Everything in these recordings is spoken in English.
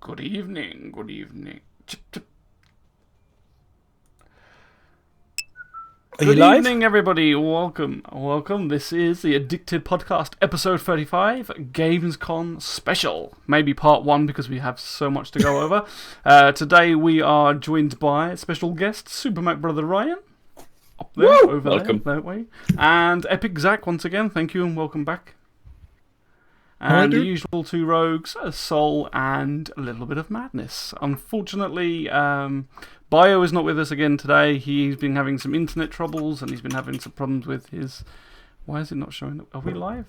Good evening, good evening. Good evening, everybody. Welcome. This is the Addicted Podcast, episode 35, Gamescon special. Maybe part 1 because we have so much to go over. Today we are joined by special guest, Super Mac Brother Ryan. Up there, over welcome. there, that way. And EpicZaqq once again. Thank you and welcome back. And the usual 2 rogues, a Soul and a little bit of madness. Unfortunately, Bio is not with us again today. He's been having some internet troubles and he's been having some problems with his... Why is it not showing? Are we live?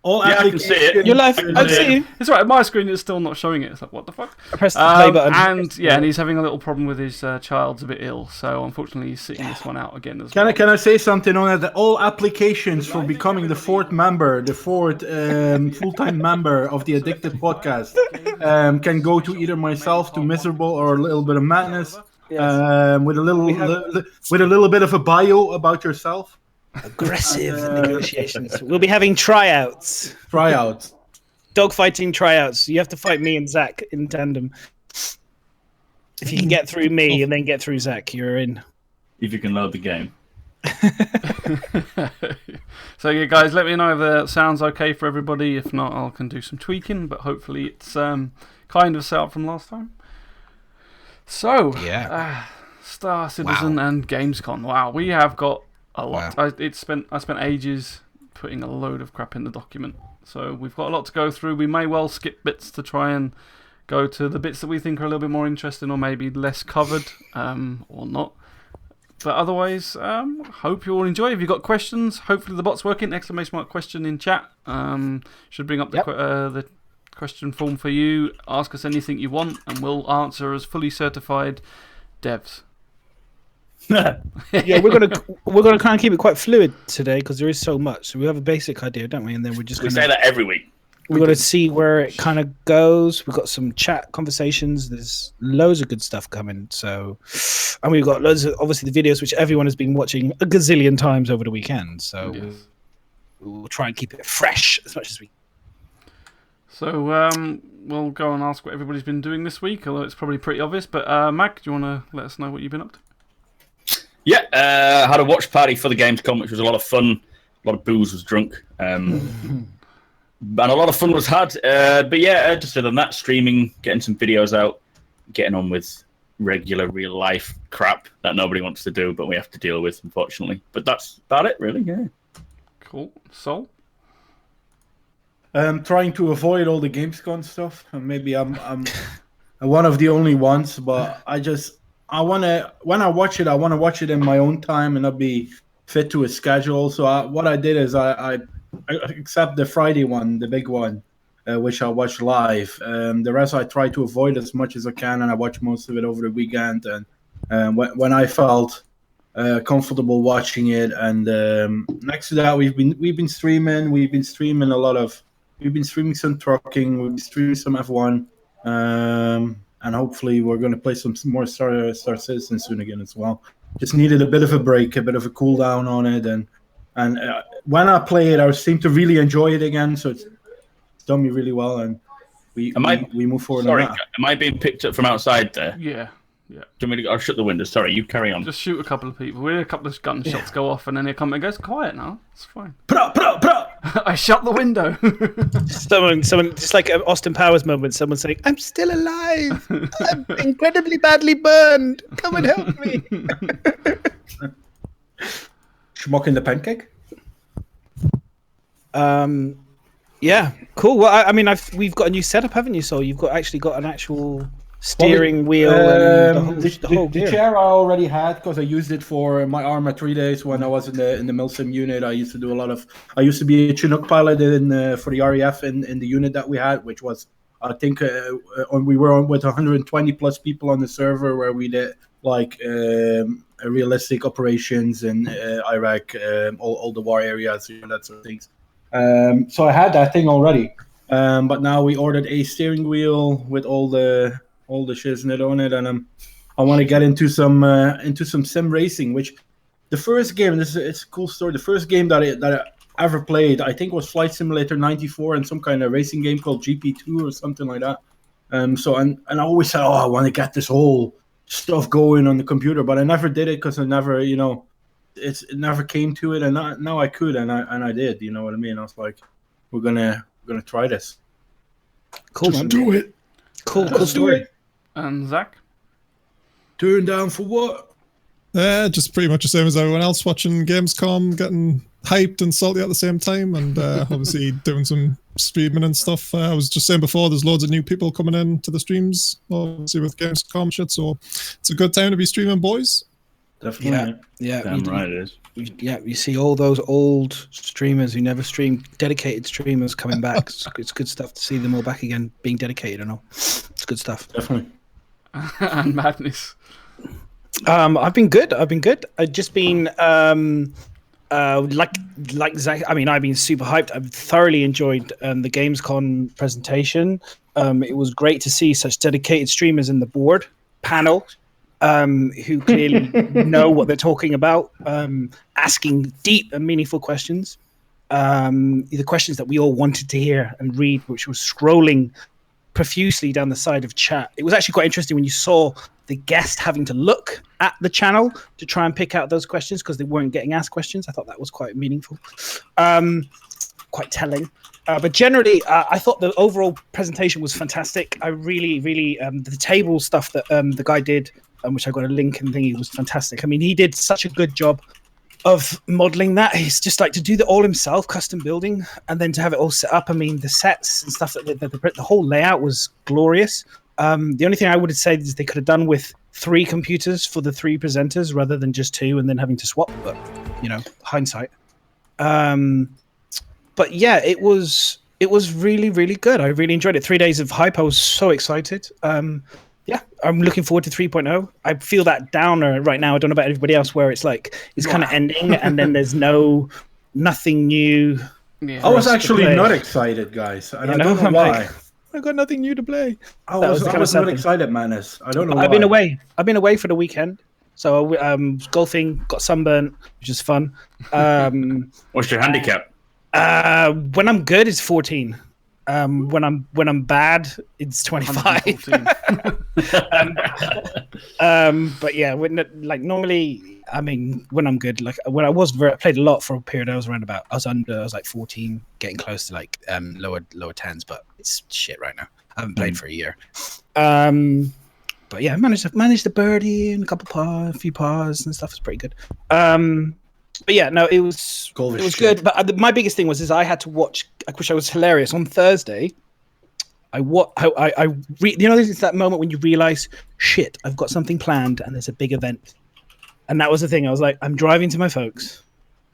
I can see it. You're live. I can see you. It's right. My screen is still not showing it. It's like, what the fuck? I pressed the play button. And he's having a little problem with his child's a bit ill. So unfortunately, he's sitting this one out again as well. Can I say something on that? All applications for becoming the 4th member, the 4th full-time member of the Addicted Podcast, can go to either myself, to Miserable, or a little bit of madness, with a little bit of a bio about yourself. Aggressive negotiations. We'll be having tryouts. Dogfighting tryouts. You have to fight me and Zach in tandem. If you can get through me and then get through Zach, you're in. If you can load the game. So yeah, guys, let me know if that sounds okay for everybody. If not, I can do some tweaking, but hopefully it's kind of set up from last time. So, Star Citizen and Gamescom. Wow, we have got a lot. Wow. I spent ages putting a load of crap in the document. So we've got a lot to go through. We may well skip bits to try and go to the bits that we think are a little bit more interesting or maybe less covered, or not. But otherwise, hope you all enjoy. If you've got questions, hopefully the bot's working. Exclamation mark question in chat. Should bring up the question form for you. Ask us anything you want and we'll answer as fully certified devs. Yeah, we're gonna kind of keep it quite fluid today because there is so much. So we have a basic idea, don't we? And then we're just say that every week. We're gonna see where it kind of goes. We've got some chat conversations. There's loads of good stuff coming. So, and we've got loads of obviously the videos which everyone has been watching a gazillion times over the weekend. So we'll try and keep it fresh as much as we. So we'll go and ask what everybody's been doing this week, although it's probably pretty obvious. But Mac, do you want to let us know what you've been up to? Yeah, had a watch party for the Gamescom, which was a lot of fun. A lot of booze was drunk. And a lot of fun was had. But yeah, just other than that, streaming, getting some videos out, getting on with regular real life crap that nobody wants to do, but we have to deal with, unfortunately. But that's about it, really, yeah. Cool. Soul? Trying to avoid all the Gamescom stuff. Maybe I'm one of the only ones, but when I watch it, I want to watch it in my own time and not be fit to a schedule. So what I did is I accept the Friday one, the big one, which I watch live. The rest I try to avoid as much as I can, and I watch most of it over the weekend. And when I felt comfortable watching it, and next to that, we've been streaming. We've been streaming some trucking. We've been streaming some F1. And hopefully we're going to play some more Star Citizen soon again as well. Just needed a bit of a break, a bit of a cool down on it. And when I play it, I seem to really enjoy it again. So it's done me really well. And we move forward on that. Am I being picked up from outside there? Yeah. I'll shut the window. Sorry, you carry on. Just shoot a couple of people. We had a couple of gunshots go off and then it goes quiet now. It's fine. I shut the window. someone, just like an Austin Powers moment, someone saying, "I'm still alive. I'm incredibly badly burned. Come and help me." Schmuck in the pancake? Yeah, cool. Well, we've got a new setup, haven't you? So you've actually got an actual steering wheel and the chair I already had because I used it for my Arma 3 days when I was in the Milsim unit. I used to be a Chinook pilot for the RAF in the unit that we had, which was I think we were on with 120 plus people on the server where we did like realistic operations in Iraq, all the war areas, that sort of things. So I had that thing already, but now we ordered a steering wheel with all the shiznit on it, and I want to get into some sim racing. Which the first game, it's a cool story. The first game that I ever played, I think, was Flight Simulator 94 and some kind of racing game called GP2 or something like that. So and I always said, oh, I want to get this whole stuff going on the computer, but I never did it because I never, you know, it never came to it, and now I could, and I did. You know what I mean? I was like, we're gonna try this. Cool, Just man. do it. Cool Let's do story. it. And Zach? Turn down for what? Just pretty much the same as everyone else, watching Gamescom, getting hyped and salty at the same time, and obviously doing some streaming and stuff. I was just saying before, there's loads of new people coming in to the streams, obviously with Gamescom shit, so it's a good time to be streaming, boys. Definitely. Yeah. Damn right it is. Yeah, you see all those old streamers who never streamed, dedicated streamers coming back. It's good stuff to see them all back again, being dedicated and all. It's good stuff. Definitely. And Madness. I've been good. I've just been like Zach. I mean, I've been super hyped. I've thoroughly enjoyed the Gamescom presentation. It was great to see such dedicated streamers in the board panel. Who clearly know what they're talking about, asking deep and meaningful questions. The questions that we all wanted to hear and read, which was scrolling profusely down the side of chat. It was actually quite interesting when you saw the guest having to look at the channel to try and pick out those questions because they weren't getting asked questions. I thought that was quite meaningful, quite telling. But generally, I thought the overall presentation was fantastic. I really, the table stuff that the guy did, which I got a link and thingy, was fantastic. I mean, he did such a good job of modeling that. He's just like to do that all himself, custom building, and then to have it all set up. I mean, the sets and stuff, the whole layout was glorious. The only thing I would say is they could have done with 3 computers for the 3 presenters rather than just 2 and then having to swap, but, you know, hindsight. But yeah, it was really, really good. I really enjoyed it. 3 days of hype. I was so excited. Yeah, I'm looking forward to 3.0. I feel that downer right now. I don't know about everybody else, where it's like it's kind of ending and then there's nothing new. Yeah. I was actually not excited, guys. And I don't know why. I got nothing new to play. I was not excited, Madness. I don't know why. I've been away for the weekend. So golfing, got sunburnt, which is fun. What's your handicap? When I'm good, it's 14. When I'm bad, it's 25. But yeah, normally, I mean, when I'm good, like when I played a lot for a period, I was like 14, getting close to like lower 10s, but it's shit right now. I haven't played for a year. But yeah, I managed the birdie and a few pars and stuff. It's pretty good. But yeah, no, it was good. But my biggest thing was I had to watch, which I was hilarious on Thursday. You know, it's that moment when you realize, shit, I've got something planned and there's a big event, and that was the thing. I was like, I'm driving to my folks,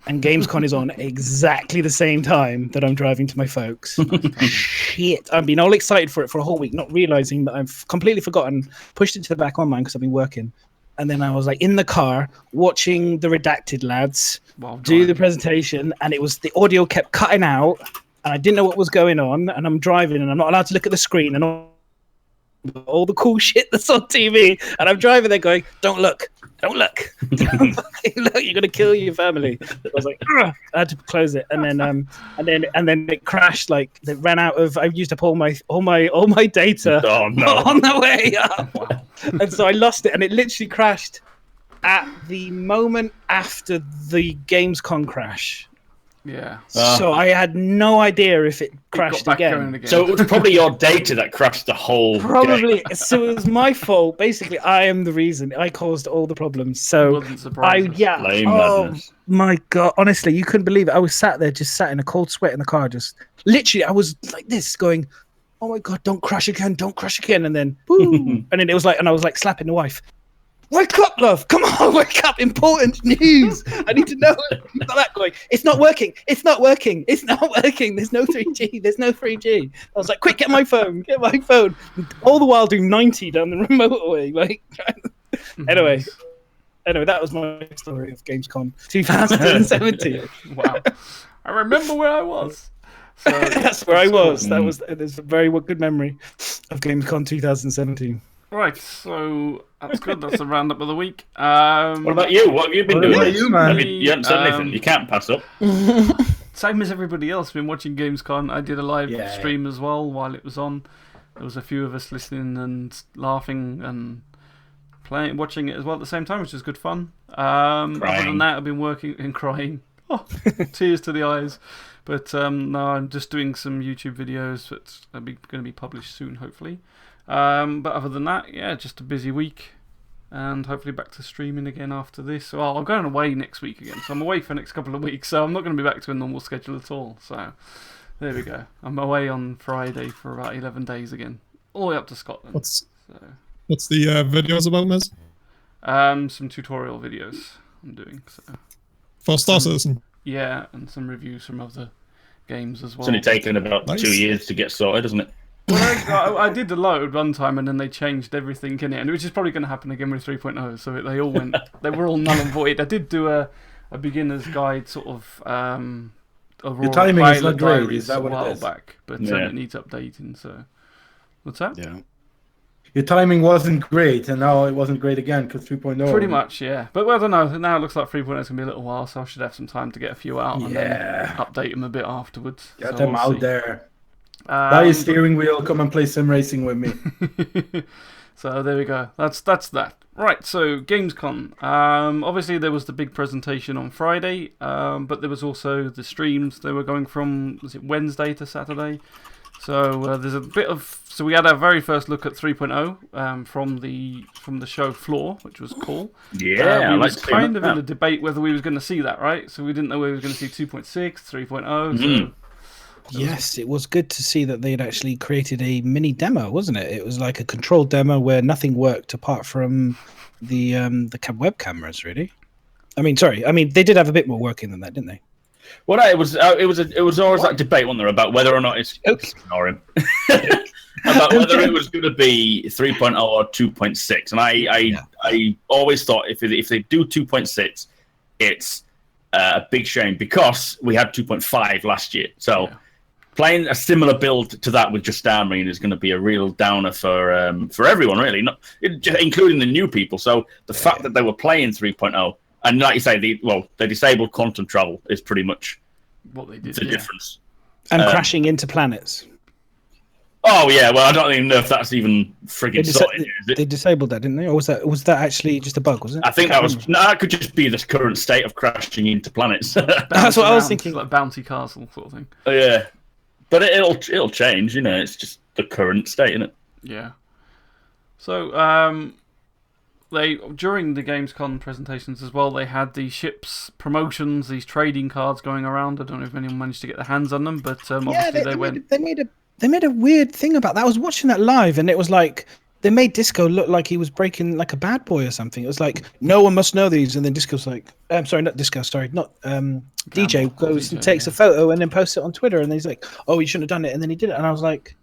and Gamescom is on exactly the same time that I'm driving to my folks. Shit, I've been all excited for it for a whole week, not realizing that I've completely forgotten, pushed it to the back of my mind because I've been working. And then I was like in the car watching the redacted lads do the presentation, and it was the audio kept cutting out, and I didn't know what was going on. And I'm driving, and I'm not allowed to look at the screen and all the cool shit that's on TV. And I'm driving there going, "Don't look, don't look, don't fucking look. You're gonna kill your family." I was like, ugh. I had to close it, and then it crashed. Like they ran out of. I used up all my data on the way up. And so I lost it, and it literally crashed at the moment after the Gamescom crash. Yeah. So I had no idea if it crashed again. So it was probably your data that crashed the whole Probably. game. So it was my fault. Basically, I am the reason. I caused all the problems. So my God. Honestly, you couldn't believe it. I was sat in a cold sweat in the car. Just literally, I was like this going, "Oh my God, don't crash again. Don't crash again." And then, boom. And then it was like, and I was like slapping the wife. Wake up, love! Come on, wake up! Important news. I need to know. Like that going. It's not working. It's not working. It's not working. There's no 3G. There's no 3G. I was like, quick, get my phone. Get my phone. All the while doing 90 down the motorway. Like, anyway, that was my story of Gamescom 2017. Wow, I remember where I was. So that's where I was. There's a very good memory of Gamescom 2017. Right, so that's good. That's a roundup of the week. What about you? What have you been doing? What about you, man? You haven't said anything. You can't pass up. Same as everybody else. Been watching Gamescom. I did a live stream as well while it was on. there was a few of us listening and laughing and watching it as well at the same time, which was good fun. Other than that, I've been working and crying. Oh, tears to the eyes. But no, I'm just doing some YouTube videos that are going to be published soon, hopefully. But other than that, yeah, just a busy week. And hopefully back to streaming again after this. Well, I'm going away next week again, so I'm away for the next couple of weeks. So I'm not going to be back to a normal schedule at all. So there we go. I'm away on Friday for about 11 days again, all the way up to Scotland. What's the videos about, Miz? Some tutorial videos I'm doing. So. For Star Citizen? Yeah, and some reviews from other games as well. It's only taken about 2 years to get sorted, isn't it? Well, I did a load one time, and then they changed everything in it, and which is probably going to happen again with 3.0. So they all went, they were all null and void. I did do a beginner's guide sort of. Your timing is not great. Is that what it is? Back, but it needs updating. So, what's that? Yeah. Your timing wasn't great, and now it wasn't great again because 3.0. Pretty much, yeah. But I don't know. Now it looks like 3.0 is going to be a little while, so I should have some time to get a few out and then update them a bit afterwards. Get them out there. Buy a steering wheel. Come and play sim racing with me. So there we go. That's that. Right. So Gamescom. Obviously there was the big presentation on Friday, but there was also the streams. They were going from Wednesday to Saturday. So there's a bit of. So we had our very first look at 3.0 from the show floor, which was cool. Yeah, we was kind of in a debate whether we was going to see that, right? So we didn't know whether we was going to see 2.6, 3.0. So yes, it was good to see that they'd actually created a mini demo, wasn't it? It was like a controlled demo where nothing worked apart from the web cameras, really. I mean, they did have a bit more working than that, didn't they? Well, it was always that debate, wasn't there, about whether or not it's ignore him. About whether it was going to be 3.0 or 2.6, and I always thought if they do 2.6, it's a big shame because we had 2.5 last year. So playing a similar build to that with just StarEngine is going to be a real downer for everyone, really, including the new people. So the fact that they were playing 3.0. And like you say, the disabled quantum travel is pretty much what they did. The difference. And crashing into planets. Oh yeah, well I don't even know if that's even friggin' sorted. Is it? They disabled that, didn't they? Or was that actually just a bug? Was it? I think that could just be the current state of crashing into planets. That's what I was thinking. Like bouncy castle sort of thing. Oh, yeah, but it'll change. You know, it's just the current state, isn't it? Yeah. So during the Gamescom presentations as well, they had the ships promotions, these trading cards going around. I don't know if anyone managed to get their hands on them, but obviously they made a weird thing about that. I was watching that live, and it was like they made Disco look like he was breaking like a bad boy or something. It was like no one must know these, and then Disco's like, DJ goes and takes a photo and then posts it on Twitter, and he's like, oh, he shouldn't have done it, and then he did it, and I was like,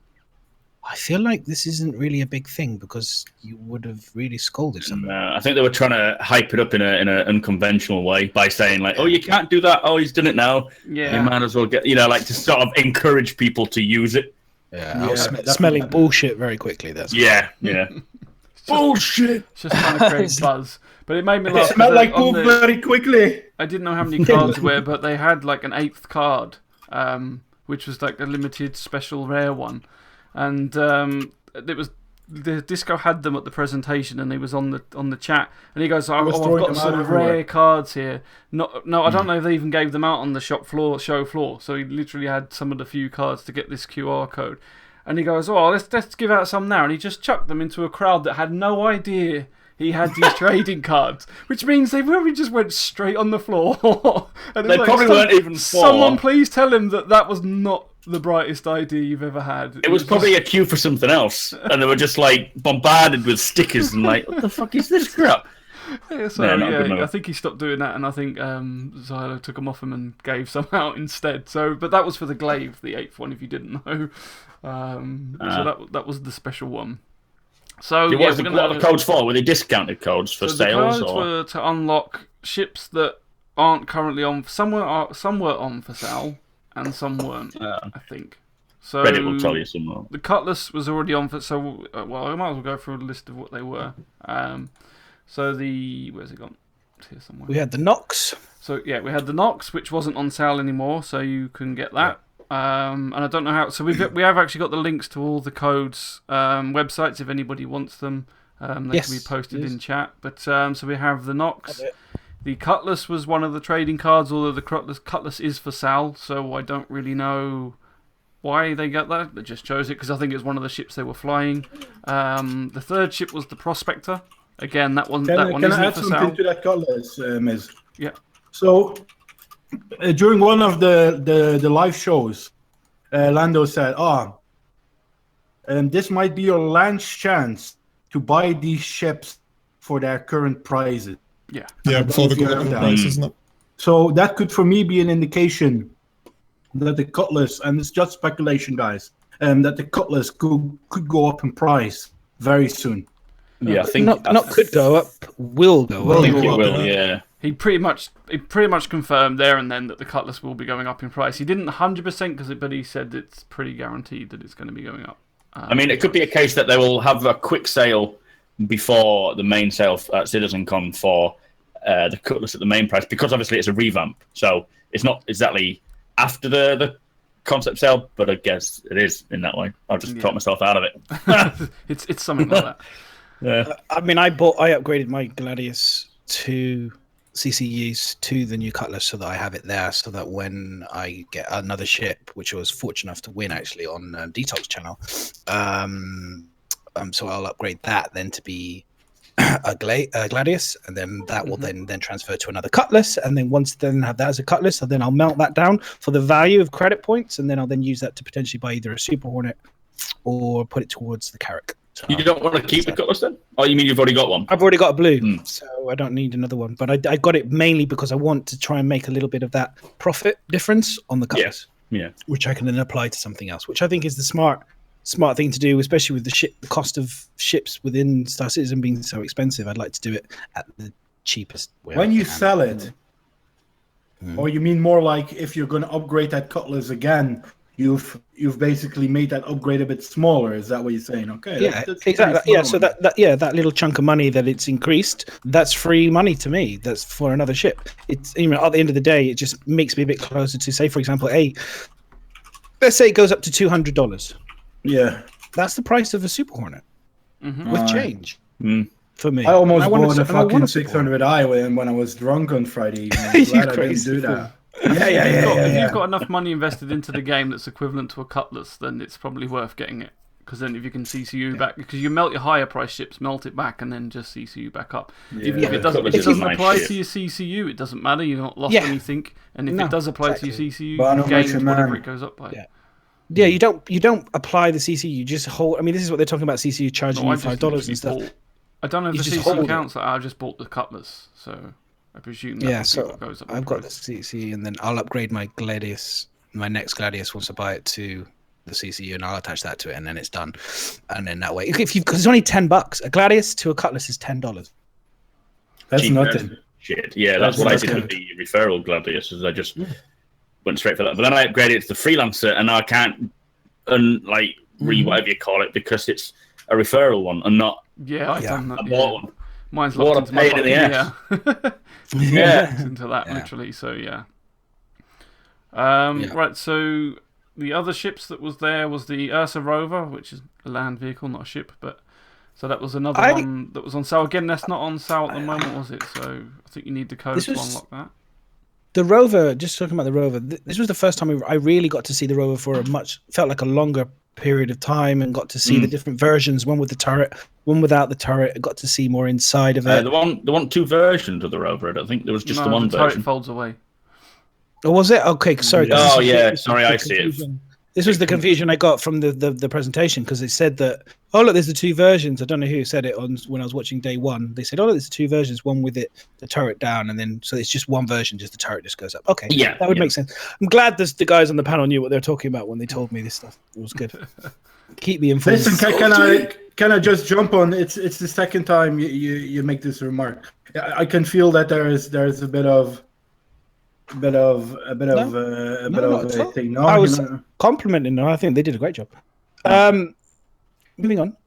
I feel like this isn't really a big thing because you would have really scolded someone. No, I think they were trying to hype it up in an unconventional way by saying like, "Oh, you can't do that. Oh, he's done it now. Yeah, you might as well get like to sort of encourage people to use it." Yeah, smelling bullshit very quickly. That's yeah. Bullshit. It's just trying to create buzz, but it made me laugh. It smelled like poop very quickly. I didn't know how many cards were, but they had like an 8th card, which was like a limited special rare one. And it was the Disco had them at the presentation, and he was on the chat, and he goes, "I've got some rare cards here." No, I don't know if they even gave them out on the show floor. So he literally had some of the few cards to get this QR code, and he goes, "Oh, let's give out some now," and he just chucked them into a crowd that had no idea he had these trading cards, which means they probably just went straight on the floor. And they probably weren't even. Someone please tell him that was not the brightest idea you've ever had. It was probably a cue for something else, and they were just like bombarded with stickers and like, what the fuck is this crap? Yeah, I think he stopped doing that, and I think Zylo took them off him and gave some out instead. So, but that was for the Glaive, the 8th one, if you didn't know. So that was the special one. So what are the codes for? Were they discounted codes for sales? The codes were to unlock ships that aren't currently on. Some were on for sale, and some weren't. I think. So Reddit will tell you some more. The Cutlass was already on for. So I might as well go through a list of what they were. So where's it gone? It's here somewhere. We had the Nox. So yeah, we had the Nox, which wasn't on sale anymore, so you can get that. And I don't know how. So we have actually got the links to all the codes websites if anybody wants them. They can be posted in chat. But so we have the Nox. The Cutlass was one of the trading cards, although the Cutlass is for sale, so I don't really know why they got that. They just chose it because I think it was one of the ships they were flying. The third ship was the Prospector. Again, that one isn't for sale. Can I add something to that Cutlass, Miz? Yeah. So during one of the live shows, Lando said, this might be your last chance to buy these ships for their current prices. Yeah. Yeah, before the global price, isn't it? So that could, for me, be an indication that the Cutlass, and it's just speculation, guys, that the Cutlass could go up in price very soon. Yeah, I think not could go up, will go up. I think it will. Yeah. He pretty much confirmed there and then that the Cutlass will be going up in price. He didn't 100% but he said it's pretty guaranteed that it's going to be going up. I mean, it could be a case that they will have a quick sale before the main sale at CitizenCon for the Cutlass at the main price, because obviously it's a revamp, so it's not exactly after the concept sale, but I guess it is in that way. I'll just talk myself out of it. it's something like that. Yeah. I mean, I upgraded my Gladius to CCUs to the new Cutlass so that I have it there, so that when I get another ship, which I was fortunate enough to win actually on Detox channel, so I'll upgrade that then to be a Gladius, and then that will then transfer to another Cutlass, and then once then have that as a Cutlass, so then I'll melt that down for the value of credit points, and then I'll then use that to potentially buy either a Super Hornet or put it towards the Carrack. So you don't want to keep the Cutlass then? Oh, you mean you've already got one? I've already got a blue, so I don't need another one. But I got it mainly because I want to try and make a little bit of that profit difference on the Cutlass, which I can then apply to something else, which I think is the smart thing to do, especially with the cost of ships within Star Citizen being so expensive. I'd like to do it at the cheapest way. When you sell it, or you mean more like if you're going to upgrade that Cutlass again, you've basically made that upgrade a bit smaller. Is that what you're saying? Okay. Yeah, exactly. Yeah, so that little chunk of money that it's increased, that's free money to me. That's for another ship. It's, you know, at the end of the day, it just makes me a bit closer to, say, for example, let's say it goes up to $200. Yeah, that's the price of a Super Hornet with change for me. I almost bought a fucking 600i when I was drunk on Friday evening. I'm glad I didn't do that. If you've got enough money invested into the game that's equivalent to a Cutlass, then it's probably worth getting it. Because then if you can CCU back, because you melt your higher price ships, melt it back, and then just CCU back up. Even if it doesn't apply to your CCU, it doesn't matter. You've not lost anything. And if it does apply to your CCU, you gain whatever it goes up by. Yeah, you don't apply the CCU. You just hold. I mean, this is what they're talking about. CCU charging you $5 and stuff. I don't know if the CCU counts. I just bought the Cutlass, so I presume that so goes up. I've got the CCU, and then I'll upgrade my Gladius, my next Gladius, once I buy it to the CCU, and I'll attach that to it, and then it's done. And then that way, because it's only $10. A Gladius to a Cutlass is $10. That's nothing. Shit. Yeah, that's what I did with the referral Gladius. Is I just went straight for that. But then I upgraded it to the Freelancer, and now I can't whatever you call it, because it's a referral one and not. Yeah, I've done that. I bought one. Mine's locked into my in the ass. Into that literally. So right. So the other ships that was there was the Ursa Rover, which is a land vehicle, not a ship, but. So that was another one that was on sale. Again, that's not on sale at the moment, was it? So I think you need the code to unlock that. The Rover, just talking about the Rover, this was the first time I really got to see the Rover for felt like a longer period of time, and got to see the different versions, one with the turret, one without the turret. I got to see more inside of it. There weren't two versions of the Rover. I don't think there was just the one version. The turret folds away. Oh, was it? Okay, sorry. Oh, yeah, sorry, I see it. This was the confusion I got from the presentation, because it said that, oh, look, there's the two versions. I don't know who said it when I was watching day one. They said, oh, look, there's two versions, one with the turret down, and then, so it's just one version, just the turret just goes up. Okay, that would make sense. I'm glad the guys on the panel knew what they were talking about when they told me this stuff. It was good. Keep me informed. Listen, can I just jump on? It's the second time you make this remark. I can feel that there's a bit of a thing. No, I was complimenting them. I think they did a great job. Moving on.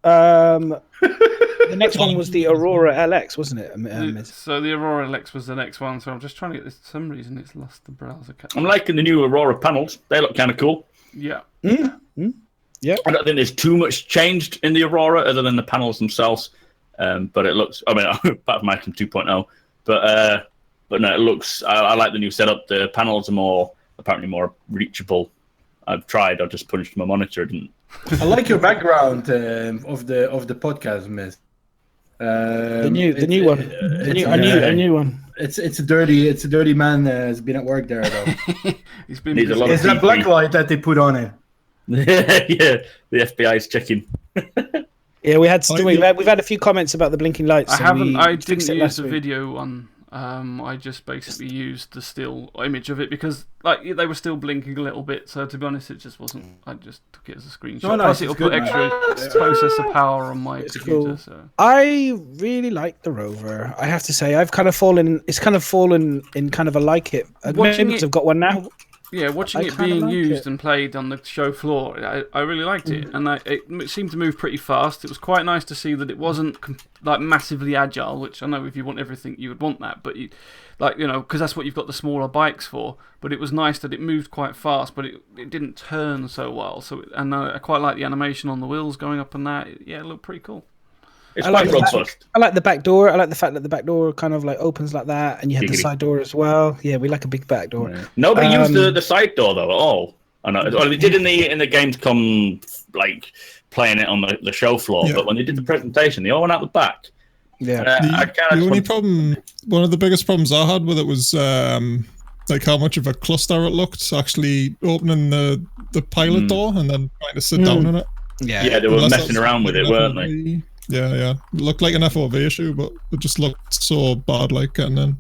The next one was the Aurora LX, wasn't it? So the Aurora LX was the next one. So I'm just trying to get this. For some reason, it's lost the browser. I'm liking the new Aurora panels. They look kind of cool. Yeah. Yeah. I don't think there's too much changed in the Aurora other than the panels themselves. But it looks. I mean, apart from Item 2.0, but no, it looks. I like the new setup. The panels are apparently more reachable. I've tried. I just punched my monitor. Didn't. I like your background of the podcast, Miss. The new one. A new one. It's a dirty man has been at work there though. He's been. Is that black light that they put on it? Yeah, the FBI is checking. Yeah, we've had a few comments about the blinking lights. I didn't use the video one. I just basically used the still image of it because they were still blinking a little bit. So to be honest, it just wasn't. I just took it as a screenshot. No, Plus, it'll put extra processor power on my computer. Cool. So. I really like the Rover. I have to say, It's kind of fallen in kind of a like it. Maybe because I've got one now. Yeah, watching it being used and played on the show floor, I really liked it, and it seemed to move pretty fast. It was quite nice to see that it wasn't massively agile, which I know if you want everything, you would want that, but because that's what you've got the smaller bikes for. But it was nice that it moved quite fast, but it didn't turn so well. And I quite like the animation on the wheels going up and that. It looked pretty cool. It's quite robust. I like the back door. I like the fact that the back door kind of opens like that, and you have the side door as well. Yeah, we like a big back door. Yeah. Nobody used the side door though at all. I know. Well, they did in the Gamescom, playing it on the show floor, but when they did the presentation, they all went out the back. Yeah. The only problem, one of the biggest problems I had with it was how much of a cluster it looked actually opening the pilot door and then trying to sit down in it. Yeah, they were messing around with it, weren't they? Yeah. It looked like an FOV issue, but it just looked so bad, getting in.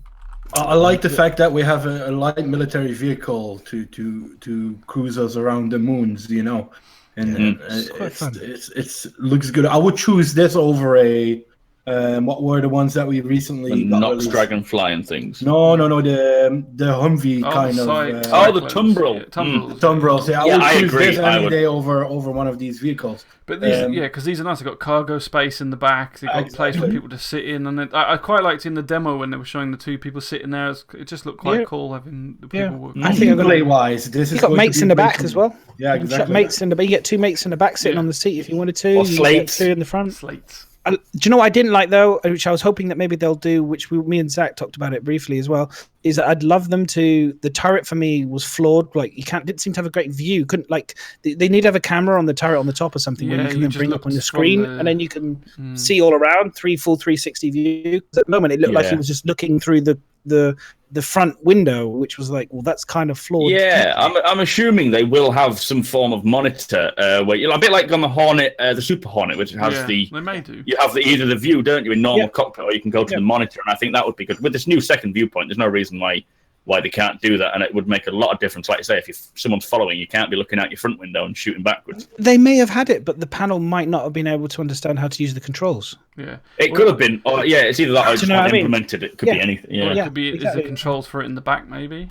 I like the fact that we have a light military vehicle to cruise us around the moons, and it's quite fun. It looks good. I would choose this over a what were the ones that we recently got Nox released? Dragonfly and things. No, the Humvee kind of. The Tumbril. Tumbrils. Yeah, I would choose this any day over one of these vehicles. But these, because these are nice. They've got cargo space in the back. They've got a place for people to sit in, and I quite liked in the demo when they were showing the two people sitting there. It just looked quite cool having the people work. I think gameplay-wise, this is. You got mates in the back as well. Yeah, exactly. Mates in the back. You get two mates in the back sitting on the seat if you wanted to. Or slates. Two in the front. Slates. Do you know what I didn't like though, which I was hoping that maybe they'll do, which me and Zach talked about it briefly as well, is that I'd love them to. The turret for me was flawed. Didn't seem to have a great view. Couldn't they need to have a camera on the turret on the top or something where you can then bring up on the screen and then you can see all around full 360 view. At the moment, it looked like he was just looking through the front window, which was that's kind of flawed. Yeah, I'm assuming they will have some form of monitor where a bit like on the Hornet, the Super Hornet, which has they may do. You have either the view, don't you, in normal cockpit, or you can go to the monitor, and I think that would be good. With this new second viewpoint, there's no reason why they can't do that, and it would make a lot of difference. Like I say, if someone's following, you can't be looking out your front window and shooting backwards. They may have had it, but the panel might not have been able to understand how to use the controls. Yeah, it could have been. Or it's either that or just not implemented. It could be anything. Yeah, or it could be is the controls for it in the back, maybe.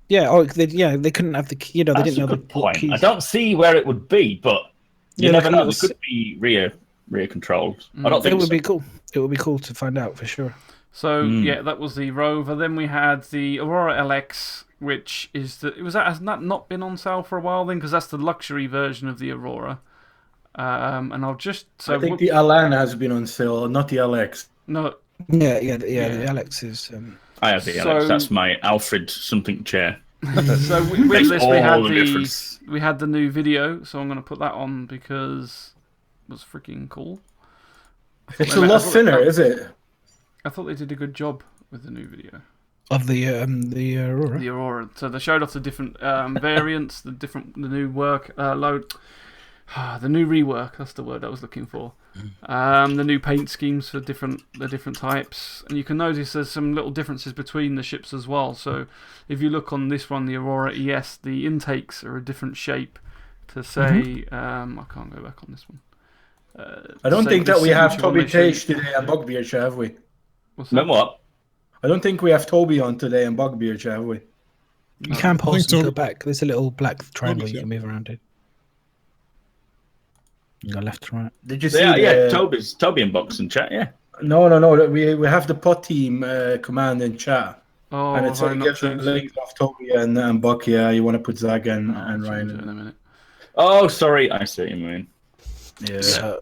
Yeah, they couldn't have the key. They didn't know the point. Keys. I don't see where it would be, but you never know. It could be rear controls. I don't think it would be cool. It would be cool to find out for sure. So that was the Rover. Then we had the Aurora LX, which is has that not been on sale for a while then? Because that's the luxury version of the Aurora. And I'll just I think the LN has been on sale, not the LX. No. Yeah. The LX is. I have the LX. That's my Alfred something chair. So with this, we had the new video. So I'm going to put that on because it was freaking cool. It's a lot thinner, is it? I thought they did a good job with the new video of the Aurora. The Aurora. So they showed off the different variants, the new work load, the new rework. That's the word I was looking for. The new paint schemes for the different types, and you can notice there's some little differences between the ships as well. So if you look on this one, the Aurora ES, the intakes are a different shape. To say, I can't go back on this one. I don't think that we have Toby Tage today and Bugbeard, have we? Remember what? I don't think we have Toby on today and Bugbeard, have we? You can pause and go back. There's a little black triangle you can move around in. You go left to right. Did you see? Yeah, Toby in box and chat. Yeah. No. We have the pot team command in chat. Oh, and it gives a link of Toby and Buck. Yeah, you want to put Zach and Ryan in a minute. Oh, sorry. I see what you mean. Yeah. So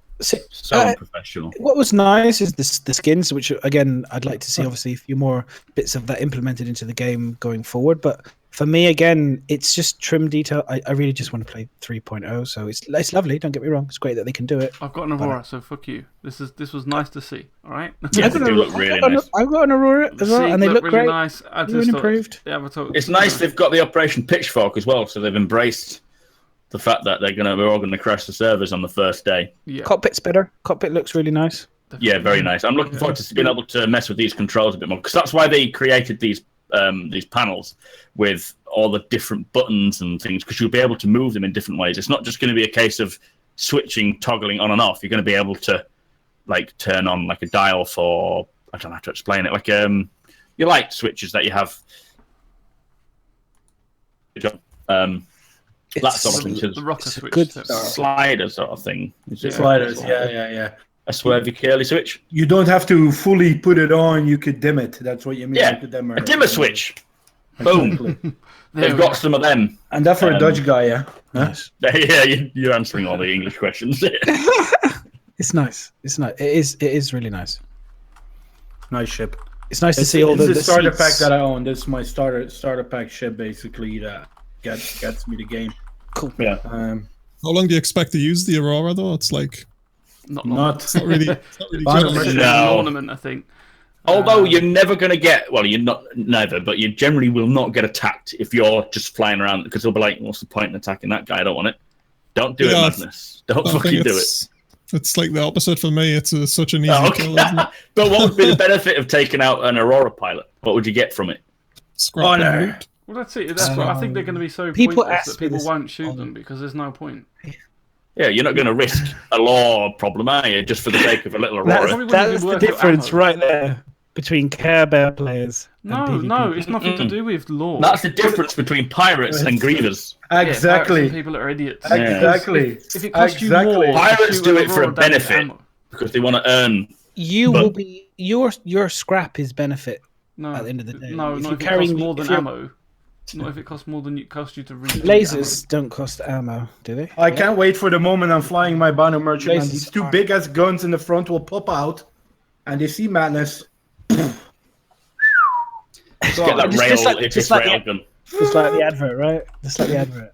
unprofessional. What was nice is the skins, which again I'd like to see obviously a few more bits of that implemented into the game going forward. But for me, again, it's just trim detail. I really just want to play 3.0, so it's lovely. Don't get me wrong; it's great that they can do it. I've got an Aurora, so fuck you. This was nice to see. All right. Yeah, they do look really nice. I've got an Aurora as well, and they look really great. Nice. Improved. It's nice they've got the Operation Pitchfork as well, so they've embraced the fact that we're all gonna crash the servers on the first day. Yeah. Cockpit's better. Cockpit looks really nice. Definitely. Yeah, very nice. I'm looking forward to being able to mess with these controls a bit more, because that's why they created these panels with all the different buttons and things, because you'll be able to move them in different ways. It's not just going to be a case of switching, toggling on and off. You're going to be able to like turn on like a dial for, I don't know how to explain it, like your light switches that you have. That sort of thing. The rocker switch. Good slider sort of thing. Sliders, yeah. A swervy curly switch. You don't have to fully put it on. You could dim it. That's what you mean. Yeah, like a dimmer. A dimmer switch. Boom. They've got some of them. And that for a Dutch guy, yeah? Huh? Yeah, you're answering all the English questions. It's nice. It's nice. It is really nice. Nice ship. It's nice to see all the the starter seats. pack that I own. This is my starter pack ship, basically, that gets me the game. Cool. Yeah. How long do you expect to use the Aurora, though? It's like... Not really No. ornament, I think. Although you're never going to get, well, you're not, never, but you generally will not get attacked if you're just flying around, because they'll be like, what's the point in attacking that guy? I don't want it. Don't do it, Madness. Don't fucking do it. It's like the opposite for me. It's such an easy kill, isn't it? But what would be the benefit of taking out an Aurora pilot? What would you get from it? Honor. Well, that's it. I think they're going to be so People pointless that people this won't shoot them because there's no point. Yeah, you're not going to risk a law problem, are you? Just for the sake of a little Aurora. That's the difference right there between Care Bear players. No, it's nothing to do with law. That's the difference between pirates and grievers. Exactly. Yeah, people are idiots. Exactly. If it costs you more, pirates do it for a benefit because they want to earn. You will be your scrap is benefit. No, at the end of the day. No, if not you're if it carrying costs more than ammo. Not if it costs more than it costs you to read. Lasers don't cost ammo, do they? I can't wait for the moment I'm flying my Banner Merchant and these two big ass guns in the front will pop out and they see Madness. Get that rail gun. Just like the advert, right? Just like the advert.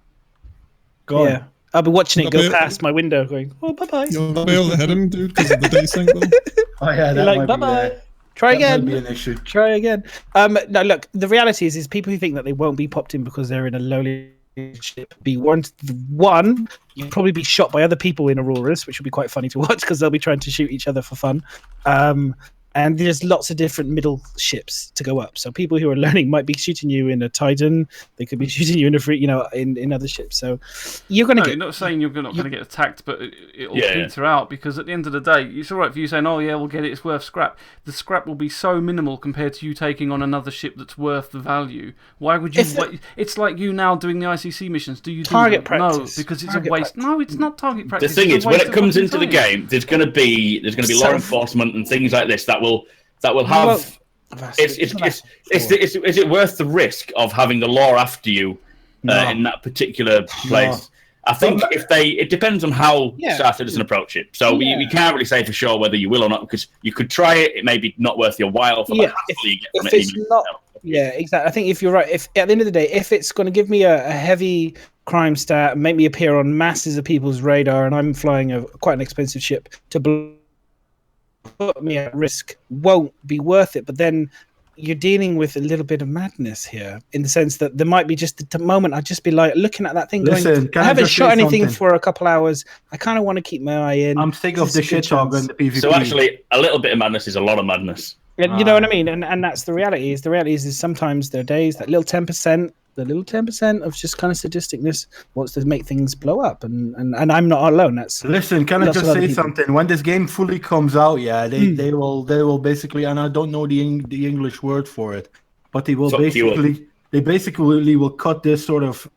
Yeah. I'll be watching it go past my window going, oh, bye-bye. You'll not be able to hit him, dude, because of the desync, though. Oh, yeah, that like, might bye-bye. be Try again. That might be an issue. Try again. No, look, the reality is people who think that they won't be popped in because they're in a lowly ship be warned. One, you'll probably be shot by other people in Auroras, which will be quite funny to watch because they'll be trying to shoot each other for fun. And there's lots of different middle ships to go up. So people who are learning might be shooting you in a Titan. They could be shooting you in a free, in other ships. So you're going to get. You're not saying you're not going to get attacked, but it'll peter out because at the end of the day, it's all right for you saying, "Oh yeah, we'll get it. It's worth scrap." The scrap will be so minimal compared to you taking on another ship that's worth the value. Why would you? It's like you now doing the ICC missions. Do you target do practice? No, because it's a waste. No, it's not target practice. The thing is, when it comes into the game, there's going to be law enforcement and things like this that will have. Is it worth the risk of having the law after you in that particular place? No. I think it depends on how Star Citizen approach it. So we can't really say for sure whether you will or not, because you could try it. It may be not worth your while for the hassle you get from it. Yeah, exactly. I think if you're right, if at the end of the day, if it's going to give me a heavy crime stat and make me appear on masses of people's radar, and I'm flying quite an expensive ship to put me at risk, won't be worth it. But then you're dealing with a little bit of madness here, in the sense that there might be just at the moment I'd just be like looking at that thing going, I haven't shot anything for a couple hours. I kind of want to keep my eye in. I'm sick of the shit talk on the PvP. So actually, a little bit of madness is a lot of madness. And you know what I mean? And that's the reality. The reality is sometimes there are days, that little 10%, of just kind of sadisticness wants to make things blow up, and I'm not alone. Listen, can I just say something? When this game fully comes out, they will basically, and I don't know the English word for it, but they will basically will cut this sort of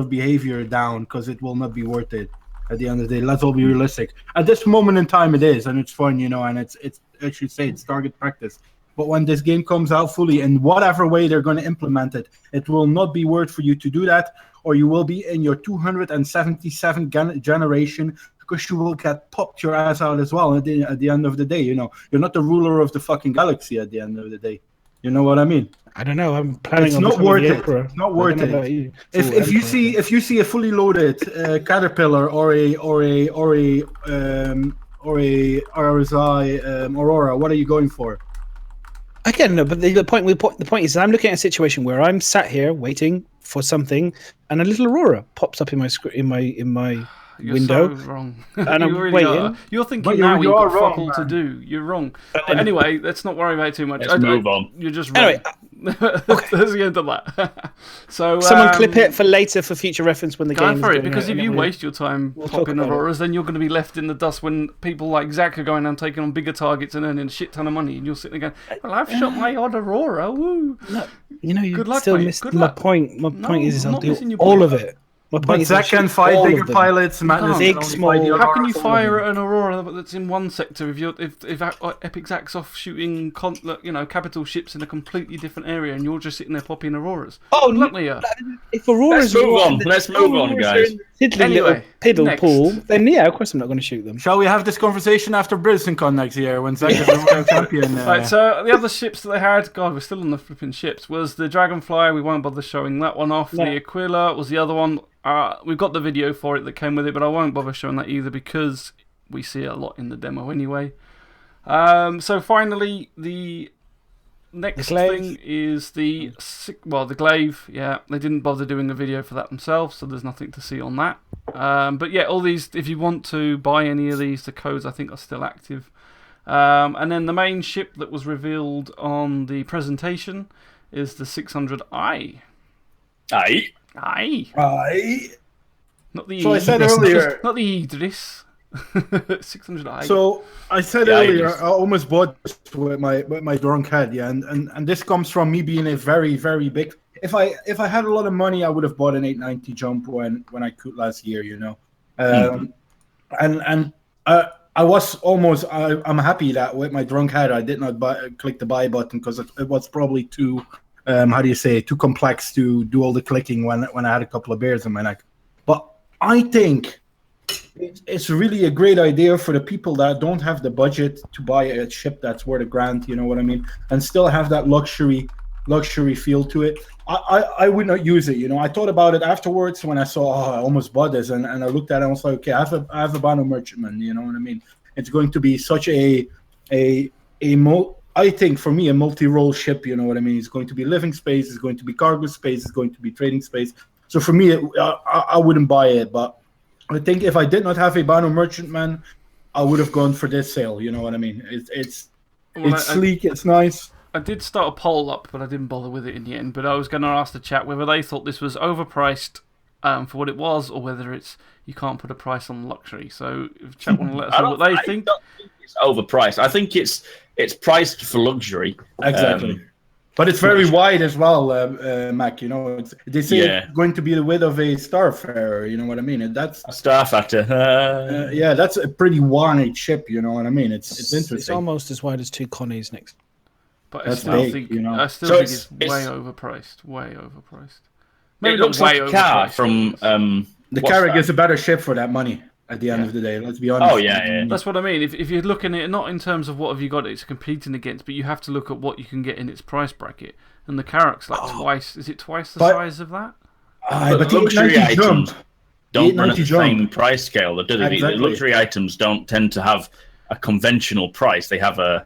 behavior down because it will not be worth it. At the end of the day, let's all be realistic. At this moment in time, it is, and it's fun, you know, and it's I should say it's target practice. But when this game comes out fully, in whatever way they're going to implement it, it will not be worth for you to do that, or you will be in your 277th generation, because you will get popped your ass out as well at the end of the day. You know, you're not the ruler of the fucking galaxy at the end of the day. You know what I mean? I don't know. I'm planning It's on not worth it. Emperor. It's not worth it. If you see a fully loaded caterpillar or a RSI Aurora, what are you going for? Again, no. But the point is, I'm looking at a situation where I'm sat here waiting for something, and a little Aurora pops up in my You're window. so wrong. And I'm really waiting. Are. You're thinking But now you you've are got fuck wrong, all to man. do. You're wrong. But anyway, let's not worry about it too much. Let's move on. You're just wrong. Anyway, There's the end of that. So someone clip it for later for future reference when the go game for is it, going because out if and you everything. waste your time We'll popping talk about Auroras, then you're going to be left in the dust when people like Zach are going and taking on bigger targets and earning a shit ton of money, and you're sitting there going, "Well, I've shot my odd Aurora, woo!" No, you know, you Good luck, still mate. missed Good my luck. point. My No, point is I'm I'll not missing do your all point. of it. My point But is I'll Zach can shoot fight all bigger of them. pilots. Madness Big, can only small. fight the How can you Aurora. fire at an Aurora that's in one sector if EpicZaq's off shooting capital ships in a completely different area and you're just sitting there popping Auroras? Oh, Good luck, Leah. if Auroras Let's move are on. in the- Let's move on, Auroras are guys. in the tiddly Anyway, little piddle next. pool, then yeah, of course I'm not going to shoot them. Shall we have this conversation after BrisbaneCon next year when Zach is the world champion? Right, so the other ships that they had, God, we're still on the flipping ships, was the Dragonfly. We won't bother showing that one off. No. The Aquila was the other one. We've got the video for it that came with it, but I won't bother showing that either because we see it a lot in the demo anyway. So finally, the next thing is the glaive. Yeah, they didn't bother doing a video for that themselves, so there's nothing to see on that. But yeah, all these, if you want to buy any of these, the codes I think are still active. And then the main ship that was revealed on the presentation is the 600i. Aye. Not the So I said earlier. not the Idris. 600i. So I said Yeah, earlier, just- I almost bought this with my drunk head, yeah, and this comes from me being a very, very big. If I had a lot of money, I would have bought an 890 jump when I could last year, you know, and I was almost. I'm happy that with my drunk head, I did not click the buy button because it was probably too. Too complex to do all the clicking when I had a couple of beers in my neck. But I think it's really a great idea for the people that don't have the budget to buy a ship that's worth $1,000, you know what I mean, and still have that luxury feel to it. I would not use it, you know. I thought about it afterwards when I saw, I almost bought this, and I looked at it and I was like, okay, I have a Bano Merchantman, you know what I mean. It's going to be such I think for me, a multi-role ship, you know what I mean? It's going to be living space, it's going to be cargo space, it's going to be trading space. So for me, I wouldn't buy it. But I think if I did not have a Bano Merchantman, I would have gone for this sale. You know what I mean? It's sleek, it's nice. I did start a poll up, but I didn't bother with it in the end. But I was going to ask the chat whether they thought this was overpriced for what it was, or whether you can't put a price on luxury. So if chat want to let us know what they think. I don't think it's overpriced. I think it's priced for luxury. Exactly. But it's very wide as well, Mac. You know, they say it's going to be the width of a Starfarer. You know what I mean? And that's a Starfighter. Yeah, that's a pretty wide ship. You know what I mean? It's interesting. It's almost as wide as two Connies next. But That's I still big, think you know. I still So think it's way overpriced. Way overpriced. It looks like a car from the Carrack is a better ship for that money. At the end of the day, let's be honest. Oh yeah. That's what I mean. If you're looking at it not in terms of what have you got it's competing against, but you have to look at what you can get in its price bracket. And the Carrack's like twice. Is it twice the size of that? But the luxury items don't run at the same price scale. Do they? Exactly. Luxury items don't tend to have a conventional price. They have a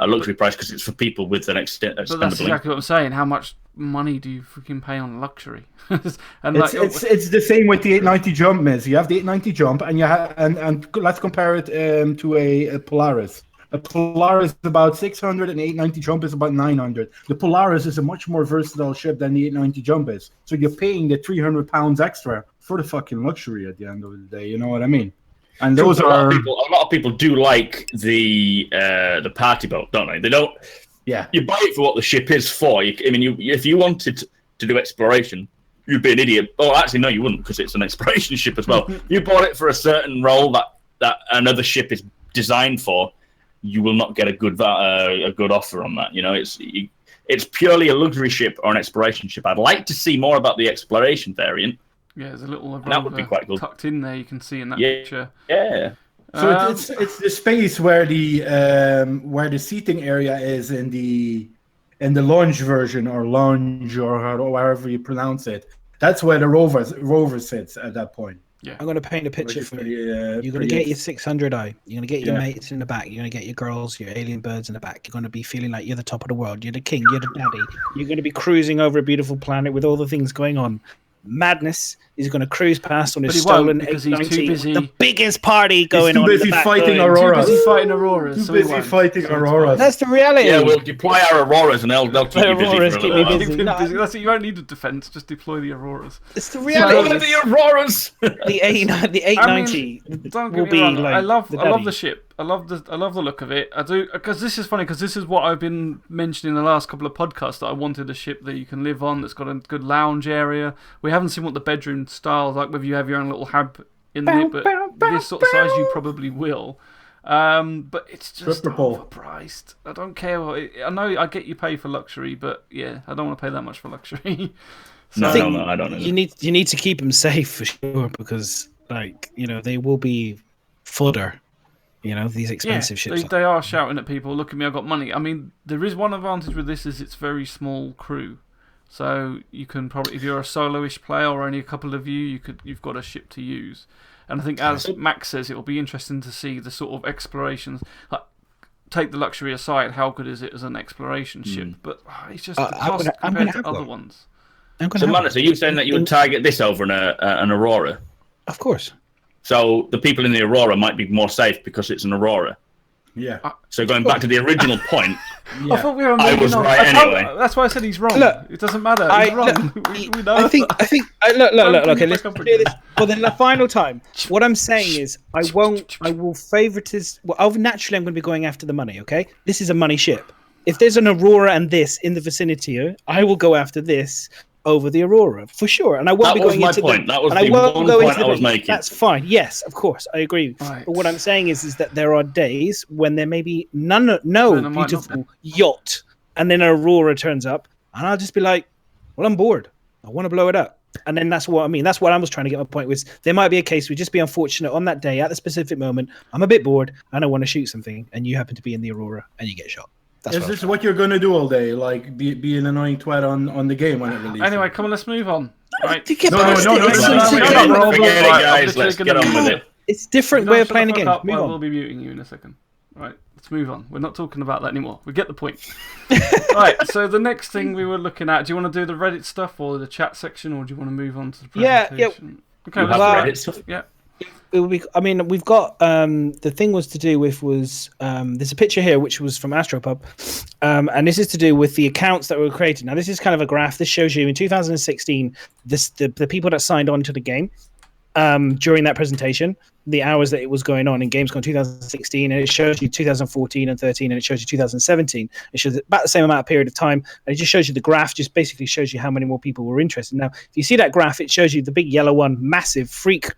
luxury price because it's for people with an expendable. But that's exactly what I'm saying. How much money do you freaking pay on luxury? And it's the same with the 890 jump, Miz. You have the 890 jump, and you have and let's compare it to a Polaris. A Polaris is about 600, and 890 jump is about 900. The Polaris is a much more versatile ship than the 890 jump is. So you're paying the 300 pounds extra for the fucking luxury at the end of the day. You know what I mean? And those a lot of people do like the party boat, don't they? They don't. Yeah. You buy it for what the ship is for. If you wanted to do exploration, you'd be an idiot. Oh, actually, no, you wouldn't, because it's an exploration ship as well. You bought it for a certain role that another ship is designed for. You will not get a good offer on that. You know, it's purely a luxury ship or an exploration ship. I'd like to see more about the exploration variant. Yeah, there's a little that would be quite cool. Tucked in there. You can see in that picture. Yeah. So it's the space where the seating area is in the launch version or lounge or however you pronounce it. That's where the rover sits at that point. Yeah. I'm going to paint a picture for you. You're going to get your 600i. You're going to get your mates in the back. You're going to get your girls, your alien birds in the back. You're going to be feeling like you're the top of the world. You're the king. You're the daddy. You're going to be cruising over a beautiful planet with all the things going on. Madness is going to cruise past on his stolen 890. The biggest party going on. Too busy fighting Auroras. Too busy fighting Auroras. Too busy fighting Auroras. That's the reality. Yeah, we'll deploy our Auroras and they'll keep you busy. Keep me busy. That's it. You won't need a defense. Just deploy the Auroras. It's the reality. Deploy the Auroras. The 890 will be like. I love the ship. I love the look of it. I do, because this is funny, because this is what I've been mentioning in the last couple of podcasts, that I wanted a ship that you can live on, that's got a good lounge area. We haven't seen what the bedroom style's like, whether you have your own little hub in it, but this sort of size you probably will. But it's just overpriced. I don't care. I know I get you pay for luxury, but yeah, I don't want to pay that much for luxury. No, I don't know. You need to keep them safe for sure, because they will be fodder. These expensive ships. They are shouting at people, look at me, I've got money. I mean, there is one advantage with this, is it's very small crew. So you can probably, if you're a solo-ish player or only a couple of you've got a ship to use. And I think, as Max says, it will be interesting to see the sort of explorations. Like, take the luxury aside, how good is it as an exploration ship? But it's just the cost compared to other ones. So, Manus, are you saying that you would target this over an Aurora? Of course. So the people in the Aurora might be more safe because it's an Aurora. Yeah. So going back to the original point, I thought we were I was right anyway. That's why I said he's wrong. Look, it doesn't matter. He's wrong. We know. I think. Look. Okay, let's do this for the final time. What I'm saying is, I will favoritize. Well, naturally, I'm going to be going after the money. Okay, this is a money ship. If there's an Aurora and this in the vicinity, I will go after this over the Aurora for sure, and I won't be going into point. That was the. the one point I was making. That's fine. Yes, of course, I agree. Right. But what I'm saying is that there are days when there may be no beautiful yacht, and then an Aurora turns up, and I'll just be like, "Well, I'm bored. I want to blow it up." And then that's what I mean. That's what I was trying to get my point was. There might be a case we just be unfortunate on that day at the specific moment. I'm a bit bored and I want to shoot something, and you happen to be in the Aurora and you get shot. Is this what you're going to do all day? Like, be an annoying twat on the game when it releases? Anyway, come on, let's move on. Right. No, guys. Let's get on with it. It's a different way of playing the game. Move on. We'll be muting you in a second. Right, let's move on. We're not talking about that anymore. We get the point. Right, so the next thing we were looking at, do you want to do the Reddit stuff or the chat section, or do you want to move on to the presentation? Yeah. Okay, let's Reddit stuff. Yeah. It will be, I mean, we've got the thing was to do with there's a picture here which was from Astropub, and this is to do with the accounts that were created. Now this is kind of a graph. This shows you in 2016 the people that signed on to the game during that presentation, the hours that it was going on in Gamescom 2016, and it shows you 2014 and 13, and it shows you 2017. It shows about the same amount of period of time, and it just shows you the graph. Just basically shows you how many more people were interested. Now, if you see that graph, it shows you the big yellow one, massive freak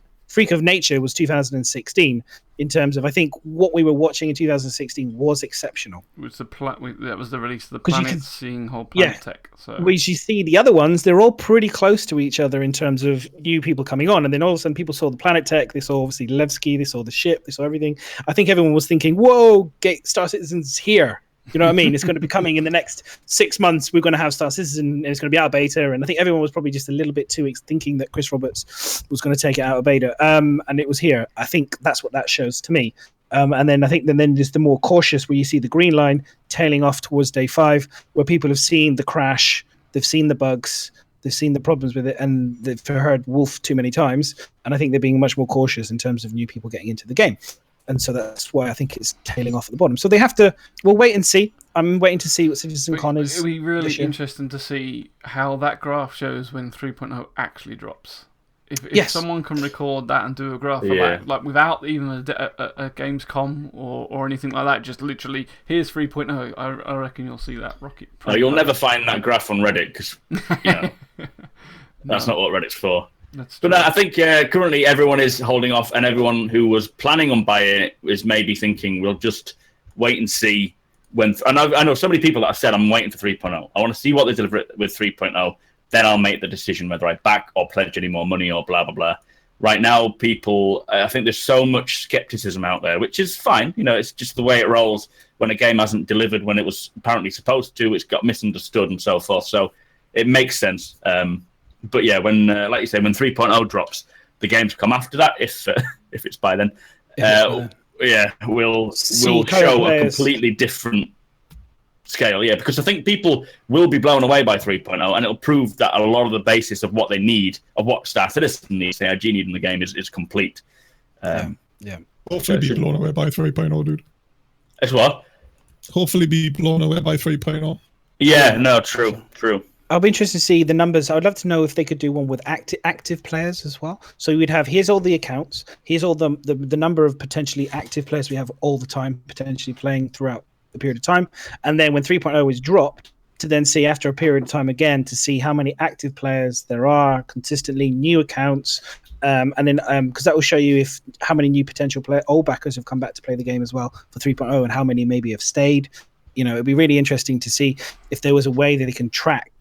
of nature was 2016 in terms of, I think what we were watching in 2016 was exceptional. That was the release of the planet, seeing whole planet tech. So which you see the other ones, they're all pretty close to each other in terms of new people coming on, and then all of a sudden people saw the planet tech, they saw obviously Levski, they saw the ship, they saw everything. I think everyone was thinking, whoa, Star Citizen's here. You know what I mean? It's going to be coming in the next 6 months. We're going to have Star Citizen, and it's going to be out of beta. And I think everyone was probably just a little bit too thinking that Chris Roberts was going to take it out of beta. And it was here. I think that's what that shows to me. And then I think then just the more cautious, where you see the green line tailing off towards day 5, where people have seen the crash, they've seen the bugs, they've seen the problems with it, and they've heard Wolf too many times. And I think they're being much more cautious in terms of new people getting into the game. And so that's why I think it's tailing off at the bottom. So they have to. We'll wait and see. I'm waiting to see what CitizenCon is. It'll be really interesting to see how that graph shows when 3.0 actually drops. If someone can record that and do a graph of that, like without even a Gamescom or anything like that, just literally here's 3.0. I reckon you'll see that rocket. No, you'll never find that graph on Reddit because That's not what Reddit's for. But no, I think currently everyone is holding off, and everyone who was planning on buying it is maybe thinking we'll just wait and see. And I know so many people that have said I'm waiting for 3.0. I want to see what they deliver with 3.0. Then I'll make the decision whether I back or pledge any more money or blah, blah, blah. Right now, people, I think there's so much skepticism out there, which is fine. You know, it's just the way it rolls. When a game hasn't delivered when it was apparently supposed to, it's got misunderstood and so forth. So it makes sense. But yeah, when, like you say, when 3.0 drops, the games come after that, if it's by then. We'll show a completely different scale, because I think people will be blown away by 3.0, and it'll prove that a lot of the basis of what they need, of what Star Citizen needs, the IG need in the game is complete. Hopefully be blown away by 3.0, dude. As what? Hopefully be blown away by 3.0. Yeah, no, true. I'll be interested to see the numbers. I would love to know if they could do one with active players as well. So we'd have, here's all the accounts, here's all the number of potentially active players we have all the time, potentially playing throughout the period of time. And then when 3.0 is dropped, to then see after a period of time again, to see how many active players there are consistently, new accounts, and then because that will show you how many new potential old backers have come back to play the game as well for 3.0 and how many maybe have stayed. You know, it'd be really interesting to see if there was a way that they can track,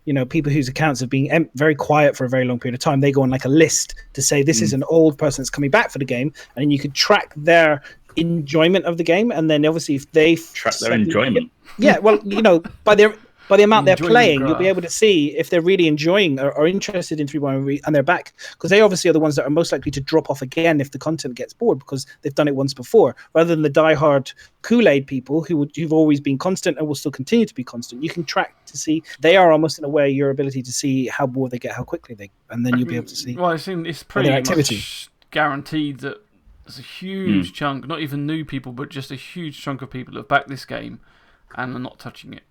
you know, people whose accounts have been very quiet for a very long period of time. They go on like a list to say this is an old person that's coming back for the game, and you could track their enjoyment of the game. And then obviously if they track their enjoyment, well, you know, by the amount they're playing, you'll be able to see if they're really enjoying or interested in 3.1 and they're back, because they obviously are the ones that are most likely to drop off again if the content gets bored, because they've done it once before, rather than the diehard Kool-Aid people who've always been constant and will still continue to be constant. You can track to see, they are almost in a way your ability to see how bored they get, how quickly and then you'll be able to see. Well, it's pretty much guaranteed that there's a huge chunk, not even new people, but just a huge chunk of people who have backed this game and are not touching it.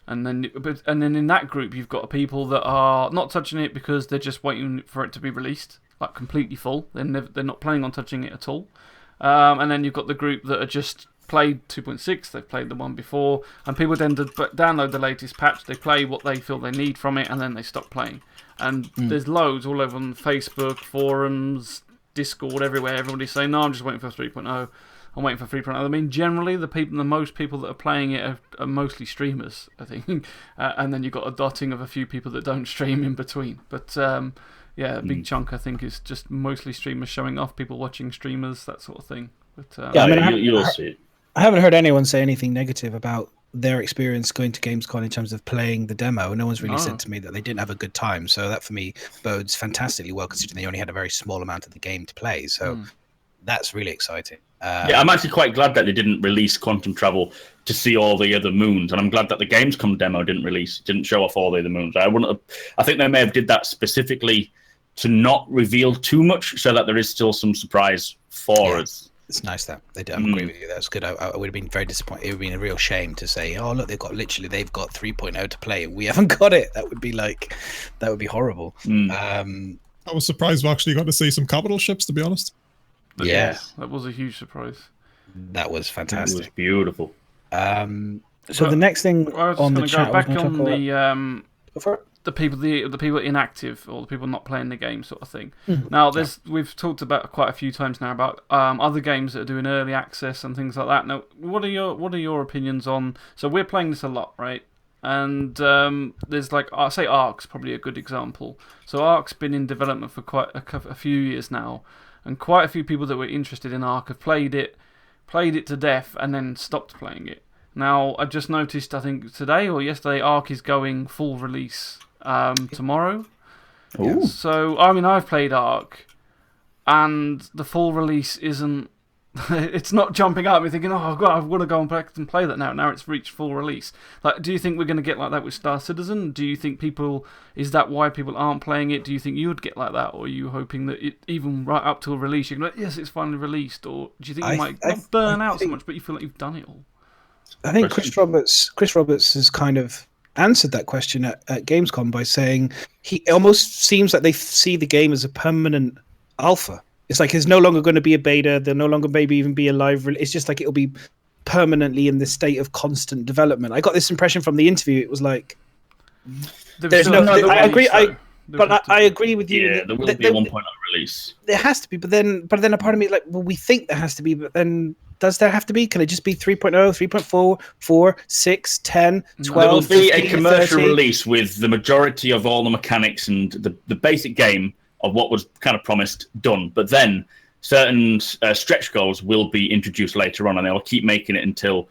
And then in that group, you've got people that are not touching it because they're just waiting for it to be released, like completely full. They're not planning on touching it at all. And then you've got the group that are just played 2.6, they've played the one before, and people then download the latest patch, they play what they feel they need from it, and then they stop playing. And there's loads all over on Facebook, forums, Discord, everywhere. Everybody's saying, no, I'm just waiting for 3.0. I'm waiting for 3.0. I mean, generally, the most people that are playing it are mostly streamers, I think. And then you've got a dotting of a few people that don't stream in between. But yeah, a big chunk, I think, is just mostly streamers showing off, people watching streamers, that sort of thing. But yeah, I mean, you'll see it. I haven't heard anyone say anything negative about their experience going to Gamescom in terms of playing the demo. No one's really said to me that they didn't have a good time. So that, for me, bodes fantastically well, considering they only had a very small amount of the game to play. So that's really exciting. Yeah, I'm actually quite glad that they didn't release Quantum Travel to see all the other moons, and I'm glad that the Gamescom demo didn't show off all the other moons. I think they may have did that specifically to not reveal too much, so that there is still some surprise for us. It's nice that they did. I agree with you. That's good. I would have been very disappointed. It would have been a real shame to say, "Oh, look, they've got 3.0 to play, and we haven't got it." That would be horrible. I was surprised we actually got to see some capital ships, to be honest. Yeah, that was a huge surprise. That was fantastic. It was beautiful. So the next thing on the chat, back on the people inactive or the people not playing the game, sort of thing. Now, we've talked about quite a few times now about other games that are doing early access and things like that. Now, what are your opinions on? So we're playing this a lot, right? And there's I say Ark's probably a good example. So Ark's been in development for quite a few years now. And quite a few people that were interested in Ark have played it to death, and then stopped playing it. Now, I just noticed, I think today or yesterday, Ark is going full release tomorrow. Ooh. So, I mean, I've played Ark, and the full release isn't... it's not jumping out at me thinking, oh, God, I've got to go and back and play that now. Now it's reached full release. Do you think we're going to get like that with Star Citizen? Do you think is that why people aren't playing it? Do you think you would get like that? Or are you hoping that even right up till release, you're going to yes, it's finally released? Or do you think you might not burn out so much, but you feel like you've done it all? I think Chris Roberts has kind of answered that question at Gamescom by saying he almost seems like they see the game as a permanent alpha. It's like it's no longer going to be a beta. There'll no longer maybe even be a live release. It's just like it'll be permanently in this state of constant development. I got this impression from the interview. It was like there's no. I agree. But I agree with you. Yeah, there will be a 1.0 release. There has to be, but then a part of me is like, well, we think there has to be, but then does there have to be? Can it just be 3.0, 3.4, 4, 6, 10, 12? There will be 15, a commercial 30? release with the majority of all the mechanics and the basic game of what was kind of promised done. But then certain stretch goals will be introduced later on, and they'll keep making it until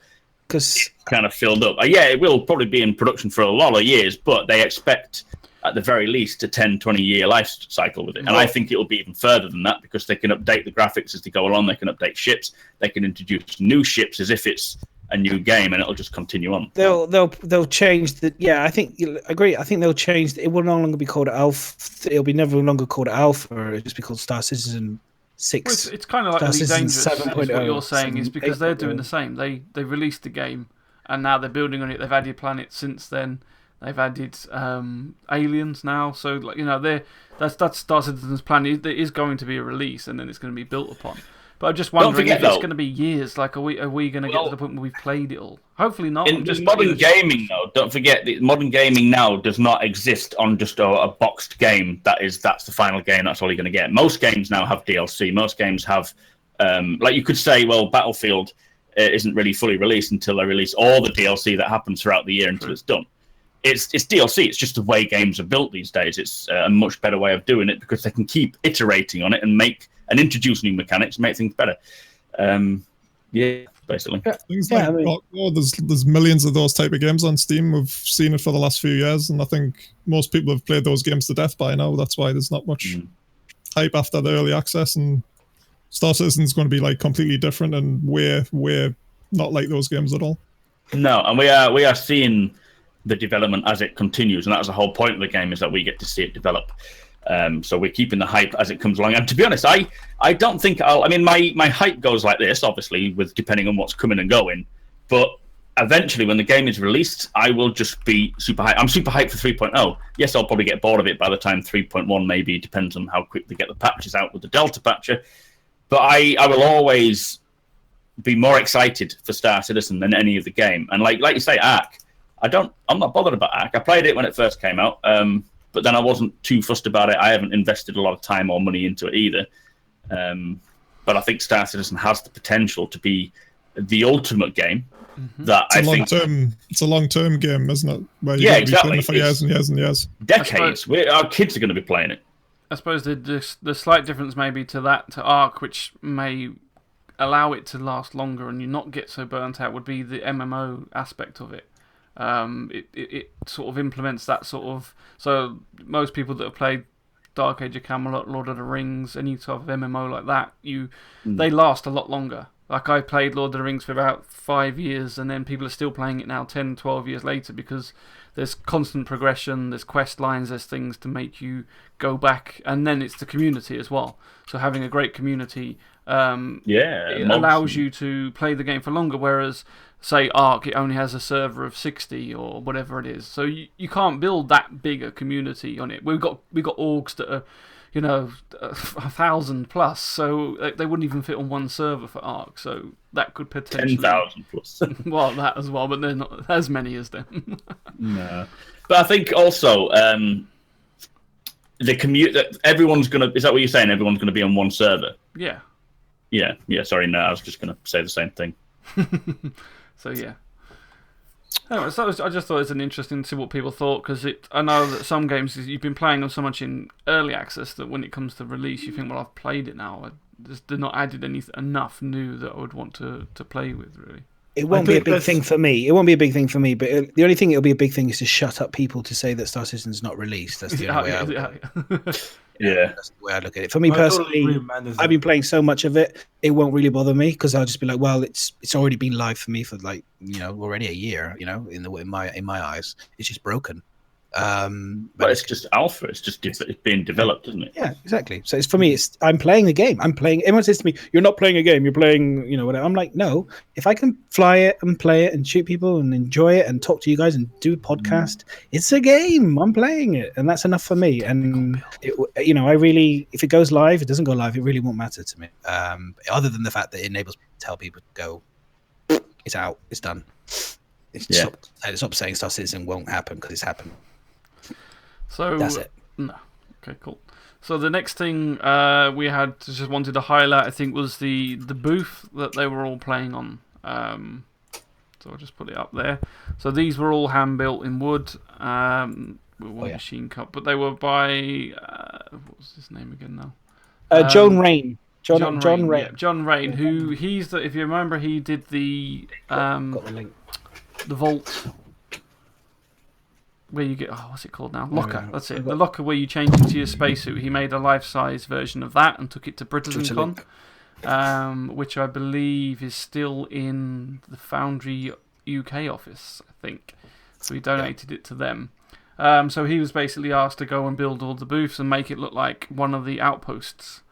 it's kind of filled up. Yeah, it will probably be in production for a lot of years, but they expect at the very least a 10, 20-year life cycle with it. And I think it will be even further than that because they can update the graphics as they go along. They can update ships. They can introduce new ships as if it's a new game, and it'll just continue on. They'll change the. Yeah, I think I agree. I think they'll change. It will no longer be called Alpha. It'll be never longer called Alpha. It'll just be called Star Citizen 6. Well, it's kind of like Elite Dangerous. 7.0. What you're saying is because they're doing the same. They released the game, and now they're building on it. They've added planets since then. They've added aliens now, so like that's Star Citizen's plan. It is going to be a release, and then it's going to be built upon. But I'm just wondering if it's going to be years. Like, are we going to get to the point where we've played it all? Hopefully not. In modern gaming, though, don't forget that modern gaming now does not exist on just a boxed game. That's the final game. That's all you're going to get. Most games now have DLC. Most games have, like you could say, well, Battlefield isn't really fully released until they release all the DLC that happens throughout the year until it's done. It's DLC. It's just the way games are built these days. It's a much better way of doing it because they can keep iterating on it and introduce new mechanics, make things better. Basically. Things like there's millions of those type of games on Steam. We've seen it for the last few years, and I think most people have played those games to death by now. That's why there's not much hype after the early access. And Star Citizen's going to be like completely different and we're not like those games at all. No, and we are seeing the development as it continues, and that's the whole point of the game, is that we get to see it develop. So we're keeping the hype as it comes along. And to be honest, I don't think my hype goes like this, obviously, with depending on what's coming and going. But eventually, when the game is released, I will just be super hyped. I'm super hyped for 3.0. Yes, I'll probably get bored of it by the time 3.1 maybe. Depends on how quick they get the patches out with the Delta patcher. But I will always be more excited for Star Citizen than any of the game. And like you say, ARK, I'm not bothered about ARK. I played it when it first came out. But then I wasn't too fussed about it. I haven't invested a lot of time or money into it either. But I think Star Citizen has the potential to be the ultimate game. That it's a long-term game, isn't it? Where you're going to be playing it for years and years and years. Decades. Our kids are going to be playing it. I suppose the slight difference maybe to ARK, which may allow it to last longer and you not get so burnt out, would be the MMO aspect of it. It sort of implements that sort of. So most people that have played Dark Age of Camelot, Lord of the Rings, any sort of MMO like that, they last a lot longer. Like I played Lord of the Rings for about 5 years, and then people are still playing it now 10, 12 years later because there's constant progression, there's quest lines, there's things to make you go back, and then it's the community as well. So having a great community it allows you to play the game for longer, whereas say ARK, it only has a server of 60 or whatever it is. So you can't build that big a community on it. We've got orgs that are 1,000 plus, so they wouldn't even fit on one server for ARK. So that could potentially 10,000 plus. Well, that as well, but they're not as many as them. No, but I think also the commute that everyone's gonna. Is that what you're saying? Everyone's gonna be on one server. Yeah. Yeah. Sorry, no, I was just gonna say the same thing. So yeah. Anyway, so I just thought it was interesting to see what people thought, because I know that some games you've been playing them so much in early access that when it comes to release, you think, well, I've played it now. They're not added enough new that I would want to play with, really. It won't be a big thing for me. It won't be a big thing for me, but the only thing it'll be a big thing is to shut up people to say that Star Citizen's not released. That's the only way I would. Yeah, that's the way I look at it. For me personally, I've been playing so much of it, it won't really bother me because I'll just be like, well, it's already been live for me for already a year. In my eyes, it's just broken. But it's just alpha. It's being developed, isn't it? Yeah, exactly. So for me, I'm playing the game. Everyone says to me, "You're not playing a game. You're playing, whatever." I'm like, no. If I can fly it and play it and shoot people and enjoy it and talk to you guys and do a podcast, it's a game. I'm playing it, and that's enough for me. And I really, if it goes live, it doesn't go live, it really won't matter to me. Other than the fact that it enables me to tell people to go, it's out, it's done. Stop saying Star Citizen won't happen because it's happened. So that's it. No. Okay, cool. So the next thing we had just wanted to highlight, I think, was the booth that they were all playing on. So I'll just put it up there. So these were all hand built in wood, with one machine cut, but they were by what was his name again now? John Rain. John Rain. Yeah, John Rain. Who he's the, if you remember, he did the got the link. The vault. Where you get, what's it called now? Locker, that's it. The locker where you change into your spacesuit. He made a life-size version of that and took it to BritainCon, which I believe is still in the Foundry UK office, I think. So he donated it to them. So he was basically asked to go and build all the booths and make it look like one of the outposts.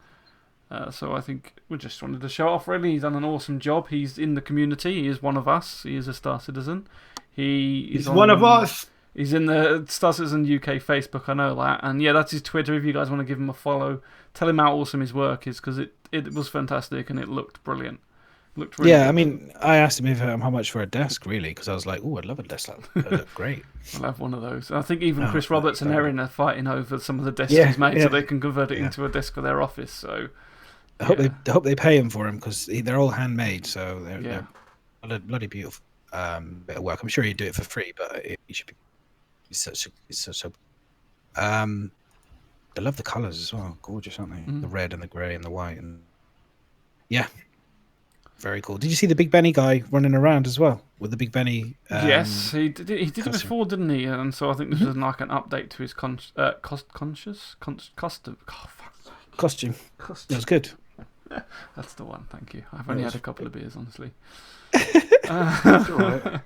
So I think we just wanted to show off, really. He's done an awesome job. He's in the community. He is one of us. He is a Star Citizen. He's one of us. He's in the Star Citizen UK Facebook, I know that. And yeah, that's his Twitter. If you guys want to give him a follow, tell him how awesome his work is, because it was fantastic and it looked brilliant. Looked really good. I mean, I asked him how much for a desk, really, because I was like, I'd love a desk. That look great. I'll have one of those. I think even Chris Roberts and Erin are fighting over some of the desks he's made so they can convert it into a desk for their office. So I hope they pay him for him, because they're all handmade, so they're bloody beautiful bit of work. I'm sure he'd do it for free, but he should be. It's so. I love the colours as well. Gorgeous, aren't they? The red and the grey and the white, and very cool. Did you see the Big Benny guy running around as well with the Big Benny? Yes, he did it before, didn't he? And so I think this was like an update to his costume. It was good. That's the one. Thank you. I've only had a couple of beers, honestly. That's all right.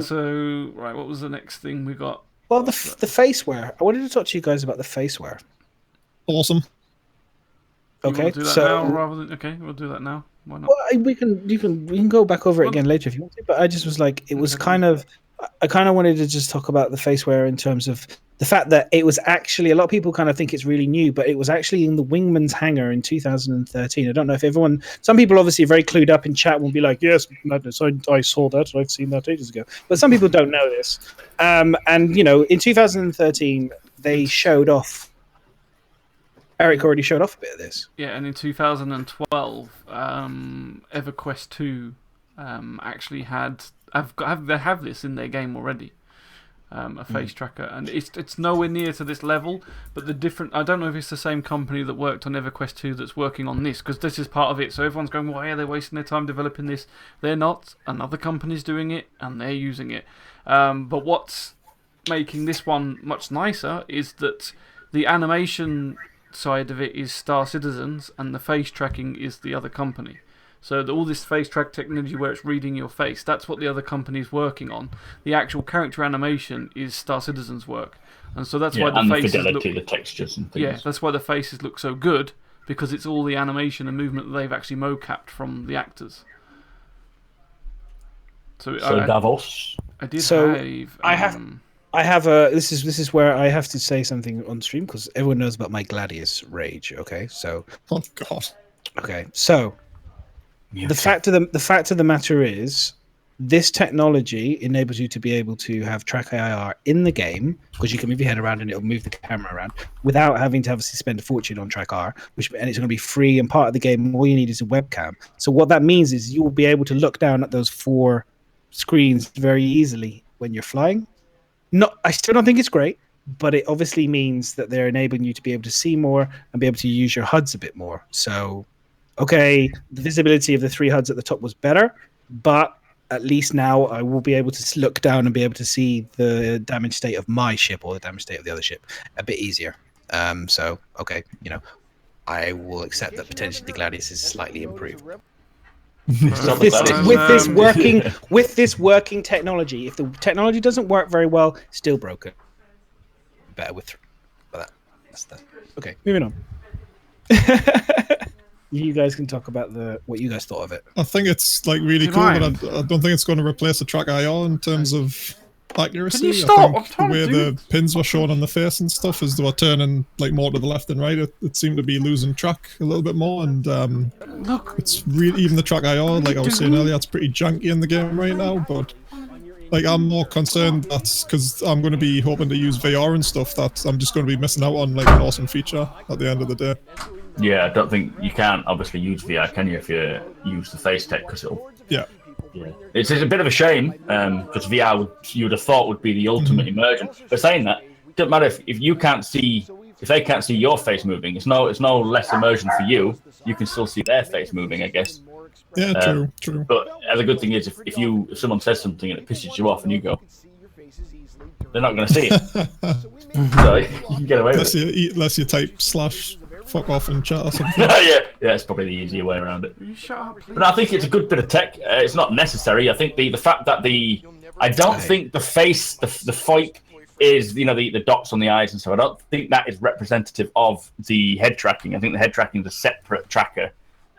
So, right, what was the next thing we got? Well, the faceware. I wanted to talk to you guys about the faceware. Awesome. Okay, we'll do that now rather than we'll do that now. Why not? Well, we can go back over it again later if you want to. But I just was like, I kind of wanted to just talk about the faceware in terms of the fact that it was actually, a lot of people kind of think it's really new, but it was actually in the Wingman's hangar in 2013. I don't know if some people obviously are very clued up in chat will be like, yes, madness, I saw that, I've seen that ages ago. But some people don't know this. And, in 2013, they showed off. Eric already showed off a bit of this. Yeah, and in 2012, EverQuest 2 actually they have this in their game already. A face tracker, and it's nowhere near to this level, but I don't know if it's the same company that worked on EverQuest 2 that's working on this, because this is part of it. So everyone's going, why are they wasting their time developing this? They're not. Another company's doing it and they're using it. But what's making this one much nicer is that the animation side of it is Star Citizen's and the face tracking is the other company. So all this face track technology where it's reading your face, that's what the other company's working on. The actual character animation is Star Citizen's work. And so that's why the faces fidelity, the textures and things. Yeah, that's why the faces look so good, because it's all the animation and movement that they've actually mocapped from the actors. So Davos. I did this is where I have to say something on stream, because everyone knows about my Gladius rage, okay? So oh god. Okay, so the fact of the matter is, this technology enables you to be able to have track AIR in the game, because you can move your head around and it'll move the camera around without having to obviously spend a fortune on track AIR, and it's going to be free and part of the game. All you need is a webcam. So what that means is you will be able to look down at those 4 screens very easily when you're flying. I still don't think it's great, but it obviously means that they're enabling you to be able to see more and be able to use your HUDs a bit more. So, okay, the visibility of the 3 HUDs at the top was better, but at least now I will be able to look down and be able to see the damage state of my ship or the damage state of the other ship a bit easier. So, okay, I will accept that potentially the Gladius is slightly improved. with this working technology, if the technology doesn't work very well, still broken. Better with, but that's the okay. Moving on. You guys can talk about what you guys thought of it. I think it's really cool, but I don't think it's going to replace the track IR in terms of accuracy. Can you stop? I think the way the pins were shown on the face and stuff, as they were turning more to the left and right, it seemed to be losing track a little bit more. And look, it's really, even the track IR, like I was saying earlier, it's pretty janky in the game right now. But like I'm more concerned that because I'm going to be hoping to use VR and stuff, that I'm just going to be missing out on like an awesome feature at the end of the day. Yeah, I don't think you can't obviously use VR, can you, if you use the face tech? Because it'll. Yeah. Yeah. It's a bit of a shame because VR you would have thought would be the ultimate immersion. But saying that, it doesn't matter if you can't see, if they can't see your face moving. It's no less immersion for you. You can still see their face moving, I guess. Yeah, true. But the good thing is, if someone says something and it pisses you off, and you go, they're not going to see it, so you can get away with it. Unless you type /fuck off in chat or something. yeah, it's probably the easier way around it. But I think it's a good bit of tech. It's not necessary. I think the fact that I don't think the face, the FOIP is, the dots on the eyes and so. I don't think that is representative of the head tracking. I think the head tracking is a separate tracker.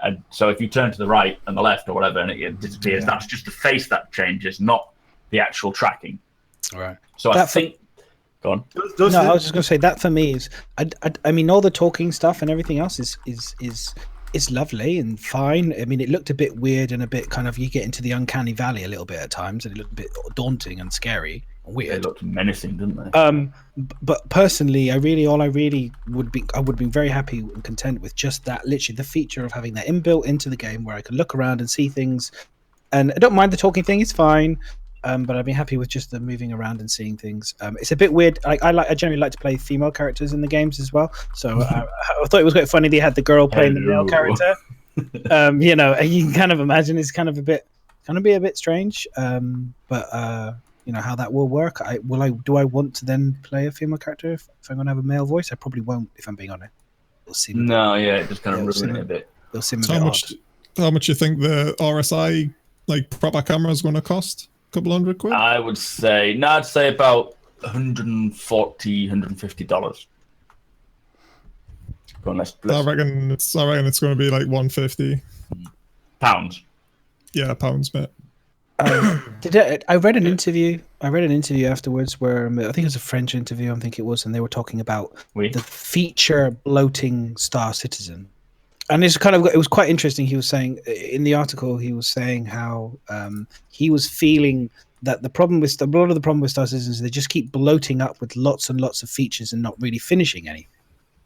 And so if you turn to the right and the left or whatever and it disappears, that's just the face that changes, not the actual tracking. All right. So I think. Go on. No, I was just going to say that for me is, I mean, all the talking stuff and everything else is lovely and fine. I mean, it looked a bit weird and a bit kind of, you get into the uncanny valley a little bit at times, and it looked a bit daunting and scary and weird. They looked menacing, didn't they? But personally, I would be very happy and content with just that, literally the feature of having that inbuilt into the game where I could look around and see things. And I don't mind the talking thing; it's fine. But I'd be happy with just the moving around and seeing things. It's a bit weird. I generally like to play female characters in the games as well. So I thought it was quite funny they had the girl playing the male character. And you can kind of imagine it's kind of be a bit strange. But how that will work. Do I want to then play a female character if I'm going to have a male voice? I probably won't, if I'm being honest. It'll seem it just kind of ruin it a bit. It'll seem a so bit how much you think the RSI proper camera is going to cost? Couple $100? I'd say about $140, $150. Go on, let's I reckon it's going to be like $150. Pounds. Yeah, pounds, mate. I read an interview afterwards where I think it was a French interview. I think it was, and they were talking about the feature bloating Star Citizen. And it was quite interesting. He was saying in the article, how he was feeling that a lot of the problem with Star Citizen is they just keep bloating up with lots and lots of features and not really finishing any.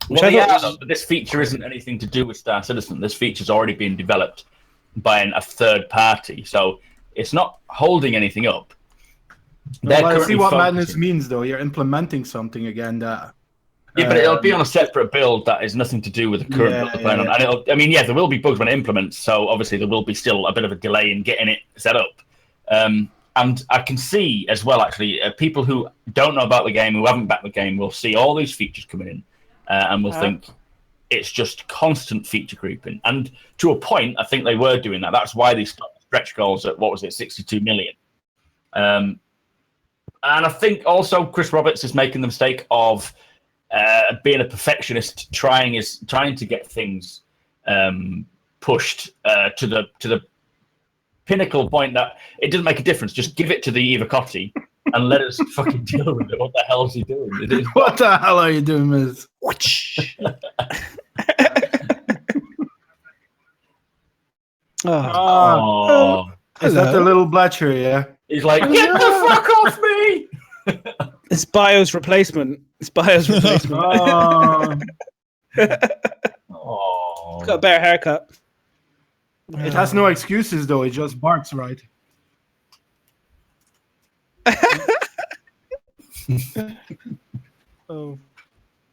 But this feature isn't anything to do with Star Citizen. This feature's already been developed by a third party, so it's not holding anything up. I see what madness means, though. You're implementing something again that. Yeah, but it'll be on a separate build that is nothing to do with the current build they're playing on. And there will be bugs when it implements, so obviously there will be still a bit of a delay in getting it set up. And I can see as well, actually, people who don't know about the game, who haven't backed the game, will see all these features coming in and will think it's just constant feature creeping. And to a point, I think they were doing that. That's why they stopped stretch goals at, 62 million. And I think also Chris Roberts is making the mistake of being a perfectionist, trying to get things pushed to the pinnacle point that it doesn't make a difference. Just give it to the Evacotti and let us fucking deal with it. What the hell is he doing? What the hell are you doing, Miz? Is that the little Blatcher? Yeah. He's like, get the fuck off me! It's Bio's replacement. Oh. Got a better haircut. It has no excuses, though. It just barks, right?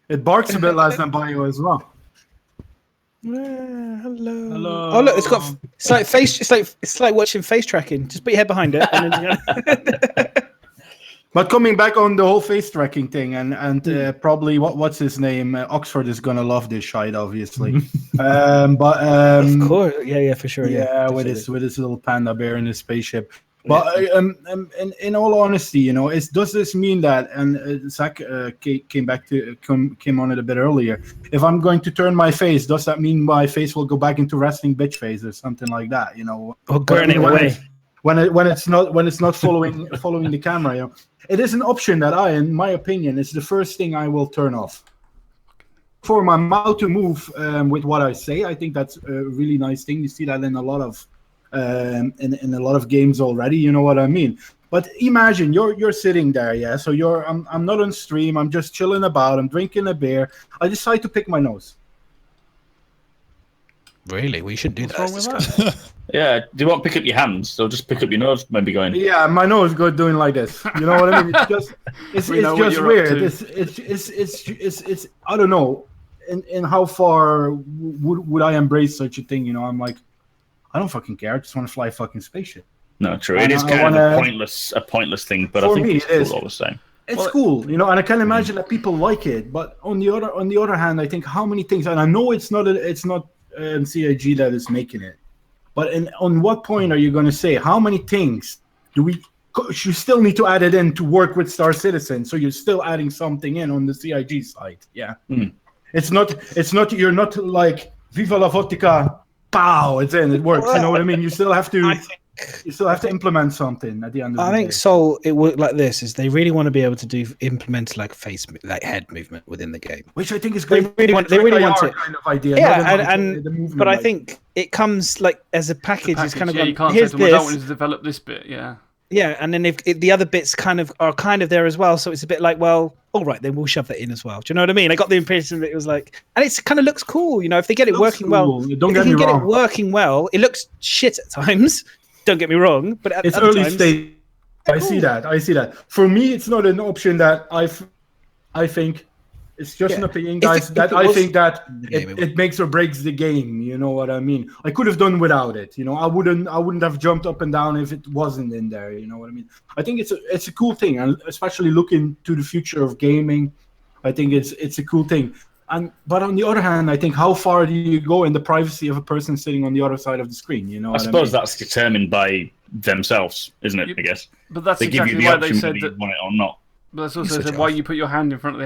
It barks a bit less than Bio as well. Hello. Oh look, it's like face. It's like watching face tracking. Just put your head behind it. And then, But coming back on the whole face tracking thing, and probably what's his name? Oxford is gonna love this shite, obviously. But of course, yeah, for sure. Yeah, with his little panda bear in his spaceship. But in all honesty, does this mean that? And Zaqq came on it a bit earlier. If I'm going to turn my face, does that mean my face will go back into wrestling bitch face or something like that? Or burn it away. When it's not following the camera, it is an option that in my opinion, is the first thing I will turn off. For my mouth to move with what I say, I think that's a really nice thing. You see that in a lot of in a lot of games already. You know what I mean? But imagine you're sitting there, yeah. So I'm not on stream. I'm just chilling about. I'm drinking a beer. I decide to pick my nose. Really, we shouldn't do What's that. wrong with that? Yeah, do you want to pick up your hands? So just pick up your nose, maybe going. Yeah, my nose go doing like this. You know what I mean? It's just weird. It's I don't know. In how far would I embrace such a thing? You know, I'm like, I don't fucking care. I just want to fly a fucking spaceship. No, true. It is kind of a pointless thing, but I think it's cool all the same. It's cool, you know, and I can imagine that people like it. But on the other hand, I think how many things, and I know it's not CIG that is making it, but on what point are you going to say how many things you still need to add it in to work with Star Citizen? So you're still adding something in on the CIG side, yeah. It's not. You're not like Viva la Vodka. Pow! It's in. It works. You know what I mean? You still have to. You still have to implement something at the end of the day. I think Soul, it worked like this, is they really want to be able to implement like head movement within the game. Which I think is great. They really want it. Kind of idea. Yeah, but I think it comes like as a package. It's kind of you can't say to them, I don't want you to develop this bit, yeah. Yeah, and then if the other bits are kind of there as well, so it's a bit like, well, all right, then we'll shove that in as well. Do you know what I mean? I got the impression that it was like, and it kind of looks cool, you know, if they get it working well. Don't get me wrong. It working well, it looks shit at times. Don't get me wrong, but at it's other early times, stage. I see that. For me, it's not an option that I think. It's just an opinion, guys. I think that it makes or breaks the game. You know what I mean? I could have done without it. You know, I wouldn't have jumped up and down if it wasn't in there. You know what I mean? I think it's a cool thing, and especially looking to the future of gaming, I think it's a cool thing. But on the other hand, I think how far do you go in the privacy of a person sitting on the other side of the screen? You know, I suppose that's determined by themselves, isn't it? I guess. But that's they exactly give you the why option they said whether that. you want it or not. But that's also said why you put your hand in front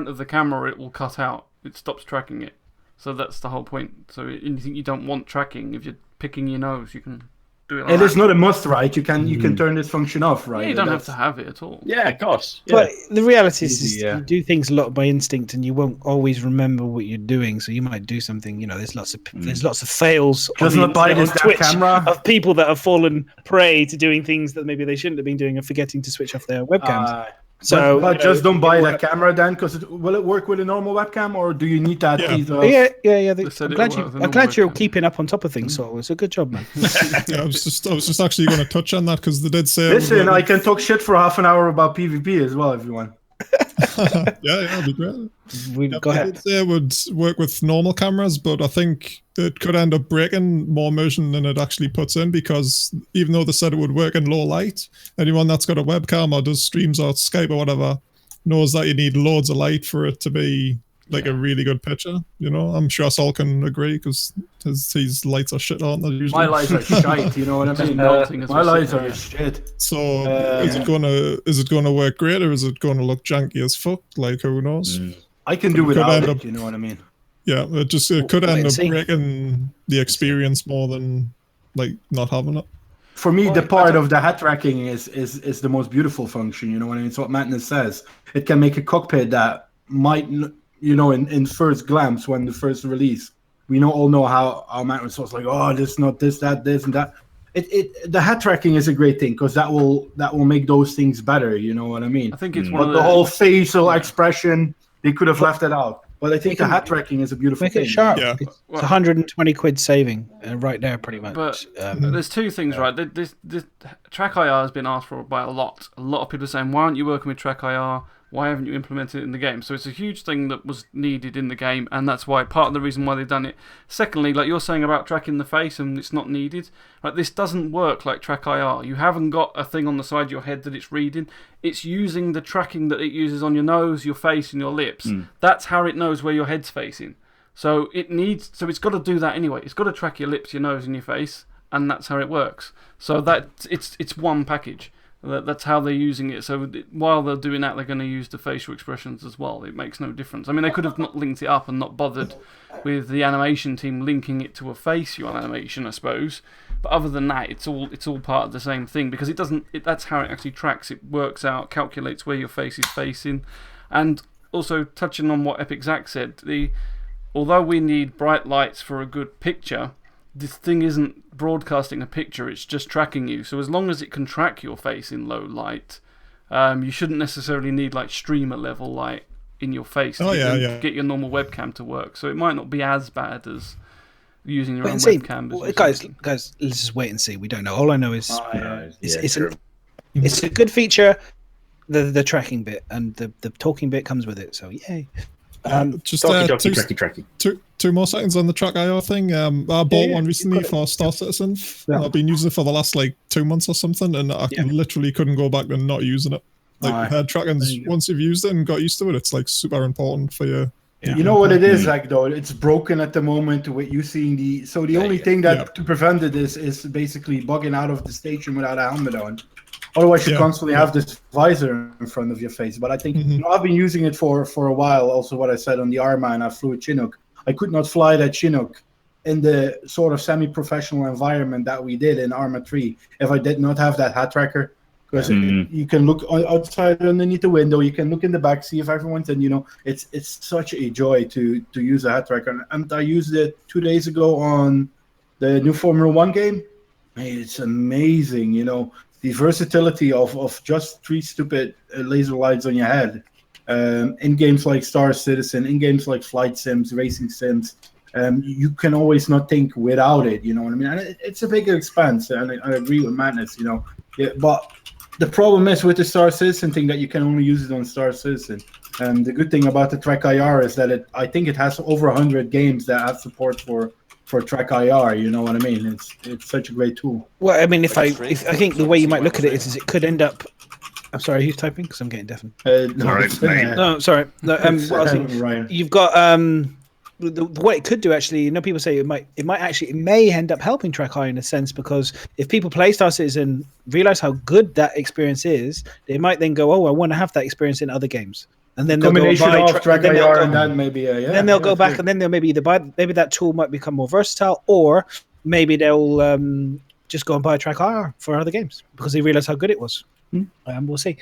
of the camera, it will cut out. It stops tracking it. So that's the whole point. So anything you don't want tracking, if you're picking your nose, you can do it. Like it is not a must, right? You can turn this function off, right? Yeah, you don't have to have it at all. Yeah, of course. Yeah. But the reality is you do things a lot by instinct, and you won't always remember what you're doing. So you might do something. You know, there's lots of fails. Just not buy this Twitch camera of people that have fallen prey to doing things that maybe they shouldn't have been doing and forgetting to switch off their webcams. But just don't buy that camera then, because will it work with a normal webcam, or do you need that piece of... Yeah. I'm glad you're keeping up on top of things, so it's a good job, man. Yeah, I was just actually going to touch on that, because they did say... Listen, I can talk shit for half an hour about PvP as well, everyone. Yeah, that'd be great. Go ahead. They did say it would work with normal cameras, but I think it could end up breaking more immersion than it actually puts in, because even though they said it would work in low light, anyone that's got a webcam or does streams or Skype or whatever knows that you need loads of light for it to be like a really good picture. You know, I'm sure Sol can agree, because his lights are shit, aren't they? Usually? My lights are shite, you know what I mean? My lights are shit. So is it gonna work great, or is it gonna look janky as fuck? Like, who knows? I can do without it, you know what I mean? Yeah, it could end up breaking the experience more than like not having it. For me, the part of the hat tracking is the most beautiful function. You know what I mean? It's what Madness says. It can make a cockpit that might, you know, in first glance, when the first release, we all know how Madness was like, oh, this, not this, that, this, and that. The hat tracking is a great thing, because that will make those things better. You know what I mean? I think it's one of the whole facial expression, they could have left it out. But I think the hat tracking is a beautiful thing. Make it sharp. Yeah. It's 120 quid saving right there, pretty much. But there's two things, right? This Track IR has been asked for by a lot. A lot of people are saying, why aren't you working with Track IR? Why haven't you implemented it in the game? So it's a huge thing that was needed in the game, and that's why part of the reason why they've done it. Secondly, like you're saying about tracking the face and it's not needed, like this doesn't work like Track IR. You haven't got a thing on the side of your head that it's reading. It's using the tracking that it uses on your nose, your face, and your lips. That's how it knows where your head's facing. So it's got to do that anyway. It's got to track your lips, your nose, and your face, and that's how it works. So that it's one package. That's how they're using it. So while they're doing that, they're going to use the facial expressions as well. It makes no difference. I mean, they could have not linked it up and not bothered with the animation team linking it to a facial animation, I suppose. But other than that, it's all part of the same thing, because that's how it actually tracks. It works out, calculates where your face is facing. And also, touching on what EpicZaqq said, although we need bright lights for a good picture, this thing isn't broadcasting a picture, it's just tracking you. So as long as it can track your face in low light, you shouldn't necessarily need like streamer level light in your face to get your normal webcam to work. So it might not be as bad as using your own webcam. Guys, let's just wait and see. We don't know. All I know is it's a good feature. The tracking bit and the talking bit comes with it. So yay. Just tracky. Two more seconds on the track IR thing. I bought one recently for Star Citizen. I've been using it for the last like 2 months or something, and I literally couldn't go back and not using it. Like head tracking's, once you've used it and got used to it, it's like super important for you. You know what it is, Zach, though? It's broken at the moment with you seeing the... So the only thing that to prevent it is basically bugging out of the station without a helmet on. Otherwise, you constantly have this visor in front of your face. But I think I've been using it for a while. Also, what I said on the Arma, and I flew a Chinook. I could not fly that Chinook in the sort of semi-professional environment that we did in Arma 3 if I did not have that hat tracker. Because you can look outside underneath the window, you can look in the back, see if everyone's in. It's such a joy to use a hat tracker. And I used it 2 days ago on the new Formula 1 game. It's amazing, the versatility of just 3 stupid laser lights on your head. In games like Star Citizen, in games like flight sims, racing sims, you can always not think without it. You know what I mean? And it's a big expense, and I agree with Madness. But the problem is with the Star Citizen thing that you can only use it on Star Citizen. The good thing about the Track IR is that I think it has over 100 games that have support for Track IR. You know what I mean? It's such a great tool. Well, I mean, if I think the way you might look at it is it could end up. I'm sorry, who's typing? Because I'm getting deafened. No, sorry. No, Ryan. You've got what it could do actually. People say it may end up helping Track IR in a sense, because if people play Star Citizen, realize how good that experience is, they might then go, "Oh, I want to have that experience in other games." And then they'll go buy Track IR, and then maybe then they'll go back, and then they'll maybe either buy. Maybe that tool might become more versatile, or maybe they'll just go and buy Track IR for other games because they realize how good it was. We'll see.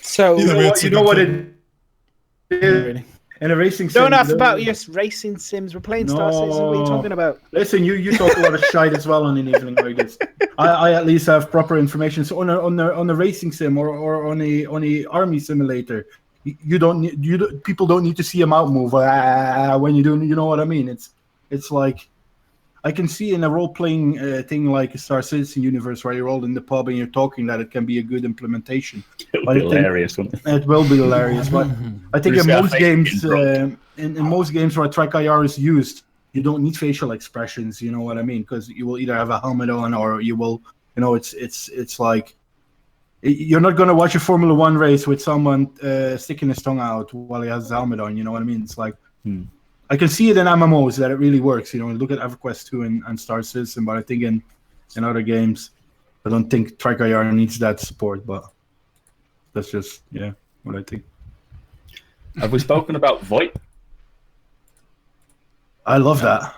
So you know what it is in a racing sim. Don't ask about racing sims. We're playing Star Citizen. What are you talking about? Listen, you talk a lot of shite as well on an evening like this. I at least have proper information. So on a racing sim or on a army simulator, people don't need to see a mouth move when you do. You know what I mean? It's like. I can see in a role-playing thing like a Star Citizen universe where you're all in the pub and you're talking that it can be a good implementation. It will be hilarious, won't it? It will be hilarious, but I think in most games where Track IR is used, you don't need facial expressions. You know what I mean? Because you will either have a helmet on or you will. It's like you're not going to watch a Formula 1 race with someone sticking his tongue out while he has his helmet on. You know what I mean? It's like. I can see it in MMOs that it really works. Look at EverQuest 2 and Star Citizen, but I think in other games, I don't think Track IR needs that support. But that's just what I think. Have we spoken about VoIP? I love that.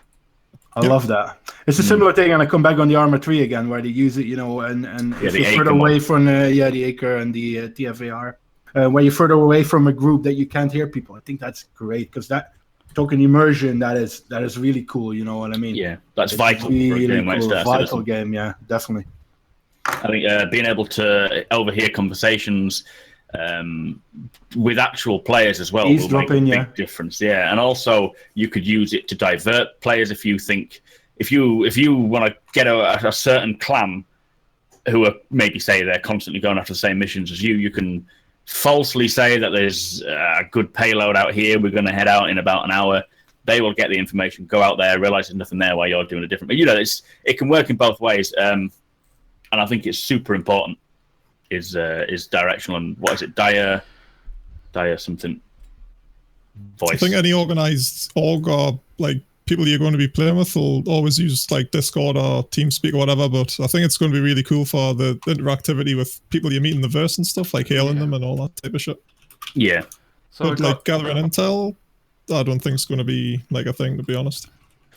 I love that. It's a similar thing, and I come back on the Arma 3 again, where they use it, and if you're further away from the Acre and the TFAR, where you're further away from a group that you can't hear people. I think that's great because that. Token immersion that is really cool. You know what I mean? Yeah, that's vital. Really for a game like Star Citizen. Vital game, yeah, definitely. I think being able to overhear conversations with actual players as well will make a big difference. Yeah, and also you could use it to divert players if you want to get a certain clan who are maybe say they're constantly going after the same missions as you. You can falsely say that there's a good payload out here. We're going to head out in about an hour. They will get the information, go out there, realize there's nothing there while you're doing a different. But it can work in both ways, and I think it's super important. Is directional and what is it? Dire something. Voice. I think any organized org or like people you're going to be playing with will always use like Discord or TeamSpeak or whatever, but I think it's going to be really cool for the interactivity with people you meet in the verse and stuff, like hailing them and all that type of shit. Yeah. So but gathering intel, I don't think it's going to be like a thing, to be honest.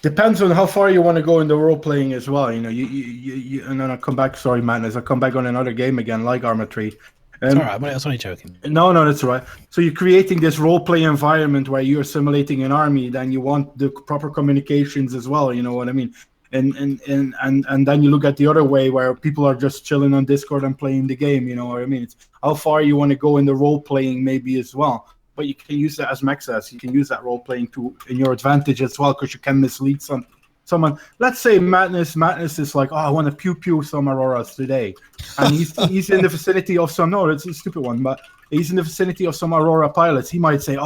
Depends on how far you want to go in the role playing as well. You and then I come back. Sorry, Madness. I come back on another game again, like Arma 3. It's all right. I was only joking. No, that's all right. So you're creating this role-play environment where you're simulating an army. Then you want the proper communications as well. You know what I mean? and then you look at the other way where people are just chilling on Discord and playing the game. You know what I mean? It's how far you want to go in the role playing, maybe as well. But you can use that, as Max says, you can use that role playing in your advantage as well, because you can mislead someone. Let's say Madness is like, oh, I want to pew some Auroras today, and he's in the vicinity of some. No, it's a stupid one, but he's in the vicinity of some Aurora pilots. He might say,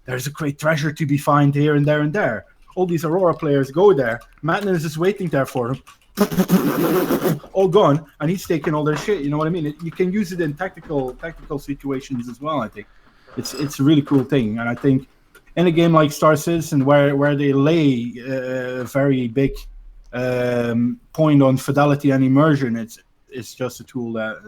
there's a great treasure to be found here and there and there. All these Aurora players go there. Madness is waiting there for them. All gone, and he's taking all their shit. You know what I mean? You can use it in tactical situations as well. I think it's a really cool thing, and I think in a game like Star Citizen, where they lay a very big point on fidelity and immersion, it's just a tool that,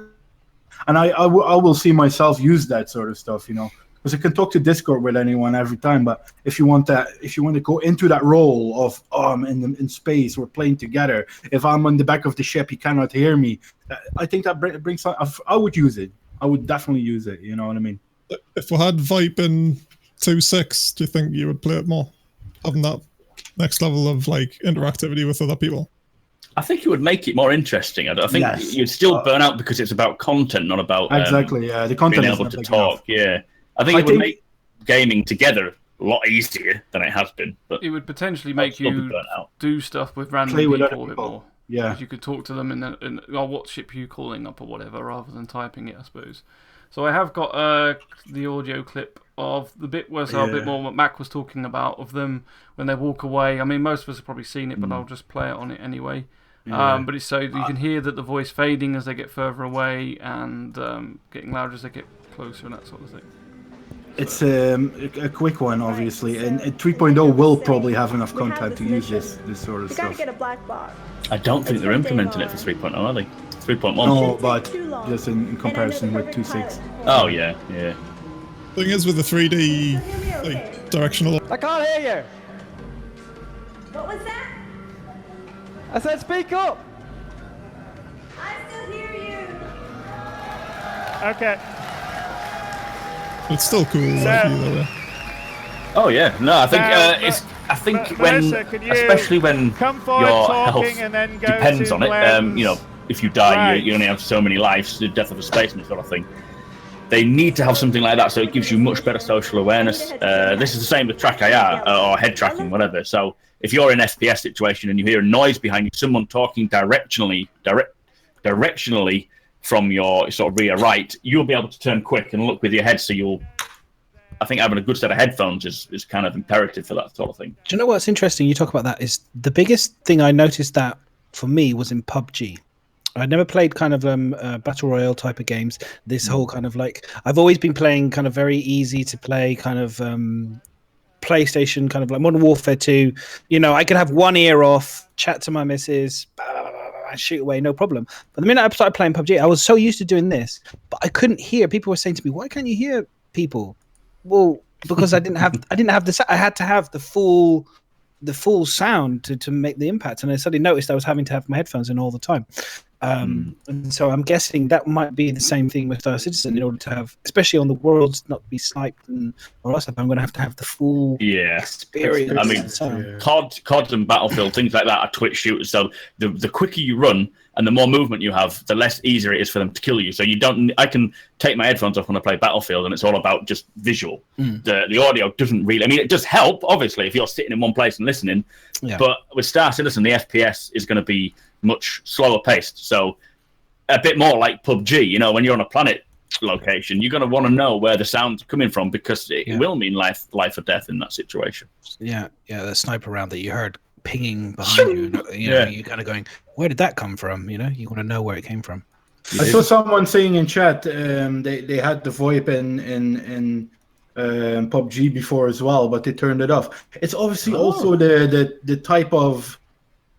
and I will see myself use that sort of stuff, you know. Because I can talk to Discord with anyone every time, but if you want to go into that role of I'm in space, we're playing together. If I'm on the back of the ship, he cannot hear me. I think that brings. I would use it. I would definitely use it. You know what I mean? If we had VoIP in 2.6, do you think you would play it more, having that next level of like interactivity with other people? I think it would make it more interesting. I think you'd still burn out because it's about content, not about the content being able to talk. Enough. I think it would make gaming together a lot easier than it has been. But it would potentially make you do stuff with random people a bit more. Yeah, because you could talk to them in what ship are you calling up or whatever, rather than typing it, I suppose. So I have got the audio clip of the bit where a bit more what Mac was talking about, of them when they walk away. I mean, most of us have probably seen it, but I'll just play it on it anyway. Yeah. But it's so you can hear that the voice fading as they get further away and getting louder as they get closer and that sort of thing. It's a quick one, obviously, and 3.0 will probably have enough content to use this sort of stuff. Gotta get a black box. I don't think they're implementing it for 3.0, are they? 3.1? No, but just in comparison with 2.6. Oh, yeah. Thing is, with the 3D like directional... I can't hear you! What was that? I said speak up! I still hear you. Okay. It's still cool. Oh yeah, no, I think I think especially when your health depends on it. You know, if you die, you only have so many lives. The death of a spaceman sort of thing. They need to have something like that, so it gives you much better social awareness. This is the same with track IR or head tracking, whatever. So if you're in an FPS situation and you hear a noise behind you, someone talking directionally from your sort of rear right, you'll be able to turn quick and look with your head. So I think having a good set of headphones is kind of imperative for that sort of thing. Do you know what's interesting? You talk about that is the biggest thing I noticed that for me was in PUBG. I'd never played kind of battle royale type of games. This whole kind of like, I've always been playing kind of very easy to play kind of PlayStation, kind of like Modern Warfare 2. You know, I could have one ear off, chat to my missus, shoot away, no problem. But the minute I started playing PUBG, I was so used to doing this, but I couldn't hear. People were saying to me, "Why can't you hear people?" Well, because I didn't have the. I had to have the full sound to make the impact, and I suddenly noticed I was having to have my headphones in all the time. And so I'm guessing that might be the same thing with Star Citizen. In order to have, especially on the worlds, not be sniped or else, I'm going to have the full experience. I mean, COD and Battlefield, things like that are twitch shooters. So the quicker you run and the more movement you have, the less easier it is for them to kill you. So I can take my headphones off when I play Battlefield, and it's all about just visual. The audio doesn't really. I mean, it does help, obviously, if you're sitting in one place and listening. Yeah. But with Star Citizen, the FPS is going to be much slower paced, so a bit more like PUBG. You know, when you're on a planet location, you're going to want to know where the sound's coming from, because it will mean life or death in that situation. Yeah, the sniper round that you heard pinging behind you, you know, you're kind of going, where did that come from? You know, you want to know where it came from. I saw someone saying in chat they had the VoIP in PUBG before as well, but they turned it off. It's obviously also the type of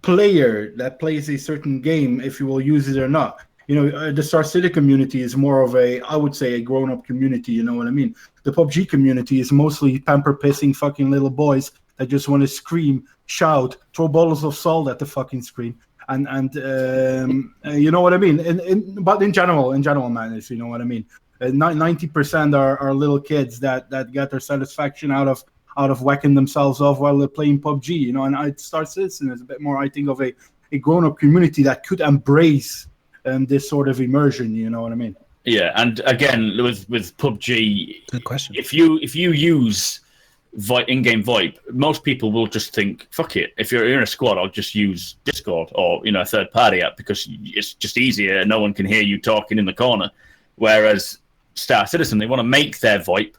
player that plays a certain game, if you will use it or not. You know, the Star Citizen community is more of I would say a grown-up community, you know what I mean? The PUBG community is mostly pamper-pissing fucking little boys that just want to scream, shout, throw bottles of salt at the fucking screen. And you know what I mean? But in general, man, you know what I mean? 90% are little kids that get their satisfaction out of out of whacking themselves off while they're playing PUBG, you know. And Star Citizen is a bit more, I think, of a grown-up community that could embrace this sort of immersion, you know what I mean? Yeah, and again, with PUBG, good question. If you use in-game VoIP, most people will just think, fuck it. If you're in a squad, I'll just use Discord or, you know, a third-party app because it's just easier and no one can hear you talking in the corner. Whereas Star Citizen, they want to make their VoIP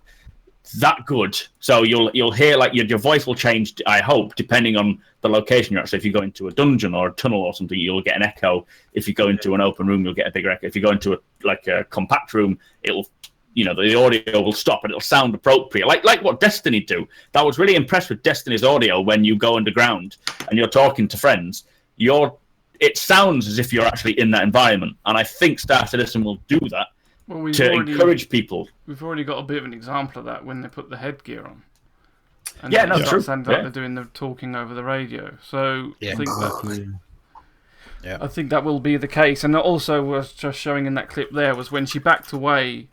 that good, so you'll hear, like, your voice will change, I hope, depending on the location you're at. So if you go into a dungeon or a tunnel or something, you'll get an echo. If you go into an open room, you'll get a bigger echo. If you go into a compact room, it'll, you know, the audio will stop and it'll sound appropriate, like what Destiny do. I was really impressed with Destiny's audio. When you go underground and you're talking to friends, it sounds as if you're actually in that environment, and I think Star Citizen will do that. Well, encourage people. We've already got a bit of an example of that when they put the headgear on. And yeah, no, true. Sounds like they're doing the talking over the radio. So I think that will be the case. And also was just showing in that clip there was when she backed away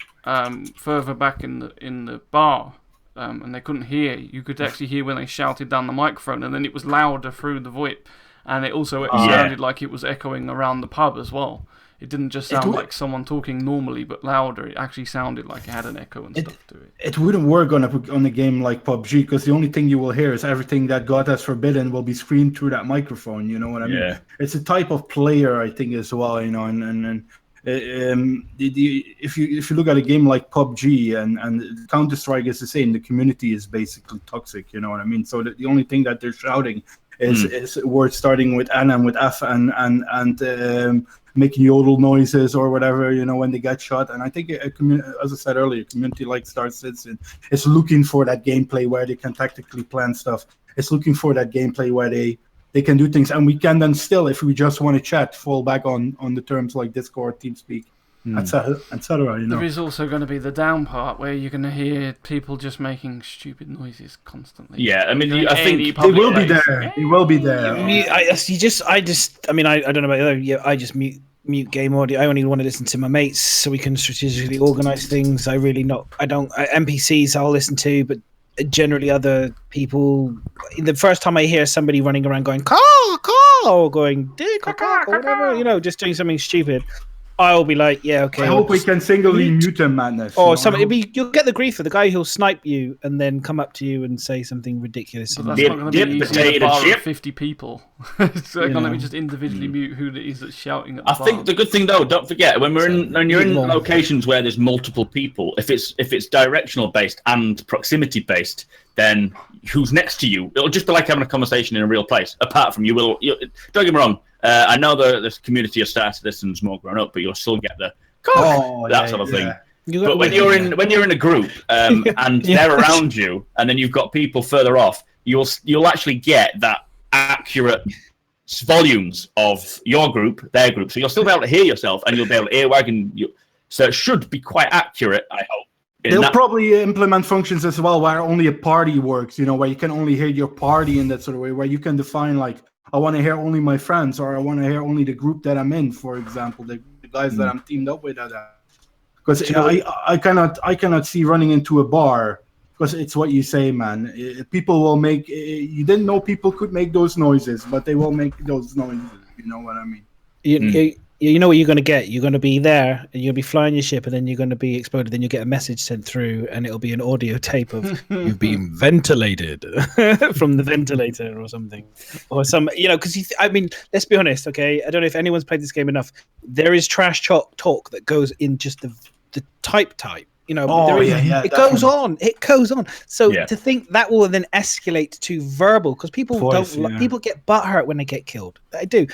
further back in the bar, and they couldn't hear. You could actually hear when they shouted down the microphone, and then it was louder through the VoIP, and it also sounded like it was echoing around the pub as well. It didn't just sound like someone talking normally, but louder. It actually sounded like it had an echo and stuff to it. It wouldn't work on a game like PUBG, because the only thing you will hear is everything that God has forbidden will be screamed through that microphone. You know what I mean? Yeah. It's a type of player, I think, as well. You know, and if you look at a game like PUBG and Counter-Strike is the same, the community is basically toxic. You know what I mean? So the only thing that they're shouting is words starting with N and with F and making yodel noises or whatever, you know, when they get shot. And I think, as I said earlier, a community like Star Citizen is looking for that gameplay where they can tactically plan stuff. It's looking for that gameplay where they can do things. And we can then still, if we just want to chat, fall back on the terms like Discord, TeamSpeak, etc. You know? There is also going to be the down part where you're going to hear people just making stupid noises constantly. Yeah, I mean, I think they will be there. They will be there. I don't know about the other. I just mute game audio. I only want to listen to my mates so we can strategically organize things. NPCs I'll listen to, but generally other people. The first time I hear somebody running around going caw, or going dick or whatever, you know, just doing something stupid, I'll be like, yeah, okay. I hope we can singly mute him, madness. Or you'll get the grief of the guy who'll snipe you and then come up to you and say something ridiculous. But that's not going to be easy in a bar of 50 people. It's going to be just individually mute who it is that's shouting at the bar. I think the good thing, though, don't forget, when you're in locations where there's multiple people, if it's directional based and proximity based, then who's next to you? It'll just be like having a conversation in a real place. Apart from don't get me wrong. I know the community of Star Citizen's more grown up, but you'll still get the sort of thing. But when you're in a group and they're around you, and then you've got people further off, you'll actually get that accurate volumes of your group, their group. So you'll still be able to hear yourself, and you'll be able to earwag. So it should be quite accurate, I hope. They'll probably implement functions as well where only a party works. You know, where you can only hear your party in that sort of way, where you can define like, I want to hear only my friends, or I want to hear only the group that I'm in, for example, the guys that I'm teamed up with. Because I cannot see running into a bar, because it's what you say, man. People will make. You didn't know people could make those noises, but they will make those noises. You know what I mean? You know what you're going to get. You're going to be there, and you'll be flying your ship, and then you're going to be exploded. Then you get a message sent through, and it'll be an audio tape of you've been ventilated from the ventilator or something, or some. You know, because I mean, let's be honest, okay? I don't know if anyone's played this game enough. There is trash talk that goes in just the type. You know, it goes on. It goes on. So to think that will then escalate to verbal, because people people get butthurt when they get killed. I do.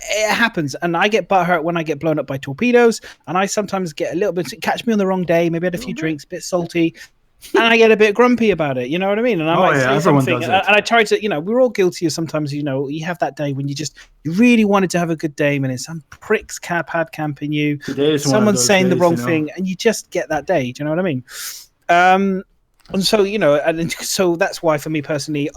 It happens, and I get butthurt when I get blown up by torpedoes, and I sometimes get a little bit, catch me on the wrong day, maybe I had a few drinks, a bit salty, and I get a bit grumpy about it, you know what I mean? And I might say something, and I try to, you know, we're all guilty of sometimes, you know, you have that day when you really wanted to have a good day, and then some pricks camping you, someone's saying the wrong thing, and you just get that day, do you know what I mean? And so, you know, and so that's why for me personally,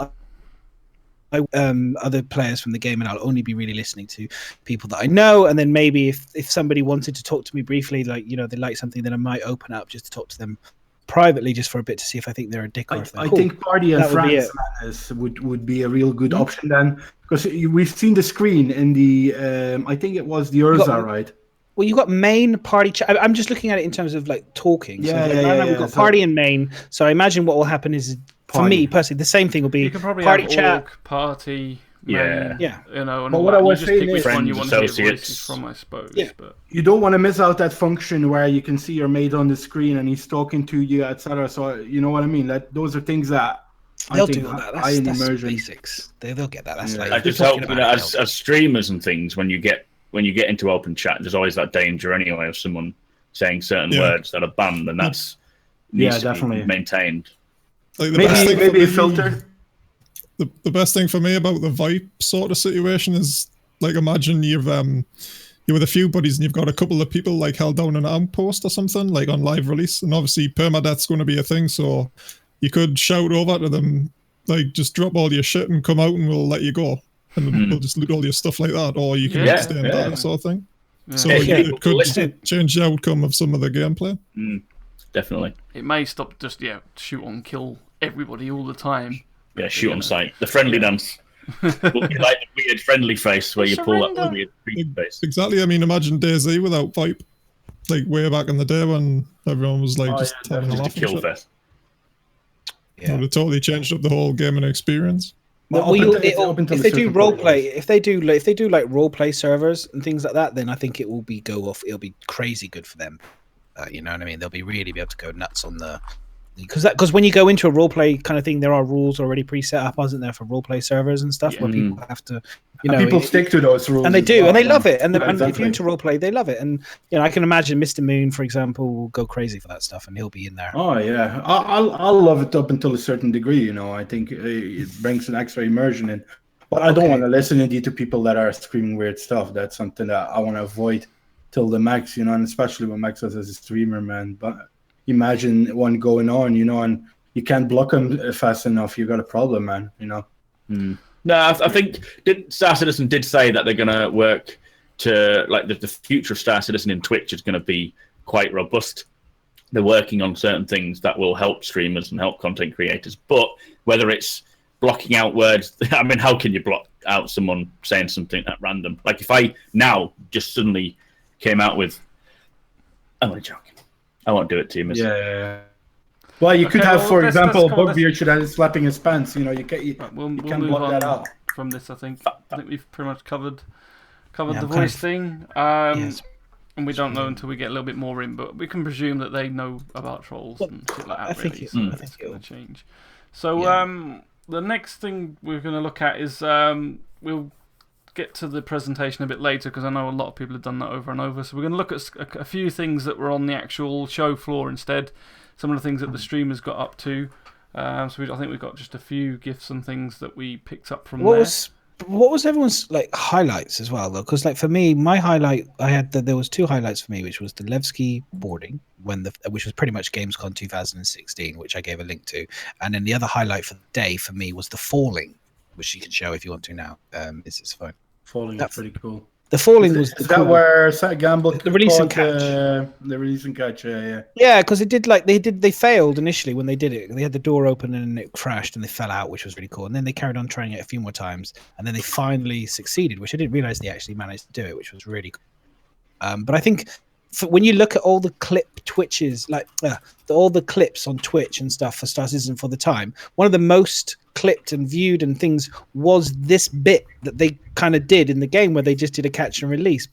other players from the game, and I'll only be really listening to people that I know, and then maybe if somebody wanted to talk to me briefly, like, you know, they like something, then I might open up just to talk to them privately just for a bit to see if I think they're a dick or if they're I cool. think Party and That would be Friends Madness would be a real good option then, because we've seen the screen in the I think it was the Urza, right? Well, you've got main party chat. I'm just looking at it in terms of like talking. Yeah, so yeah, right now yeah, we've got so- party and main. So I imagine what will happen is, for Party. me personally, the same thing will be You can probably party have chat. org, party, Yeah. main, Yeah. you know, and But all what that. I You was just saying pick which is- one you want to hear Associates. voices from, I suppose. Yeah. But You don't want to miss out that function where you can see your mate on the screen and he's talking to you, etc. So you know what I mean. Those are things that They'll I think do all that. high in That's immersion. basics. They'll get that. That's Yeah. like I just we're hope, talking you know, about as streamers and things, when you get into open chat, there's always that danger anyway of someone saying certain words that are banned, and that's needs to definitely be maintained. Like the best thing Maybe for a me- filter. The best thing for me about the VoIP sort of situation is, like, imagine you're with a few buddies and you've got a couple of people like held down an outpost or something, like on live release, and obviously permadeath's going to be a thing, so you could shout over to them, like, just drop all your shit and come out and we'll let you go, and we'll just loot all your stuff like that, or you can stay in that sort of thing. So it could change the outcome of some of the gameplay. Definitely. it may stop just shoot on kill everybody all the time. Yeah, shoot on sight. The friendly dance. Will be like the weird friendly face where you pull that weird creepy face. Exactly. I mean, imagine DayZ without VoIP, like way back in the day when everyone was like just having a laugh. Just a kill and shit. fest. It would have totally changed up the whole gaming experience. Well, if they do role play, if they do like role play servers and things like that, then I think it will be It'll be crazy good for them. You know what I mean? They'll be able to go nuts on the because when you go into a role play kind of thing, there are rules already pre-set up, isn't there, for role play servers and stuff where people have to, you know, people stick to those rules, and they do, and they love it. And, exactly. if you're into role play, they love it. And you know, I can imagine Mr. Moon, for example, will go crazy for that stuff, and he'll be in there. Oh yeah, I'll love it up until a certain degree. You know, I think it brings an extra immersion in. But I don't want to listen indeed to people that are screaming weird stuff. That's something that I want to avoid till the max. You know, and especially when Max was as a streamer, man. But imagine one going on, you know, and you can't block them fast enough. You got a problem, man. You know. No, I think Star Citizen did say that they're going to work to, like, the future of Star Citizen in Twitch is going to be quite robust. They're working on certain things that will help streamers and help content creators. But whether it's blocking out words, I mean, how can you block out someone saying something at random? Like, if I now just suddenly came out with, I'm only joking. I won't do it to you, Mr. Yeah. Well, you could have, for example, Bugbeard should have slapping his pants. You know, you can't We'll can't move block on that out. from this. I think we've pretty much covered the voice thing. And we don't know until we get a little bit more in, but we can presume that they know about trolls and shit like that. I think it's going to change. So the next thing we're going to look at is we'll get to the presentation a bit later because I know a lot of people have done that over and over. So we're going to look at a few things that were on the actual show floor instead. Some of the things that the streamers got up to. I think we've got just a few gifts and things that we picked up from there. What was everyone's like highlights as well though? Because like for me, my highlight there was two highlights for me, which was the Levski boarding which was pretty much Gamescom 2016, which I gave a link to, and then the other highlight for the day for me was the falling, which you can show if you want to now. Is his phone? Falling is pretty cool. The falling was is that where Gamble the release and catch. The release and catch, yeah. Yeah, because they failed initially when they did it. They had the door open and it crashed and they fell out, which was really cool. And then they carried on trying it a few more times, and then they finally succeeded, which I didn't realize they actually managed to do it, which was really cool. But I think when you look at all the Twitches, like all the clips on Twitch and stuff for Star Citizen for the time, one of the most clipped and viewed and things was this bit that they kind of did in the game where they just did a catch and release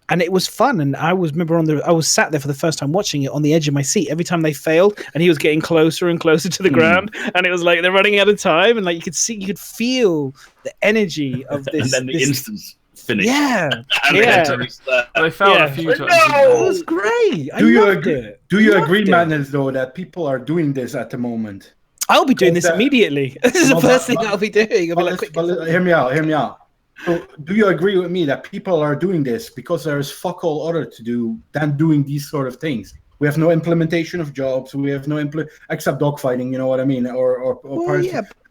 and it was fun. And I was sat there for the first time watching it on the edge of my seat every time they failed, and he was getting closer and closer to the ground, and it was like they're running out of time, and like you could feel the energy of this. And then the instance finish. Yeah, They failed a few times. It was great. Do you agree, Madness, though, that people are doing this at the moment? I'll be doing this immediately. This is the first thing I'll be doing. I'll be hear me out. So, do you agree with me that people are doing this because there is fuck all other to do than doing these sort of things? We have no implementation of jobs. We have no except dogfighting. You know what I mean?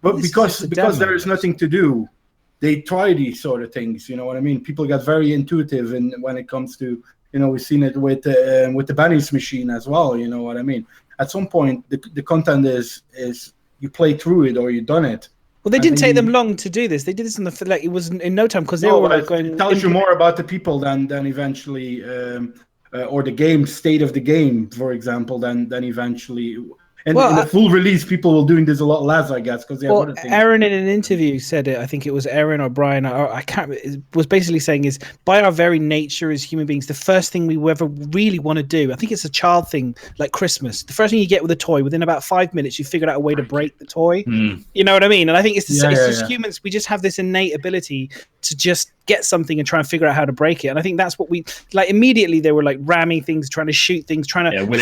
But because there is nothing to do, they try these sort of things. You know what I mean? People get very intuitive when it comes to, you know, we've seen it with the Benny's machine as well. You know what I mean? at some point the content is you play through it or you done it. Well, they didn't take them long to do this. They did this in the like it was in no time because they were like going. It tells you more about the people than eventually, or the game state of the game, for example, than eventually. And in the full release, people will doing this a lot less, I guess, because they have other things. Aaron in an interview said it. I think it was Aaron or Brian. I can't. It was basically saying is by our very nature as human beings, the first thing we ever really want to do. I think it's a child thing, like Christmas. The first thing you get with a toy, within about 5 minutes, you figured out a way to break the toy. You know what I mean? And I think it's just humans. We just have this innate ability to just get something and try and figure out how to break it. And I think that's what we like. Immediately, they were like ramming things, trying to shoot things, trying to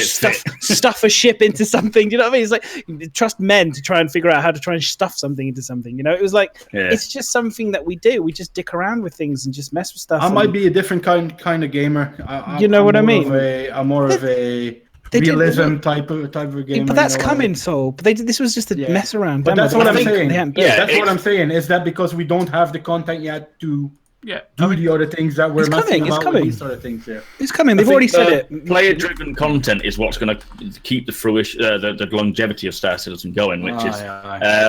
stuff a ship into something. Do you know what I mean? It's like trust men to try and figure out how to try and stuff something into something. You know, it was like it's just something that we do. We just dick around with things and just mess with stuff. I might be a different kind of gamer. You know what I mean? I'm more of a realism type of gamer. But that's coming, so. But this was just a mess around. But that's what I'm saying. That's what I'm saying. Is that because we don't have the content yet to do the other things that we're messing about with these sort of things here. It's coming. They've already said it. Player-driven content is what's going to keep the fruition, the longevity of Star Citizen going, which is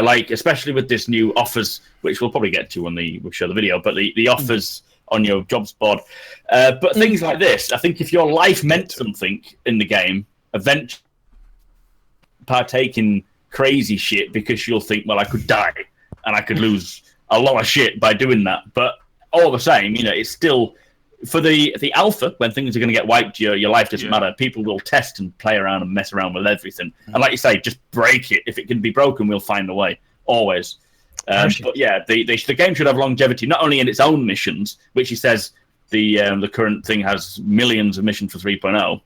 like, especially with this new offers, which we'll probably get to when we show the video, but the offers on your jobs board. But things like this, I think if your life meant something in the game, eventually partake in crazy shit because you'll think, well, I could die and I could lose a lot of shit by doing that. But all the same, you know, it's still for the alpha when things are going to get wiped. Your life doesn't matter. People will test and play around and mess around with everything. And like you say, just break it. If it can be broken, we'll find a way. Always. But yeah, the game should have longevity, not only in its own missions, which he says the current thing has millions of missions for 3.0,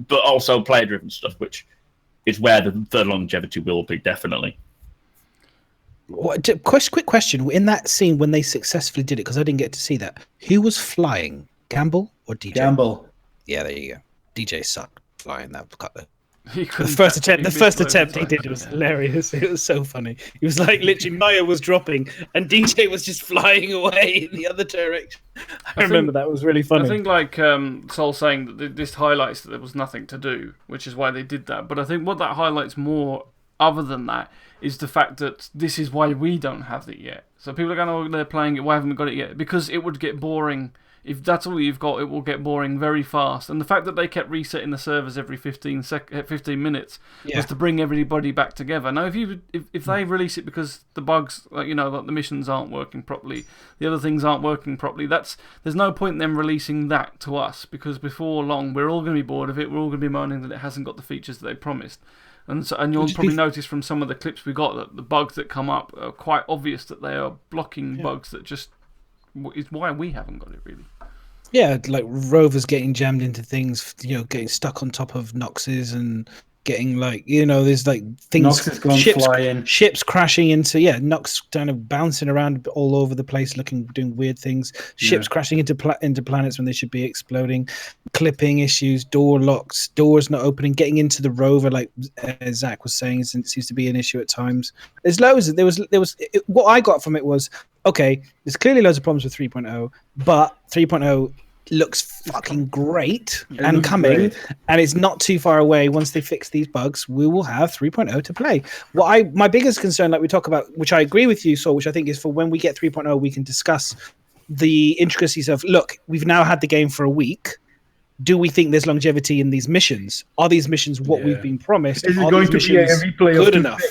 but also player-driven stuff, which is where the longevity will be, definitely. Quick question. In that scene when they successfully did it, because I didn't get to see that, who was flying? Gamble or DJ? Gamble. Yeah, there you go. DJ sucked flying that. The first attempt he did was hilarious. It was so funny. He was like literally Maya was dropping and DJ was just flying away in the other direction. I remember that was really funny. I think like Sol's saying that this highlights that there was nothing to do, which is why they did that. But I think what that highlights more, other than that, is the fact that this is why we don't have it yet. So people are going, oh, they're playing it, why haven't we got it yet? Because it would get boring. If that's all you've got, it will get boring very fast. And the fact that they kept resetting the servers every 15 minutes was to bring everybody back together. Now, if they release it because the bugs, like, you know, like the missions aren't working properly, the other things aren't working properly, there's no point in them releasing that to us, because before long we're all going to be bored of it. We're all going to be moaning that it hasn't got the features that they promised. And you'll probably notice from some of the clips we got that the bugs that come up are quite obvious that they are blocking bugs that just is why we haven't got it, really. Yeah, like rovers getting jammed into things, you know, getting stuck on top of Noxes and getting like, you know, there's like things, ships crashing into, Nox kind of bouncing around all over the place, doing weird things, ships crashing into planets when they should be exploding, clipping issues, door locks, doors not opening, getting into the rover, like Zach was saying, seems to be an issue at times. There's loads. What I got from it was, okay, there's clearly loads of problems with 3.0, but 3.0 looks fucking great and coming, and it's not too far away. Once they fix these bugs, we will have 3.0 to play. My biggest concern, like we talk about, which I agree with you, which I think is for when we get 3.0, we can discuss the intricacies of, look, we've now had the game for a week. Do we think there's longevity in these missions? Are these missions what we've been promised? Is it going to be a replay good enough?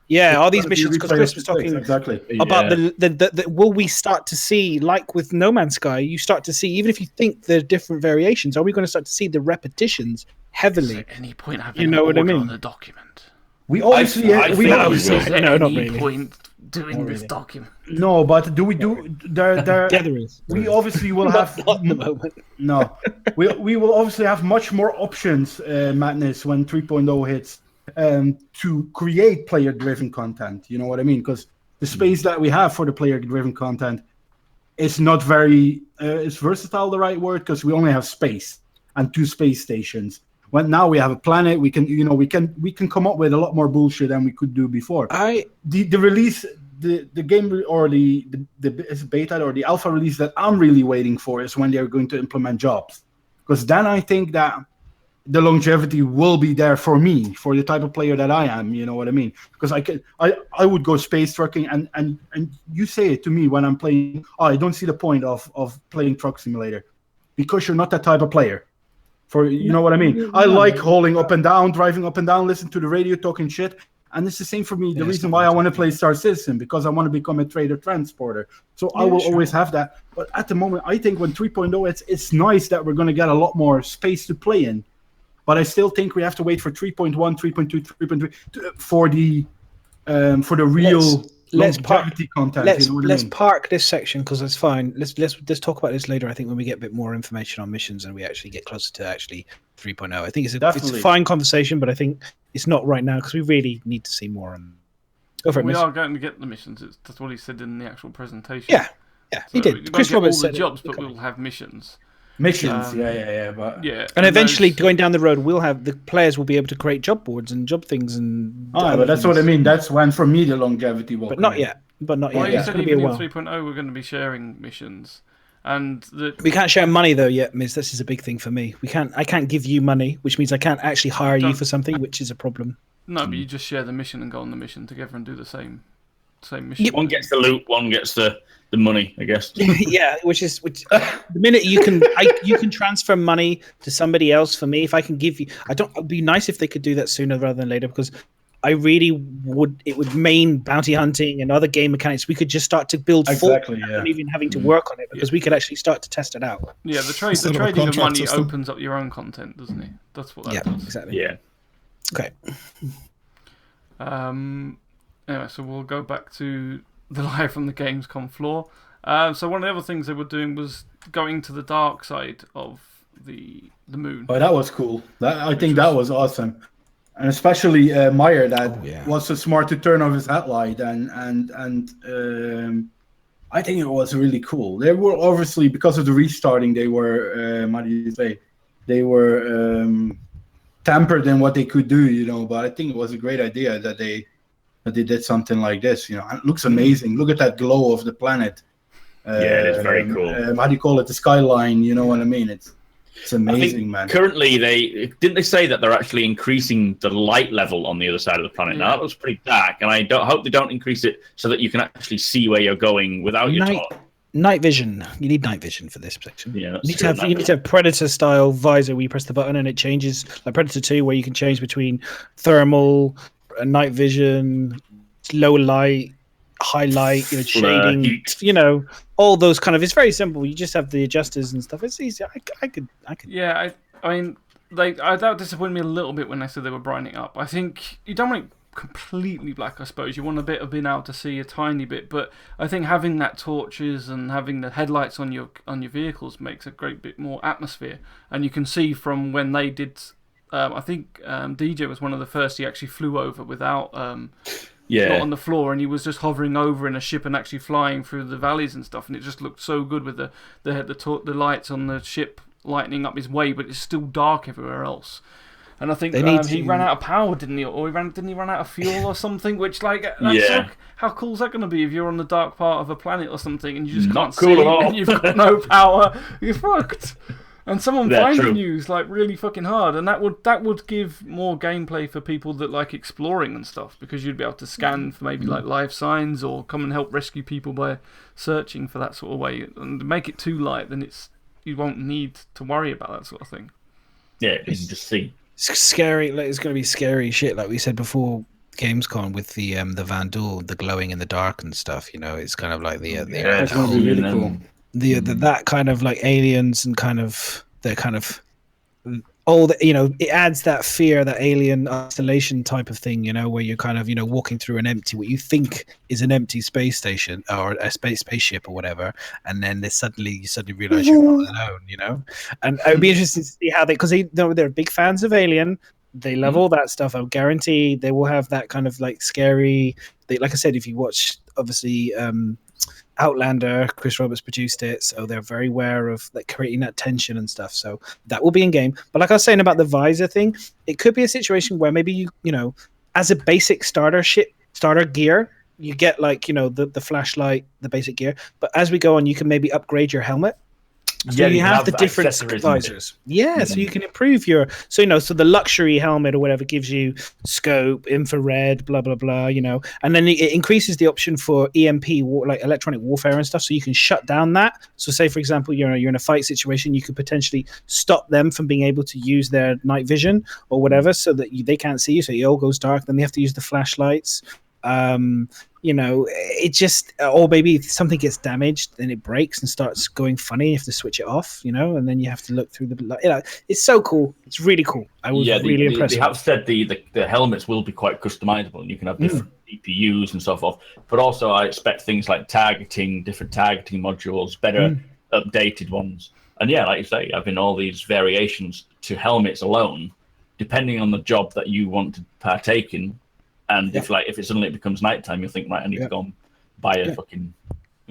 Yeah, are these missions, because Chris was talking about the will we start to see, like with No Man's Sky, you start to see, even if you think there are different variations, are we going to start to see the repetitions heavily? At any point having on the document. We obviously not really. Point doing this document. No, but do we do there is. We obviously will have not at the moment. No. we will obviously have much more options, Madness, when 3.0 hits. To create player-driven content, you know what I mean? Because the space that we have for the player-driven content is not very. Is versatile the right word? Because we only have space and 2 space stations. When now we have a planet, we can come up with a lot more bullshit than we could do before. The release, the game or the beta or the alpha release that I'm really waiting for is when they're going to implement jobs, because then I think that the longevity will be there for me, for the type of player that I am. You know what I mean? Because I would go space trucking, and you say it to me when I'm playing. Oh, I don't see the point of playing Truck Simulator, because you're not that type of player. You know what I mean? I like hauling up and down, driving up and down, listening to the radio, talking shit. And it's the same for me. The reason why I want to play Star Citizen, because I want to become a trader transporter. So I will always have that. But at the moment, I think when 3.0, it's nice that we're going to get a lot more space to play in. But I still think we have to wait for 3.1, 3.2, 3.3 for the real longevity content. Let's park this section because that's fine. Let's talk about this later. I think when we get a bit more information on missions and we actually get closer to 3.0. I think it's a fine conversation, but I think it's not right now because we really need to see more. Go for it. We are going to get the missions. That's what he said in the actual presentation. Yeah, so he did. Chris Roberts said jobs, but we'll have missions. Missions, and eventually, going down the road, the players will be able to create job boards and job things and. But that's what I mean. That's when, for me, the longevity will. But not yet. Well, you said even in 3.0 we're going to be sharing missions, and we can't share money though yet, Miz. This is a big thing for me. I can't give you money, which means I can't actually hire you for something, which is a problem. No, but you just share the mission and go on the mission together and do the same mission. One gets the loot, one gets the money, I guess. Yeah, which the minute you can transfer money to somebody else for me. If I can give you, it'd be nice if they could do that sooner rather than later, because I really would. It would mean bounty hunting and other game mechanics. We could just start to build and even having to work on it, because we could actually start to test it out. Yeah, the trading of money opens up your own content, doesn't it? That's what that does. Exactly. Yeah. Okay. Anyway, so we'll go back to the live from the Gamescom floor. So one of the other things they were doing was going to the dark side of the moon. Oh, that was cool. I think that was awesome. And especially Meyer, that was so smart to turn off his headlight, and I think it was really cool. They were obviously, because of the restarting, they were they were tempered in what they could do, but I think it was a great idea that they did something like this. It looks amazing. Look at that glow of the planet. It is very cool. How do you call it? The skyline. You know what I mean? It's amazing, man. Currently, they say that they're actually increasing the light level on the other side of the planet. Now that looks pretty dark, and I hope they don't increase it so that you can actually see where you're going without your torch. Night vision. You need night vision for this section. Yeah, you need to have Predator style visor where you press the button and it changes, like Predator 2, where you can change between thermal, night vision, low light, high light, shading, heat. All those kind of. It's very simple. You just have the adjusters and stuff. It's easy. I could. Yeah, I mean, that disappointed me a little bit when they said they were brightening up. I think you don't want it completely black. I suppose you want a bit of being able to see a tiny bit, but I think having that torches and having the headlights on your vehicles makes a great bit more atmosphere. And you can see from when they did. I think DJ was one of the first he actually flew over without. Not on the floor, and he was just hovering over in a ship and actually flying through the valleys and stuff, and it just looked so good with the lights on the ship lighting up his way, but it's still dark everywhere else. And I think he ran out of power, didn't he? Or didn't he run out of fuel or something? Which, how cool is that going to be if you're on the dark part of a planet or something and you just can't see and you've got no power? You're fucked. And someone finding you is really fucking hard, and that would give more gameplay for people that like exploring and stuff, because you'd be able to scan for maybe live signs or come and help rescue people by searching for that sort of way. And make it too light, then you won't need to worry about that sort of thing. Yeah, you can just see. It's scary. It's going to be scary shit, like we said before. Gamescom with the Vandal, the glowing in the dark and stuff. It's kind of like that's going to be really cool. That kind of like aliens and kind of all the, it adds that fear, that alien isolation type of thing, where you're kind of walking through what you think is an empty space station or a spaceship or whatever, and then you suddenly realize you're not alone, and it would be interesting to see how because they're big fans of Alien. They love all that stuff. I guarantee they will have that kind of scary. Like I said, if you watch obviously Outlander, Chris Roberts produced it, so they're very aware of creating that tension and stuff. So that will be in game. But like I was saying about the visor thing, it could be a situation where maybe you as a basic starter gear, you get the flashlight, the basic gear. But as we go on, you can maybe upgrade your helmet So you have the different accessories and visors. Yeah, so you can improve your so the luxury helmet or whatever gives you scope, infrared, blah blah blah, and then it increases the option for EMP like electronic warfare and stuff, so you can shut down that. So say for example, you're in a fight situation, you could potentially stop them from being able to use their night vision or whatever, so that they can't see you, so it all goes dark. Then they have to use the flashlights. It just, or maybe if something gets damaged, then it breaks and starts going funny. You have to switch it off, and then you have to look through it's so cool. It's really cool. I was really impressed. They have said the helmets will be quite customizable, and you can have different DPUs and so forth. But also, I expect things like different targeting modules, better updated ones. And yeah, like you say, having all these variations to helmets alone, depending on the job that you want to partake in. And if it suddenly becomes nighttime, you'll think, right, I need to go and buy a fucking.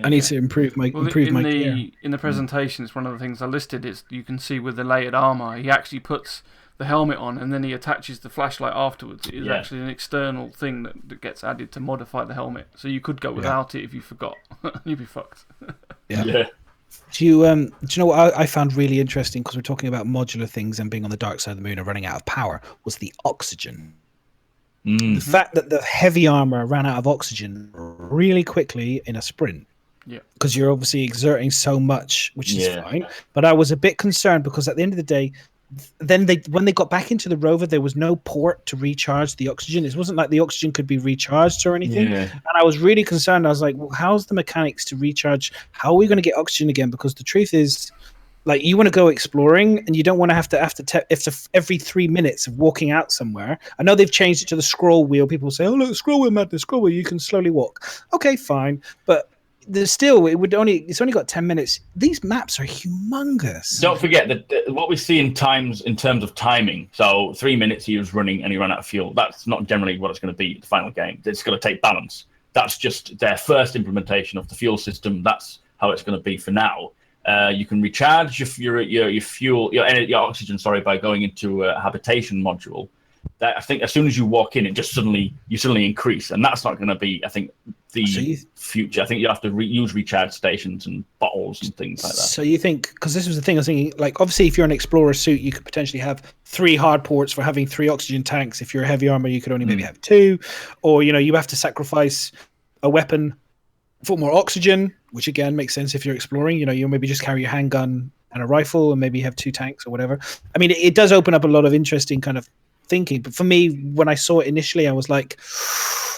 I need to improve my gear. In the presentation, it's one of the things I listed. Is you can see with the layered armor, he actually puts the helmet on and then he attaches the flashlight afterwards. It is actually an external thing that gets added to modify the helmet. So you could go without it if you forgot. You'd be fucked. Yeah. Do you know what I found really interesting, because we're talking about modular things and being on the dark side of the moon and running out of power, was the oxygen. The fact that the heavy armor ran out of oxygen really quickly in a sprint. Yeah. Because you're obviously exerting so much, which is fine. But I was a bit concerned because at the end of the day, then when they got back into the rover, there was no port to recharge the oxygen. It wasn't like the oxygen could be recharged or anything. Yeah. And I was really concerned. I was like, well, how's the mechanics to recharge? How are we going to get oxygen again? Because the truth is, like, you want to go exploring and you don't want to have to every 3 minutes of walking out somewhere. I know they've changed it to the scroll wheel. People say, oh, look, scroll wheel, madness, scroll wheel, you can slowly walk. Okay, fine. But there's still, it's only got 10 minutes. These maps are humongous. Don't forget that what we see in terms of timing. So 3 minutes he was running and he ran out of fuel. That's not generally what it's going to be the final game. It's going to take balance. That's just their first implementation of the fuel system. That's how it's going to be for now. You can recharge your oxygen, by going into a habitation module. That, I think, as soon as you walk in, you suddenly increase, and that's not going to be, I think, the future. I think you have to use recharge stations and bottles and things like that. So you think, because this was the thing I was thinking, like, obviously if you're an explorer suit, you could potentially have 3 hard ports for having 3 oxygen tanks. If you're a heavy armor, you could only maybe have 2, or you have to sacrifice a weapon for more oxygen, which again makes sense if you're exploring. You'll maybe just carry your handgun and a rifle and maybe have 2 tanks or whatever. I mean, it does open up a lot of interesting kind of thinking. But for me, when I saw it initially, I was like,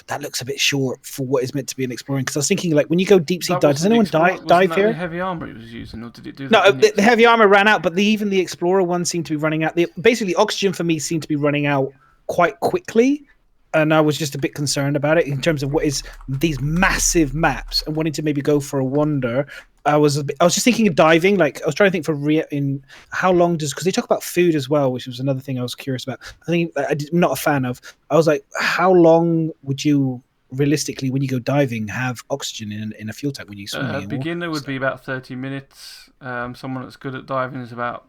that looks a bit short for what is meant to be an exploring. Because I was thinking, like, when you go deep sea dive, does anyone dive here? The heavy armor he was using, or did it do that? No, the heavy armor ran out, but even the explorer one seemed to be running out. Basically, oxygen for me seemed to be running out quite quickly. And I was just a bit concerned about it in terms of what is these massive maps and wanting to maybe go for a wander. I was just thinking of diving. Like, I was trying to think in how long because they talk about food as well, which was another thing I was curious about. I think I'm not a fan of. I was like, how long would you realistically, when you go diving, have oxygen in a fuel tank when you swim? A beginner would be about 30 minutes. Someone that's good at diving is about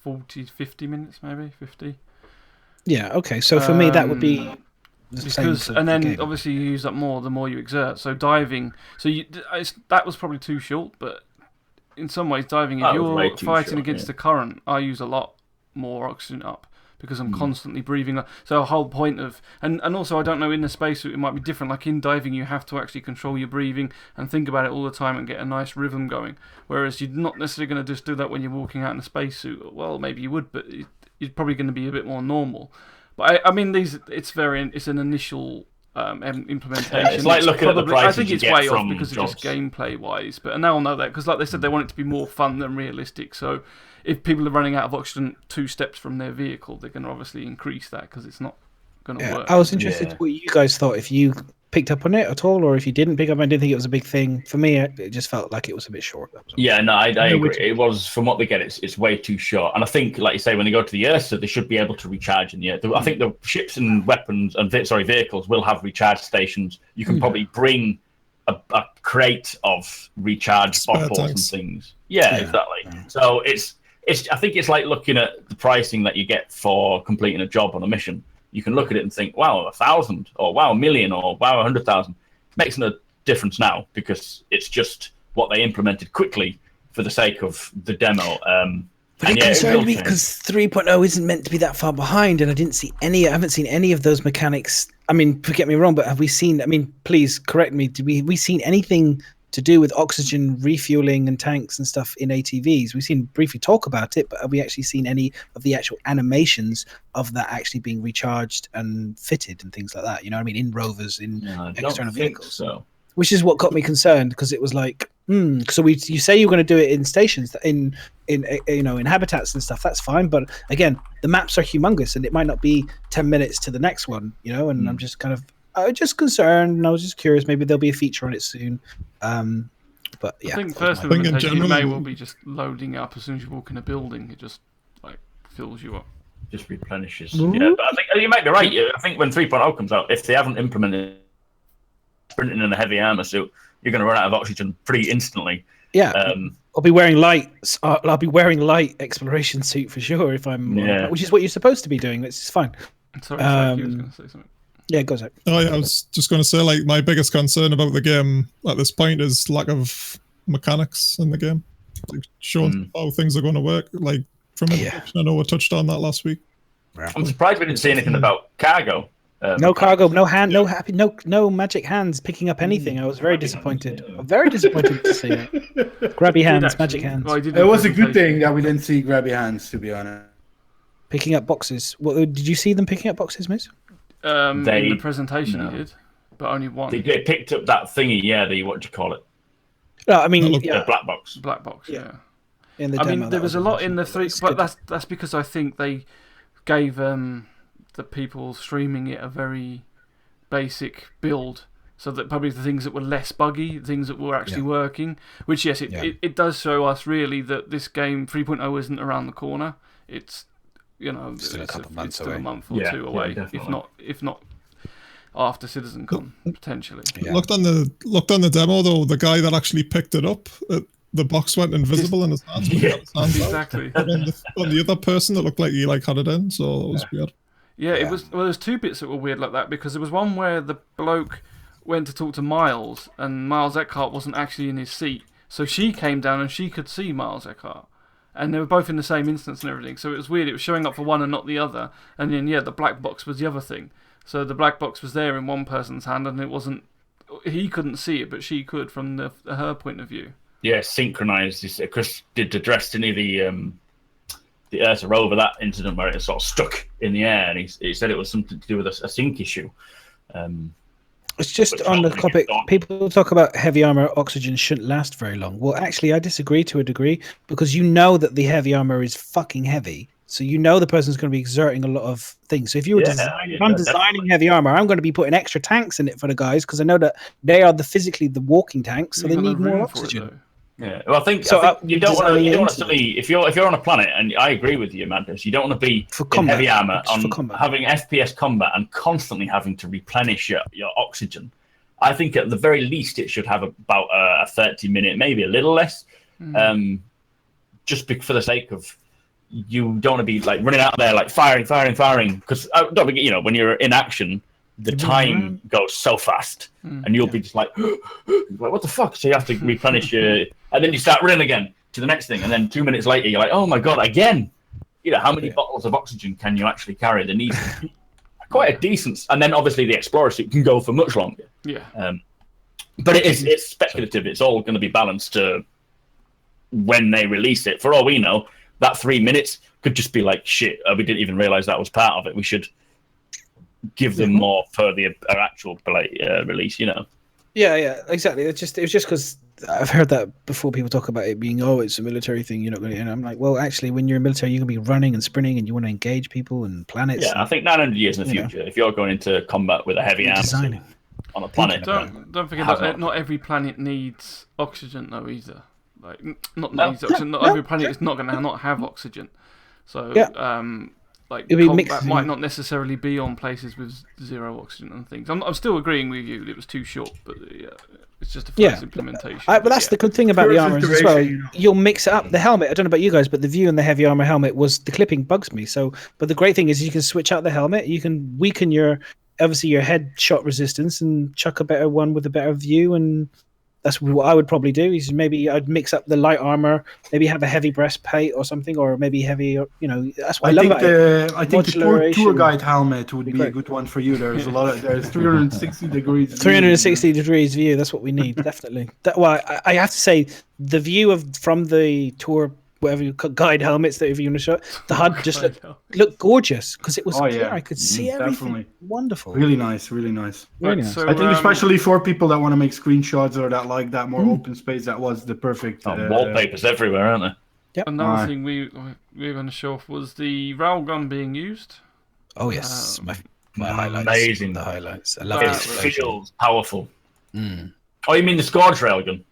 40, 50 minutes, maybe 50. Yeah. Okay. So for me, that would be. And then obviously you use up more the more you exert. So diving, that was probably too short, but in some ways diving, if you're fighting against the current, I use a lot more oxygen up because I'm constantly breathing. So a whole point of, and also I don't know, in the spacesuit it might be different. Like in diving, you have to actually control your breathing and think about it all the time and get a nice rhythm going. Whereas you're not necessarily going to just do that when you're walking out in a spacesuit. Well, maybe you would, but you're probably going to be a bit more normal. But I mean, it's an initial implementation. Yeah, it's like looking at the prices. I think it's way off because of just gameplay wise. But now I'll know that because, like they said, they want it to be more fun than realistic. So if people are running out of oxygen 2 steps from their vehicle, they're going to obviously increase that because it's not going to work. I was interested what you guys thought, if you picked up on it at all, or if you didn't pick up. I didn't think it was a big thing. For me, it just felt like it was a bit short. Yeah, no, I agree. It was, from what they get, it's way too short. And I think, like you say, when they go to the Ursa, they should be able to recharge in the air. I think the ships and weapons and vehicles will have recharge stations. You can probably bring a crate of recharge bottles and things. Yeah, exactly. Yeah. So I think it's like looking at the pricing that you get for completing a job on a mission. You can look at it and think, wow, 1,000, or wow, 1,000,000, or wow, 100,000. Makes no difference now because it's just what they implemented quickly for the sake of the demo. But it concerned me because 3.0 isn't meant to be that far behind, and I haven't seen any of those mechanics. I mean, get me wrong, but have we seen? I mean, please correct me. We seen anything to do with oxygen refueling and tanks and stuff in ATVs? We've seen briefly talk about it, but have we actually seen any of the actual animations of that actually being recharged and fitted and things like that? You know what I mean? In rovers, in external vehicles. So. Which is what got me concerned, because it was like, so you say you're going to do it in stations, in habitats and stuff. That's fine, but again, the maps are humongous, and it might not be 10 minutes to the next one, And I'm just I was just concerned, and I was just curious. Maybe there'll be a feature on it soon. But yeah, I think first implementation may well be just loading up as soon as you walk in a building. It just like fills you up. Just replenishes. Yeah, but I think you might be right. I think when 3.0 comes out, if they haven't implemented sprinting in a heavy armor suit, you're going to run out of oxygen pretty instantly. Yeah, I'll be wearing light. I'll be wearing light exploration suit for sure if I'm. Which is what you're supposed to be doing. It's fine. Sorry, Zach, you was going to say something. Yeah, go Zach. Oh, yeah, I was just going to say, like, my biggest concern about the game at this point is lack of mechanics in the game. Like, showing how things are going to work. Like, from I know we touched on that last week. I'm surprised we didn't see anything about cargo. No cargo, no hand, no magic hands picking up anything. I was very disappointed. Very disappointed to see that. Grabby hands, magic hands. Well, it was a good thing that we didn't see grabby hands, to be honest. Picking up boxes. What did you see them picking up boxes, Miss? In the presentation, he did, but only one. They picked up that thingy, what do you call it? No, I mean, the black box. Black box, yeah. In the I demo, mean, there was a lot in the three, but that's because I think they gave the people streaming it a very basic build, so that probably the things that were less buggy, things that were actually working. Which it does show us really that this game 3.0 isn't around the corner. It's still a couple months away. Still a month or two away, if not after CitizenCon potentially. Yeah. Looked on the demo though, the guy that actually picked it up, the box went invisible in his hands. Exactly. And on the other person, it looked like he had it in, so it was weird. Yeah, it was. Well, there's two bits that were weird like that, because there was one where the bloke went to talk to Miles, and Miles Eckhart wasn't actually in his seat, so she came down and she could see Miles Eckhart. And they were both in the same instance and everything, so it was weird. It was showing up for one and not the other. And then, the black box was the other thing. So the black box was there in one person's hand, and it wasn't. He couldn't see it, but she could from her point of view. Yeah, synchronized. Chris did address the Earth rover, that incident where it sort of stuck in the air, and he said it was something to do with a sync issue. It's just on the topic. People talk about heavy armor oxygen shouldn't last very long. Well, actually, I disagree to a degree, because you know that the heavy armor is fucking heavy. So you know the person's going to be exerting a lot of things. So if you were designing heavy armor, I'm going to be putting extra tanks in it for the guys, because I know that they are physically the walking tanks, so they need more oxygen. Yeah, well, I think you don't want to be, if you're on a planet, and I agree with you, Madness, you don't want to be in heavy armor having FPS combat and constantly having to replenish your oxygen. I think at the very least it should have about a 30-minute, maybe a little less, just for the sake of, you don't want to be like running out there like firing, because when you're in action, the time goes so fast, and you'll be just like, what the fuck? So you have to replenish your, and then you start running again to the next thing, and then 2 minutes later you're like, oh my god, again! How many bottles of oxygen can you actually carry? There needs to be quite a decent, and then obviously the Explorer suit can go for much longer. Yeah. But it's speculative. It's all going to be balanced to when they release it. For all we know, that 3 minutes could just be like, shit, we didn't even realize that was part of it. We should give them more for the actual release, Yeah, exactly. It was just because I've heard that before. People talk about it being, it's a military thing. You're not going to, and I'm like, well, actually, when you're in military, you're going to be running and sprinting, and you want to engage people and planets. Yeah, I think 900 years in the future, if you're going into combat with a heavy armor on a planet, don't forget that not every planet needs oxygen though either. Like, needs oxygen. Not every planet is not going to not have oxygen. So, combat might not necessarily be on places with zero oxygen and things. I'm still agreeing with you. It was too short, but it's just a first implementation. But that's the good thing about the armor as well. You'll mix it up. The helmet, I don't know about you guys, but the view in the heavy armor helmet the clipping bugs me. So, but the great thing is you can switch out the helmet. You can weaken your headshot resistance and chuck a better one with a better view, and That's what I would probably do. Is maybe I'd mix up the light armor, maybe have a heavy breastplate or something, or maybe heavy. That's what I love about it. I think the tour guide helmet would be a good one for you. There's there's 360 degrees. 360 degrees view. That's what we need, definitely. I have to say the view from the tour, whatever you call guide helmets that if you want to show, the HUD just looked gorgeous because it was clear. I could see everything. Definitely. Wonderful. Really nice. Really nice. Really nice. So, I think especially for people that want to make screenshots or that like that more open space, that was the perfect. Wallpapers everywhere, aren't there? Yep. Another thing we were going to show off was the railgun being used. Oh yes, my highlights. Amazing. The highlights. I love It it. feels powerful. Oh, you mean the Squadron railgun?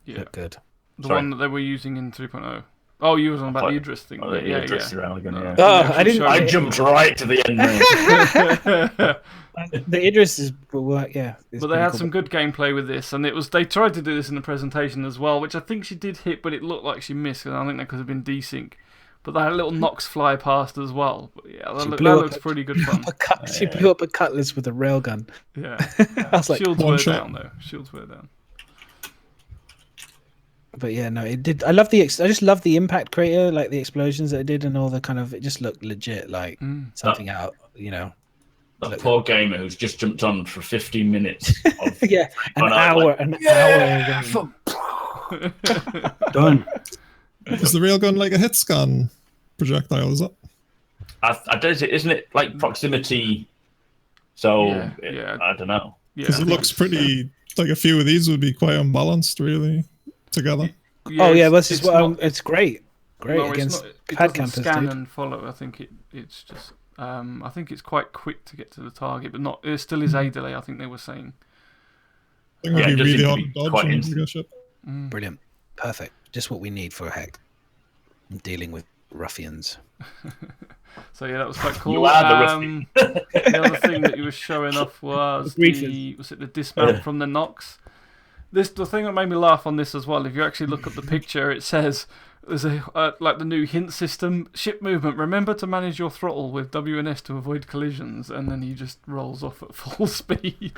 Yeah. Look good. The one that they were using in 3.0. Oh, you were on about the Idris thing. Oh, the Idris railgun, yeah. Oh, I didn't. I jumped right to the end there. The Idris is yeah. But they had some good gameplay with this, and they tried to do this in the presentation as well, which I think she did hit, but it looked like she missed, and I think that could have been desync. But they had a little Nox fly past as well. But yeah, that looks pretty good fun. She blew up a cutlass with a railgun. Yeah. I was like, Shields were down though. Shields were down. But yeah, no, it did. I just love the impact crater, like the explosions that it did, and all the kind of. It just looked legit, like something out. That poor gamer who's just jumped on for 15 minutes. Yeah, an hour. Done. Is the railgun like a hit scan projectile? Is it? Isn't it like proximity? So yeah. I don't know. Because it looks pretty. Like a few of these would be quite unbalanced, really, together. It's great. No, against it pad doesn't campers. Scan and follow. I think it's just. I think it's quite quick to get to the target, but it still is a delay. I think they were saying. I think it'd be really hard to dodge and bigger ship. Brilliant, perfect. Just what we need for a hack. Dealing with ruffians. So yeah, that was quite cool. You are the ruffian. The other thing that you were showing off was the dismount from the Nox. The thing that made me laugh on this as well, if you actually look at the picture, it says there's like the new hint system, ship movement. Remember to manage your throttle with W and S to avoid collisions, and then he just rolls off at full speed.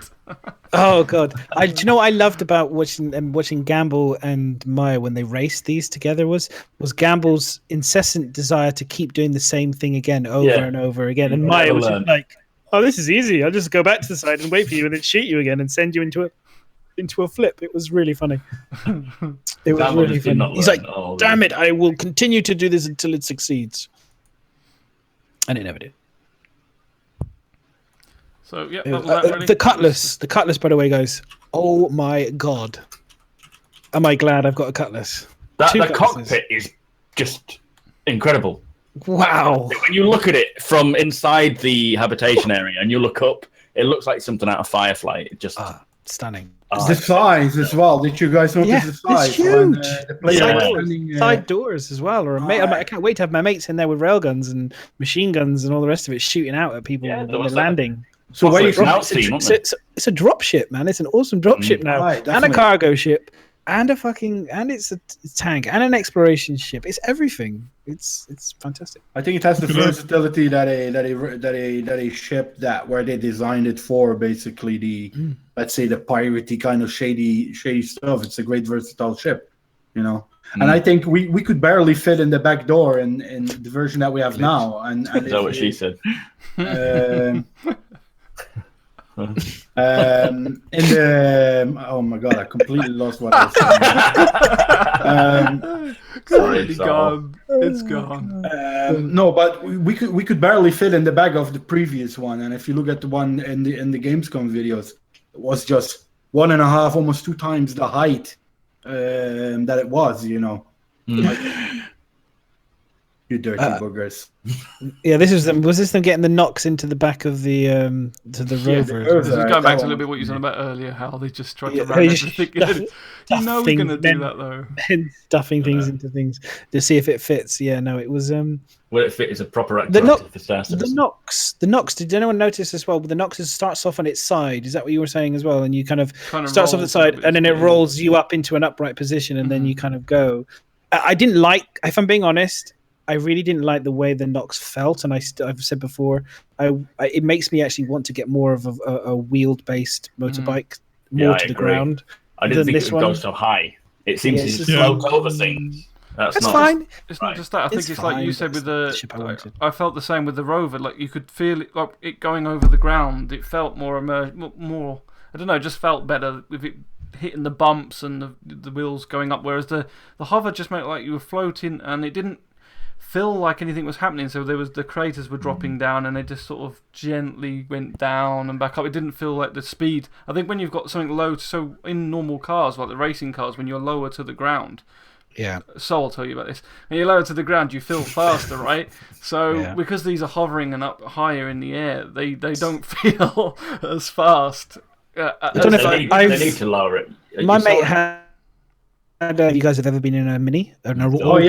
Oh god! Do you know what I loved about watching Gamble and Maya when they raced these together was Gamble's incessant desire to keep doing the same thing again over and over again, and Maya was just like, "Oh, this is easy. I'll just go back to the side and wait for you, and then shoot you again and send you into a flip." It was really funny. It was really funny. He's like, "Damn it! I will continue to do this until it succeeds," and it never did. So yeah, the cutlass. The cutlass, by the way, guys. Oh my god! Am I glad I've got a cutlass? The cockpit is just incredible. Wow! When you look at it from inside the habitation area and you look up, it looks like something out of Firefly. It just stunning. The size as well. Did you guys notice the size? It's huge. Side doors as well. I can't wait to have my mates in there with railguns and machine guns and all the rest of it shooting out at people when they're landing. So it's a drop ship, man. It's an awesome drop ship now, and a cargo ship, and it's a tank and an exploration ship. It's everything. It's fantastic. I think it has the versatility that a ship where they designed it for, basically the let's say the piratey kind of shady stuff. It's a great versatile ship, And I think we could barely fit in the back door in the version that we have now. And is that what she said? Oh my god, I completely lost what I was saying. Sorry, it's gone. It's gone. No, but we could barely fit in the back of the previous one, and if you look at the one in the Gamescom videos, it was just 1.5, almost 2 times the height that it was. You dirty boogers. Yeah, this is them. Was this them getting the Nox into the back of the rover? This is going back to a little bit what you said about earlier, how they just tried to ram everything in. You know we're going to do that though. Stuffing things into things to see if it fits. Yeah, no, it was. Will it fit as a proper activity for Star Citizen? The Nox. Did anyone notice as well? The Nox starts off on its side. Is that what you were saying as well? And you kind of starts off the side, and then it rolls you up into an upright position, and then you kind of go. I didn't like, if I'm being honest, I really didn't like the way the Nox felt, and I've said before, it makes me actually want to get more of a wheeled-based motorbike, more to the ground. I didn't think it would go so high. It seems to just float over things. That's fine. It's not just that. I think it's like you said with the. I felt the same with the rover. Like you could feel it, like it going over the ground. It felt more more. I don't know. It just felt better with it hitting the bumps and the wheels going up. Whereas the hover just made it like you were floating, and it didn't feel like anything was happening. So there was the craters were dropping down, and they just sort of gently went down and back up. It didn't feel like the speed. I think when you've got something low, so in normal cars like the racing cars, when you're lower to the ground. Yeah. So I'll tell you about this. When you're lower to the ground, you feel faster, right? So because these are hovering and up higher in the air, they don't feel as fast. I don't know if they need to lower it. My mate had. You guys have ever been in a Mini? An original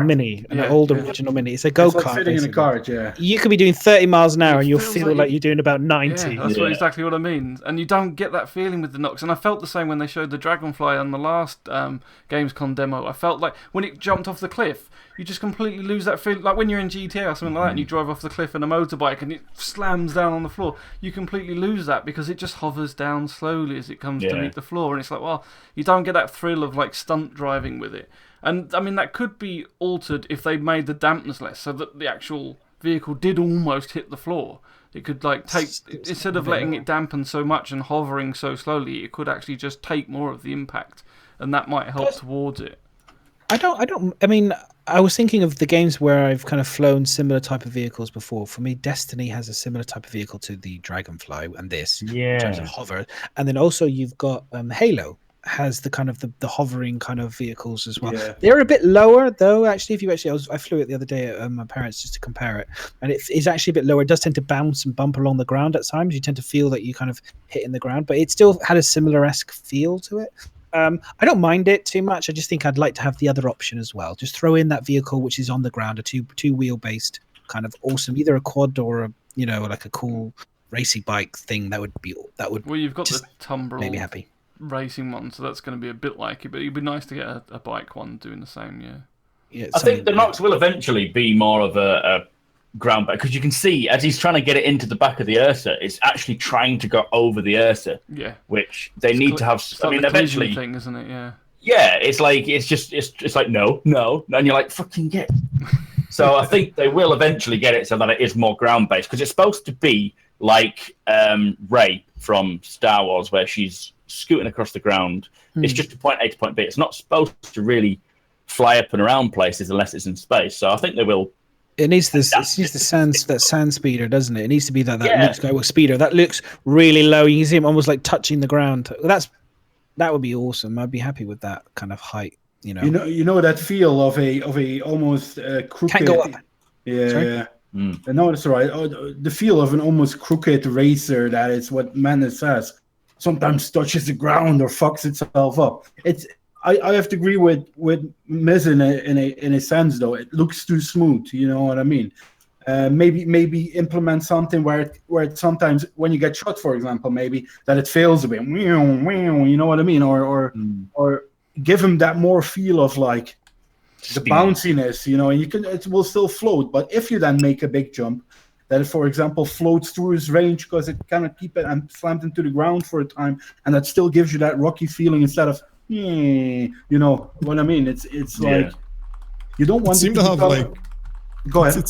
Mini. An old original Mini. It's a go-kart. It's like sitting in a cart, yeah. You could be doing 30 miles an hour and you'll feel like you're doing about 90. Yeah, that's exactly what I mean. And you don't get that feeling with the Nox. And I felt the same when they showed the Dragonfly on the last Gamescom demo. I felt like when it jumped off the cliff, you just completely lose that feeling. Like when you're in GTA or something like that and you drive off the cliff in a motorbike and it slams down on the floor, you completely lose that because it just hovers down slowly as it comes to meet the floor. And it's like, well, you don't get that thrill of like stunt driving with it. And I mean, that could be altered if they made the dampness less so that the actual vehicle did almost hit the floor. It could like take, instead of letting it dampen so much and hovering so slowly, it could actually just take more of the impact. And that might help towards it. I mean, I was thinking of the games where I've kind of flown similar type of vehicles before. For me, Destiny has a similar type of vehicle to the Dragonfly and this in terms of hover. And then also you've got Halo has the kind of the hovering kind of vehicles as well. Yeah. They're a bit lower though. Actually, I flew it the other day at my parents just to compare it, and it is actually a bit lower. It does tend to bounce and bump along the ground at times. You tend to feel that you kind of hitting the ground, but it still had a similar-esque feel to it. I don't mind it too much. I just think I'd like to have the other option as well. Just throw in that vehicle which is on the ground, a two wheel based kind of awesome, either a quad or like a cool racing bike thing. That would. Well, you've got the Tumbril made me happy. Racing one, so that's going to be a bit like it. But it'd be nice to get a bike one doing the same. Yeah. I think the Nox will eventually be more of a ground bike because you can see as he's trying to get it into the back of the Ursa, it's actually trying to go over the Ursa. Yeah, which they need to have. I mean, eventually, thing, isn't it? Yeah. Yeah, it's like it's like no, and you're like fucking get. So I think they will eventually get it so that it is more ground based because it's supposed to be like Rey from Star Wars, where she's scooting across the ground. It's just to point A to point B. It's not supposed to really fly up and around places unless it's in space. So I think they will. It needs this. It needs that sand speeder, doesn't it? It needs to be that Luke Skywalker speeder. That looks really low. You can see him almost like touching the ground. That would be awesome. I'd be happy with that kind of height. You know that feel of a almost crooked. Can't go up. Yeah. No, that's right. The feel of an almost crooked racer. That is what Manus says. Sometimes touches the ground or fucks itself up. I have to agree with Miz in a sense though. It looks too smooth. You know what I mean? Maybe implement something where it sometimes when you get shot, for example, maybe that it fails a bit. You know what I mean? Or give him that more feel of like the bounciness. And it will still float. But if you then make a big jump, that it, for example, floats through his range because it cannot keep it and slammed into the ground for a time, and that still gives you that rocky feeling instead of, you know what I mean? It's like you don't want to have like. Go ahead.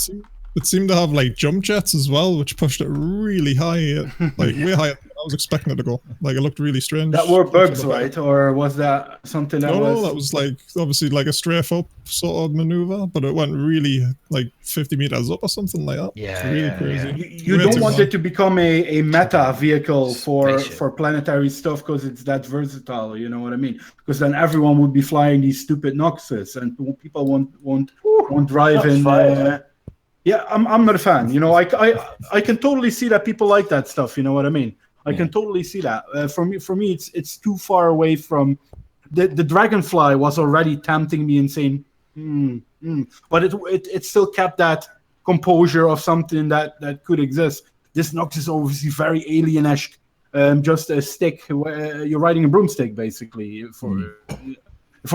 It seemed to have like jump jets as well, which pushed it really high, like way higher than I was expecting it to go. Like it looked really strange. That were bugs, right? Or was that something that was? No, that was like obviously like a strafe up sort of maneuver, but it went really like 50 meters up or something like that. Yeah, really crazy. You don't want it to become a meta vehicle for planetary stuff because it's that versatile. You know what I mean? Because then everyone would be flying these stupid Noxes, and people won't drive in. Yeah, I'm not a fan. I can totally see that people like that stuff. You know what I mean? I can totally see that. For me, it's too far away from the Dragonfly was already tempting me and saying, but it still kept that composure of something that could exist. This Nox is obviously very alien-esque, just a stick. You're riding a broomstick, basically. For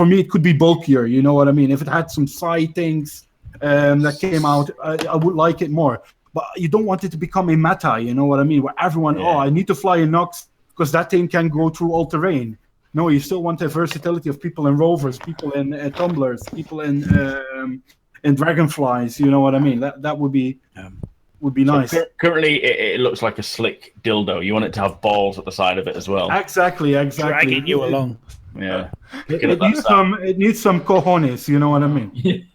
me, it could be bulkier. You know what I mean? If it had some side things. That came out, I would like it more. But you don't want it to become a meta, you know what I mean? Where everyone, I need to fly a Nox because that thing can go through all terrain. No, you still want the versatility of people in rovers, people in tumblers, people in dragonflies. You know what I mean? That would be nice. Currently, it looks like a slick dildo. You want it to have balls at the side of it as well. Exactly. Dragging you along. Yeah. It needs some cojones. You know what I mean?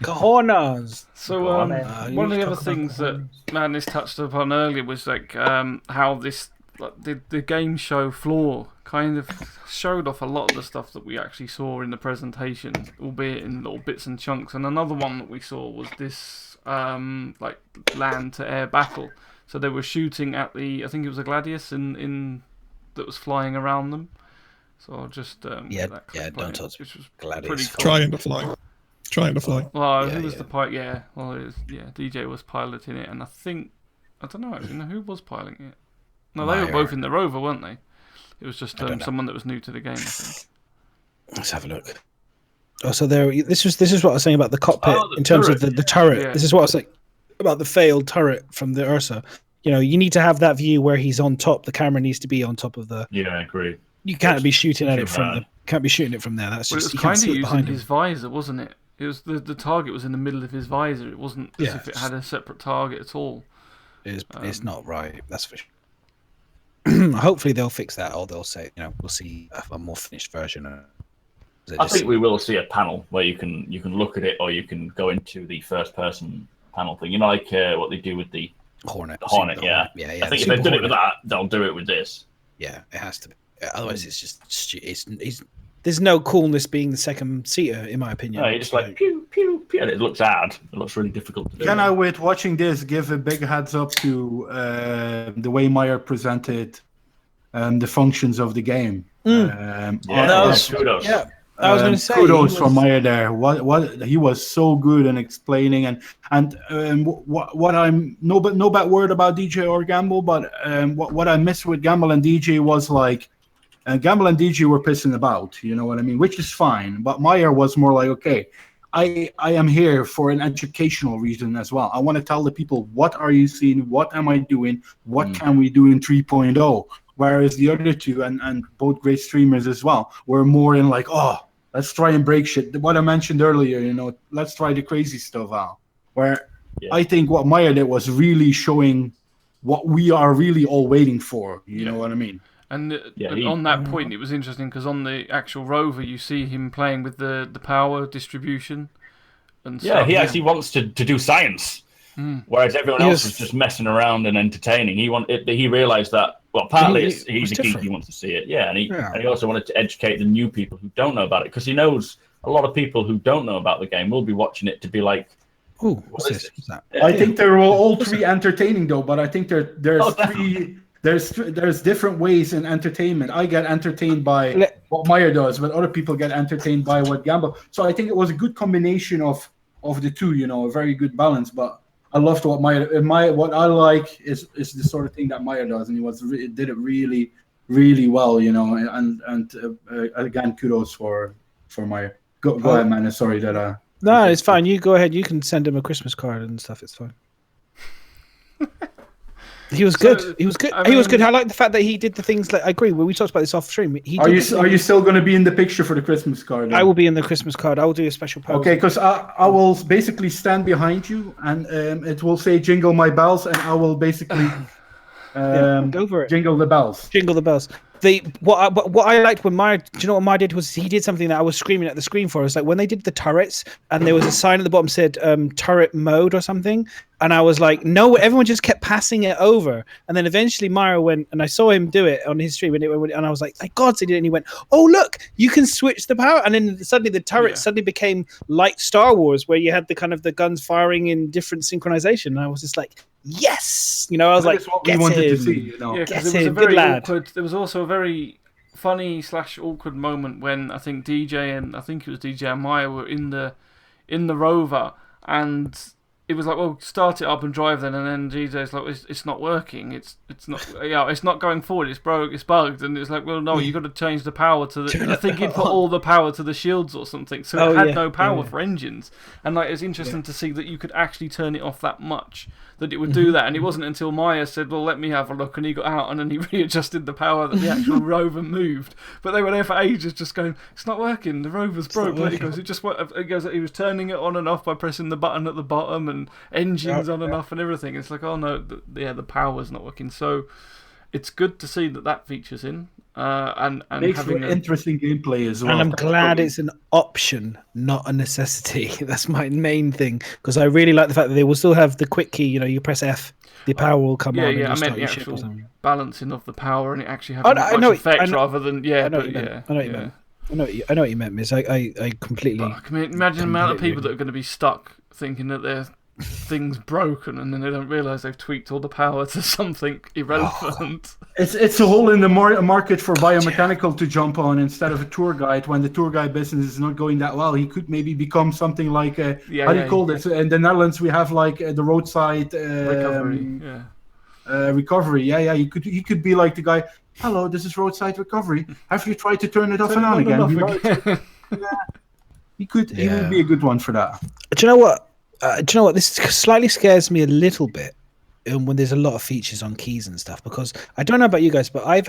Cojones. So one of the other things that Madness touched upon earlier was like how this the game show floor kind of showed off a lot of the stuff that we actually saw in the presentation, albeit in little bits and chunks. And another one that we saw was this like land to air battle. So they were shooting at I think it was a Gladius in that was flying around them. So I'll just don't touch which was Gladius. pretty cool. Trying to fly. Well, who was the pilot? Yeah, well, DJ was piloting it, and I don't know actually. Who was piloting it? No, they were both in the rover, weren't they? It was just someone that was new to the game, I think. Let's have a look. Oh, so this is what I was saying about the cockpit in terms of the turret. Yeah. This is what I was saying about the failed turret from the Ursa. You know, you need to have that view where he's on top. The camera needs to be on top of the. Yeah, I agree. You can't be shooting at it from there. That's it just was kind of using his visor, wasn't it? It was the target was in the middle of his visor. It wasn't as if it had a separate target at all. It's not right. That's for sure. Hopefully they'll fix that, or they'll say, we'll see a more finished version. I think we will see a panel where you can look at it, or you can go into the first person panel thing. You know, like what they do with the Hornet. Yeah. I think if they've done it with that, they'll do it with this. Yeah, it has to be. Otherwise, it's just there's no coolness being the second seater, in my opinion. No, you're just like pew pew pew, and it looks hard. It looks really difficult to do. Can I, with watching this, give a big heads up to the way Meyer presented the functions of the game? Kudos. Yeah, I was going to say kudos for Meyer there. What he was so good in explaining, and what I'm no bad word about DJ or Gamble, but what I missed with Gamble and DJ was like. Gamble and DG were pissing about, you know what I mean, which is fine. But Meyer was more like, okay, I am here for an educational reason as well. I want to tell the people, what are you seeing? What am I doing? What can we do in 3.0? Whereas the other two, and both great streamers as well, were more in like, oh, let's try and break shit. What I mentioned earlier, let's try the crazy stuff out. Where I think what Meyer did was really showing what we are really all waiting for. You know what I mean? And on that point, it was interesting because on the actual rover, you see him playing with the power distribution. And stuff. He actually wants to do science, whereas everyone else was just messing around and entertaining. He realised that, well, partly he's a geek, he wants to see it, and he also wanted to educate the new people who don't know about it, because he knows a lot of people who don't know about the game will be watching it to be like, "Ooh, what's this?" I think they're all three entertaining though, but I think there's three. There's different ways in entertainment. I get entertained by what Meyer does, but other people get entertained by what Gamble. So I think it was a good combination of the two, a very good balance. But I loved what what I like is the sort of thing that Meyer does, and he did it really, really well, And again, kudos for Meyer. Go ahead, man. Sorry that. No, it's fine. You go ahead. You can send him a Christmas card and stuff. It's fine. He was good. He was good. He was good. I like the fact that he did the things that I agree. When we talked about this off stream, are you still going to be in the picture for the Christmas card? I will be in the Christmas card. I will do a special pose. Okay, because I will basically stand behind you, and it will say "Jingle my bells," and I will basically go for it. Jingle the bells. Jingle the bells. What I liked when Meyer, do you know what Meyer did was he did something that I was screaming at the screen for. It's like when they did the turrets and there was a sign at the bottom said turret mode or something, and I was like, no, everyone just kept passing it over, and then eventually Meyer went, and I saw him do it on his stream, and I was like, thank God he did it, and he went, oh look, you can switch the power, and then suddenly the turret suddenly became like Star Wars, where you had the kind of the guns firing in different synchronization, and I was just like, yes, I was like, what we wanted to see, Get him, good lad. There was also a very funny / awkward moment when I think DJ and Meyer were in the rover, and it was like, well, start it up and drive then, and then DJ's like, it's not working. It's not, it's not going forward. It's broke. It's bugged, and it's like, well, no, you got to change the power to the. I think he'd put all the power to the shields or something, so it had no power for engines. And like, it's interesting to see that you could actually turn it off that much that it would do that. And it wasn't until Maya said, well, let me have a look, and he got out and then he readjusted the power that the actual rover moved. But they were there for ages, just going, it's not working. The rover's broke. He goes, he was turning it on and off by pressing the button at the bottom, and engines on and off and everything. It's like, oh no, the power's not working. So it's good to see that features in. And makes having for interesting gameplay as well. And I'm glad it's an option, not a necessity. That's my main thing, because I really like the fact that they will still have the quick key. You press F, the power will come on. Yeah, and I meant the actual balancing of the power and it actually having much effect rather than I know what you meant, Miss. I completely. But I can imagine the amount of people that are going to be stuck thinking that their thing's broken and then they don't realise they've tweaked all the power to something irrelevant. It's a hole in the market for biomechanical to jump on instead of a tour guide. When the tour guide business is not going that well, he could maybe become something like how do you call this? In the Netherlands, we have like the roadside recovery. Recovery. Yeah. He could be like the guy. Hello, this is roadside recovery. Have you tried to turn it off and on again? He could. He would be a good one for that. Do you know what? This slightly scares me a little bit when there's a lot of features on keys and stuff, because I don't know about you guys, but I've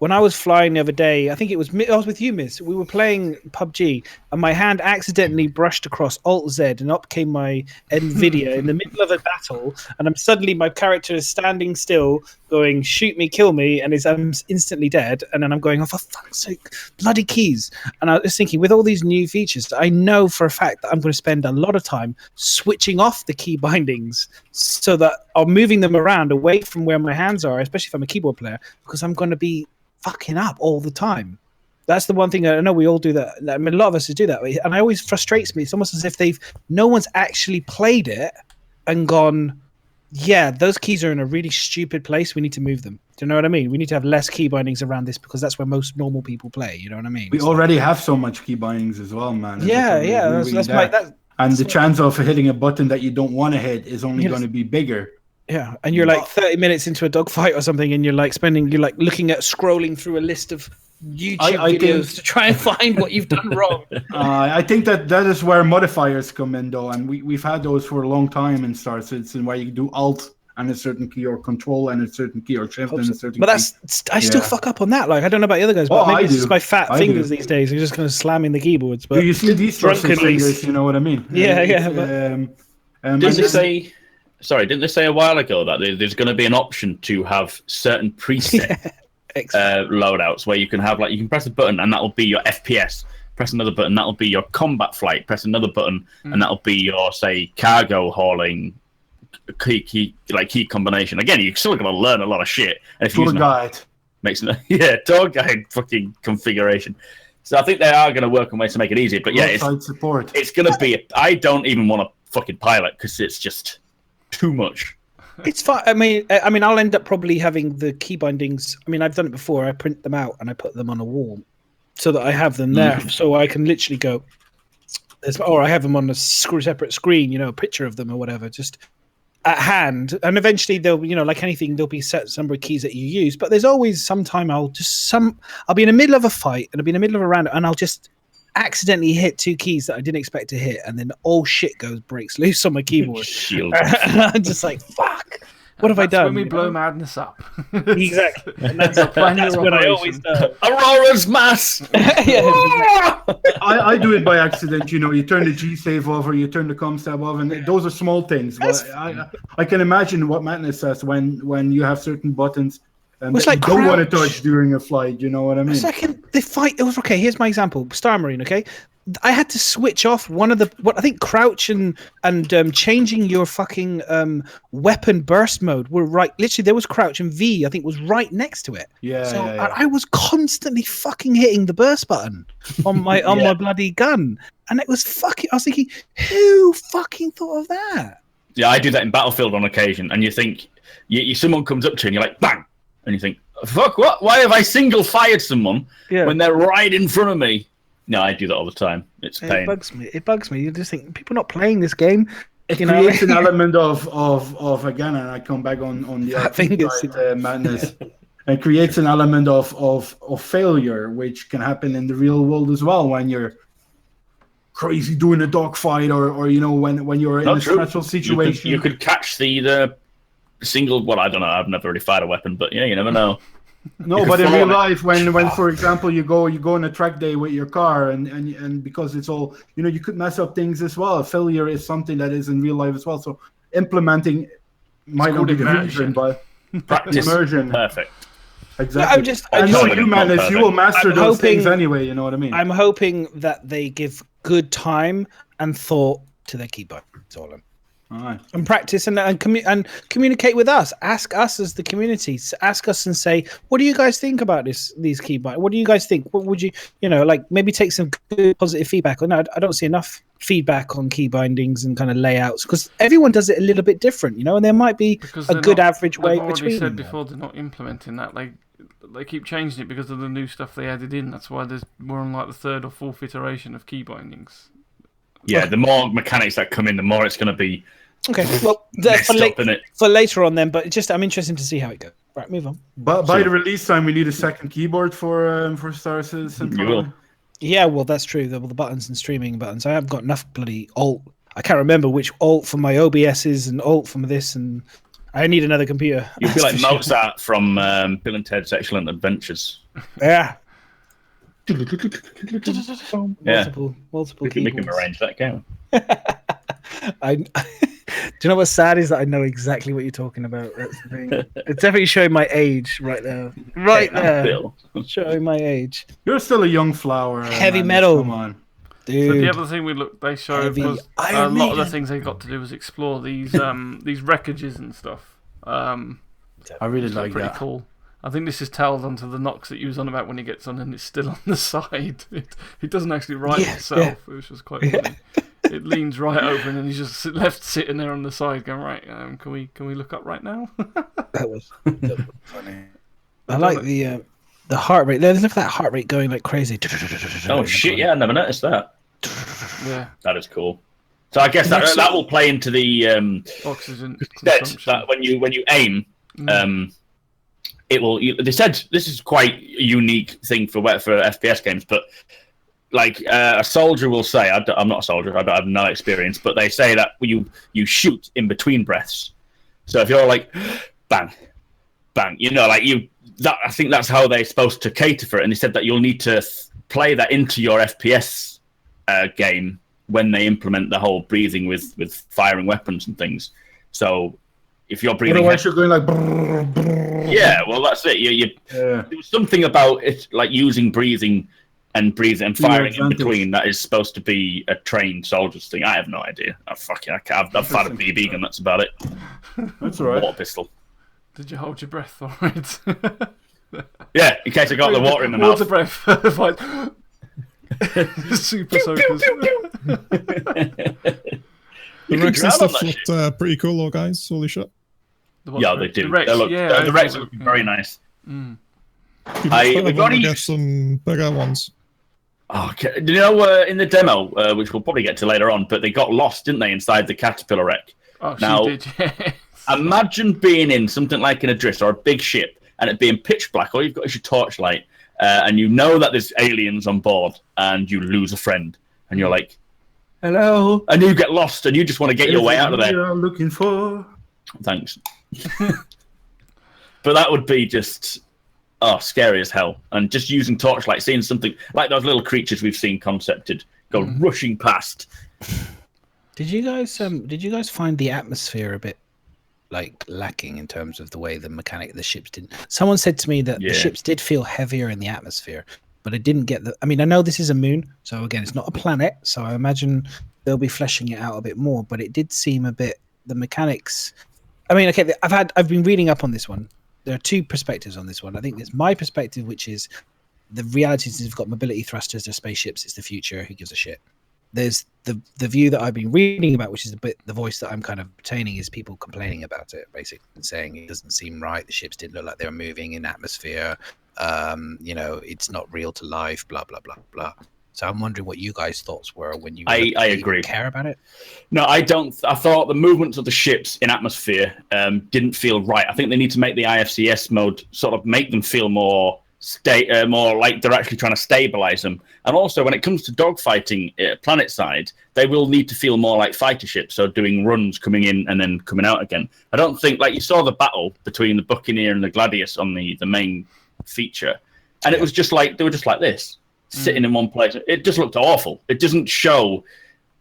when I was flying the other day, I think I was with you, Miss. We were playing PUBG, and my hand accidentally brushed across Alt Z, and up came my NVIDIA in the middle of a battle, and suddenly my character is standing still, going, shoot me, kill me, and I'm instantly dead, and then I'm going, oh, for fuck's sake, bloody keys. And I was thinking, with all these new features, I know for a fact that I'm going to spend a lot of time switching off the key bindings so that I'm moving them around away from where my hands are, especially if I'm a keyboard player, because I'm going to be fucking up all the time. That's the one thing I know we all do that. I mean, a lot of us do that, and it always frustrates me. It's almost as if no one's actually played it and gone, yeah, those keys are in a really stupid place. We need to move them. Do you know what I mean? We need to have less key bindings around this because that's where most normal people play. You know what I mean? We already have so much key bindings as well, man. And the chance of hitting a button that you don't want to hit is only going to be bigger. Yeah, and you're like 30 minutes into a dogfight or something, and you're like looking at scrolling through a list of YouTube videos to try and find what you've done wrong. I think that is where modifiers come in, though, and we've had those for a long time in Star Citizen, where you can do Alt and a certain key, or Control and a certain key, or Shift and a certain key. But I still fuck up on that. Like, I don't know about the other guys, but maybe it's just my fat fingers these days. You're just kind of slamming the keyboards. But you see these fingers, you know what I mean? Yeah. Didn't they say a while ago that there's going to be an option to have certain preset loadouts where you can have, like, you can press a button and that'll be your FPS. Press another button, that'll be your combat flight. Press another button and that'll be your, say, cargo hauling key combination. Again, you're still going to learn a lot of shit. And if tour guide tour guide fucking configuration. So I think they are going to work on ways to make it easier. But it's going to be. I don't even want to fucking pilot because it's just too much. It's fine. I mean, I'll end up probably having the key bindings. I mean, I've done it before. I print them out and I put them on a wall so that I have them there, so I can literally go. Or I have them on a separate screen, a picture of them or whatever, just at hand. And eventually they'll, like anything, there'll be set number of keys that you use. But there's always some time I'll be in the middle of a fight and I'll be in the middle of a round and I'll just accidentally hit two keys that I didn't expect to hit, and then all shit breaks loose on my keyboard. I'm just like, fuck. What have I done? When we blow madness up. Exactly. And that's when I always do. Aurora's mass. I do it by accident. You turn the G save off or you turn the com stab off, and those are small things. But I can imagine what Madness says when you have certain buttons that you don't want to touch during a flight. You know what I mean? It's like the fight. It was okay. Here's my example. Star Marine. Okay. I had to switch off one of the I think crouch and changing your fucking weapon burst mode were right. Literally, there was crouch and V. I think was right next to it. I was constantly fucking hitting the burst button on my my bloody gun, and it was fucking. I was thinking, who fucking thought of that? Yeah, I do that in Battlefield on occasion, and you think someone comes up to you and you're like, bang, and you think, fuck, what? Why have I single fired someone when they're right in front of me? No, I do that all the time. It's a pain. It bugs me. You just think, people not playing this game. It You know? creates an element of again, and I come back on the Fat fingers. madness. It creates an element of failure, which can happen in the real world as well when you're crazy doing a dogfight, or when you're in a stressful situation. You could catch the single. Well, I don't know. I've never really fired a weapon, but you never know. No, but in real life, when for example you go on a track day with your car, and because it's all you could mess up things as well. Failure is something that is in real life as well. So implementing might not be the reason, but practice immersion. Perfect. Exactly. I know you, Madness. You will master those things anyway. You know what I mean? I'm hoping that they give good time and thought to their keyboard. That's all. All right. And practice and communicate with us. Ask us as the community. Ask us and say, what do you guys think about these key bindings? What do you guys think? What would you, maybe take some good positive feedback? No, I don't see enough feedback on key bindings and kind of layouts because everyone does it a little bit different, and there might be a good average way between. They've already said before they're not implementing that. They keep changing it because of the new stuff they added in. That's why we're on the third or fourth iteration of key bindings. Yeah, the more mechanics that come in, the more it's going to be. Okay, well, for later on then, but I'm interested to see how it goes. Right, move on. But by the release time, we need a second keyboard for Star Citizen. You will. Yeah, well, that's true. The buttons and streaming buttons. I haven't got enough bloody alt. I can't remember which alt for my OBSs and alt from this, and I need another computer. You'd be like Mozart from Bill and Ted's Excellent Adventures. Yeah. Multiple. We can make him arrange that game. Do you know what's sad is that I know exactly what you're talking about. That's the thing. It's definitely showing my age right now. Right there. Bill. Showing my age. You're still a young flower. Heavy metal. Come on. Dude. So the other thing they showed was a lot of the things they got to do was explore these these wreckages and stuff. I really like pretty that. Cool. I think this is tailed onto the Nox that you was on about when he gets on and it's still on the side. It doesn't actually right itself, which was quite funny. It leans right over and then he's just left sitting there on the side going, right, can we look up right now? That was funny. I like the heart rate. Look at that heart rate going like crazy. Oh shit, yeah, I never noticed that. Yeah. That is cool. So I guess that will play into the oxygen consumption. That when you aim, it will. They said this is quite a unique thing for FPS games, but like a soldier will say, I'm not a soldier, I have no experience, but they say that you shoot in between breaths. So if you're like bang, bang, I think that's how they're supposed to cater for it. And they said that you'll need to play that into your FPS game when they implement the whole breathing with firing weapons and things. So if you're breathing, otherwise you're going like. Brrr, brrr. Yeah, well that's it. There was something about it, like using breathing and firing in between. That is supposed to be a trained soldier's thing. I have no idea. I've fired a BB gun. That's about it. That's all right. Water pistol. Did you hold your breath all right? Yeah, in case I got the water in the mouth. Water breath. Super soakers. The Rex and stuff looked pretty cool, though, guys. Holy shit. Yeah, they do. The Rex, the Rex look very nice. We've already got some bigger ones. Okay. Do you know in the demo, which we'll probably get to later on, but they got lost, didn't they, inside the caterpillar wreck? Oh, now, she did, yes. Imagine being in something like an Adrift or a big ship and it being pitch black. All you've got is your torchlight, and you know that there's aliens on board, and you lose a friend, and you're like, hello, and you get lost, and you just want to get your way out of there. You're looking for. Thanks. But that would be just scary as hell. And just using torchlight, seeing something like those little creatures we've seen concepted go rushing past. Did you guys find the atmosphere a bit like lacking in terms of the way the mechanic of the ships did? Someone said to me that the ships did feel heavier in the atmosphere, but I didn't get I mean, I know this is a moon, so again, it's not a planet, so I imagine they'll be fleshing it out a bit more, but it did seem a bit, the mechanics. I mean, okay, I've been reading up on this one. There are two perspectives on this one. I think there's my perspective, which is the reality is they've got mobility thrusters, they're spaceships, it's the future, who gives a shit? There's the view that I've been reading about, which is the voice that I'm kind of retaining, is people complaining about it, basically, and saying it doesn't seem right, the ships didn't look like they were moving in atmosphere, it's not real to life, blah, blah, blah, blah. So I'm wondering what you guys' thoughts were when you I agree. care about it. No, I don't. I thought the movements of the ships in atmosphere didn't feel right. I think they need to make the IFCS mode sort of make them feel more like they're actually trying to stabilize them. And also, when it comes to dogfighting planet side, they will need to feel more like fighter ships, so doing runs coming in and then coming out again. I don't think, like you saw the battle between the Buccaneer and the Gladius on the main feature, and it was just like, they were just like this, sitting in one place. It just looked awful. It doesn't show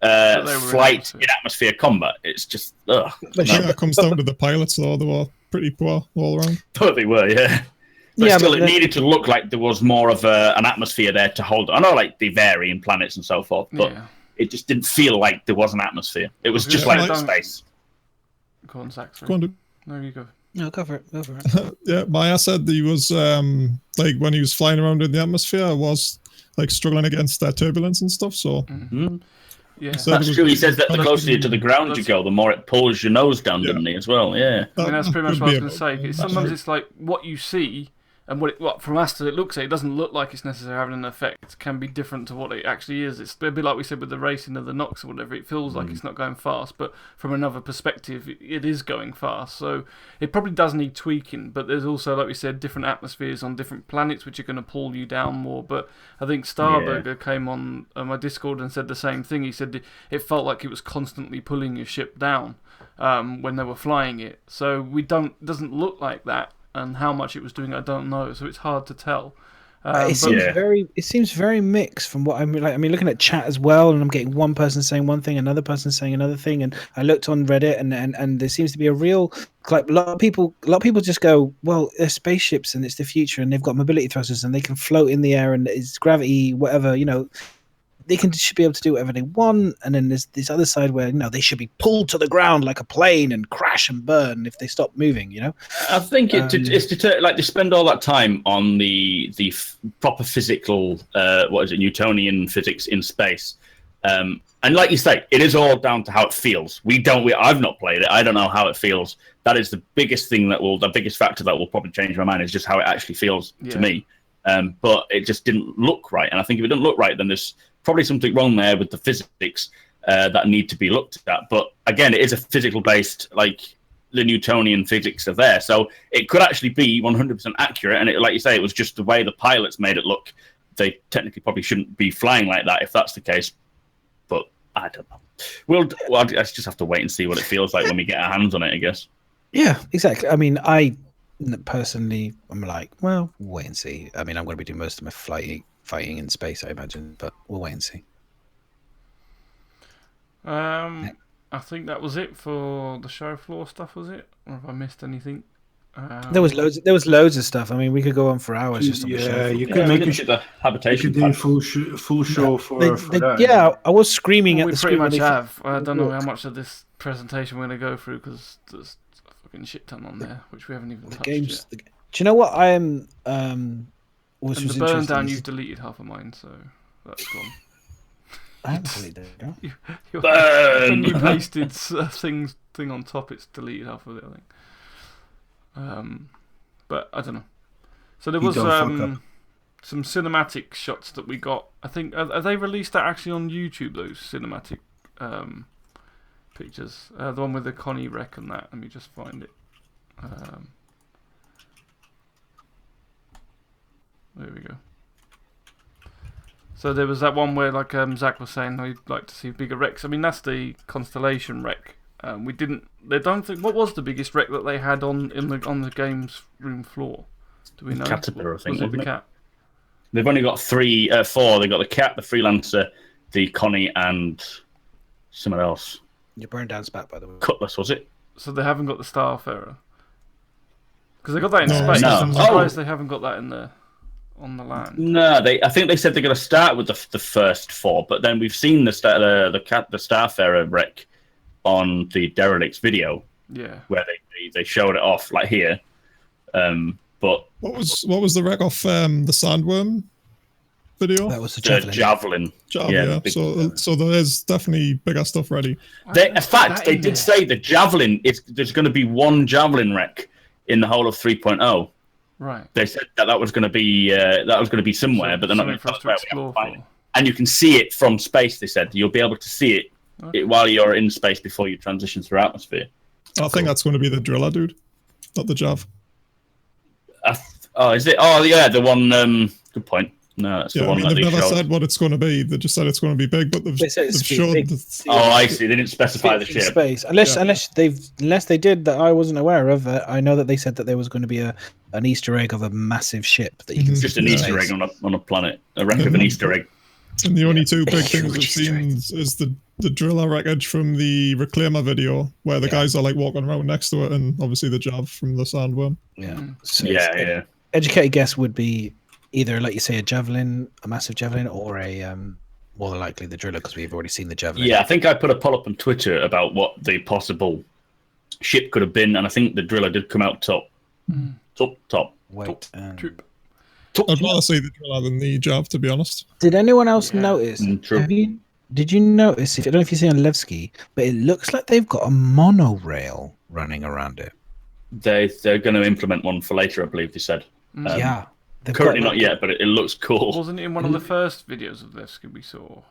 flight in atmosphere combat. It's just, ugh. I think that comes down to the pilots, though. They were pretty poor all around. But they were, yeah. But still, it needed to look like there was more of an atmosphere there to hold. I know, like, they vary in planets and so forth, but it just didn't feel like there was an atmosphere. It was just like space. Go on, Zach. Go on, dude. No, you go. No, go for it. Yeah, Maya said that he was, like, when he was flying around in the atmosphere, was, like, struggling against that turbulence and stuff, so... Yeah, that's true. He says that the closer to the ground you go, the more it pulls your nose down, doesn't he, as well? Yeah. I mean, that's pretty much what I was going to say. Sometimes it's like what you see and what from us it looks at, it doesn't look like it's necessarily having an effect. It can be different to what it actually is. It's a bit like we said with the racing of the Nox or whatever. It feels like it's not going fast, but from another perspective, it is going fast. So it probably does need tweaking, but there's also, like we said, different atmospheres on different planets which are going to pull you down more. But I think Starburger came on my Discord and said the same thing. He said it felt like it was constantly pulling your ship down when they were flying it. So it doesn't look like that. And how much it was doing, I don't know. So it's hard to tell. It seems very mixed from what I'm like. I mean, looking at chat as well, and I'm getting one person saying one thing, another person saying another thing, and I looked on Reddit, and there seems to be a real, like, a lot of people just go, well, they're spaceships and it's the future, and they've got mobility thrusters and they can float in the air and it's gravity, whatever, you know. They should be able to do whatever they want, and then there's this other side where, you know, they should be pulled to the ground like a plane and crash and burn if they stop moving. You know, I think it's to spend all that time on the proper physical, Newtonian physics in space, and like you say, it is all down to how it feels. I've not played it. I don't know how it feels. That is the biggest thing the biggest factor that will probably change my mind is just how it actually feels to me. But it just didn't look right, and I think if it didn't look right, then there's probably something wrong there with the physics that need to be looked at. But again, it is a physical based, like the Newtonian physics are there, so it could actually be 100% accurate. And like you say, it was just the way the pilots made it look. They technically probably shouldn't be flying like that if that's the case. But I don't know. I just have to wait and see what it feels like when we get our hands on it, I guess. Yeah, exactly. I mean, personally, I'm like, well, we'll wait and see. I mean, I'm going to be doing most of my fighting in space, I imagine, but we'll wait and see. I think that was it for the show floor stuff, was it? Or have I missed anything? There was loads of stuff. I mean, we could go on for hours just on the show. You could make the habitation. You could do full show for that. Yeah, I was screaming at the screen. We pretty much have. I don't know how much of this presentation we're going to go through because there's a fucking shit ton on there, which we haven't even touched yet. Do you know what I am... and the burn down, you've deleted half of mine, so that's gone. I haven't deleted it. When you pasted thing on top, it's deleted half of it, I think. But I don't know. So there was some cinematic shots that we got. I think are they released that actually on YouTube? Those cinematic pictures. The one with the Connie wreck and that. Let me just find it. There we go. So there was that one where, like Zach was saying, he'd like to see bigger wrecks. I mean, that's the Constellation wreck. What was the biggest wreck that they had on the games room floor? Do we know? Caterpillar, I think. Was it the Cat? They've only got 4. They got the Cat, the Freelancer, the Connie, and someone else. Your burn down's back, by the way. Cutlass, was it? So they haven't got the Starfarer. Because they got that in space. No. I'm surprised they haven't got that on the land. No, I think they said they're going to start with the first 4, but then we've seen the Starfarer wreck on the Derelicts video. Yeah, where they showed it off like here. But what was the wreck off the Sandworm video? That was the Javelin. Yeah. So there is definitely bigger stuff ready. In fact, they did say the Javelin. There's going to be one Javelin wreck in the whole of 3.0. Right. They said that was going to be somewhere, but they're not going to tell us where we have to find it. and you can see it from space. They said you'll be able to see it while you're in space before you transition through atmosphere. I think that's going to be the driller, dude, not the Jav. Oh, is it? Oh, yeah, the one. Good point. No, that's the one that they've never showed. said what it's going to be. They just said it's going to be big, but they've shown. Oh, I see. They didn't specify the ship. Space, unless they did that I wasn't aware of. I know that they said that there was going to be an Easter egg of a massive ship that you can just an Easter egg on a planet, a wreck of an Easter egg. And the only two big things we've seen is the driller wreckage from the Reclaimer video, where the guys are like walking around next to it, and obviously the Jav from the Sandworm. Yeah. So Educated guess would be either, like you say, a massive javelin, or a more than likely the driller, because we've already seen the javelin. Yeah, I think I put a poll up on Twitter about what the possible ship could have been, and I think the driller did come out top. Top. Wait. I'd rather say the driller than the Jav, to be honest. Did anyone else notice? True. Did you notice? I don't know if you see on Levski, but it looks like they've got a monorail running around it. They're going to implement one for later, I believe they said. Yeah. Currently not yet, but it looks cool. Wasn't it in one of the first videos of Levski we saw?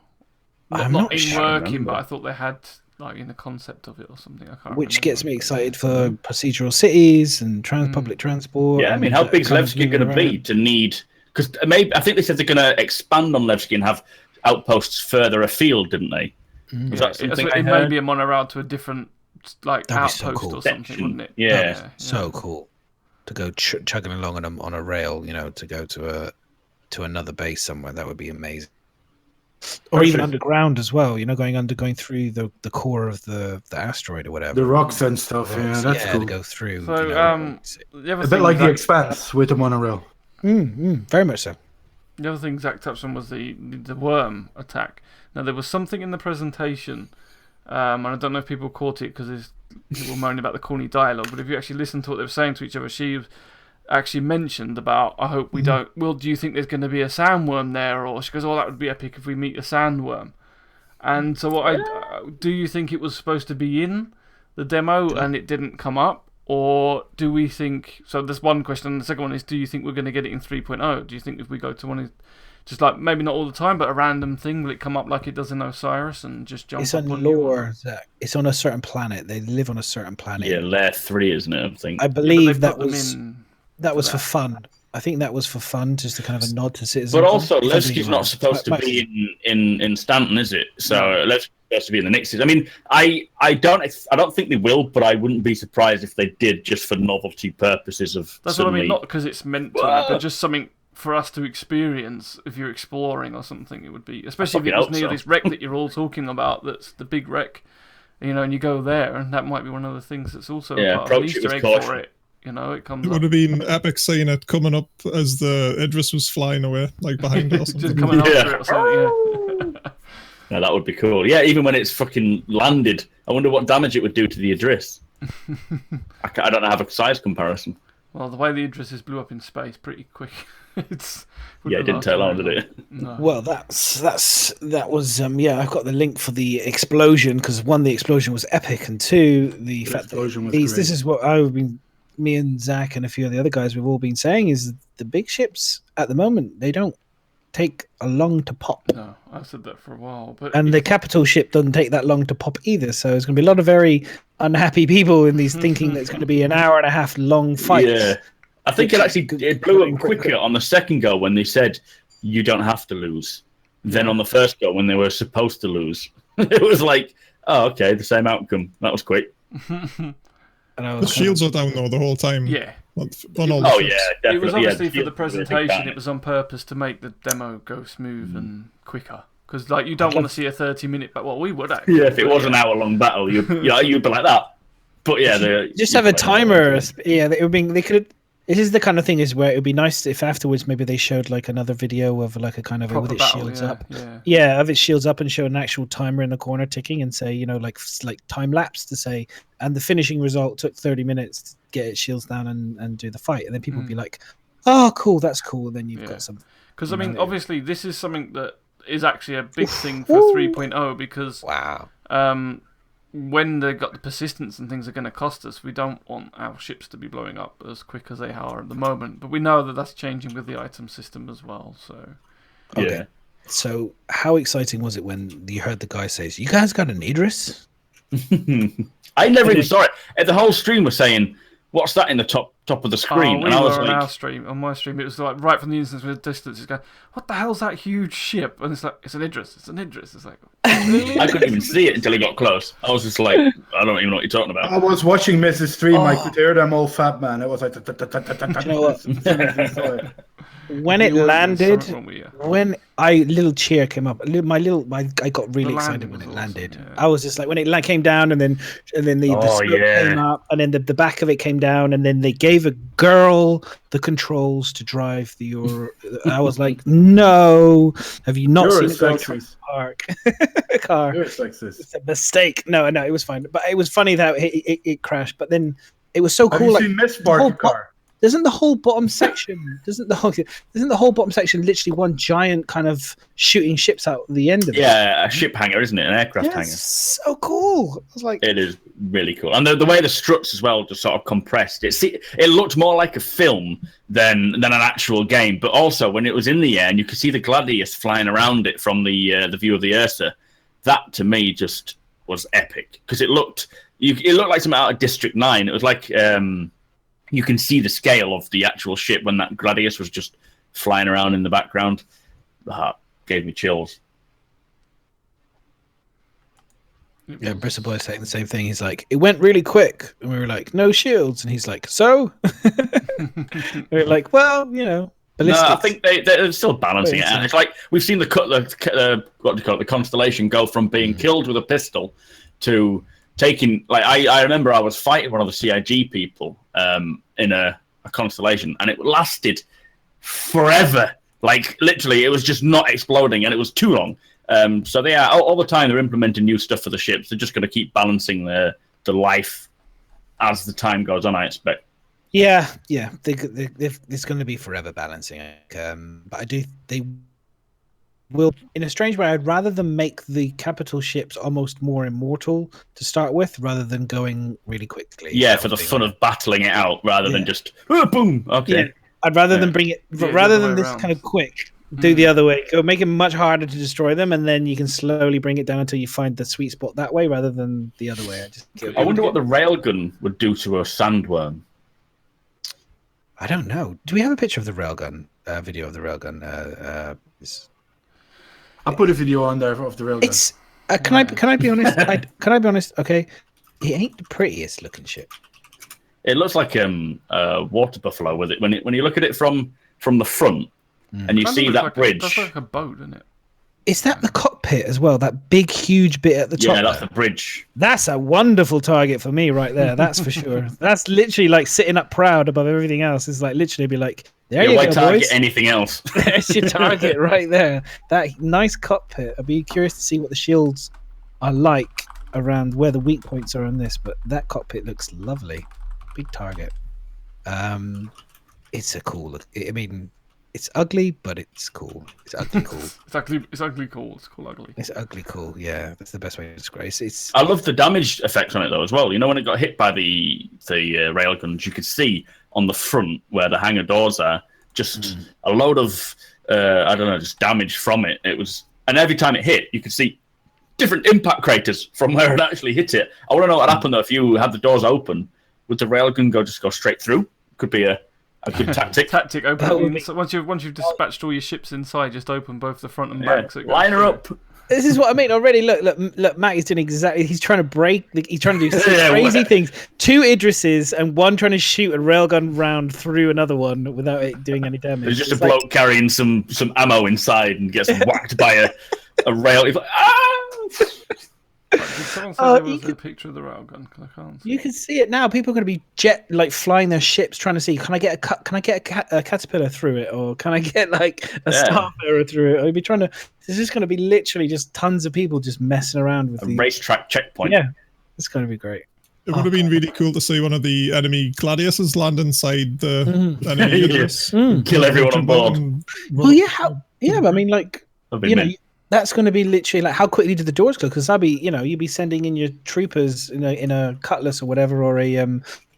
I'm not not in sure, working, but I thought they had like in the concept of it or something. I can't remember. Which gets me excited for procedural cities and public transport. Yeah, I mean, how big is Levski going to be to need? Because maybe I think they said they're going to expand on Levski and have outposts further afield, didn't they? Was that something it may be a monorail to a different outpost or something, wouldn't it? Yeah, so cool to go chugging along on a rail, to go to another base somewhere. That would be amazing. Or even underground as well, going through the core of the asteroid or whatever. The rocks and stuff, that's cool. To go through. So, a bit like the Expanse with the monorail. Very much so. The other thing Zach touched on was the worm attack. Now, there was something in the presentation, and I don't know if people caught it because people moaning about the corny dialogue, but if you actually listen to what they were saying to each other, she actually mentioned about, I hope we don't, well, do you think there's going to be a sandworm there? Or she goes, oh, that would be epic if we meet a sandworm. And so do you think it was supposed to be in the demo and it didn't come up? Or do we think, so there's one question, and the second one is, do you think we're going to get it in 3.0? Do you think if we go to one, just like, maybe not all the time, but a random thing, will it come up like it does in Osiris and just jump it's up on on lore, Zach. It's on a certain planet. They live on a certain planet. Yeah, Layer 3, isn't it? I think. I believe that was for fun. I think that was for fun, just a kind of a nod to citizens. But also, Levski's not supposed to be in Stanton, is it? So Levski's supposed to be in the Nixes. I mean, I don't think they will, but I wouldn't be surprised if they did, just for novelty purposes of. That's what I mean. Not because it's meant to, but just something for us to experience. If you're exploring or something, it would be, especially if it was near this wreck that you're all talking about. That's the big wreck, and you go there, and that might be one of the things that's also part of an Easter egg for it. It comes. It would have been epic seeing it coming up as the Idris was flying away, like behind us. Just coming after it or something. Yeah, that would be cool. Yeah, even when it's fucking landed, I wonder what damage it would do to the Idris. I don't have a size comparison. Well, the way the Idrises blew up in space pretty quick. It didn't take long, did it? No. Well, that was I've got the link for the explosion, because one, the explosion was epic, and two, the fact that this is what me and Zach and a few of the other guys we've all been saying, is the big ships at the moment, they don't take a long to pop. No, I've said that for a while. And the capital ship doesn't take that long to pop either, so there's going to be a lot of very unhappy people in these thinking that it's going to be an hour and a half long fight. Yeah, I think it blew up quicker on the second go when they said you don't have to lose, than on the first go when they were supposed to lose. It was like, oh, okay, the same outcome. That was quick. The shields are down though the whole time. Yeah. Definitely. It was obviously for the presentation. It was on purpose to make the demo go smooth and quicker. Because you don't want to see a 30-minute. But we would actually. Yeah, if it was an hour-long battle, you'd be like that. But yeah, just have a timer. Yeah, they could. This is the kind of thing where it would be nice if afterwards maybe they showed another video of a kind of with its shields up. Yeah, of its shields up, and show an actual timer in the corner ticking and say, like time lapse to say, and the finishing result took 30 minutes to get its shields down and do the fight, and then people would be like, oh, cool, that's cool. And then you've got some. Because I mean, obviously, this is something that is actually a big thing for 3.0 because when they got the persistence and things are going to cost us, we don't want our ships to be blowing up as quick as they are at the moment. But we know that that's changing with the item system as well. So yeah, So how exciting was it when you heard the guy say, "You guys got an Idris"? I never even saw it. The whole stream was saying, "What's that in the top of the screen?" We and I was were on like, our stream, on my stream, it was like right from the instant with distance. It's going, "What the hell's that huge ship?" And it's like, "It's an Idris. It's an Idris." It's like, really? I couldn't even see it until he got close. I was just like, I don't even know what you're talking about. I was watching Mrs. Stream. I could hear them all fat man. It was like. You know what? When it landed, when little cheer came up, I got really excited when it landed. Awesome, yeah. I was just like, when it came down, and then the smoke came up, and then the back of it came down, and then they gave a girl the controls to drive the Euro. I was like, no, have you not seen it go through the park? Car. You're sexist. It's a mistake. No, it was fine, but it was funny that it crashed. But then it was so Have cool. you seen Miss Barker car? Doesn't the whole bottom section literally one giant kind of shooting ships out the end of it? Yeah, a ship hangar, isn't it? An aircraft hangar. So cool. I was like, it is really cool, and the way the struts as well just sort of compressed. It looked more like a film than an actual game. But also when it was in the air and you could see the Gladius flying around it from the view of the Ursa, that to me just was epic because it looked like something out of District 9. It was like. You can see the scale of the actual ship when that Gladius was just flying around in the background. Gave me chills. Yeah, Bristol Boy's saying the same thing. He's like, it went really quick. And we were like, no shields. And he's like, so? We were like, well, ballistics. No, I think they're still balancing it out. It's like we've seen the Constellation go from being killed with a pistol to taking, like, I remember I was fighting one of the CIG people in a Constellation, and it lasted forever. Like, literally, it was just not exploding, and it was too long. So they are all the time they're implementing new stuff for the ships. They're just going to keep balancing the life as the time goes on, I expect. Yeah. It's going to be forever balancing. But they will, in a strange way, I'd rather them make the capital ships almost more immortal to start with, rather than going really quickly. Yeah, for the fun of battling it out, rather than just boom. Okay. Yeah. I'd rather than bring it, rather than this kind of quick. Do the other way. Go make it much harder to destroy them, and then you can slowly bring it down until you find the sweet spot that way, rather than the other way. I wonder what the railgun would do to a sandworm. I don't know. Do we have a picture of the railgun? Video of the railgun? I'll put a video on there of the railgun. It's. Can I be honest? Can I be honest? Okay, it ain't the prettiest looking ship. It looks like a water buffalo with it. When you look at it from the front. And you see that bridge. That's like a boat, isn't it? Is that the cockpit as well? That big, huge bit at the top? Yeah, that's the bridge. That's a wonderful target for me right there. That's for sure. That's literally like sitting up proud above everything else. It's like literally be like, there you go, boys. Why target anything else? There's your target right there. That nice cockpit. I'd be curious to see what the shields are like around where the weak points are on this. But that cockpit looks lovely. Big target. It's a cool look. I mean... It's ugly, but it's cool. It's ugly cool. It's ugly cool. It's cool ugly. It's ugly cool. Yeah, that's the best way to describe it. I love the damage effects on it though as well. You know, when it got hit by the railguns, you could see on the front where the hangar doors are just a load of just damage from it. It was, and every time it hit, you could see different impact craters from where it actually hit it. I want to know what happened though if you had the doors open. Would the railgun go straight through? Could be a good tactic. Once you've dispatched all your ships inside, just open both the front and back. So line her up. This is what I mean already. Look, Matt is doing exactly. He's trying to break. He's trying to do crazy things. 2 Idrises and one trying to shoot a railgun round through another one without it doing any damage. There's just a bloke carrying some ammo inside and gets whacked by a rail. He's like, ah! Did someone say there was a picture of the railgun? I can't see. You can see it now. People are going to be flying their ships, trying to see. Can I get a caterpillar through it, or can I get like a starfarer through it? I'd be trying to. There's just going to be literally just tons of people just messing around with a racetrack checkpoint. Yeah, it's going to be great. It would have been really cool to see one of the enemy Gladiuses land inside the enemy Idris. Kill everyone on board. Well, yeah, but I mean, like, That's going to be literally like, how quickly do the doors close? Because I'll be, you'd be sending in your troopers in a cutlass or whatever, or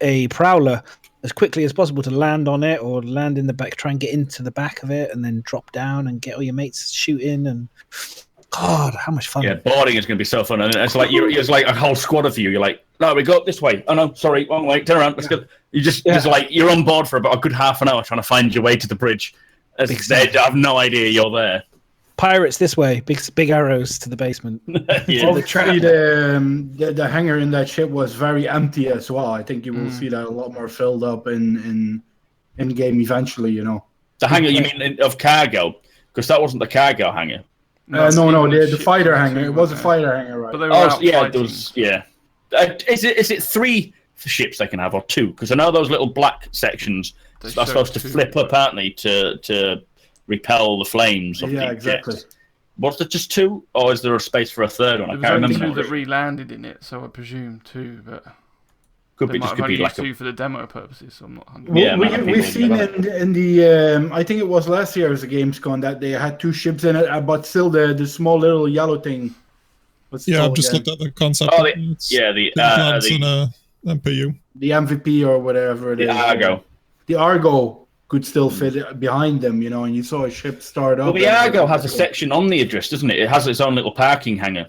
a prowler as quickly as possible to land on it or land in the back, try and get into the back of it, and then drop down and get all your mates shooting. And God, how much fun! Yeah, boarding is going to be so fun, and it's like it's like a whole squad of you. You're like, no, we go up this way. Oh no, sorry, wrong way. Turn around. Let's go. You just like you're on board for about a good half an hour trying to find your way to the bridge. They have no idea you're there. Pirates this way, big arrows to the basement. Obviously, the hangar in that ship was very empty as well. I think you will see that a lot more filled up in game eventually. The hangar, you mean of cargo? Because that wasn't the cargo hangar. No, the fighter hangar. It was a fighter hangar, right? But they were there was. Is it 3 ships they can have or 2? Because I know those little black sections are supposed to flip up, aren't they, to repel the flames. Exactly. Was there just 2, or is there a space for a third one? I can't remember. 2 that re-landed in it, so I presume 2, but could be like 2 for the demo purposes. So I'm not 100%. Yeah, we've seen in the I think it was last year as a Gamescom that they had 2 ships in it, but still the small little yellow thing. I've just looked at the concept. The MPU, the MVP or whatever it is. Argo. The Argo could still fit behind them, and you saw a ship start up. Well, the Argo has a section on the Idris, doesn't it? It has its own little parking hangar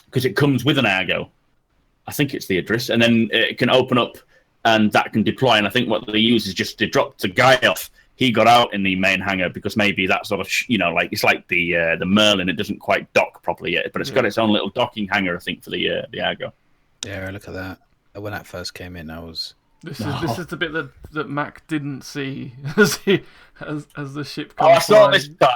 because it comes with an Argo. I think it's the Idris, and then it can open up and that can deploy. And I think what they use is just to drop the guy off. He got out in the main hangar because maybe that sort of, like it's like the Merlin. It doesn't quite dock properly yet, but it's got its own little docking hangar, I think, for the Argo. Yeah, look at that. When that first came in, I was. This is the bit that Mac didn't see as the ship. I saw this part.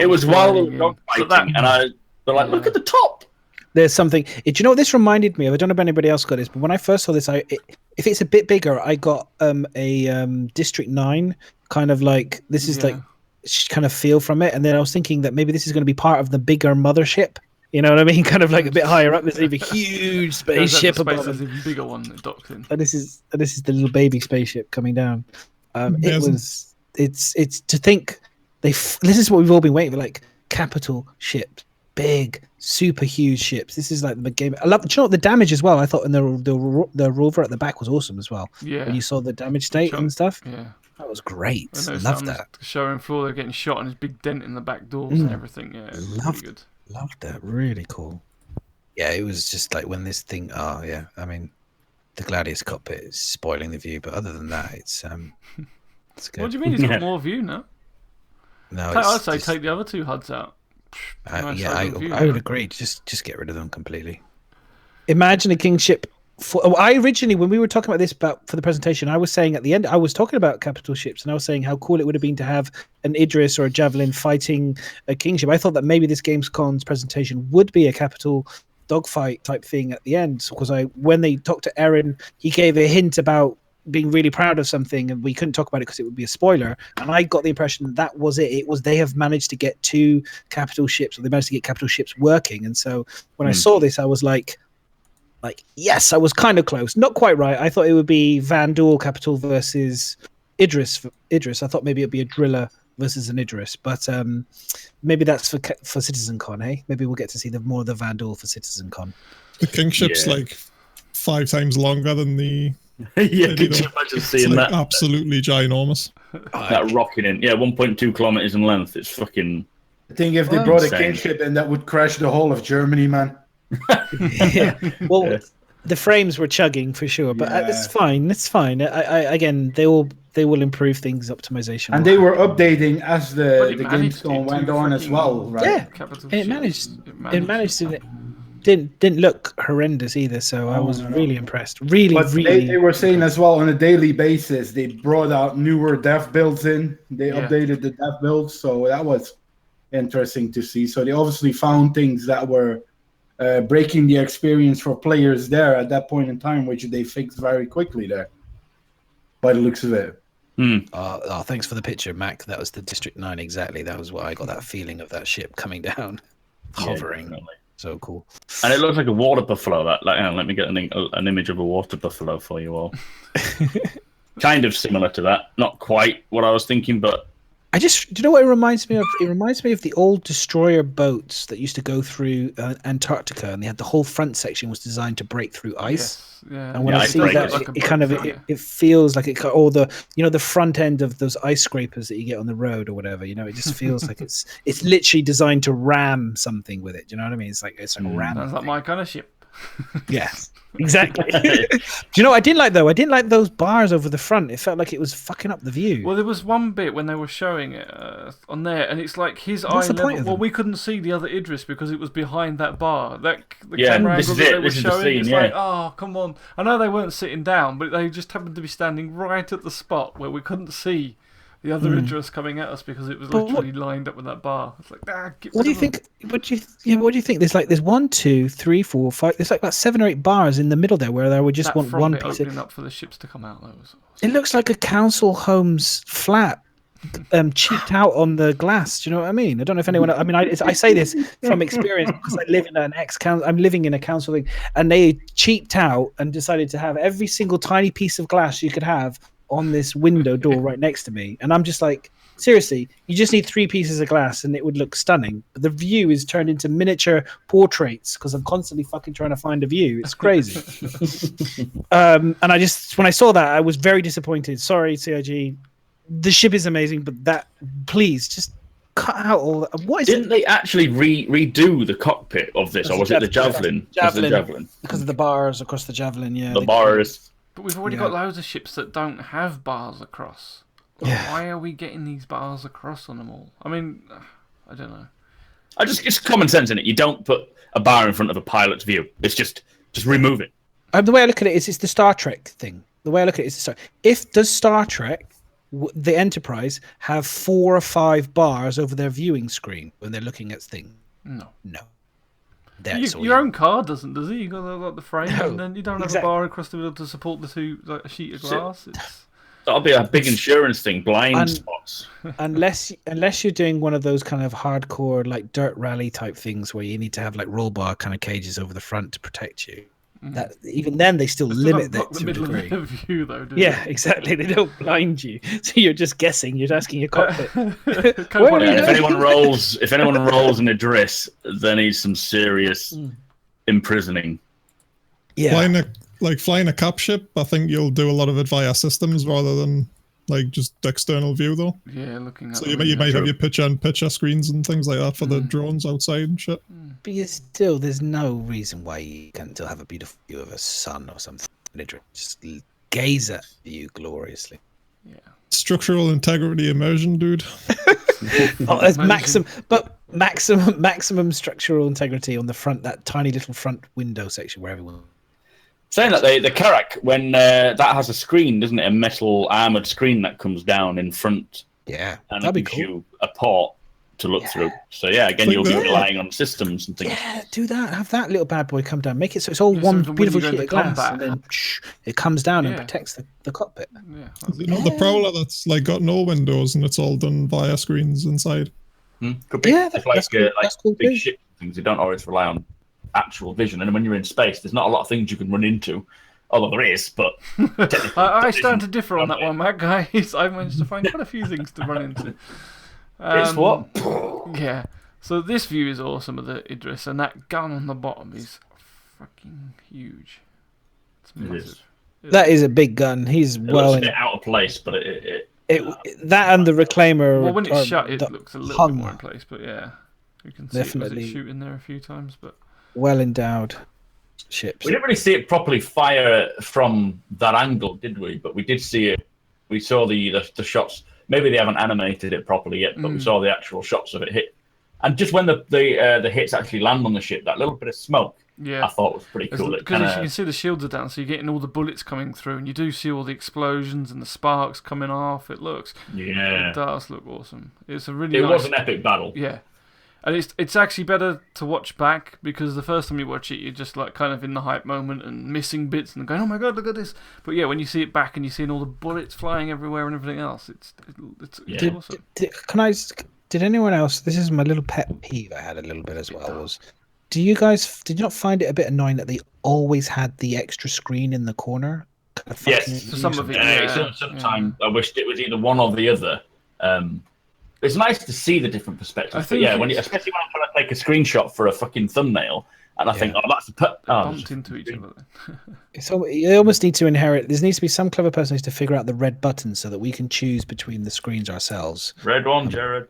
It was while we were dogfighting, and they're like, look at the top. There's something. Do you know what this reminded me of? I don't know if anybody else got this, but when I first saw this, if it's a bit bigger, I got a District 9 kind of like like kind of feel from it, and then I was thinking that maybe this is going to be part of the bigger mothership. You know what I mean? Kind of like a bit higher up. There's even a huge spaceship above. There's an even bigger one that docks in. And this is the little baby spaceship coming down. It's to think this is what we've all been waiting for, like capital ships, big, super huge ships. This is like the big game. I love. Do you know what, the damage as well? I thought in the rover at the back was awesome as well. Yeah. When you saw the damage state and stuff. Yeah. That was great. I love that. Showing Florida getting shot and his big dent in the back doors and everything. Yeah, it was really good. Loved that. Really cool. Yeah, it was just like when this thing. Oh yeah, I mean, the Gladius cockpit is spoiling the view, but other than that, it's good. What do you mean? It's got more view now. No, I'd say take the other 2 HUDs out. I would agree. Just get rid of them completely. Imagine a kingship. I originally, when we were talking about this for the presentation, I was saying at the end, I was talking about capital ships, and I was saying how cool it would have been to have an Idris or a Javelin fighting a kingship. I thought that maybe this Gamescom's presentation would be a capital dogfight type thing at the end, because when they talked to Aaron, he gave a hint about being really proud of something, and we couldn't talk about it because it would be a spoiler. And I got the impression that was it. It was they have managed to get 2 capital ships, or they managed to get capital ships working. And so when I saw this, I was like, yes, I was kind of close. Not quite right. I thought it would be Van Duel Capital versus Idris. I thought maybe it'd be a Driller versus an Idris, but maybe that's for CitizenCon, hey? Maybe we'll get to see more of the Van Duel for CitizenCon. The kingship's like 5 times longer than the. Yeah, could you imagine seeing that? Absolutely ginormous. That rocking in, 1.2 kilometers in length. It's fucking. I think if they brought a kingship in, that would crash the whole of Germany, man. Well, the frames were chugging for sure, but it's fine. It's fine. Again, they will improve things, optimization, and they were updating as the Gamescom went on as well, right? Yeah, it managed to. Didn't look horrendous either, so I was really impressed. Really. They were saying as well on a daily basis they brought out newer dev builds in. They updated the dev builds, so that was interesting to see. So they obviously found things that were breaking the experience for players there at that point in time, which they fixed very quickly there, by the looks of it. Thanks for the picture, Mac. That was the District 9 exactly. That was what I got that feeling of that ship coming down, hovering. Yeah, so cool. And it looks like a water buffalo. Let me get an image of a water buffalo for you all. Kind of similar to that. Not quite what I was thinking, but Do you know what it reminds me of? It reminds me of the old destroyer boats that used to go through Antarctica, and they had the whole front section was designed to break through ice. Yes, yeah. And when Yeah, I ice see that, breakers. Like a it kind of breakthrough, it feels like it, or the the front end of those ice scrapers that you get on the road or whatever. It just feels like it's literally designed to ram something with it. Do you know what I mean? It's like a ram. Sounds like my kind of ship. Yes, exactly. Do you know what I didn't like though? I didn't like those bars over the front. It felt like it was fucking up the view. Well, there was one bit when they were showing it on there, and it's like his What's eye the point level. of Well, them? we couldn't see the other Idris because it was behind that bar. The Yeah, camera this angle is that it. they were This is the showing, scene, it's yeah. like, oh, come on. I know they weren't sitting down, but they just happened to be standing right at the spot where we couldn't see the other Idris coming at us because it was But literally lined up with that bar. It's like, get What do you rid of them. think? What do you think? There's 1, 2, 3, 4, 5. There's like about 7 or 8 bars in the middle there where I would just That want front one bit piece. opening up for the ships to come out. That was It looks like a council homes flat, cheaped out on the glass. Do you know what I mean? I don't know if anyone. I mean, I say this from experience because I live in I'm living in a council thing, and they cheaped out and decided to have every single tiny piece of glass you could have on this window door right next to me, and I'm just like. Seriously, you just need 3 pieces of glass and it would look stunning. But the view is turned into miniature portraits because I'm constantly fucking trying to find a view. It's crazy. And when I saw that, I was very disappointed. Sorry, CIG. The ship is amazing, but please, just cut out all that. What is Didn't they actually redo the cockpit of this, or was it the Javelin? Javelin. Because of the bars across the Javelin, yeah. The bars. But we've already got loads of ships that don't have bars across. Yeah. Why are we getting these bars across on them all? I mean, I don't know. It's common sense in it. You don't put a bar in front of a pilot's view. It's just remove it. The way I look at it is it's the Star Trek thing. The way I look at it is does Star Trek, the Enterprise, have 4 or 5 bars over their viewing screen when they're looking at things? No. That's all Your own car doesn't, does it? You got the frame, No, and then you don't have a bar across the middle to support the two, like a sheet of glass. That'll be a big insurance thing. Blind spots. unless you're doing one of those kind of hardcore like dirt rally type things where you need to have like roll bar kind of cages over the front to protect you. That even then they still limit that to a middle degree. of the view, though. Yeah, exactly. They don't blind you, so you're just guessing. You're asking your cockpit. If anyone rolls an Idris, there needs some serious imprisoning. Yeah. Flying a cap ship, I think you'll do a lot of it via systems rather than like just external view though. Yeah, looking at. So you might have your picture screens and things like that for the drones outside and shit. But there's no reason why you can't still have a beautiful view of a sun or something. Literally, just gaze at you gloriously. Yeah. Structural integrity immersion, dude. There's maximum structural integrity on the front, that tiny little front window section where everyone. Saying that the Karak, when that has a screen, doesn't it? A metal armored screen that comes down in front. Yeah, and that'd be it gives cool. you a port to look through. So yeah, again, you'll be relying on systems and things. Yeah, do that. Have that little bad boy come down. Make it so it's all one beautiful sheet of glass, and then it comes down and protects the cockpit. Yeah, the Prowler that's like got no windows and it's all done via screens inside. Could be. Yeah, it's that's cool. That's cool big too. ship things. You don't always rely on actual vision, and when you're in space, there's not a lot of things you can run into. Although there is, but I stand to differ on that one, Matt, guys. I've managed to find quite a few things to run into. It's what? Yeah. So this view is awesome of the Idris, and that gun on the bottom is fucking huge. It's massive. That is a big gun. He's It well looks a in bit out of place, but it that and the reclaimer. Well, when it's shut, it looks a little bit more in place, but yeah, you can see Definitely. it shooting there a few times, but well endowed ships. We didn't really see it properly fire from that angle, did we? But we did see it. We saw the shots. Maybe they haven't animated it properly yet, but we saw the actual shots of it hit. And just when the hits actually land on the ship, that little bit of smoke, I thought was pretty cool. Because you can see the shields are down, so you're getting all the bullets coming through, and you do see all the explosions and the sparks coming off. It does look awesome. It's a really. It was an epic battle. Yeah. And it's actually better to watch back because the first time you watch it, you're just like kind of in the hype moment and missing bits and going, oh my god, look at this. But yeah, when you see it back and you're seeing all the bullets flying everywhere and everything else, it's awesome. Did anyone else? This is my little pet peeve I had a little bit as well. Did you not find it a bit annoying that they always had the extra screen in the corner? Yes, for some of it. Sometimes I wished it was either one or the other. It's nice to see the different perspectives. But yeah, especially when I'm trying to take a screenshot for a fucking thumbnail, and I think, oh, that's bumped into each other. So you almost need to inherit. There needs to be some clever person who needs to figure out the red button so that we can choose between the screens ourselves. Red one, Jared.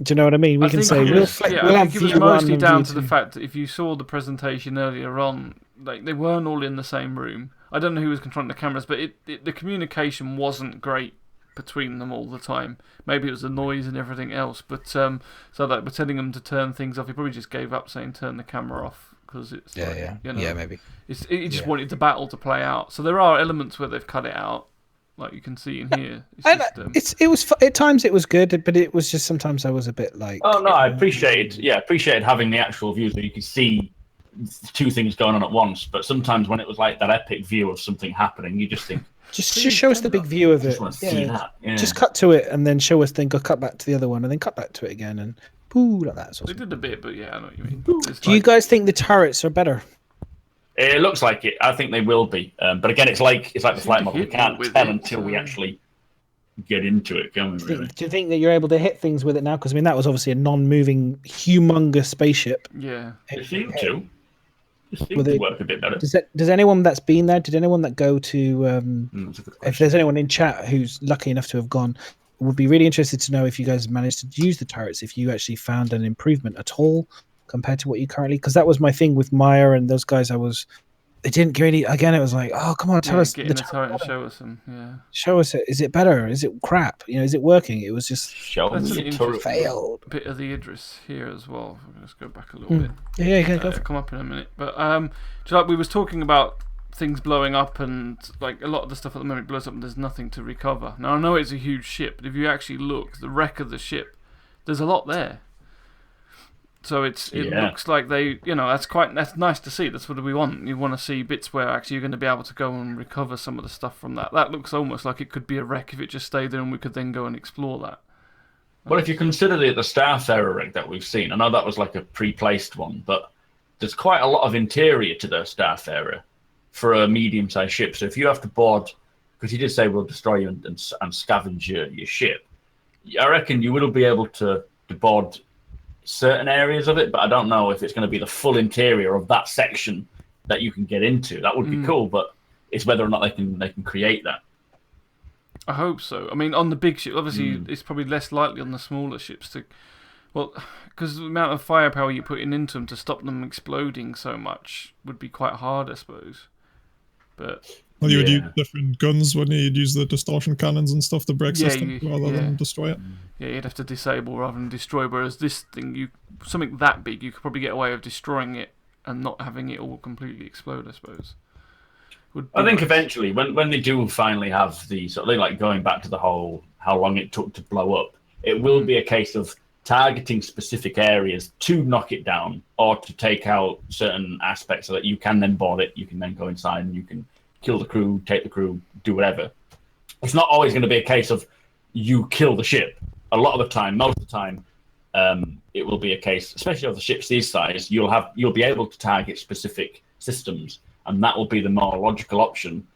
Do you know what I mean? We can say we'll I think it was mostly down to the fact that if you saw the presentation earlier on, like they weren't all in the same room. I don't know who was controlling the cameras, but the communication wasn't great between them all the time. Maybe it was the noise and everything else, but so that we're telling them to turn things off. He probably just gave up saying turn the camera off because it's maybe he just wanted the battle to play out. So there are elements where they've cut it out. Like you can see in here, it was at times it was good, but it was just sometimes I was a bit like. Oh no, I appreciated having the actual view so you could see two things going on at once. But sometimes when it was like that epic view of something happening, you just think just show us the big view of it. Just cut to it and then show us. Then go cut back to the other one and then cut back to it again and boo like that. They did a bit, but yeah, I know what you mean. Do you guys think the turrets are better? It looks like it. I think they will be. But again, it's like the flight model. We can't tell until we actually get into it, can we? Really? Do you think that you're able to hit things with it now? Because I mean, that was obviously a non-moving, humongous spaceship. Yeah, it seemed to. It seemed to work a bit better. Does anyone that's been there? Did anyone that go to? If there's anyone in chat who's lucky enough to have gone, would be really interested to know if you guys managed to use the turrets. If you actually found an improvement at all compared to what you currently, because that was my thing with Meyer and those guys. They didn't really. Again, it was like, oh, come on, tell us. Get in the turret and show us them. Yeah. Show us it. Is it better? Is it crap? Is it working? It was just failed. Bit of the Idris here as well. Let's go back a little bit. Yeah, go for it. Come up in a minute. But just like we was talking about things blowing up and like a lot of the stuff at the moment blows up and there's nothing to recover. Now I know it's a huge ship, but if you actually look, the wreck of the ship, there's a lot there. So it looks like they, that's nice to see. That's what we want. You want to see bits where actually you're going to be able to go and recover some of the stuff from that. That looks almost like it could be a wreck if it just stayed there and we could then go and explore that. Well, if you consider the Starfarer rig that we've seen, I know that was like a pre-placed one, but there's quite a lot of interior to the Starfarer for a medium-sized ship. So if you have to board, because you did say we'll destroy you and scavenge your ship, I reckon you will be able to board certain areas of it, but I don't know if it's going to be the full interior of that section that you can get into. That would be cool, but it's whether or not they can create that. I hope so. I mean, on the big ship, obviously, it's probably less likely on the smaller ships to, because the amount of firepower you're putting into them to stop them exploding so much would be quite hard, I suppose. But you would use different guns, wouldn't you? You'd use the distortion cannons and stuff to break system rather than destroy it. Yeah, you'd have to disable rather than destroy. Whereas this thing, something that big, you could probably get away with destroying it and not having it all completely explode, I suppose. I think eventually, when they do finally have the sort of like going back to the whole how long it took to blow up, it will be a case of targeting specific areas to knock it down or to take out certain aspects so that you can then board it, you can then go inside and you can kill the crew, take the crew, do whatever. It's not always going to be a case of you kill the ship. A lot of the time, most of the time, it will be a case, especially of the ships this size, you'll be able to target specific systems, and that will be the more logical option.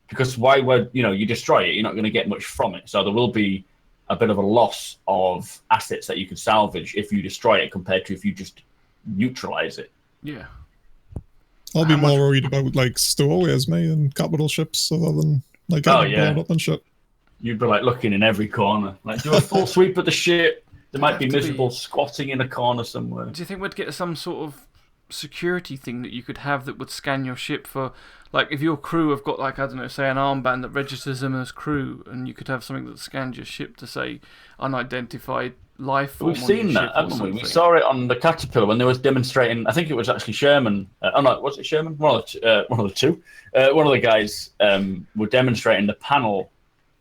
Because you destroy it, you're not going to get much from it. So there will be a bit of a loss of assets that you can salvage if you destroy it compared to if you just neutralize it. Yeah. I'll be more worried about like stowaways, and capital ships rather than like getting blown up and shit. You'd be like looking in every corner, like do a full sweep of the ship. There might be miserable squatting in a corner somewhere. Do you think we'd get some sort of security thing that you could have that would scan your ship for, like if your crew have got like, I don't know, say an armband that registers them as crew, and you could have something that scans your ship to say unidentified life form. We've seen that, haven't we? We saw it on the Caterpillar when they was demonstrating. I think it was actually Sherman. Was it Sherman? One of the two. One of the guys were demonstrating the panel,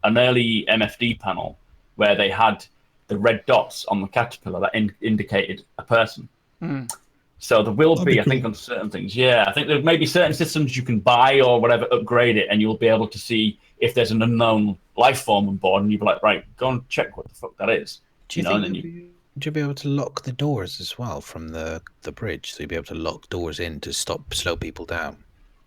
an early MFD panel, where they had the red dots on the Caterpillar that indicated a person. So there will be, I think, on certain things. Yeah, I think there may be certain systems you can buy or whatever, upgrade it, and you'll be able to see if there's an unknown life form on board, and you'll be like, right, go and check what the fuck that is. Do you think you'll be able to lock the doors as well from the bridge? So you'll be able to lock doors in to slow people down?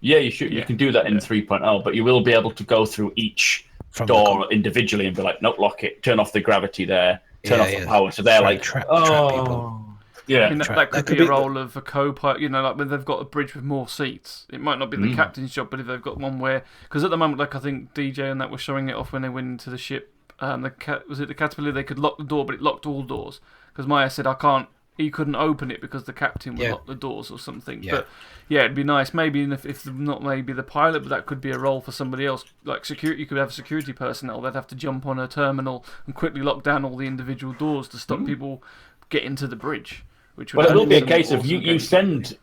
Yeah, you should. You can do that in 3.0, but you will be able to go through each door individually and be like, nope, lock it, turn off the gravity there, turn off the power. So they're like, trap oh, people. Yeah, I mean, that could be a role of a co-pilot, like when they've got a bridge with more seats. It might not be the captain's job, but if they've got one where... Because at the moment, like I think DJ and that were showing it off when they went into the ship. Was it the Caterpillar? They could lock the door, but it locked all doors. Because Maya said, he couldn't open it because the captain would lock the doors or something. Yeah. But yeah, it'd be nice. Maybe if not maybe the pilot, but that could be a role for somebody else. Like security, you could have security personnel. They'd have to jump on a terminal and quickly lock down all the individual doors to stop people getting to the bridge. Well, it will be a case of you send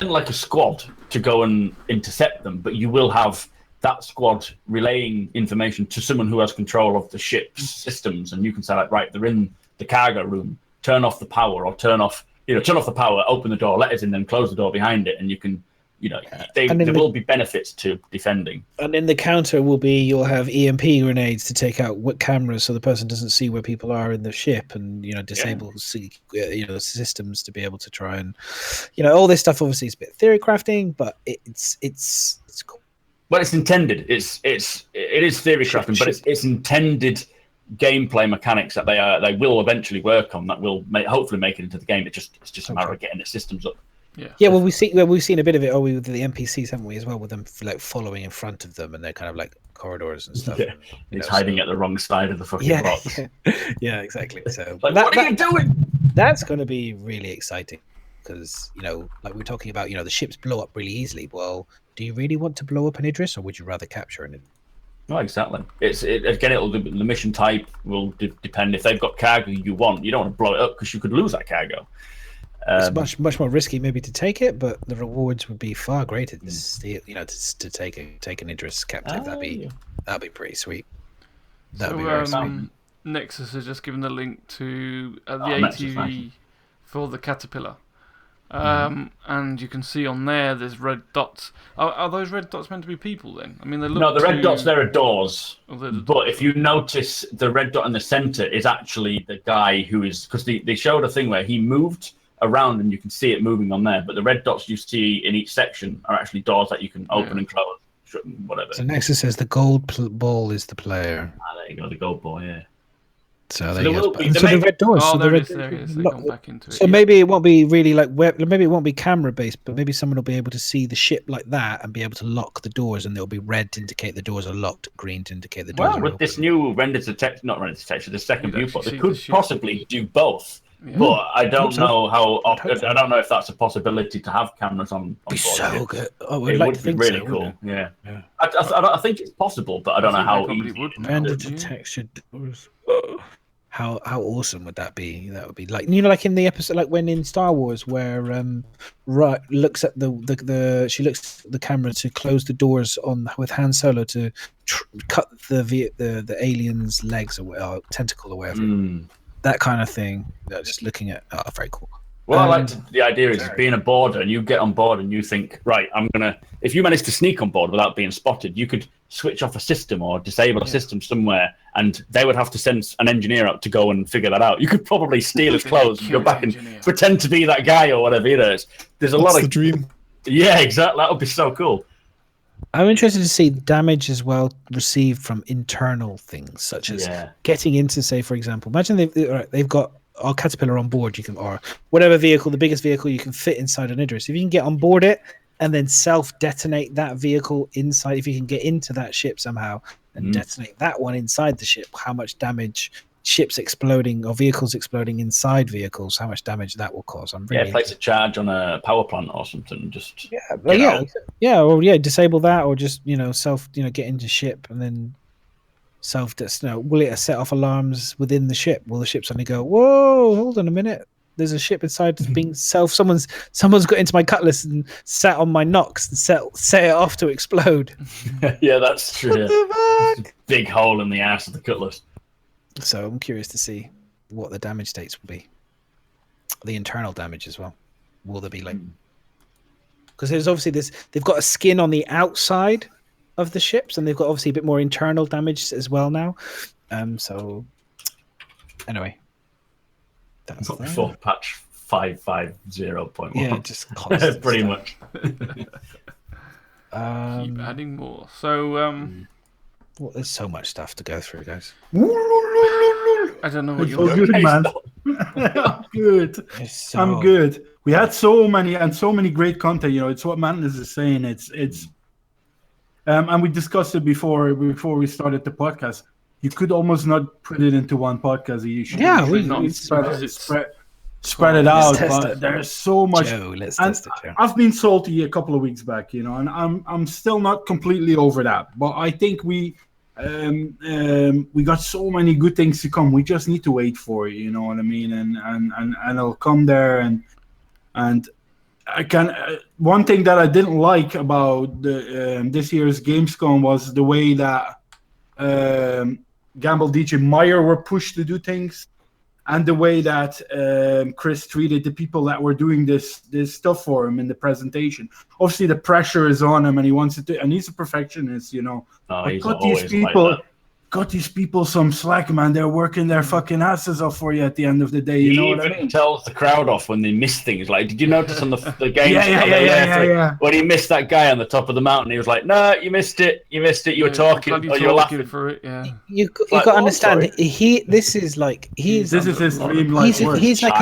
like a squad to go and intercept them, but you will have that squad relaying information to someone who has control of the ship's systems, and you can say like, right, they're in the cargo room, turn off the power, or turn off the power, open the door, let us in, then close the door behind it, and you can. There will be benefits to defending. And in the counter will be you'll have EMP grenades to take out cameras so the person doesn't see where people are in the ship, and disable the systems to be able to try and all this stuff. Obviously, is a bit theory crafting, but it's cool. Well, it's intended. It is theory crafting, but it's intended gameplay mechanics that they will eventually work on. That will hopefully make it into the game. It's just a matter of getting the systems up. Yeah. Well, we've seen a bit of it. With the NPCs, haven't we, as well? With them like following in front of them, and they're kind of like corridors and stuff. Yeah, it's hiding at the wrong side of the fucking box. Yeah, exactly. So, like, what are you doing? That's going to be really exciting because like we're talking about, the ships blow up really easily. Well, do you really want to blow up an Idris, or would you rather capture an Idris? No, exactly. The mission type will depend. If they've got cargo you don't want to blow it up because you could lose that cargo. It's much more risky maybe to take it, but the rewards would be far greater to steal, to take an Idris captive. That'd be pretty sweet. That'd be very sweet. Nexus has just given the link to the ATV for the Caterpillar. And you can see on there's red dots. Are those red dots meant to be people then? I mean, they look. No, the red dots there are doors. But if you notice, the red dot in the center is actually the guy who is, because they showed a thing where he moved around and you can see it moving on there. But the red dots you see in each section are actually doors that you can open and close, whatever. So Nexus says the gold ball is the player. There you go, the gold ball, yeah. So there you go. So the red doors. Oh, so there it is. They've gone back into it. So maybe it won't be really maybe it won't be camera based, but maybe someone will be able to see the ship like that and be able to lock the doors, and there'll be red to indicate the doors are locked, green to indicate the doors are open. With this new not render detection, the second viewport, they could possibly do both. Yeah. But I don't know how. I don't know if that's a possibility to have cameras on board. So good. Oh, it would be really cool. Yeah. I think it's possible, but I don't know how easy. Render detection doors. How awesome would that be? That would be like like in the episode, like when in Star Wars, where looks at she looks at the camera to close the doors with Han Solo to cut the alien's legs or tentacle or whatever. That kind of thing. Just looking at very cool. Well, I like the idea is being a boarder, and you get on board and you think, right, if you manage to sneak on board without being spotted, you could switch off a system or disable a system somewhere, and they would have to send an engineer out to go and figure that out. You could probably steal his clothes and go back and pretend to be that guy or whatever. There's a lot of the dream. Yeah, exactly. That would be so cool. I'm interested to see damage as well received from internal things, such as getting into, say, for example, imagine they've got our Caterpillar on board, or whatever vehicle, the biggest vehicle you can fit inside an Idris. If you can get on board it and then self-detonate that vehicle inside, if you can get into that ship somehow and detonate that one inside the ship, how much damage ships exploding or vehicles exploding inside vehicles, how much damage that will cause. I'm really place a charge on a power plant or something. Just disable that, or just self get into ship and then will it set off alarms within the ship? Will the ship suddenly go, whoa, hold on a minute, there's a ship inside that's being someone's got into my cutlass and sat on my Nox and set it off to explode. Yeah, that's true. Yeah. Big hole in the ass of the cutlass. So I'm curious to see what the damage states will be. The internal damage as well. Will there be because there's obviously they've got a skin on the outside of the ships, and they've got obviously a bit more internal damage as well now. So anyway, that's not before patch 550.1. Yeah, just pretty much. Keep adding more. So well, there's so much stuff to go through, guys. I don't know what It's you're so good, man. I'm good. I'm good. We had so many great content. You know, it's what Madness is saying. It's and we discussed it before we started the podcast. You could almost not put it into one podcast. You should, spread it out. But there's so much. Joe, let's and test it, Joe. I've been salty a couple of weeks back, you know, and I'm still not completely over that. But I think we got so many good things to come. We just need to wait for it. You know what I mean? And it'll come there. And I can. One thing that I didn't like about the this year's Gamescom was the way that Gamble, DJ, Meyer were pushed to do things, and the way that Chris treated the people that were doing this stuff for him in the presentation. Obviously, the pressure is on him, and he wants it to. And he's a perfectionist, you know. Got these people some slack, man. They're working their fucking asses off for you at the end of the day. You know what I mean? He tells the crowd off when they miss things. Like, did you notice on the game? Yeah. When he missed that guy on the top of the mountain, he was like, "No, you missed it. You missed it. You were talking, or you were laughing for it." Yeah. You got to understand. This is his dream life. He's like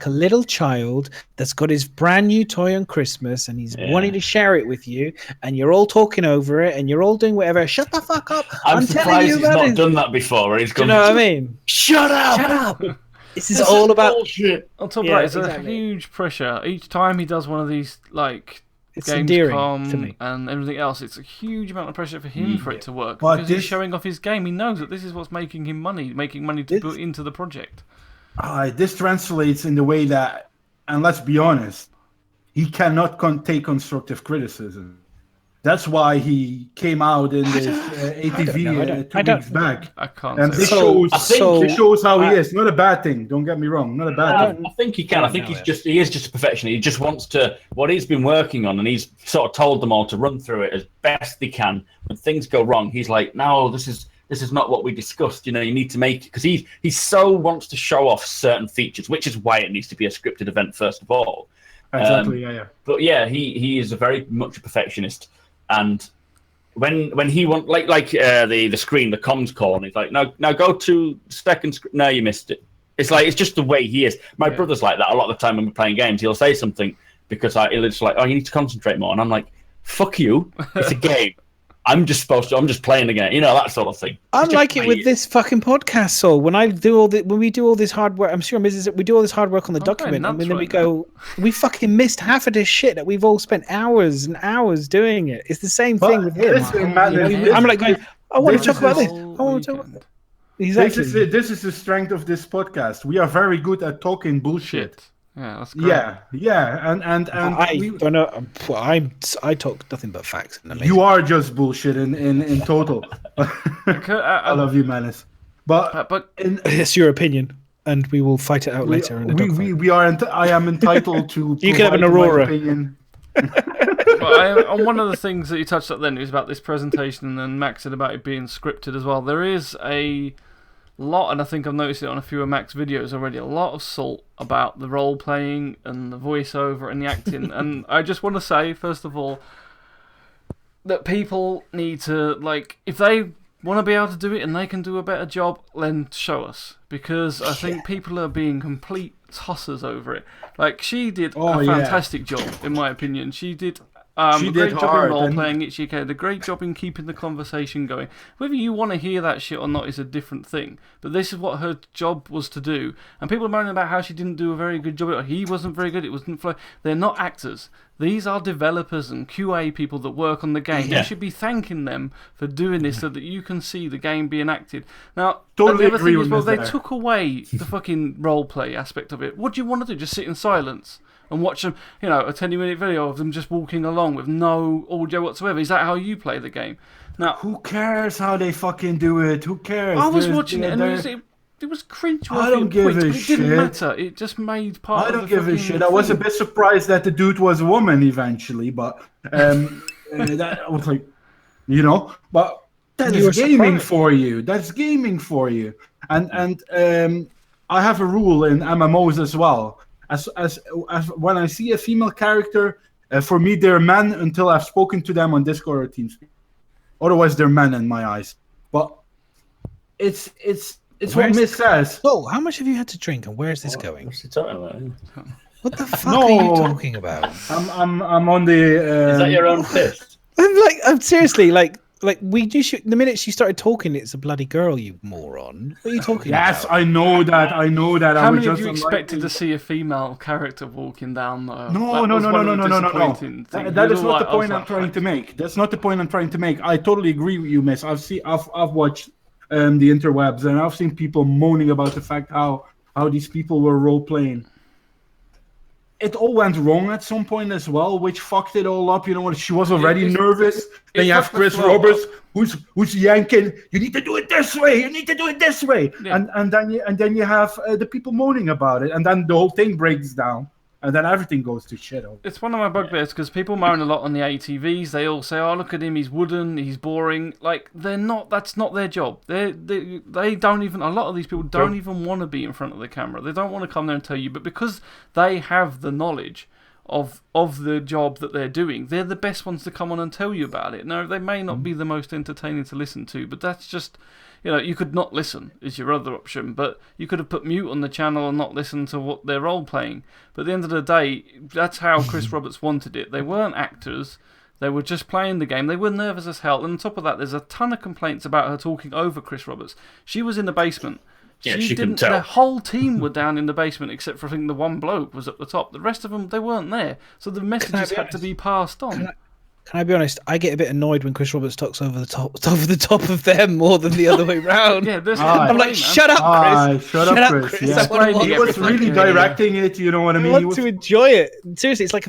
a little child that's got his brand new toy on Christmas, and he's wanting to share it with you, and you're all talking over it, and you're all doing whatever. Shut the fuck up! I'm surprised he's not done that before. Where he's gone, do you know what I mean? Shut up! Shut up! This is all about bullshit. On top of that, it's a huge pressure. Each time he does one of these, like, it's endearing to me. And everything else, it's a huge amount of pressure for him for it to work. Because he's showing off his game. He knows that this is what's making him money, to put into the project. This translates in the way that, and let's be honest, he cannot take constructive criticism. That's why he came out in this ATV 2 weeks back. I can't. And this shows how he is. Not a bad thing. Don't get me wrong. Not a bad thing. I think he can. I think he is just a perfectionist. He just wants to what he's been working on, and he's sort of told them all to run through it as best they can. When things go wrong, he's like, "No, this is not what we discussed. You know, you need to make it," because he so wants to show off certain features, which is why it needs to be a scripted event first of all. Exactly. Yeah. But yeah, he is a very much a perfectionist. And when he wants, like the screen, the comms call, and he's like, now go to second screen. No, you missed it. It's just the way he is. My brother's like that a lot of the time when we're playing games. He'll say something because he'll just like, "Oh, you need to concentrate more," and I'm like, "Fuck you! It's a game. I'm just playing the game." You know, that sort of thing. I'm like it with this fucking podcast. So when we do all this hard work, I'm sure we do all this hard work on the document, and then we fucking missed half of this shit that we've all spent hours and hours doing it. It's the same thing with him. I'm like going, I want to talk about this. I want to talk about this. Exactly. This is the strength of this podcast. We are very good at talking bullshit. Yeah, that's great. Yeah, and I don't know. I talk nothing but facts. You are just bullshit in total. I love you, Menace. But it's your opinion, and we will fight it out later. I am entitled to. You can have an Aurora. On one of the things that you touched on then, it was about this presentation, and then Max said about it being scripted as well. There is a lot, and I think I've noticed it on a few of Mac's videos already, a lot of salt about the role playing and the voiceover and the acting. And I just want to say, first of all, that people need to, like, if they want to be able to do it and they can do a better job, then show us. Because I think people are being complete tossers over it. Like, she did a fantastic job, in my opinion. She did a great job in role-playing it. She did a great job in keeping the conversation going. Whether you want to hear that shit or not is a different thing. But this is what her job was to do. And people are moaning about how she didn't do a very good job. Or he wasn't very good. It wasn't flow. They're not actors. These are developers and QA people that work on the game. You should be thanking them for doing this so that you can see the game being acted. Now, totally the other thing is, well, they took away the fucking role-play aspect of it. What do you want to do? Just sit in silence and watch them, a 20-minute video of them just walking along with no audio whatsoever? Is that how you play the game? Now, who cares how they fucking do it? Who cares? I was watching it, and it was cringe. I don't give a shit. It didn't matter. It just made part of the I don't give a shit. I was a bit surprised that the dude was a woman eventually, but that was like, but that is gaming for you. That's gaming for you. And I have a rule in MMOs as well. As when I see a female character, for me they're men until I've spoken to them on Discord or TeamSpeak. Otherwise, they're men in my eyes. But it's It's what Miss says. Oh, how much have you had to drink, and where is this going? What's he talking about? What the fuck are you talking about? I'm on the. Is that your own fist? I'm seriously like we do. The minute she started talking, it's a bloody girl, you moron. What are you talking about? Yes, I know that. How many of you expected to see a female character walking down? No. That is not the point I'm trying to make. That's not the point I'm trying to make. I totally agree with you, Miss. I've watched the interwebs, and I've seen people moaning about the fact how these people were role playing. It all went wrong at some point as well, which fucked it all up. You know what? She was already nervous. Then you have Chris Roberts, who's yanking. You need to do it this way. You need to do it this way. Yeah. And then you have the people moaning about it, and then the whole thing breaks down. And then everything goes to shit. It's one of my bugbears because people moan a lot on the ATVs. They all say, "Oh, look at him, he's wooden, he's boring." Like they're not. That's not their job. They don't even. A lot of these people don't even want to be in front of the camera. They don't want to come there and tell you. But because they have the knowledge of the job that they're doing, they're the best ones to come on and tell you about it. Now they may not be the most entertaining to listen to, but that's just. You could not listen is your other option, but you could have put mute on the channel and not listen to what they're role playing. But at the end of the day, that's how Chris Roberts wanted it. They weren't actors. They were just playing the game. They were nervous as hell. And on top of that, there's a ton of complaints about her talking over Chris Roberts. She was in the basement. Yeah, she couldn't tell. The whole team were down in the basement except for, I think, the one bloke was at the top. The rest of them, they weren't there. So the messages had to be passed on. Can I be honest? I get a bit annoyed when Chris Roberts talks over the top of them more than the other way round. Yeah, I'm like, shut up, Chris. Shut up, Chris. Yeah. He was really directing it. You know what I mean? I want to enjoy it. Seriously, it's like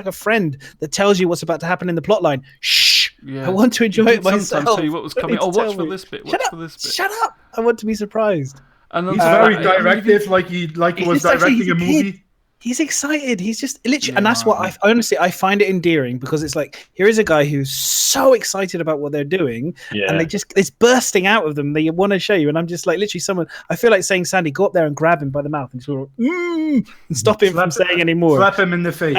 a friend that tells you what's about to happen in the plot line. Shh. Yeah. I want to enjoy it myself. Sometimes tell you what was coming. Oh, watch for this bit. Watch for this bit. Shut up! I want to be surprised. And he's very directive, like he was directing a movie. He's excited. He's just literally, and that's what I find it endearing because it's like here is a guy who's so excited about what they're doing, and it's bursting out of them. They want to show you, and I'm just like literally I feel like saying, Sandy, go up there and grab him by the mouth and sort of and stop him from saying any more. Slap him in the face,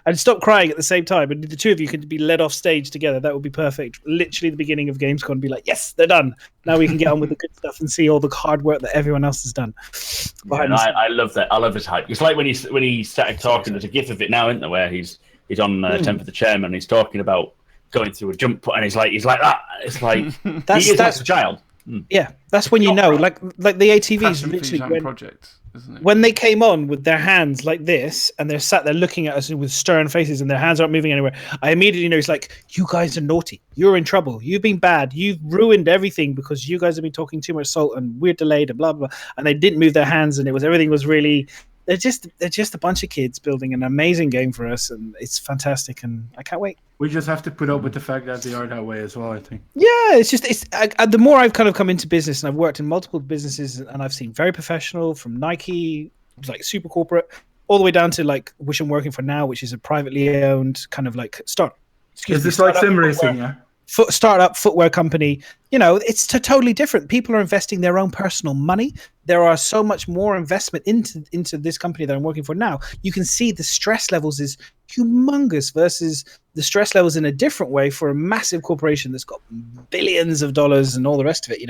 and stop crying at the same time. And the two of you could be led off stage together. That would be perfect. Literally, the beginning of Gamescom, be like, yes, they're done. Now we can get on with the good stuff and see all the hard work that everyone else has done. I love that. I love his hype. It's like when he started talking. There's a gif of it now, isn't there, where he's on 10 for the Chairman. And he's talking about going through a jump, and he's like that. It's like that's a child. Yeah, that's when you know, like the ATVs literally project. Isn't it? When they came on with their hands like this and they're sat there looking at us with stern faces and their hands aren't moving anywhere, I immediately know it's like, you guys are naughty. You're in trouble. You've been bad. You've ruined everything because you guys have been talking too much salt and we're delayed and blah, blah, blah. And they didn't move their hands and everything was really... They're just a bunch of kids building an amazing game for us, and it's fantastic, and I can't wait. We just have to put up with the fact that they are that way as well, I think. Yeah, the more I've kind of come into business, and I've worked in multiple businesses, and I've seen very professional, from Nike, like super corporate, all the way down to like which I'm working for now, which is a privately owned kind of like startup. Is this like sim racing, yeah? Startup footwear company, it's totally different. People are investing their own personal money. There are so much more investment into this company that I'm working for now. You can see the stress levels is humongous versus the stress levels in a different way for a massive corporation that's got billions of dollars and all the rest of it.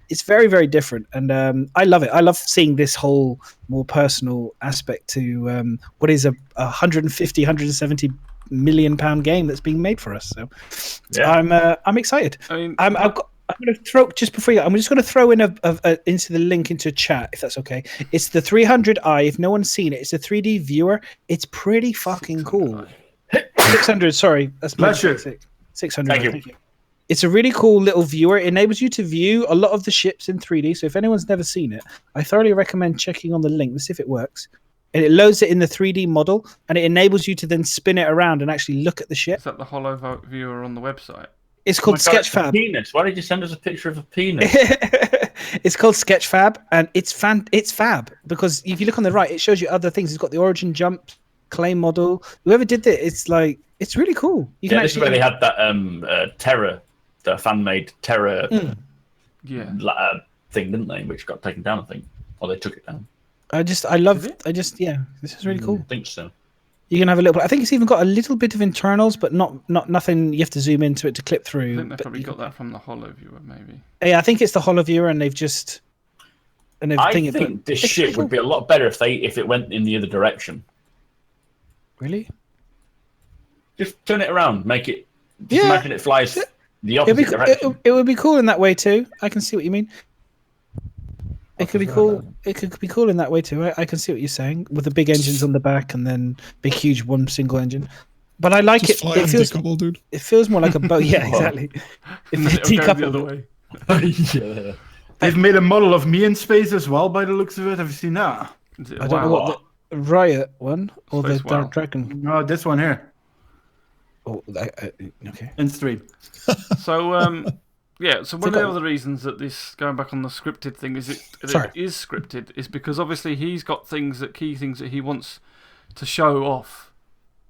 It's very, very different. And I love it. I love seeing this whole more personal aspect to what is a 150, 170 £1 million game that's being made for us. So I'm excited. I mean, I'm going to throw just before you. I'm just going to throw in into the link into chat if that's okay. It's the 300i. If no one's seen it, it's a 3D viewer. It's pretty fucking cool. 600. Sorry, that's 600. Thank you. It's a really cool little viewer. It enables you to view a lot of the ships in 3D. So if anyone's never seen it, I thoroughly recommend checking on the link. Let's see if it works. And it loads it in the 3D model, and it enables you to then spin it around and actually look at the ship. Is that the hollow viewer on the website? It's called Sketchfab. Penis. Why did you send us a picture of a penis? It's called Sketchfab, and it's fab because if you look on the right, it shows you other things. It's got the origin jump clay model. Whoever did that, it's really cool. This is where they had that Terror, the fan-made Terror thing, didn't they? Which got taken down, I think, or they took it down. This is really cool. I think so. You can have a little. I think it's even got a little bit of internals, but not nothing. You have to zoom into it to clip through. I think they probably got that from the hollow viewer, maybe. Yeah, I think it's the hollow viewer, and they've just and I think this ship would be a lot better if it went in the other direction. Really? Just turn it around, make it. Just imagine it flies the opposite direction. It would be cool in that way too. I can see what you mean. It could be cool. It could be cool in that way too. I can see what you're saying with the big engines on the back and then big, huge one single engine. But I like it. It feels more like a boat. Yeah, exactly. If you decouple the other way. Yeah. They've made a model of me in space as well, by the looks of it. Have you seen that? I don't know what the Riot one or Space the Dark Dragon. No, this one here. Oh, okay. In stream. So, yeah. So one of the other reasons that this going back on the scripted thing is it is scripted is because obviously he's got key things that he wants to show off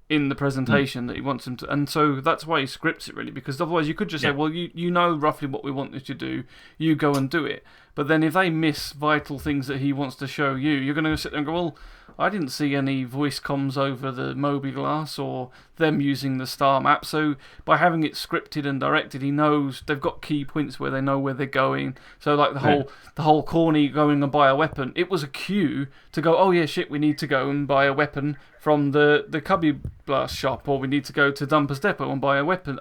in the presentation that he wants him to, and so that's why he scripts it really, because otherwise you could just say, well, you know roughly what we want you to do, you go and do it. But then if they miss vital things that he wants to show you, you're going to sit there and go, well, I didn't see any voice comms over the Moby Glass or them using the star map. So by having it scripted and directed, he knows they've got key points where they know where they're going. So like the whole corny going and buy a weapon, it was a cue to go, oh yeah, shit, we need to go and buy a weapon from the Cubby Blast shop, or we need to go to Dumper's Depot and buy a weapon.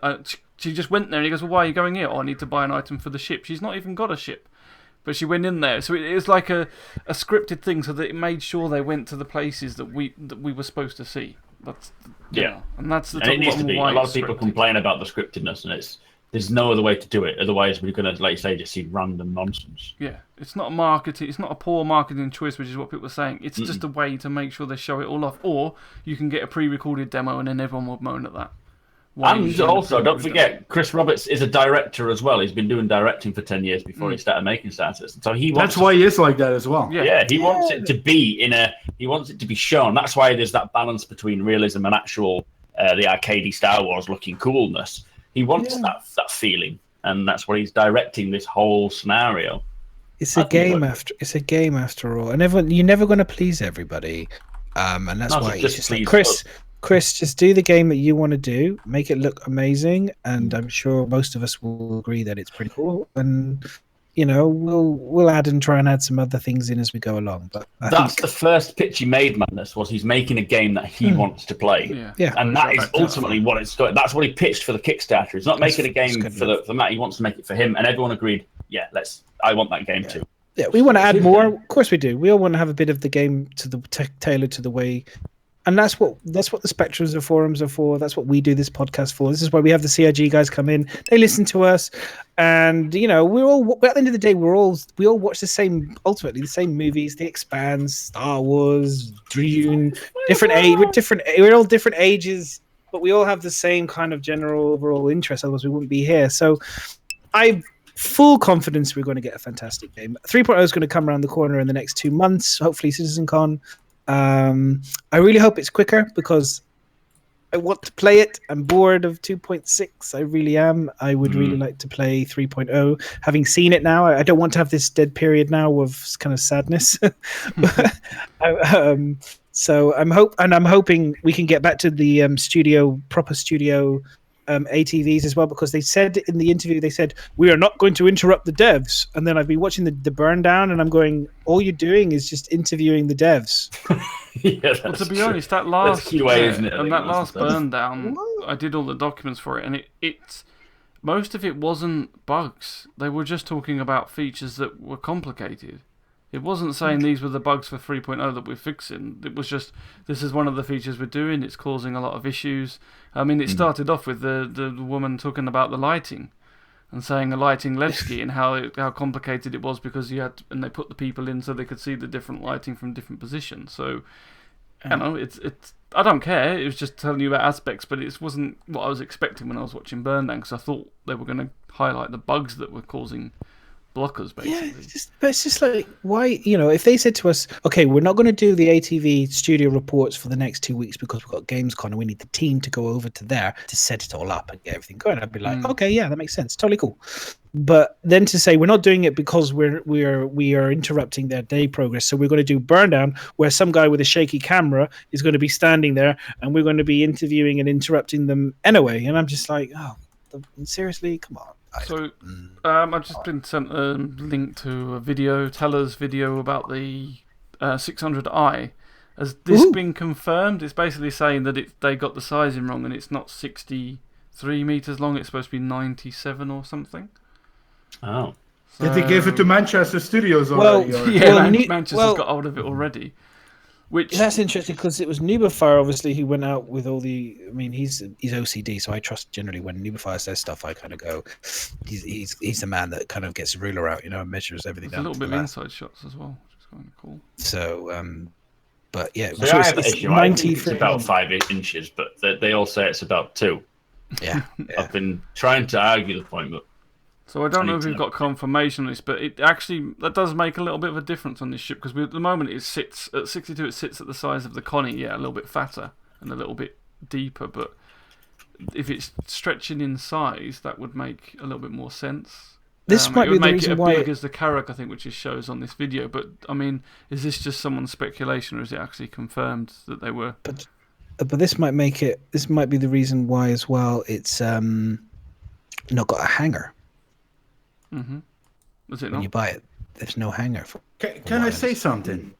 She just went there and he goes, well, why are you going here? Oh, I need to buy an item for the ship. She's not even got a ship. But she went in there, so it was like a scripted thing, so that it made sure they went to the places that we were supposed to see. That's and that's the. And it needs to be. A lot of people complain about the scriptedness, and there's no other way to do it. Otherwise, we're going to, like you say, just see random nonsense. Yeah, it's not it's not a poor marketing choice, which is what people are saying. It's just a way to make sure they show it all off, or you can get a pre-recorded demo, and then everyone will moan at that. And also, don't forget, Chris Roberts is a director as well. He's been doing directing for 10 years before he started making status. So that's why he is like that as well. Yeah, he wants it to be he wants it to be shown. That's why there's that balance between realism and actual the arcadey Star Wars looking coolness. He wants that feeling, and that's why he's directing this whole scenario. It's a game after all, and you're never going to please everybody, and that's why he's just like, Chris, just do the game that you want to do, make it look amazing, and I'm sure most of us will agree that it's pretty cool. And we'll add and try and add some other things in as we go along. But that's the first pitch he made, Madness, was he's making a game that he wants to play. Yeah. And that is ultimately what it's doing. That's what he pitched for the Kickstarter. He's not making a game for Matt. He wants to make it for him, and everyone agreed. Yeah, I want that game too. Yeah, we want to add more. Of course we do. We all want to have a bit of the game tailored to the way. And that's what the Spectrums and forums are for. That's what we do this podcast for. This is why we have the CIG guys come in. They listen to us, and we're all at the end of the day we all watch the same movies. The Expanse, Star Wars, Dune, different age. We're all different ages, but we all have the same kind of general overall interest. Otherwise, we wouldn't be here. So, I've full confidence we're going to get a fantastic game. 3.0 is going to come around the corner in the next 2 months. Hopefully, CitizenCon. I really hope it's quicker because I want to play it. I'm bored of 2.6. I really am. I would really like to play 3.0. Having seen it now, I don't want to have this dead period now of kind of sadness. So I'm hoping we can get back to the proper studio ATVs as well, because they said in the interview, they said, we are not going to interrupt the devs. And then I've been watching the burn down and I'm going, all you're doing is just interviewing the devs. Well, to be honest, that last QA, isn't it? And that last burn down, I did all the documents for it, and it's most of it wasn't bugs. They were just talking about features that were complicated. It wasn't saying these were the bugs for 3.0 that we're fixing. It was just, this is one of the features we're doing. It's causing a lot of issues. I mean, it started off with the woman talking about the lighting and saying a lighting Levski and how complicated it was because and they put the people in so they could see the different lighting from different positions. So, it's I don't care. It was just telling you about aspects, but it wasn't what I was expecting when I was watching Burndown, because I thought they were going to highlight the bugs that were causing blockers, basically. But it's just like, why, if they said to us, okay, we're not going to do the ATV studio reports for the next 2 weeks because we've got Gamescom and we need the team to go over to there to set it all up and get everything going, I'd be like, okay, yeah, that makes sense, totally cool. But then to say we're not doing it because we are interrupting their day progress, so we're going to do Burndown where some guy with a shaky camera is going to be standing there and we're going to be interviewing and interrupting them anyway, and I'm just like, oh, seriously, come on. So, I've just been sent a link to a video, Teller's video about the 600i. Has this been confirmed? It's basically saying that they got the sizing wrong and it's not 63 meters long. It's supposed to be 97 or something. Oh. So, Did they give it to Manchester Studios already? Manchester's got hold of it already. Which that's interesting because it was Nubify, obviously, who went out with all the. I mean, he's OCD, so I trust generally when Nubify says stuff, I kind of go, he's the man that kind of gets a ruler out, and measures everything. There's a little bit of inside shots as well, which is kind of cool. So, but yeah, so I have an issue. I think it's about 5 inches, but they all say it's about 2. Yeah. I've been trying to argue the point, but. So I don't know if we've got confirmation on this, but that does make a little bit of a difference on this ship because at the moment it sits at 62. It sits at the size of the Connie, a little bit fatter and a little bit deeper. But if it's stretching in size, that would make a little bit more sense. This might be the reason why it would make it as big as the Carrack, I think, which it shows on this video. But I mean, is this just someone's speculation, or is it actually confirmed that they were? But this might make it. This might be the reason why as well. It's not got a hanger. Mm-hmm. Was it when not? you buy it, there's no hanger. Can I say something?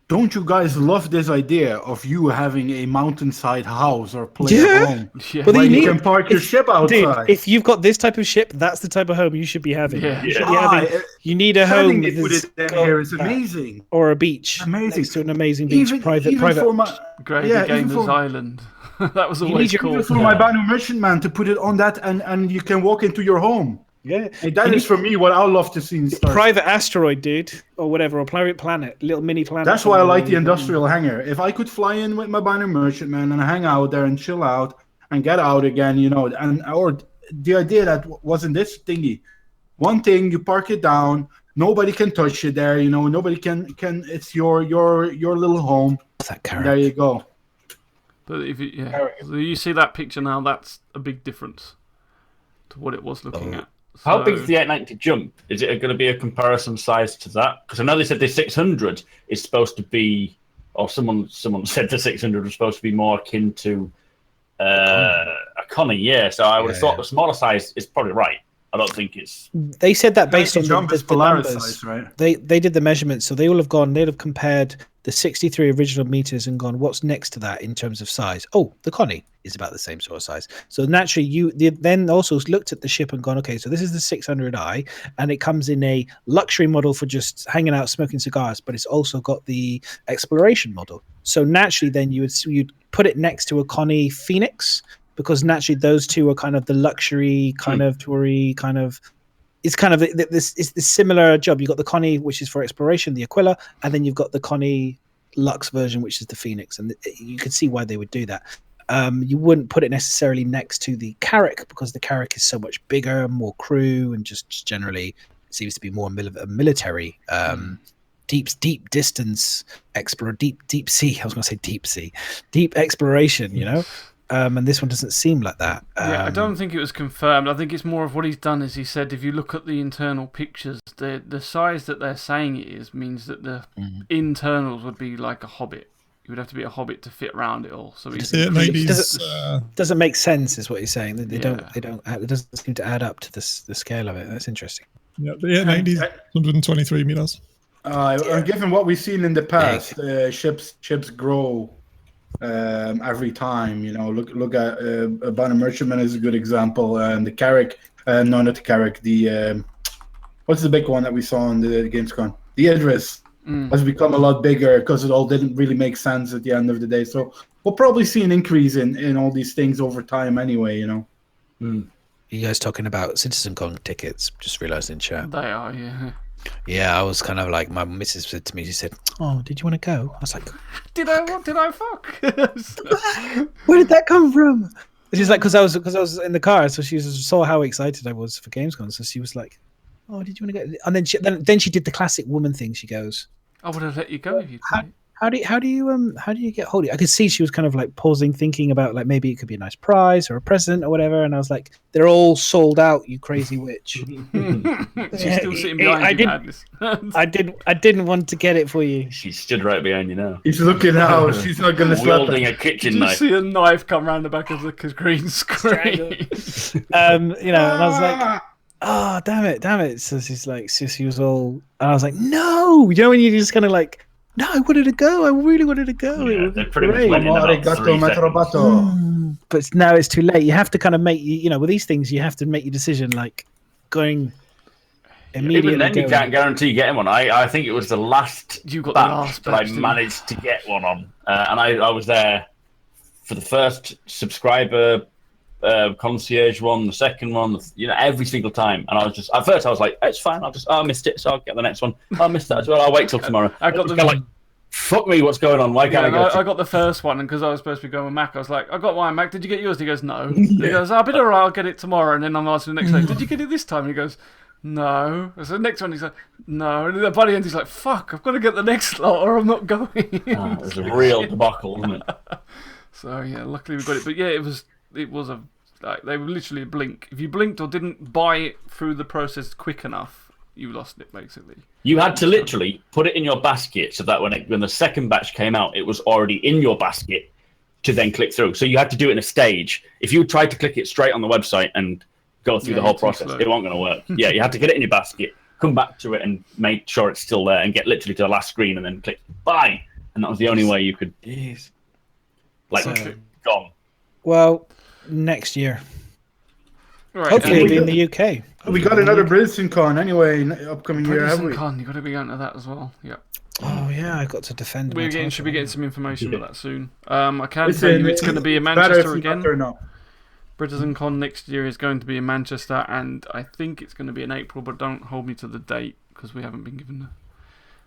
Don't you guys love this idea of you having a mountainside house or place at home? Yeah. Where you can park your ship outside. Dude, if you've got this type of ship, that's the type of home you should be having. Yeah. You need a home. Put it down here is amazing. Or a beach. Amazing. Next to an amazing beach. Private. Gravy Gamers Island. That was always cool. Even for my Banu Merchantman to put it on that and you can walk into your home. Yeah, hey, that is for me what I would love to see in Star. Private asteroid, dude, or whatever, or private planet, little mini planet. That's why I like the industrial hangar. If I could fly in with my Banner Merchantman and hang out there and chill out and get out again, or the idea that wasn't this thingy. One thing, you park it down, nobody can touch it there, nobody can. It's your little home. That Carrack. There you go. But so you see that picture now. That's a big difference to what it was looking at. How big is the 890 jump? Is it going to be a comparison size to that? Because I know they said the 600 is supposed to be, or someone said the 600 was supposed to be more akin to a Connie. Yeah, so I would have thought the smaller size is probably right. I don't think it's. They said that based on the numbers. Size, right? They did the measurements, so they will have gone. They'd have compared the 63 original meters and gone, what's next to that in terms of size? Oh, the Connie is about the same sort of size. So naturally, you then also looked at the ship and gone, okay, so this is the 600i, and it comes in a luxury model for just hanging out, smoking cigars, but it's also got the exploration model. So naturally, then you'd put it next to a Connie Phoenix, because naturally those two are kind of the luxury kind of toury kind of. It's kind of this similar job. You've got the Connie, which is for exploration, the Aquila, and then you've got the Connie Lux version, which is the Phoenix, and you could see why they would do that. You wouldn't put it necessarily next to the Carrack because the Carrack is so much bigger, more crew, and just generally seems to be more military. Deep distance deep sea. I was going to say deep exploration. And this one doesn't seem like that. I don't think it was confirmed. I think it's more of what he's done is he said if you look at the internal pictures, the size that they're saying it is means that the internals would be like a Hobbit. You would have to be a Hobbit to fit around it all. So doesn't make sense, is what he's saying. They don't. It doesn't seem to add up to the scale of it. That's interesting. Yeah, the 890 is 123 meters. Given what we've seen in the past, ships grow. Every time, look at Banner Merchantman is a good example, and the Carrack, no, not the Carrack, the what's the big one that we saw on the Gamescom? The Idris has become a lot bigger because it all didn't really make sense at the end of the day. So we'll probably see an increase in all these things over time anyway. You guys talking about CitizenCon tickets? Just realised in chat. They are, yeah. Yeah, I was kind of like, my missus said to me, she said, "Oh, did you want to go?" I was like, What did I fuck? Where did that come from? She's like, because I was in the car, so she saw how excited I was for Gamescom, so she was like, "Oh, did you want to go?" And then she did the classic woman thing. She goes, "I would have let you go if you." How do you get hold of it? I could see she was kind of like pausing, thinking about like maybe it could be a nice prize or a present or whatever. And I was like, they're all sold out, you crazy witch. She's still sitting behind you, madness. I didn't want to get it for you. She stood right behind you now. He's looking out. She's not going to slap Wielding it. a kitchen You knife. see a knife come round the back of the green screen. And I was like, oh, damn it. So she's like, she was all, and I was like, no, you know, when you just kind of like, no, I wanted to go. I really wanted to go. Yeah, It they was pretty much great. went in about 3 seconds. But now it's too late. You have to kind of make, with these things, you have to make your decision, like going immediately. Even then, you can't guarantee getting one. I think it was the last You got batch the last that batch, I managed to get one on. And I was there for the first subscriber concierge one, the second one, every single time. And I was just, at first I was like, it's fine, I missed it, so I'll get the next one. I missed that as well, I'll wait till tomorrow. I got the the like, fuck me, what's going on? Why can't I go? I got the first one, and because I was supposed to be going with Mac, I was like, I got mine, Mac. Did you get yours? He goes, no. He goes, I'll be alright. I'll get it tomorrow. And then I'm asking the next day, did you get it this time? And he goes, no. So the next one, he's like, no. And then by the end, he's like, fuck, I've got to get the next lot, or I'm not going. It was a real debacle, wasn't it? So yeah, luckily we got it. But yeah, it was a like they were literally a blink. If you blinked or didn't buy it through the process quick enough, you lost it basically. You had to literally put it in your basket so that when the second batch came out, it was already in your basket to then click through. So you had to do it in a stage. If you tried to click it straight on the website and go through the whole process, it wasn't going to work. Yeah, you had to get it in your basket, come back to it and make sure it's still there and get literally to the last screen and then click buy. And that was the only way you could... gone. Well, next year. Right, Hopefully it'll be in the UK. We got another BlizzCon anyway, upcoming year, haven't we? Con, you got to be going to that as well. Yeah. Oh yeah, I got to defend. Should be getting some information about that soon. I can tell you it's going to be in better Manchester if again. or not. BlizzCon next year is going to be in Manchester, and I think it's going to be in April. But don't hold me to the date because we haven't been given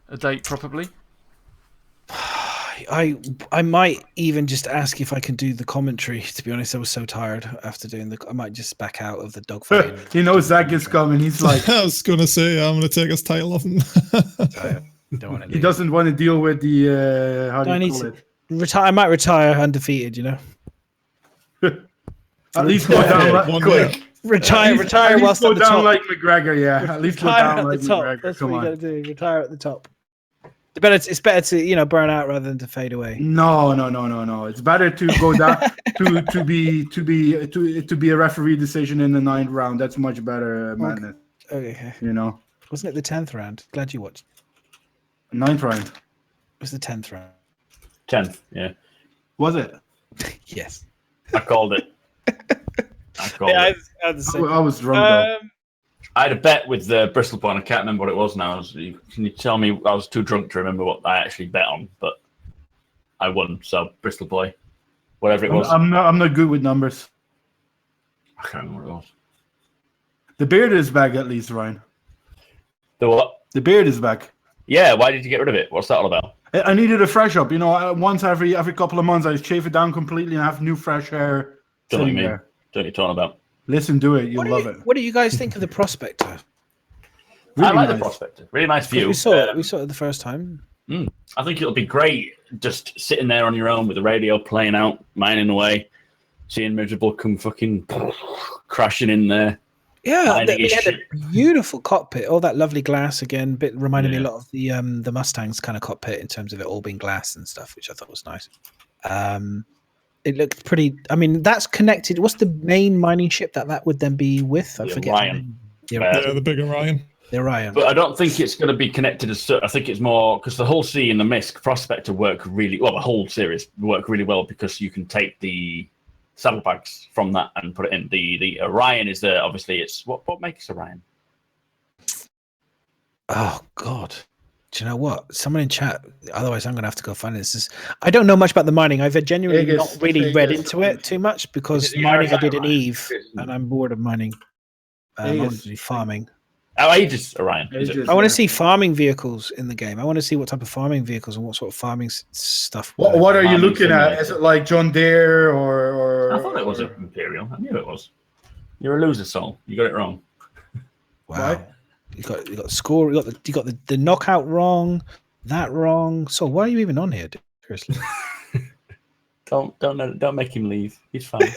a date properly. I might even just ask if I can do the commentary. To be honest, I was so tired after doing I might just back out of the dogfight. He knows Zach is coming. He's like, I was gonna say I'm gonna take his title off him. He doesn't want to deal with the how do you call it? Retire. I might retire undefeated. At least go down quick. Retire whilst go at the down top. like McGregor. Yeah, at least go Retire down at like the top. McGregor. That's Come what you on. gotta do. Retire at the top. It's better to burn out rather than to fade away. No. It's better to go down to be a referee decision in the 9th round. That's much better, madness. Okay. Wasn't it the 10th round? Glad you watched. 9th round. It was the 10th round. 10th, yeah. Was it? Yes. I called it. I was wrong though. I had a bet with Bristol Boy, and I can't remember what it was now. Can you tell me? I was too drunk to remember what I actually bet on, but I won. So Bristol Boy, whatever it was. I'm not good with numbers. I can't remember what it was. The beard is back at least, Ryan. The what? The beard is back. Yeah. Why did you get rid of it? What's that all about? I needed a fresh up. Once every couple of months, I shave it down completely and have new fresh hair. Don't know what you mean. Don't know what you're talking about. Listen, do it. You'll love it. What do you guys think of the Prospector? Really I like the Prospector. Really nice view. We saw it the first time. I think it'll be great just sitting there on your own with the radio playing out, mining away, seeing Miserable come fucking crashing in there. Yeah, they had a beautiful cockpit. All that lovely glass again. Bit reminded me a lot of the Mustang's kind of cockpit in terms of it all being glass and stuff, which I thought was nice. It looked pretty. I mean, that's connected. What's the main mining ship that would then be with? I forget. Orion. The big Orion. The Orion. But I don't think it's going to be connected as such. I think it's more because the whole Sea and the Misk Prospector work really well. The whole series work really well because you can take the saddlebags from that and put it in. The Orion is the obviously it's what makes Orion. Oh God. Do you know what? Someone in chat. Otherwise, I'm going to have to go find this. I don't know much about the mining. I've genuinely not really read into it too much because mining I did in Eve, and I'm bored of mining. I want to do farming. Oh, Aegis Orion. I want to see farming vehicles in the game. I want to see what type of farming vehicles and what sort of farming stuff. What are you looking at? Is it like John Deere or? I thought it was Imperial. I knew it was. You're a loser, Sol. You got it wrong. Wow. You got score. You got the knockout wrong. that wrong. So why are you even on here? Seriously. Don't make him leave. He's fine.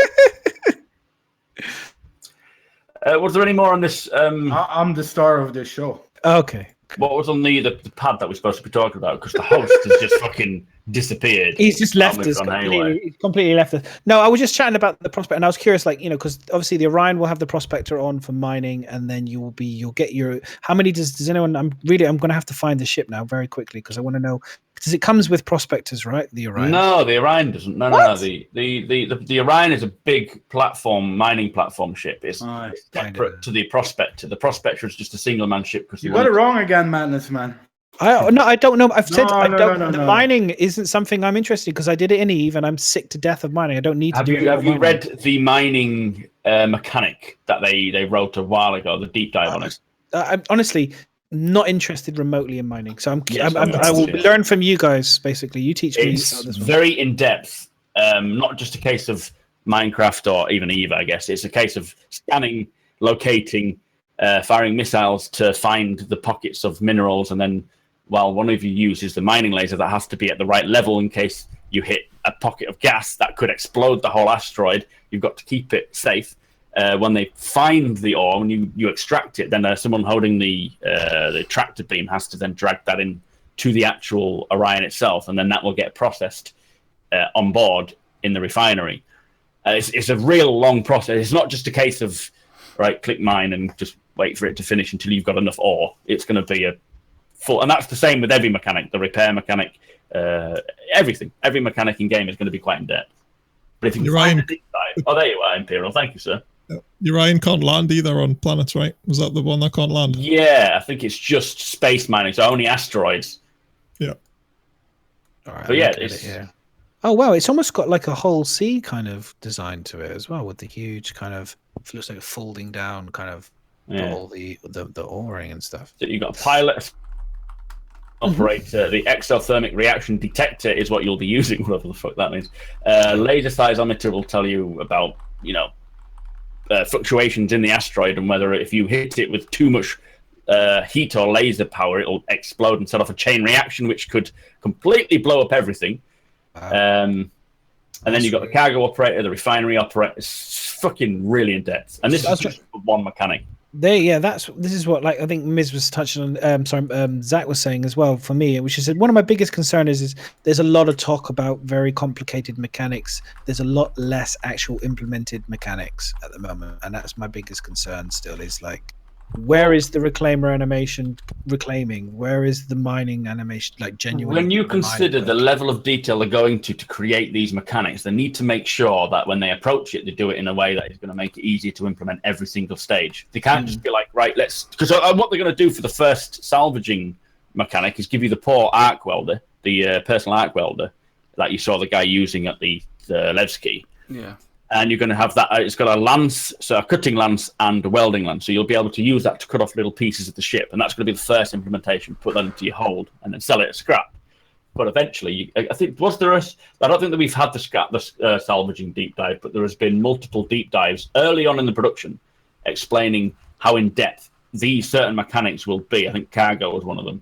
Was there any more on this? I'm the star of this show. Okay. What was on the pad that we're supposed to be talking about? Because the host has just fucking disappeared. He's just left us completely left us. No, I was just chatting about the prospect, and I was curious, like, you know, because obviously the Orion will have the prospector on for mining, and then you'll get your. How many does anyone? I'm going to have to find the ship now very quickly because I want to know. Because it comes with prospectors, right? The Orion. No, the Orion doesn't. No. The Orion is a big mining platform ship. It's separate to the prospector. The prospector is just a single man ship. Because you got it wrong again, Madness Man. I don't know. I've said I don't. The mining isn't something I'm interested in because I did it in Eve, and I'm sick to death of mining. I don't need to do it. Have you read the mining mechanic that they wrote a while ago? The deep dive on it. I'm honestly not interested remotely in mining, so I will learn from you guys. Basically, you teach me. It's very in depth. Not just a case of Minecraft or even Eve. I guess it's a case of scanning, locating, firing missiles to find the pockets of minerals, and then. While one of you uses the mining laser, that has to be at the right level in case you hit a pocket of gas that could explode the whole asteroid. You've got to keep it safe. When they find the ore, when you extract it, then someone holding the tractor beam has to then drag that in to the actual Orion itself, and then that will get processed on board in the refinery. It's a real long process. It's not just a case of, right, click mine and just wait for it to finish until you've got enough ore. It's going to be a full, and that's the same with every mechanic, the repair mechanic, everything. Every mechanic in game is going to be quite in depth. But if you can find the deep dive, there you are, Imperial. Thank you, sir. Orion can't land either on planets, right? Was that the one that can't land? Yeah, I think it's just space mining, so only asteroids. Yeah. All right, but yeah, oh wow, it's almost got like a whole sea kind of design to it as well, with the huge kind of, it looks like a folding down kind of all the O-ring and stuff. So you've got a pilot. Operator, the exothermic reaction detector is what you'll be using, whatever the fuck that means. Laser seismometer will tell you about, fluctuations in the asteroid and whether if you hit it with too much heat or laser power, it'll explode and set off a chain reaction, which could completely blow up everything. And then you've got the cargo operator, the refinery operator. It's fucking really in depth. And this is just one mechanic. This is what, like, I think Miz was touching on. Zach was saying as well for me, which is one of my biggest concerns is there's a lot of talk about very complicated mechanics. There's a lot less actual implemented mechanics at the moment, and that's my biggest concern. Still, is like, where is the reclaimer animation reclaiming? Where is the mining animation? Like, genuinely, when you consider the level of detail they're going to create these mechanics, they need to make sure that when they approach it, they do it in a way that is going to make it easier to implement every single stage. They can't just be like, right, because what they're going to do for the first salvaging mechanic is give you the poor arc welder, the personal arc welder that you saw the guy using at the Levski. Yeah. And you're going to have that. It's got a lance, so a cutting lance and a welding lance. So you'll be able to use that to cut off little pieces of the ship, and that's going to be the first implementation. Put that into your hold, and then sell it as scrap. But eventually, I think I don't think that we've had the salvaging deep dive, but there has been multiple deep dives early on in the production, explaining how in depth these certain mechanics will be. I think cargo was one of them.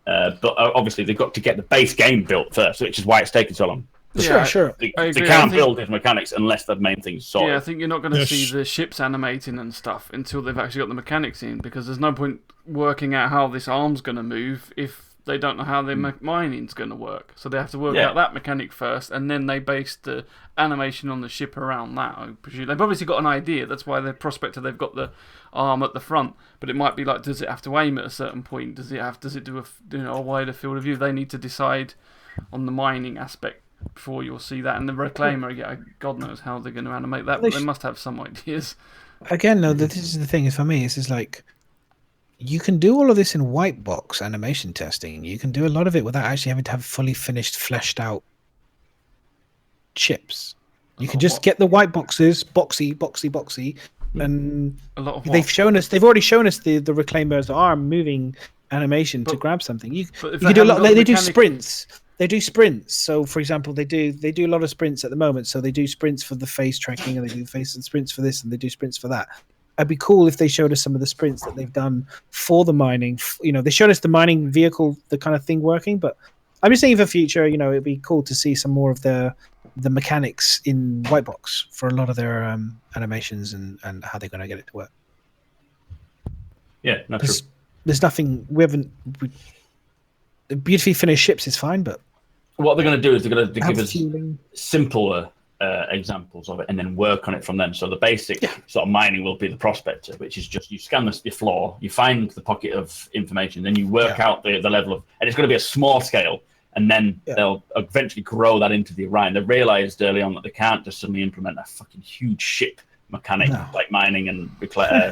But obviously, they've got to get the base game built first, which is why it's taken so long. Sure. They can't build his mechanics unless the main thing's sorted. Yeah, I think you're not going to see the ships animating and stuff until they've actually got the mechanics in, because there's no point working out how this arm's going to move if they don't know how their mining's going to work. So they have to work out that mechanic first, and then they base the animation on the ship around that. I presume they've obviously got an idea. That's why the prospector, they've got the arm at the front, but it might be like, does it have to aim at a certain point? Does it do a wider field of view? They need to decide on the mining aspect before you'll see that. And the reclaimer, God knows how they're going to animate that, but they must have some ideas. Again, no, this is the thing for me. It's like, you can do all of this in white box animation testing. You can do a lot of it without actually having to have fully finished, fleshed out chips. You can just get the white boxes, boxy, and a lot of they've already shown us the reclaimer's arm moving animation to grab something. You can do a lot. They do sprints. They do sprints. So, for example, they do a lot of sprints at the moment. So they do sprints for the face tracking, and they do face and sprints for this, and they do sprints for that. It'd be cool if they showed us some of the sprints that they've done for the mining. They showed us the mining vehicle, the kind of thing working, but I'm just saying for future, it'd be cool to see some more of the mechanics in white box for a lot of their animations and how they're going to get it to work. Yeah, not true. There's nothing beautifully finished ships is fine, but what they're going to do is they're going to give us simpler examples of it and then work on it from them. So the basic sort of mining will be the prospector, which is just you scan the floor, you find the pocket of information, then you work out the level of, and it's going to be a small scale, and then they'll eventually grow that into the Orion. They realized early on that they can't just suddenly implement a fucking huge ship mechanic like mining and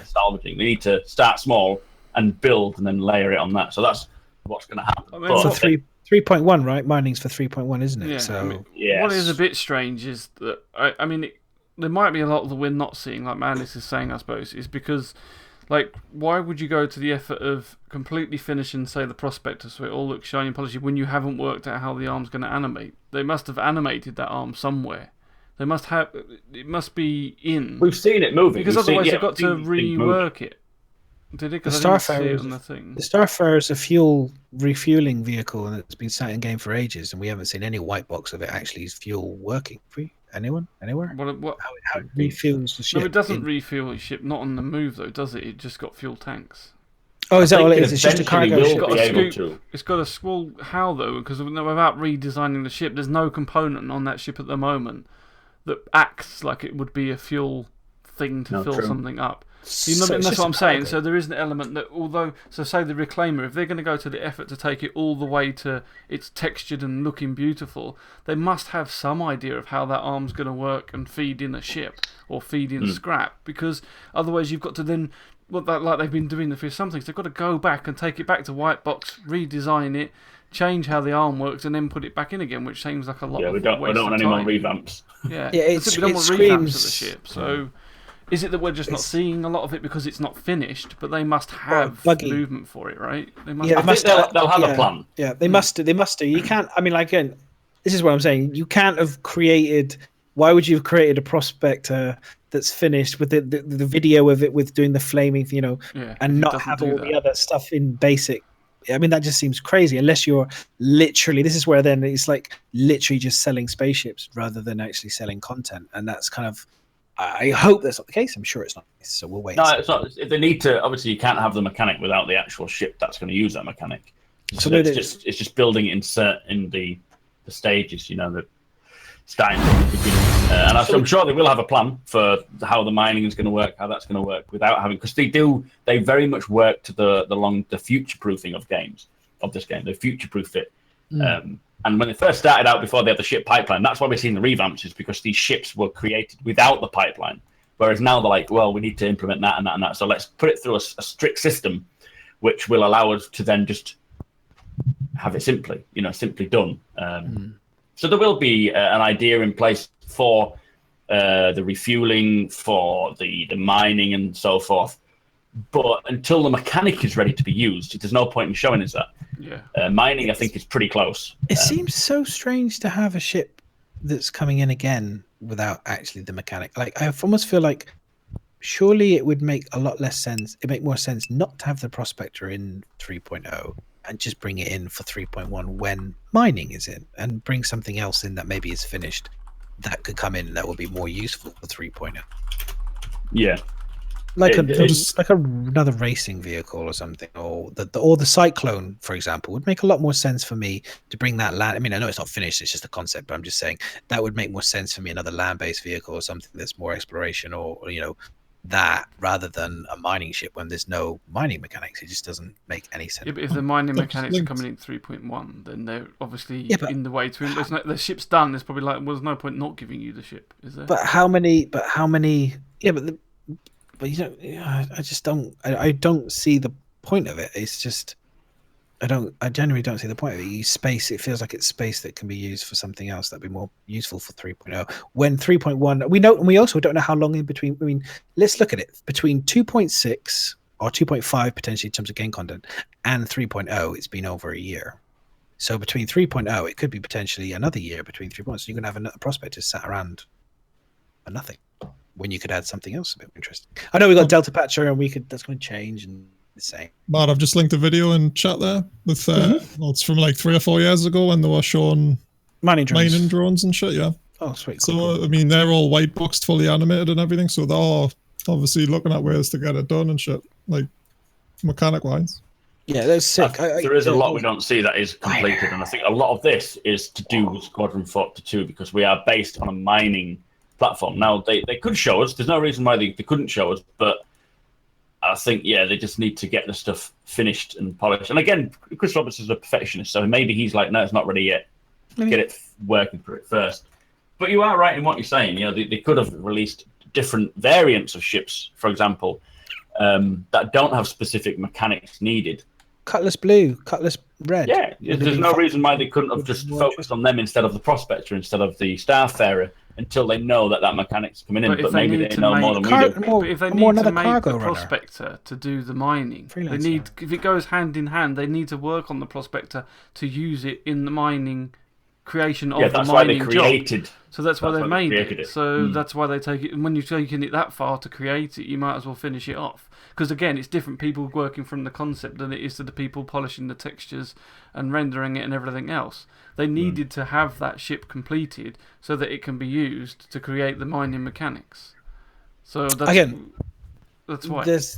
salvaging. They need to start small and build and then layer it on that. So that's what's going to happen. I mean, for 3.1, right? Mining's for 3.1, isn't it? Yeah, so I mean, what is a bit strange is that there might be a lot that we're not seeing, like Mandis is saying, I suppose, is because, like, why would you go to the effort of completely finishing, say, the prospector so it all looks shiny and polished when you haven't worked out how the arm's going to animate? They must have animated that arm somewhere. They must have. It must be in. We've seen it moving. Because otherwise they've got to rework it. Did it? Because I didn't see it on the thing. The Starfarer is a fuel refueling vehicle, and it's been sat in game for ages, and we haven't seen any white box of it actually fuel working. Anyone? Anywhere? How it refuels the ship? No, it doesn't refuel the ship. Not on the move though, does it? It just got fuel tanks. Oh, is that all it is? It's just a cargo ship. It's got a squall. How though? Because without redesigning the ship, there's no component on that ship at the moment that acts like it would be a fuel thing to fill something up. That's what I'm saying. So there is an element that, say the Reclaimer, if they're going to go to the effort to take it all the way to it's textured and looking beautiful, they must have some idea of how that arm's going to work and feed in a ship or feed in scrap, because otherwise you've got to then, like they've been doing for some things, they've got to go back and take it back to white box, redesign it, change how the arm works, and then put it back in again, which seems like a lot of waste of time. We don't want any more revamps. We don't want revamps of the ship. So is it that we're just not seeing a lot of it because it's not finished, but they must have movement for it, right? They must they'll have a plan. Yeah, they must do. They must do. You can't, again, this is what I'm saying. You can't have created, why would you have created a prospector that's finished with the video of it with doing the flaming, and not have all the other stuff in basic? That just seems crazy, unless you're literally, this is where then it's like literally just selling spaceships rather than actually selling content. And that's kind of, I hope that's not the case. I'm sure it's not. So we'll wait. No, it's not. If they need to, obviously you can't have the mechanic without the actual ship that's going to use that mechanic. So it's just building it in the stages, the starting from the beginning. And I'm sure they will have a plan for how the mining is going to work, how that's going to work without having, because they very much work to the future proofing of this game. They future-proof it. And when they first started out, before they had the ship pipeline, that's why we're seeing the revamps, is because these ships were created without the pipeline. Whereas now they're like, well, we need to implement that and that and that. So let's put it through a strict system, which will allow us to then just have it simply done. So there will be an idea in place for the refueling, for the mining and so forth. But until the mechanic is ready to be used, there's no point in showing us that. Yeah. Mining, I think, is pretty close. It seems so strange to have a ship that's coming in again without actually the mechanic. Like, I almost feel like surely it would make a lot less sense. It'd make more sense not to have the prospector in 3.0 and just bring it in for 3.1 when mining is in, and bring something else in that maybe is finished that could come in that would be more useful for 3.0. Yeah. Like another racing vehicle or something, or the Cyclone, for example, would make a lot more sense for me to bring that land. I know it's not finished; it's just a concept. But I'm just saying that would make more sense for me. Another land-based vehicle or something that's more exploration, or that rather than a mining ship when there's no mining mechanics. It just doesn't make any sense. Yeah, but if the mining mechanics are coming in 3.1, then they're obviously in the way to. The ship's done. There's probably there's no point not giving you the ship, is there? But how many? Yeah, but I just don't. I don't see the point of it. It's just I genuinely don't see the point of it. It feels like it's space that can be used for something else that'd be more useful for 3.0. When 3.1, we know, and we also don't know how long in between. Let's look at it between 2.6 or 2.5 potentially in terms of game content and 3.0. It's been over a year. So between 3.0, it could be potentially another year between 3 points. So you're gonna have another prospector sat around for nothing. when you could add something else a bit interesting. I know we got Delta Patcher, and that's going to change and the same. Matt, I've just linked a video in chat there with well, it's from like 3 or 4 years ago when they were showing mining drones and shit. Yeah. Oh, sweet. So Cool. I mean, they're all white boxed, fully animated, and everything. So they're obviously looking at ways to get it done and shit, like mechanic wise. Yeah, that's sick. There is a lot we don't see that is completed, and I think a lot of this is to do with Squadron 42 because we are based on a mining platform. Now, they could show us. There's no reason why they couldn't show us, but I think, yeah, they just need to get the stuff finished and polished. And again, Chris Roberts is a perfectionist, so maybe he's like, no, it's not ready yet. Get it working for it first. But you are right in what you're saying. You know, they could have released different variants of ships, for example, that don't have specific mechanics needed. Cutlass Blue, Cutlass Red. Yeah, there's no reason why they couldn't have just focused on them instead of the Prospector, instead of the Starfarer, until they know that mechanic's coming in. But maybe they know more than we do. But if they need to make the Prospector to do the mining, they need, if it goes hand in hand, they need to work on the Prospector to use it in the mining creation of the mining job. So that's why they made it. So that's why they take it. And when you're taking it that far to create it, you might as well finish it off. Because again, it's different people working from the concept than it is to the people polishing the textures and rendering it and everything else. They needed to have that ship completed so that it can be used to create the mining mechanics. So that's that's why. If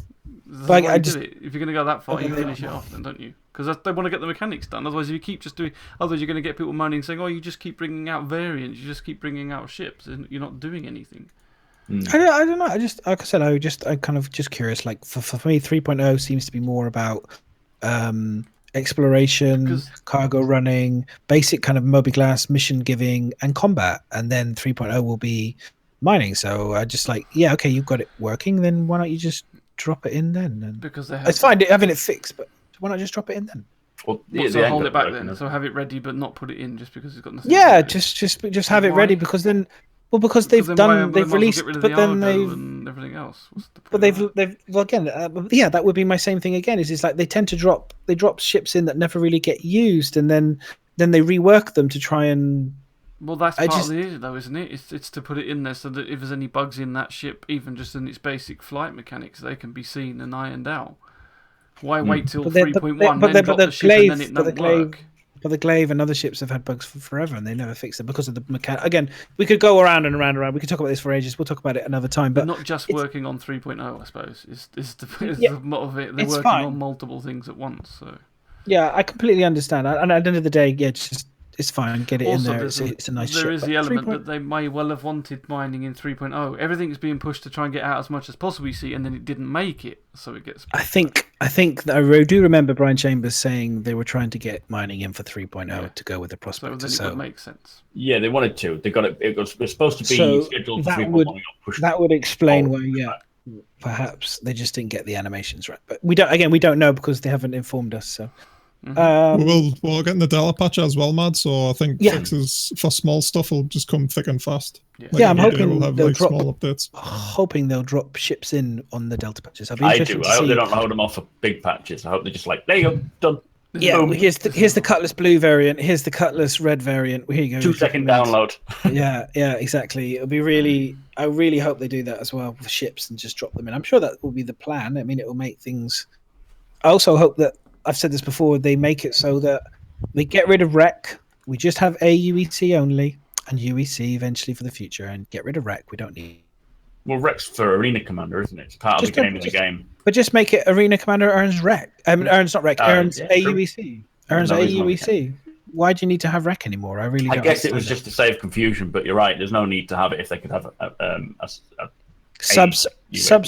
you're going to go that far, you finish it off, then, don't you? Because they want to get the mechanics done. Otherwise, if you keep just doing, otherwise you're going to get people moaning saying, "Oh, you just keep bringing out variants, you just keep bringing out ships, and you're not doing anything." I don't know. I just, like I said, I kind of just curious. Like for me, 3.0 seems to be more about exploration, cargo running, basic kind of mobiGlas, mission giving, and combat. And then 3.0 will be mining. So I just like, yeah, okay, you've got it working. Then why don't you just drop it in then? And because it's fine having it fixed, but why not just drop it in then? Well, so hold it back then. So have it ready, but not put it in just because it's got nothing. Yeah, just have it ready because then. Well, because they've released, but then they've and everything else. But they've well again, yeah, that would be my same thing again. Is like they tend to drop ships in that never really get used, and then they rework them to try and. Well, that's part of the issue, though, isn't it? It's to put it in there so that if there's any bugs in that ship, even just in its basic flight mechanics, they can be seen and ironed out. Why wait till 3.1 then drop the ship and then it doesn't work? But the Glaive and other ships have had bugs for forever, and they never fixed them because of the mechanic. Again, we could go around and around and around. We could talk about this for ages. We'll talk about it another time. But not just working on 3.0, I suppose. Is the lot of it. They're working on multiple things at once. So yeah, I completely understand. And at the end of the day, yeah, it's fine. Get it also, in there. It's a nice ship. There is the element that they may well have wanted mining in 3.0. Everything's being pushed to try and get out as much as possible, you see, and then it didn't make it, so it gets. I think I do remember Brian Chambers saying they were trying to get mining in for 3.0 to go with the Prospector. So then it would make sense. Yeah, they wanted to. They got it. It was supposed to be scheduled for 3.1. That would explain why. Yeah, perhaps they just didn't get the animations right. But we don't know because they haven't informed us. So. We're getting the Delta patch as well, Mad. So I think fixes for small stuff will just come thick and fast. Yeah, I'm hoping we'll have they'll drop small updates. Hoping they'll drop ships in on the Delta patches. I do. I hope they don't hold them off for big patches. I hope they're just like, there you go, done. Yeah, boom. here's the Cutlass Blue variant. Here's the Cutlass Red variant. Here you go. 2-second download. yeah, exactly. It'll be really. I really hope they do that as well for ships and just drop them in. I'm sure that will be the plan. I mean, it will make things. I also hope that. I've said this before, they make it so that we get rid of REC, we just have AUEC only, and UEC eventually for the future, and get rid of REC, we don't need... Well, REC's for Arena Commander, isn't it? It's part of the game in the game. But just make it Arena Commander earns REC. Earns not REC, earns AUEC. Earns AUEC. Why do you need to have REC anymore? I guess it was just to save confusion, but you're right, there's no need to have it if they could have subs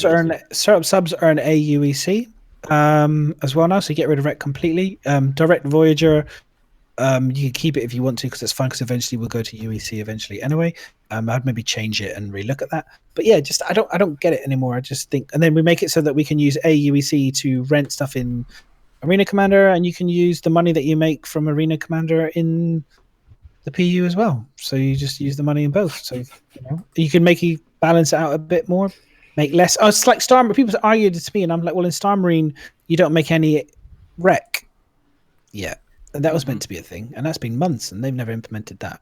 earn AUEC. As well now, so you get rid of REC completely. Direct Voyager, you can keep it if you want to because it's fine because eventually we'll go to UEC eventually anyway. I'd maybe change it and relook at that. But yeah, just I don't get it anymore. I just think, and then we make it so that we can use AUEC to rent stuff in Arena Commander, and you can use the money that you make from Arena Commander in the PU as well. So you just use the money in both. So you can balance it out a bit more. Make less. Oh, it's like Star Marine. People argued it to me, and I'm like, well, in Star Marine, you don't make any REC. Yeah, and that was meant to be a thing, and that's been months, and they've never implemented that.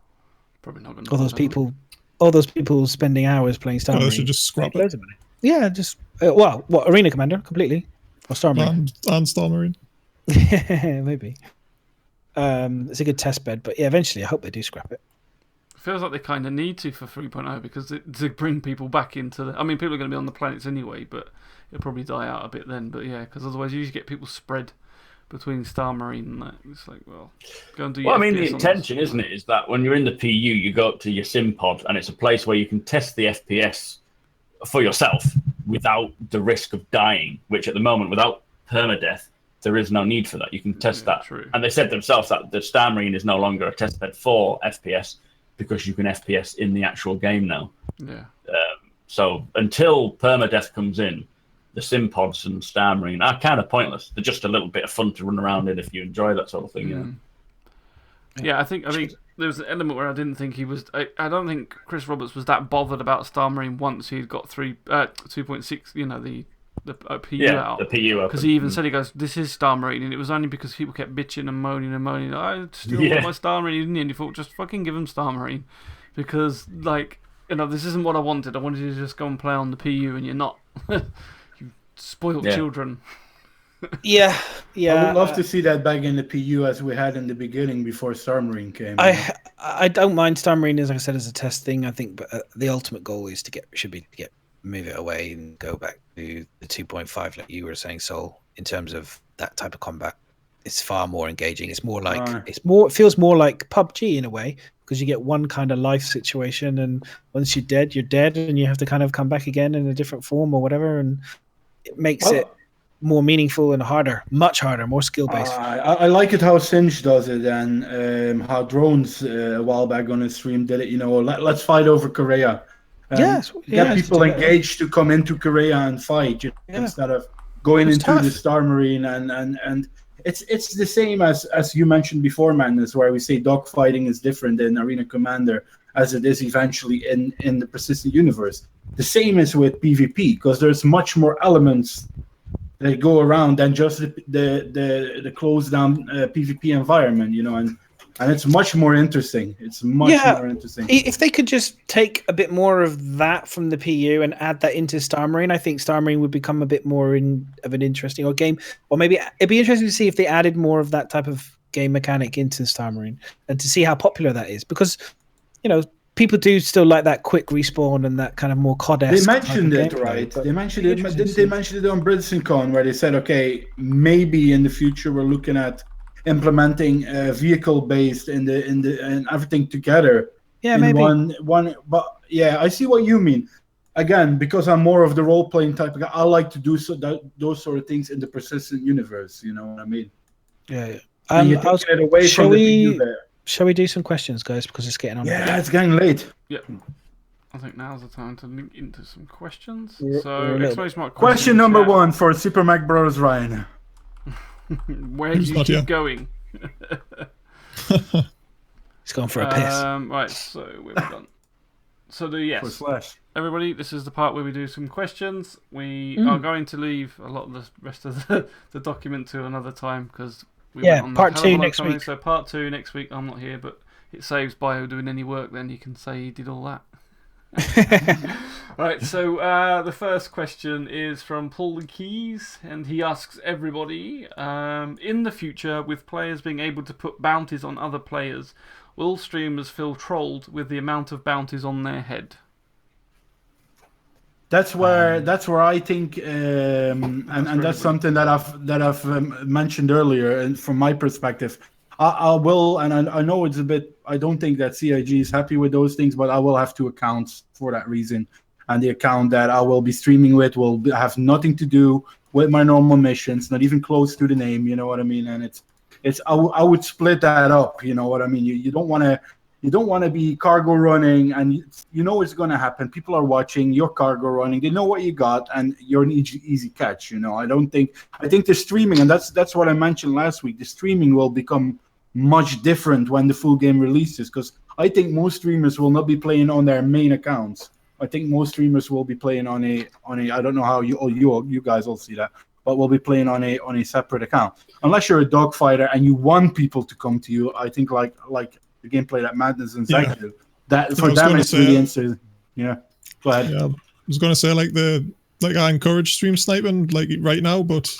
Probably not going to. All those people all those people spending hours playing Star Marine. They should just scrap loads it. of money. Yeah, just what Arena Commander completely or Star Marine And Star Marine. maybe. It's a good test bed, but yeah, eventually I hope they do scrap it. Feels like they kind of need to for 3.0 because to bring people back into the. I mean, people are going to be on the planets anyway, but it'll probably die out a bit then. But yeah, because otherwise you usually get people spread between Star Marine and that. It's like, well, go and do your Well, I mean, FPS the on intention, this. isn't it, is that when you're in the PU, you go up to your sim pod, and it's a place where you can test the FPS for yourself without the risk of dying, which at the moment, without permadeath, there is no need for that. You can test that. True. And they said themselves that the Star Marine is no longer a test bed for FPS because you can FPS in the actual game now. Yeah. So until permadeath comes in, the sim pods and Star Marine are kind of pointless. They're just a little bit of fun to run around in if you enjoy that sort of thing. Mm. Yeah, I think there was an element where I didn't think he was. I don't think Chris Roberts was that bothered about Star Marine once he'd got 2.6. You know, the PU out. The PU because he even said, he goes, "This is Star Marine," and it was only because people kept bitching and moaning and moaning. I still want my Star Marine, didn't he? And he thought, just fucking give him Star Marine, because this isn't what I wanted. I wanted you to just go and play on the PU, and you're not. You spoiled children. Yeah. I would love to see that back in the PU as we had in the beginning before Star Marine came. I don't mind Star Marine, as I said, as a test thing. I think, but the ultimate goal is move it away and go back to the 2.5, like you were saying, Sol. In terms of that type of combat, it's far more engaging. It's more like it feels more like PUBG in a way, because you get one kind of life situation, and once you're dead, and you have to kind of come back again in a different form or whatever, and it makes it more meaningful and much harder, more skill based. I like it how Singe does it, and how Drones a while back on his stream did it. Let's fight over Korea. Get people engaged to come into Korea and fight, instead of going into the Star Marine, and it's the same as you mentioned before, Madness, where we say dogfighting is different in Arena Commander as it is eventually in the persistent universe. The same is with PvP, because there's much more elements that go around than just the closed down PvP environment, and it's much more interesting. It's much more interesting. If they could just take a bit more of that from the PU and add that into Star Marine, I think Star Marine would become a bit more of an interesting game. Or maybe it'd be interesting to see if they added more of that type of game mechanic into Star Marine, and to see how popular that is. Because, people do still like that quick respawn and that kind of more COD-esque. They mentioned it, right? They mentioned it. Didn't they mention it on BlizzCon, where they said, okay, maybe in the future we're looking at implementing vehicle-based and everything together. Yeah, maybe one. But yeah, I see what you mean. Again, because I'm more of the role-playing type of guy, I like to do those sort of things in the persistent universe. You know what I mean? Yeah. Shall we do some questions, guys? Because it's getting on. Yeah, it's getting late. Yep. I think now's the time to link into some questions. Question number 1 for Super Mac Bros. Ryan. Where do you keep going? He's going for a piss. Right, so we've done. So everybody, this is the part where we do some questions. We are going to leave a lot of the rest of the document to another time, because part 2 next week. So part 2 next week. I'm not here, but it saves Bio doing any work. Then you can say he did all that. Right, so the first question is from Paul Keys, and he asks everybody, in the future, with players being able to put bounties on other players, will streamers feel trolled with the amount of bounties on their head? That's where I think, and that's something that I've mentioned earlier, and from my perspective, I will, and I know it's a bit. I don't think that CIG is happy with those things, but I will have 2 accounts for that reason, and the account that I will be streaming with will have nothing to do with my normal missions, not even close to the name. You know what I mean? And I would split that up. You know what I mean? You don't want to. You don't want to be cargo running, and you know it's going to happen. People are watching your cargo running. They know what you got, and you're an easy catch. I think the streaming, and that's what I mentioned last week. The streaming will become much different when the full game releases, because I think most streamers will not be playing on their main accounts. I think most streamers will be playing on a. I don't know how you guys all see that, but will be playing on a separate account. Unless you're a dogfighter and you want people to come to you, I think like the gameplay that Madness and Zach do, that for was them gonna it's say- really instant. Yeah, go ahead. Yeah, I was going to say I encourage stream sniping like right now, but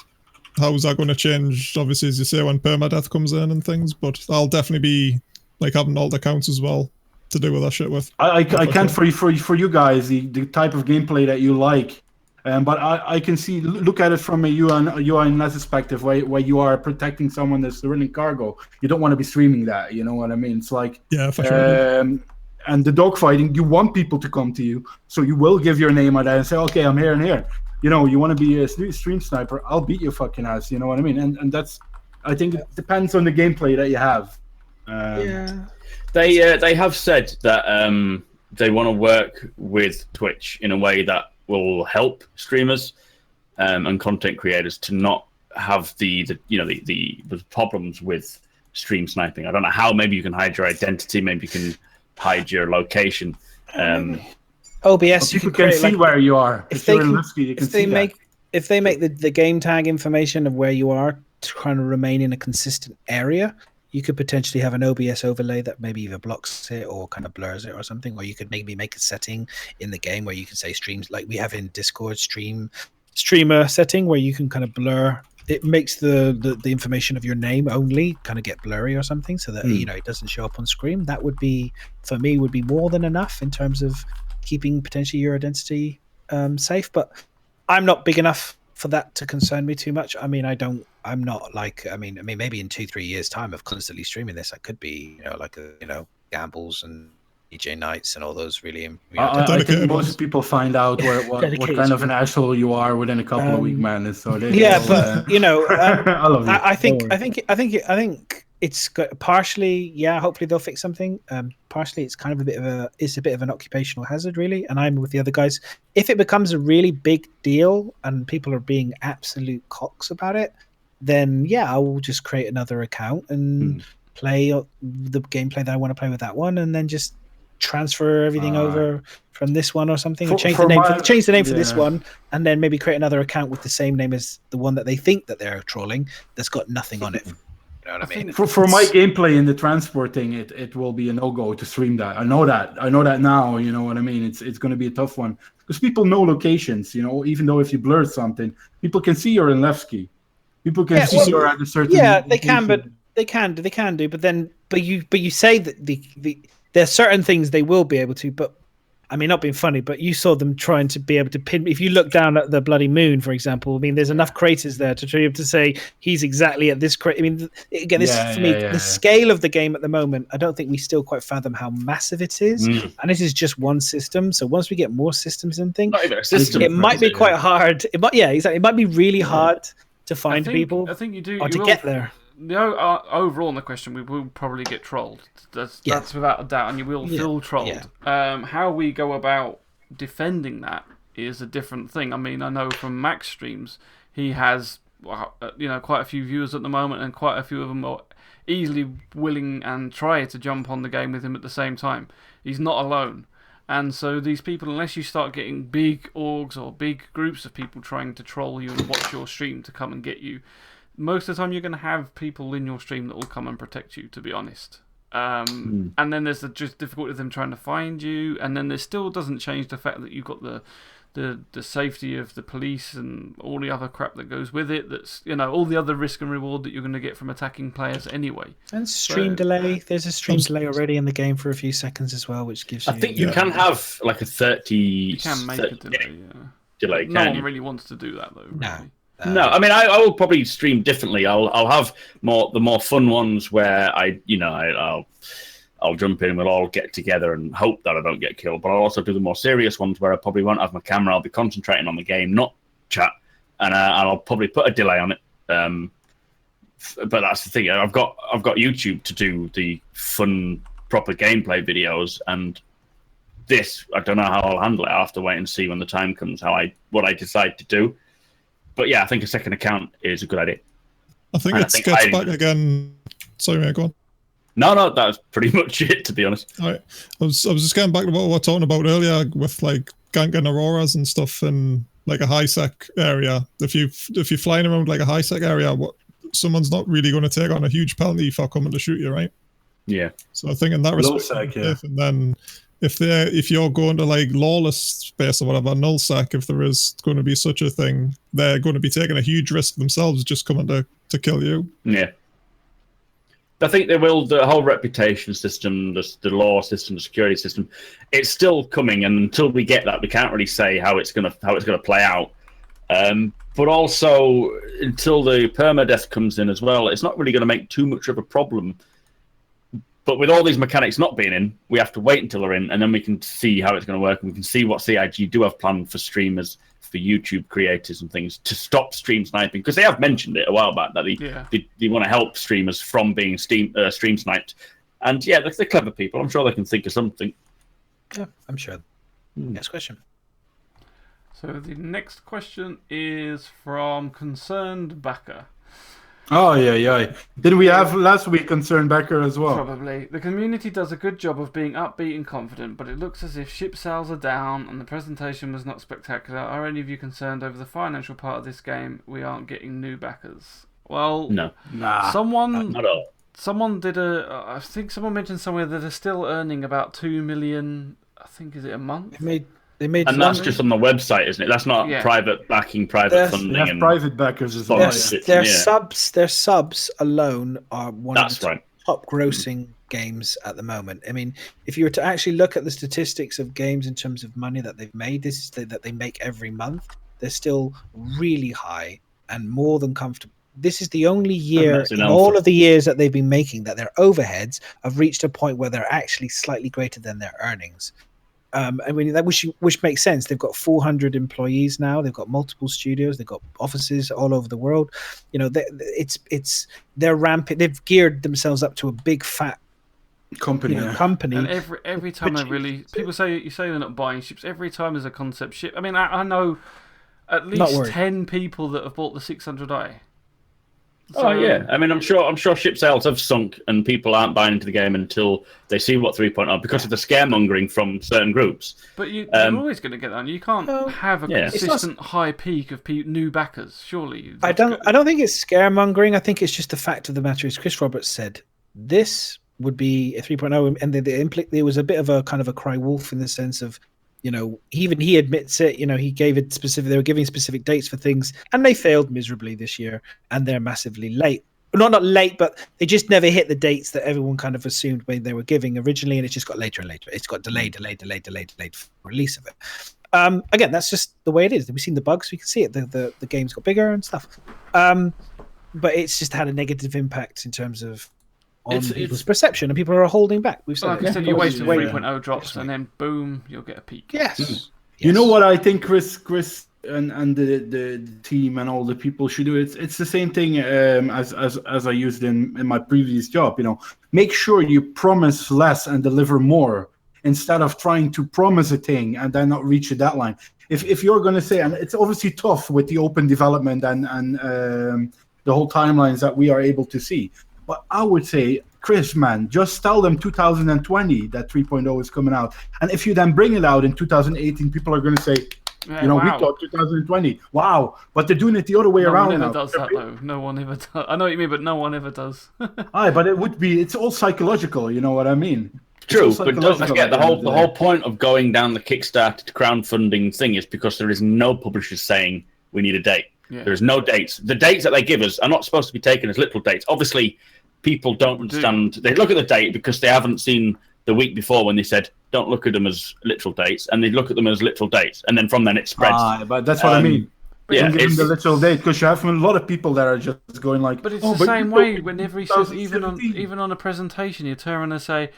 how is that going to change? Obviously, as you say, when permadeath comes in and things. But I'll definitely be like having alt accounts as well to do with that shit with. I can't for you guys the type of gameplay that you like, but I can see look at it from a UI perspective where you are protecting someone that's running cargo. You don't want to be streaming that. You know what I mean? It's like Yeah, for sure. And the dogfighting, you want people to come to you, so you will give your name at that and say, okay, I'm here and here. You know, you want to be a stream sniper, I'll beat your fucking ass. You know what I mean? And that's, I think it depends on the gameplay that you have. Yeah. They have said that they want to work with Twitch in a way that will help streamers and content creators to not have the problems with stream sniping. I don't know how. Maybe you can hide your identity. Maybe you can hide your location. OBS, you people can can see create, where you are. if they can- you can if they see make that. if they make the game tag information of where you are to kind of remain in a consistent area, you could potentially have an OBS overlay that maybe either blocks it or kind of blurs it or something. Or you could maybe make a setting in the game where you can say streams, like we have in Discord streamer setting, where you can kind of blur. It makes the information of your name only kind of get blurry or something, so that it doesn't show up on screen. That would be, for me, would be more than enough in terms of keeping potentially your identity safe. But I'm not big enough for that to concern me too much. I mean, I'm not like, I mean, maybe in 2-3 years time of constantly streaming this, I could be, gambles and DJ nights and all those really. I think most people find out what kind of an asshole you are within a couple of weeks, man. So but I love you. I think it's got partially, hopefully they'll fix something. Partially, it's kind of a bit of an occupational hazard, really. And I'm with the other guys. If it becomes a really big deal and people are being absolute cocks about it, then I will just create another account and play the gameplay that I want to play with that one, and then just transfer everything over from this one or something, or change the name for this one, and then maybe create another account with the same name as the one that they think that they're trolling that's got nothing on it. You know what I mean? For my gameplay in the transport thing, it will be a no-go to stream that. I know that now. You know what I mean? It's going to be a tough one because people know locations. You know, even though if you blur something, people can see you're in Levski. People can see you're at a certain. Yeah, they can, but they can do. But you say that there are certain things they will be able to, but I mean, not being funny, but you saw them trying to be able to pin. If you look down at the bloody moon, for example, I mean, there's enough craters there to be able to say he's exactly at this crater. I mean, again, the scale of the game at the moment, I don't think we still quite fathom how massive it is. And this is just one system. So once we get more systems and things, it might be quite hard. It might be really hard to find people. I think you do. Or to get there. Overall on the question, we will probably get trolled. That's without a doubt, and you will feel trolled. Yeah. How we go about defending that is a different thing. I mean, I know from Max streams, he has quite a few viewers at the moment, and quite a few of them are easily willing and try to jump on the game with him at the same time. He's not alone. And so these people, unless you start getting big orgs or big groups of people trying to troll you and watch your stream to come and get you, most of the time you're going to have people in your stream that will come and protect you, to be honest. And then there's just difficulty of them trying to find you, and then there still doesn't change the fact that you've got the safety of the police and all the other crap that goes with it. That's all the other risk and reward that you're going to get from attacking players anyway. And stream delay. There's a stream delay already in the game for a few seconds as well, which gives you. I think you can have like a 30. You can make a delay. Delay. No one really wants to do that though. Really. No, I mean I will probably stream differently. I'll have the more fun ones where I'll jump in and we'll all get together and hope that I don't get killed. But I'll also do the more serious ones where I probably won't have my camera. I'll be concentrating on the game, not chat, and I'll probably put a delay on it. But that's the thing. I've got YouTube to do the fun, proper gameplay videos, and this I don't know how I'll handle it. I'll have to wait and see when the time comes what I decide to do. But yeah, I think a second account is a good idea. I think it gets back again. Sorry, mate, go on. No, that's pretty much it, to be honest. All right. I was just getting back to what we were talking about earlier with like ganking auroras and stuff in like a high sec area. If you're flying around like a high sec area, someone's not really going to take on a huge penalty for coming to shoot you, right? Yeah. So I think in that respect, and then if you're going to like lawless space or whatever, nullsec, if there is going to be such a thing, they're going to be taking a huge risk themselves just coming to kill you. Yeah. I think they will. The whole reputation system, the law system, the security system, it's still coming, and until we get that, we can't really say how it's gonna play out. But also, until the permadeath comes in as well, it's not really going to make too much of a problem. But with all these mechanics not being in, we have to wait until they're in, and then we can see how it's going to work, and we can see what CIG do have planned for streamers, for YouTube creators and things, to stop stream sniping, because they have mentioned it a while back that they want to help streamers from being stream sniped. And yeah, they're clever people. I'm sure they can think of something. Yeah, I'm sure. Next question. So the next question is from Concerned Backer. Oh, yeah. Did we have last week Concerned Backer as well? Probably. The community does a good job of being upbeat and confident, but it looks as if ship sales are down and the presentation was not spectacular. Are any of you concerned over the financial part of this game? We aren't getting new backers. Well, no. Nah. Someone... Not at all. Someone did I think someone mentioned somewhere that they're still earning about 2 million, I think, is it a month? They made and that's just on the website, isn't it? That's not private backing, private funding. They have private backers as well. Their subs alone are one of the top grossing games at the moment. I mean, if you were to actually look at the statistics of games in terms of money that they've made, that they make every month, they're still really high and more than comfortable. This is the only year in all of the years that they've been making that their overheads have reached a point where they're actually slightly greater than their earnings. I mean, that which makes sense. They've got 400 employees now. They've got multiple studios. They've got offices all over the world. You know, they're ramping. They've geared themselves up to a big fat company. And every time people say they're not buying ships. Every time there's a concept ship. I mean, I know at least 10 people that have bought the 600i. So, yeah, I mean, I'm sure ship sales have sunk, and people aren't buying into the game until they see what 3.0 because of the scaremongering from certain groups. But you're always going to get that. You can't have a consistent high peak of new backers. Surely, I don't think it's scaremongering. I think it's just the fact of the matter is, Chris Roberts said this would be a 3.0, and there was a bit of a kind of a cry wolf in the sense of, you know, even he admits it. You know, he gave it specific. They were giving specific dates for things, and they failed miserably this year. And they're massively late. Not late, but they just never hit the dates that everyone kind of assumed when they were giving originally, and it just got later and later. It's got delayed for release of it. Again, that's just the way it is. We've seen the bugs. We can see it. The game's got bigger and stuff. But it's just had a negative impact in terms of people's perception, and people are holding back. We've said, you wait till 3.0 drops, and then boom, you'll get a peak. Yes. You know what I think, Chris, and the team and all the people should do? It's the same thing as I used in my previous job. You know, make sure you promise less and deliver more instead of trying to promise a thing and then not reach a deadline. If you're going to say, and it's obviously tough with the open development and the whole timelines that we are able to see. But I would say, Chris, man, just tell them 2020 that 3.0 is coming out. And if you then bring it out in 2018, people are going to say, we thought 2020. Wow. But they're doing it the other way around. No one ever does that, though. No one ever does. I know what you mean, but no one ever does. Aye, but it's all psychological. You know what I mean? True, but don't forget the whole point of going down the Kickstarter to crowdfunding thing is because there is no publishers saying we need a date. Yeah. There's no dates. The dates that they give us are not supposed to be taken as literal dates. Obviously, people don't understand. They look at the date because they haven't seen the week before when they said, don't look at them as literal dates, and they look at them as literal dates, and then from then it spreads. But that's what I mean. Don't give them the literal date, because you have a lot of people that are just going like... But it's the same way whenever he says, even on a presentation, you turn around and say,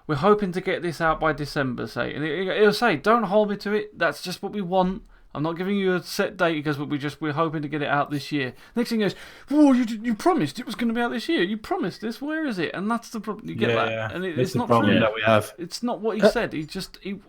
we're hoping to get this out by December, say. And he'll say, don't hold me to it, that's just what we want. I'm not giving you a set date because we're hoping to get it out this year. Next thing he goes, whoa, you promised it was going to be out this year. You promised this. Where is it? And that's the problem. You get that. Yeah. And it's not the problem true. that we have. It's not what he said.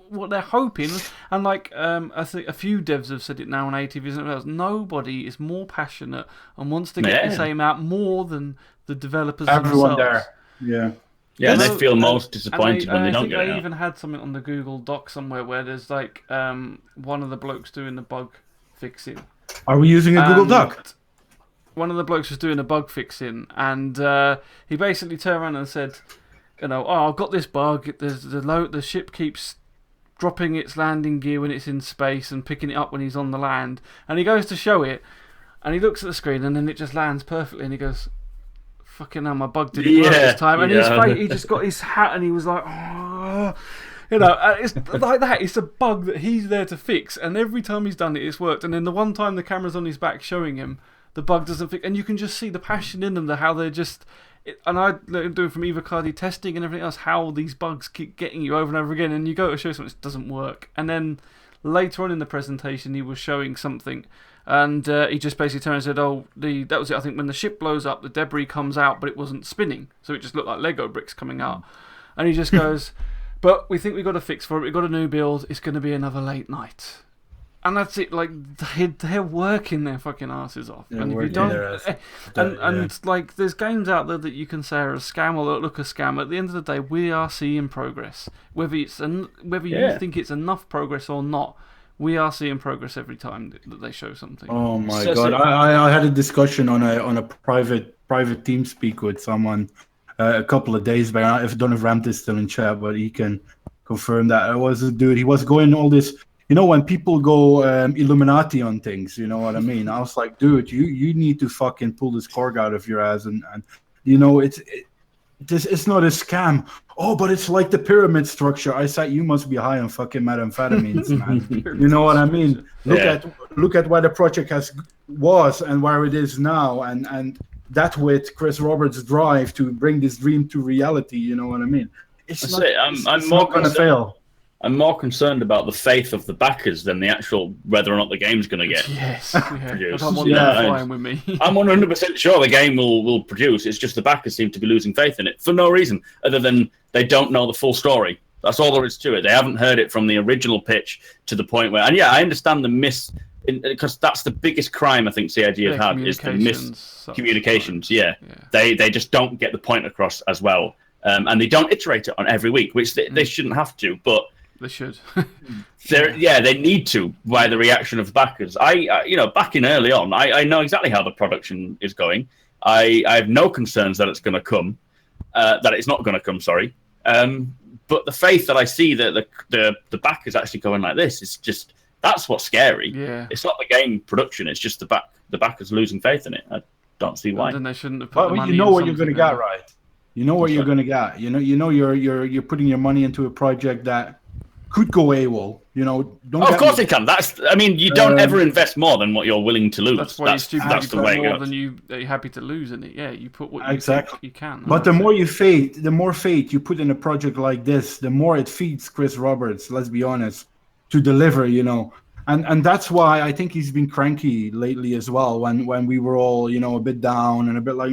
What they're hoping, and like I think a few devs have said it now on AtV, isn't it? Nobody is more passionate and wants to get this game out more than the developers Everyone themselves. There. Yeah, and they feel most disappointed when they don't get it. I even had something on the Google Doc somewhere where there's like one of the blokes doing the bug fixing. Are we using a Google Doc? One of the blokes was doing a bug fixing, and he basically turned around and said, I've got this bug. The ship keeps dropping its landing gear when it's in space and picking it up when he's on the land. And he goes to show it, and he looks at the screen, and then it just lands perfectly, and he goes, "Fucking hell, my bug didn't work this time." And he just got his hat, and he was like, "Oh." It's like that. It's a bug that he's there to fix, and every time he's done it, it's worked. And then the one time the camera's on his back showing him, the bug doesn't fix. And you can just see the passion in them, how they're just. And I do it from EvocArdi testing and everything else, how these bugs keep getting you over and over again. And you go to show something, it doesn't work. And then later on in the presentation, he was showing something. And he just basically turned and said, that was it. I think when the ship blows up, the debris comes out, but it wasn't spinning. So it just looked like Lego bricks coming out. And he just goes, "But we think we've got a fix for it. We've got a new build. It's going to be another late night." And that's it. Like, they're working their fucking asses off. They're and if you working don't, their ass. and like, there's games out there that you can say are a scam or that look a scam. At the end of the day, we are seeing progress. Whether you think it's enough progress or not, we are seeing progress every time that they show something. Oh my god! I had a discussion on a private TeamSpeak with someone a couple of days back. I don't know if Ramt is still in chat, but he can confirm that. It was a dude. He was going all this. When people go Illuminati on things, you know what I mean? I was like, dude, you need to fucking pull this cork out of your ass, and it's not a scam. Oh, but it's like the pyramid structure. I said, you must be high on fucking methamphetamines, man. You know what I mean? Look at where the project was and where it is now, and that with Chris Roberts' drive to bring this dream to reality. You know what I mean? It's not going to fail. I'm more concerned about the faith of the backers than the actual whether or not the game's going to get produced. I don't want that flying with me. I'm 100% sure the game will produce. It's just the backers seem to be losing faith in it for no reason other than they don't know the full story. That's all there is to it. They haven't heard it from the original pitch to the point where... And yeah, I understand the because that's the biggest crime I think CIG have had is the miscommunications. Yeah. They just don't get the point across as well. And they don't iterate it on every week, which they shouldn't have to, but... They should. They need to by the reaction of backers. Back in early on, I know exactly how the production is going. I have no concerns that it's going to come, that it's not going to come. Sorry, but the faith that I see that the backers actually going like this is just that's what's scary. Yeah, it's not the game production. It's just the backers losing faith in it. I don't see why. Then they shouldn't have put the money you know in what you're going to get, right? You know what you're going to get. You're putting your money into a project that could go AWOL, Of course it can. You don't ever invest more than what you're willing to lose. That's why you're stupid. That's the way it goes. You're happy to lose in it. Yeah, you put what you think you can. But the more faith you put in a project like this, the more it feeds Chris Roberts. Let's be honest, to deliver. And that's why I think he's been cranky lately as well. When we were all a bit down and a bit like,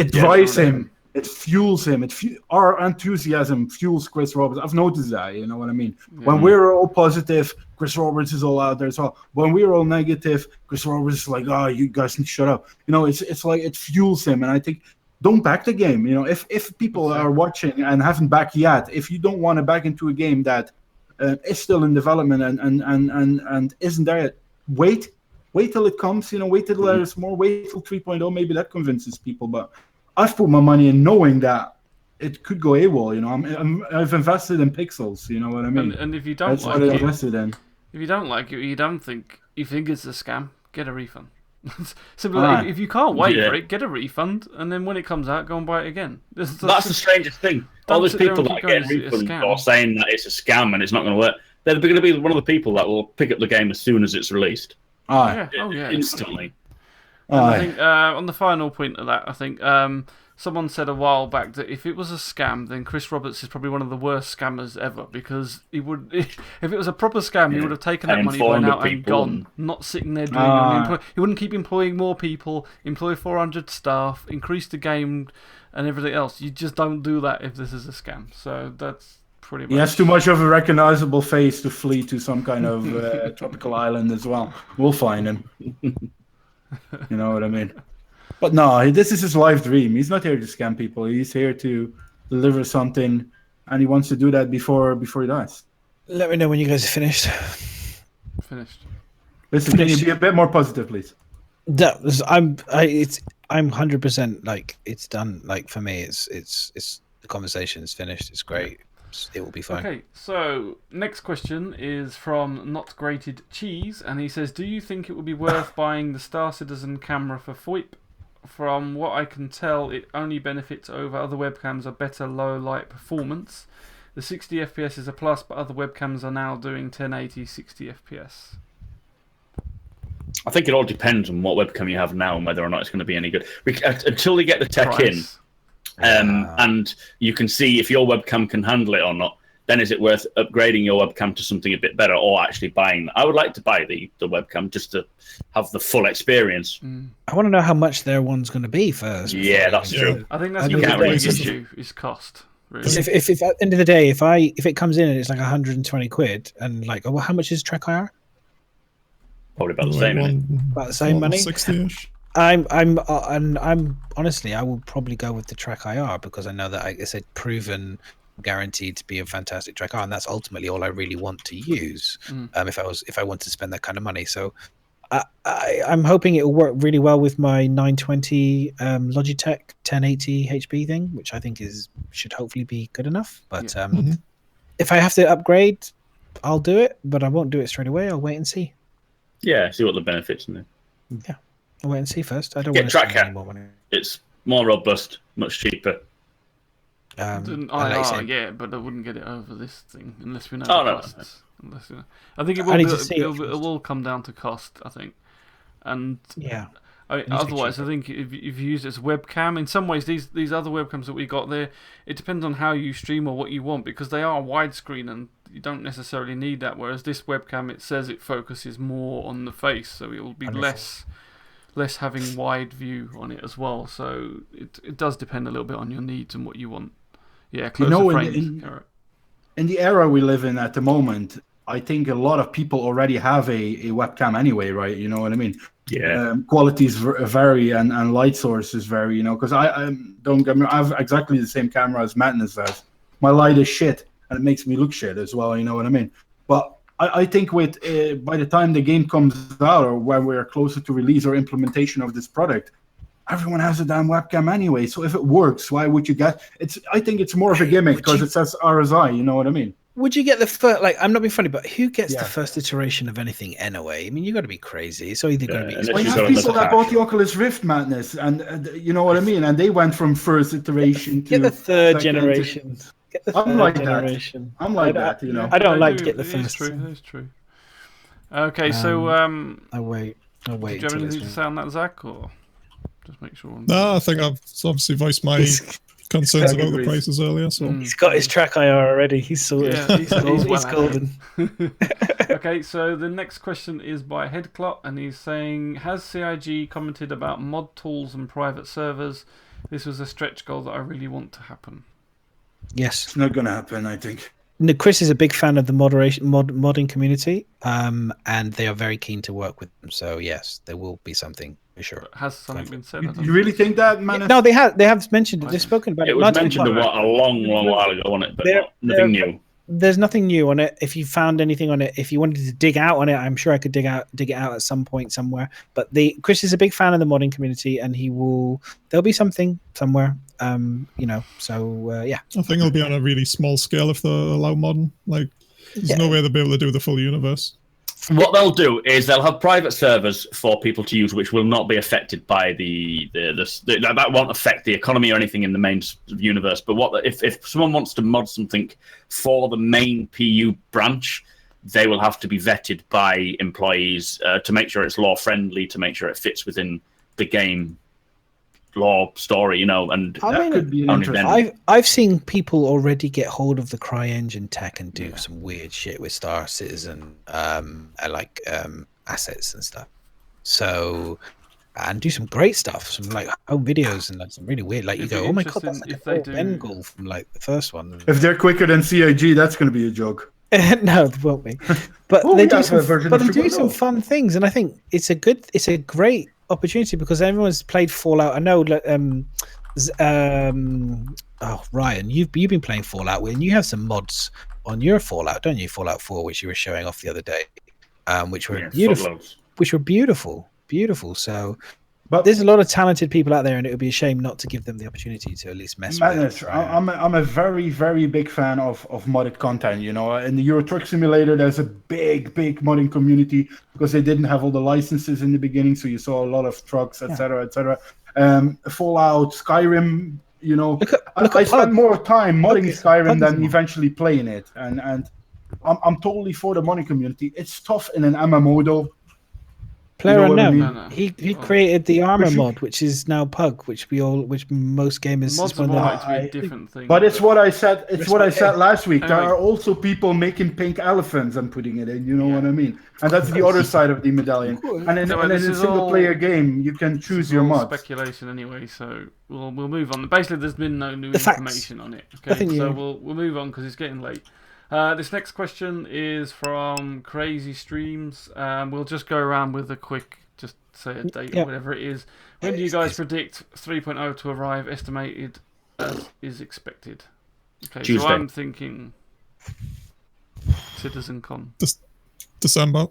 it drives him. It fuels him. Our enthusiasm fuels Chris Roberts. I've noticed that. You know what I mean? Yeah. When we're all positive, Chris Roberts is all out there as well. When we're all negative, Chris Roberts is like, "Oh, you guys can shut up." It's like it fuels him. And I think don't back the game. If people are watching and haven't backed yet, if you don't want to back into a game that is still in development and isn't there yet, wait till it comes. Wait till there's more. Wait till 3.0. Maybe that convinces people, but. I've put my money in knowing that it could go AWOL. I've invested in pixels. You know what I mean? And if you don't That's what I invested in. If you don't like it, you think it's a scam, get a refund. Simply, if you can't wait for it, get a refund, and then when it comes out, go and buy it again. That's the strangest thing. All those people that are getting refunds or saying that it's a scam and it's not going to work, they're going to be one of the people that will pick up the game as soon as it's released. Instantly. I think on the final point of that, I think someone said a while back that if it was a scam, then Chris Roberts is probably one of the worst scammers ever because if it was a proper scam, he would have taken that money, went out and gone, not sitting there doing he wouldn't keep employing more people, employ 400 staff, increase the game and everything else. You just don't do that if this is a scam. So that's pretty much... He has too much of a recognizable face to flee to some kind of tropical island as well. We'll find him. You know what I mean? But no, this is his life dream. He's not here to scam people. He's here to deliver something, and he wants to do that before he dies. Let me know when you guys are finished. Finished. Listen, can you be a bit more positive, please? I I'm 100% like it's done. Like for me, it's the conversation is finished. It's great. It will be fine. Okay, so next question is from Not Grated Cheese, and he says, "Do you think it would be worth buying the Star Citizen camera for FOIP? From what I can tell, it only benefits over other webcams are better low light performance. The 60 FPS is a plus, but other webcams are now doing 1080 60 FPS." I think it all depends on what webcam you have now and whether or not it's going to be any good. Until they get the tech Price. and you can see if your webcam can handle it or not, then is it worth upgrading your webcam to something a bit better or actually buying? I would like to buy the webcam just to have the full experience. I want to know how much their one's going to be first. Yeah, that's true. I think that's I the think big it's- issue, is cost. Really. If at the end of the day, if it comes in and it's like 120 quid, and like, oh, well, how much is Trek IR? Probably about the same. Isn't it? About the same money. 60-ish. I'm honestly, I will probably go with the Trek IR because I know that it's a proven, guaranteed to be a fantastic Trek IR, and that's ultimately all I really want to use. If I want to spend that kind of money, so I'm hoping it will work really well with my 920 Logitech 1080 HP thing, which I think should hopefully be good enough. But if I have to upgrade, I'll do it, but I won't do it straight away. I'll wait and see. Yeah, see what the benefits are. Yeah, I'll wait and see first. I don't Get want to spend Tracker. any more money. It's more robust, much cheaper. An like IR, saying- yeah, but I wouldn't get it over this thing unless we know Oh, the no. costs. I think it I will. need to see it It first. will come down to cost. I think, and Yeah. I mean, otherwise, I think if you use it as a webcam, in some ways, these other webcams that we got there, it depends on how you stream or what you want because they are widescreen and you don't necessarily need that. Whereas this webcam, it says it focuses more on the face, so it will be less having wide view on it as well. So it does depend a little bit on your needs and what you want. Yeah, closer frames. In the era we live in at the moment, I think a lot of people already have a webcam anyway, right? You know what I mean? Yeah. Qualities vary and light sources vary, you know, because I don't get me, I have exactly the same camera as Madness has. My light is shit and it makes me look shit as well, you know what I mean? But I think with by the time the game comes out or when we're closer to release or implementation of this product, everyone has a damn webcam anyway. So if it works, why would you get it? I think it's more of a gimmick because it says RSI, you know what I mean? Would you get the first? Like, I'm not being funny, but who gets the first iteration of anything anyway? I mean, you got to be crazy. It's either going to be. Well, you have people that bought the Oculus Rift, Madness, and you know what I mean, and they went from first iteration to get the third generation. Get the I'm like generation. that. I'm like that, you know. I don't like to get the It first. is true. Okay, so I wait. do you have anything to say on that, Zach, or just make sure? No, I think I've obviously voiced my concerns about the prices earlier. So He's got his Track IR already. He's sorted. Yeah, he's golden. Okay, so the next question is by Headclot, and he's saying, has CIG commented about mod tools and private servers? This was a stretch goal that I really want to happen. Yes. It's not going to happen, I think. No, Chris is a big fan of the modding community, and they are very keen to work with them. So yes, there will be something for sure. But has something been said? You really think that, man? No, they have mentioned it. They've spoken about it. It was mentioned a long while ago, wasn't it? But nothing new. There's nothing new on it. If you found anything on it, if you wanted to dig out on it, I'm sure I could dig it out at some point somewhere. But Chris is a big fan of the modding community, and there'll be something somewhere. So yeah. I think it'll be on a really small scale if they allow modding. Like, there's no way they'll be able to do the full universe. What they'll do is they'll have private servers for people to use, which will not be affected by that won't affect the economy or anything in the main universe. But if someone wants to mod something for the main PU branch, they will have to be vetted by employees to make sure it's law friendly, to make sure it fits within the game law story, you know, and that could be an interesting. I've seen people already get hold of the CryEngine tech and do some weird shit with Star Citizen, assets and stuff. So, and do some great stuff, some like home videos and like some really weird. Like you go, oh my god, that's like a Bengal from like the first one. If they're quicker than CIG, that's going to be a joke. No, it won't be. But they do some fun things, and I think it's a great opportunity because everyone's played Fallout. I know, Ryan, you've been playing Fallout, and you have some mods on your Fallout, don't you? Fallout 4, which you were showing off the other day, which were beautiful. Beautiful. So But there's a lot of talented people out there, and it would be a shame not to give them the opportunity to at least mess with it. I'm a very, very big fan of modded content. You know, in the Euro Truck Simulator, there's a big modding community because they didn't have all the licenses in the beginning, so you saw a lot of trucks, etc., etc. Fallout, Skyrim. You know, I spent more time modding Skyrim than eventually playing it, and I'm totally for the modding community. It's tough in an MMO though. Player unknown. He created the armor mod, which is now Pug, which most gamers. Mods are more likely to be a different thing. But it's what I said. It's what I said last week. There are also people making pink elephants and putting it in. You know what I mean? And that's the other side of the medallion. And in a single player game, you can choose your mods. Speculation anyway, so we'll move on. Basically, there's been no new information on it. Okay, so we'll move on because it's getting late. This next question is from Crazy Streams. We'll just go around with a quick, just say a date or whatever it is. When do you guys predict 3.0 to arrive, estimated as is expected? Okay, Tuesday. So I'm thinking CitizenCon. December.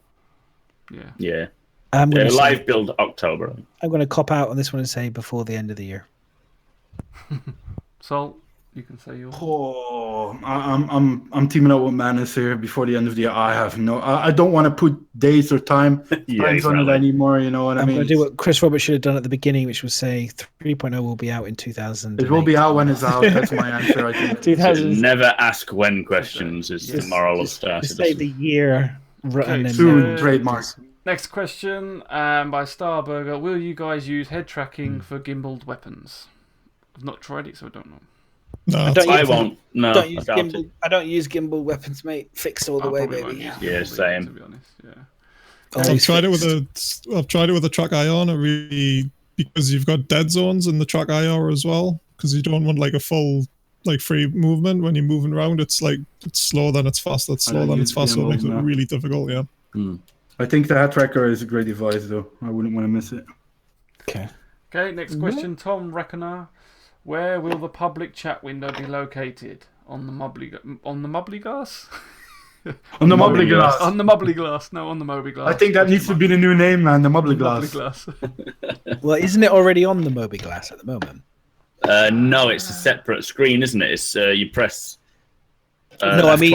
Yeah. Live build October. I'm going to cop out on this one and say before the end of the year. Salt, you can say yours. Oh, I'm teaming up with Manus here before the end of the year. I don't want to put dates or times on it anymore. You know what I mean? I'm going to do what Chris Roberts should have done at the beginning, which was say 3.0 will be out in 2000. It will be out when it's out. That's my answer. I think. 2000. Never ask when questions is the moral of Star. Just say the year. Soon, trademark. Next question by Starburger. Will you guys use head tracking for gimbaled weapons? I've not tried it, so I don't know. No, I won't. No, I don't use gimbal weapons, mate. Fixed all the way, baby. Yeah, same. To be honest, yeah. I've tried it with a track IR. It really, because you've got dead zones in the track IR as well, because you don't want like a full free movement when you're moving around. It's slow, then it's fast. It's slow, then it's fast. So it makes it really difficult. Yeah. I think the head tracker is a great device, though. I wouldn't want to miss it. Okay. Next question, Tom Reckoner. Where will the public chat window be located? On the Mubbly Glass? On the Mubbly Glass. On the Mubbly Glass. No, on the Moby Glass. I think that needs to be the new name, man. The Mubbly Glass. Well, isn't it already on the Moby Glass at the moment? No, it's a separate screen, isn't it? It's you press. No, I mean,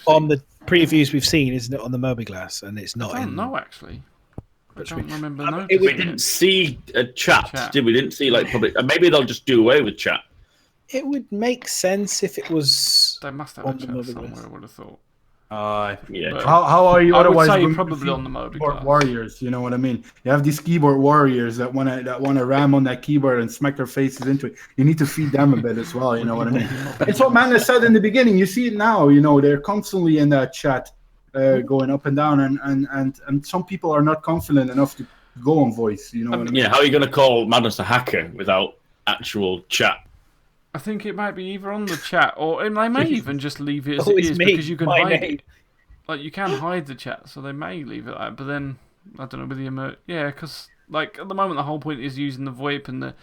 on the previews we've seen, isn't it on the Moby Glass? And it's not. I don't know, actually. I don't remember. We didn't see a chat, did we? Didn't see public. Maybe they'll just do away with chat. It would make sense if it was. They must have a chat somewhere. I would have thought. Yeah. How are you otherwise? I would say probably on the Moby Glass. Warriors, you know what I mean? You have these keyboard warriors that wanna ram on that keyboard and smack their faces into it. You need to feed them a bit as well. You know what I mean? It's what Manus said in the beginning. You see it now. You know they're constantly in that chat. Going up and down, and some people are not confident enough to go on voice. You know what I mean? Yeah, how are you going to call Madness a hacker without actual chat? I think it might be either on the chat, or they may even just leave it as it is because you can hide it. Like you can hide the chat, so they may leave it like. But then I don't know with the because at the moment the whole point is using the VoIP and the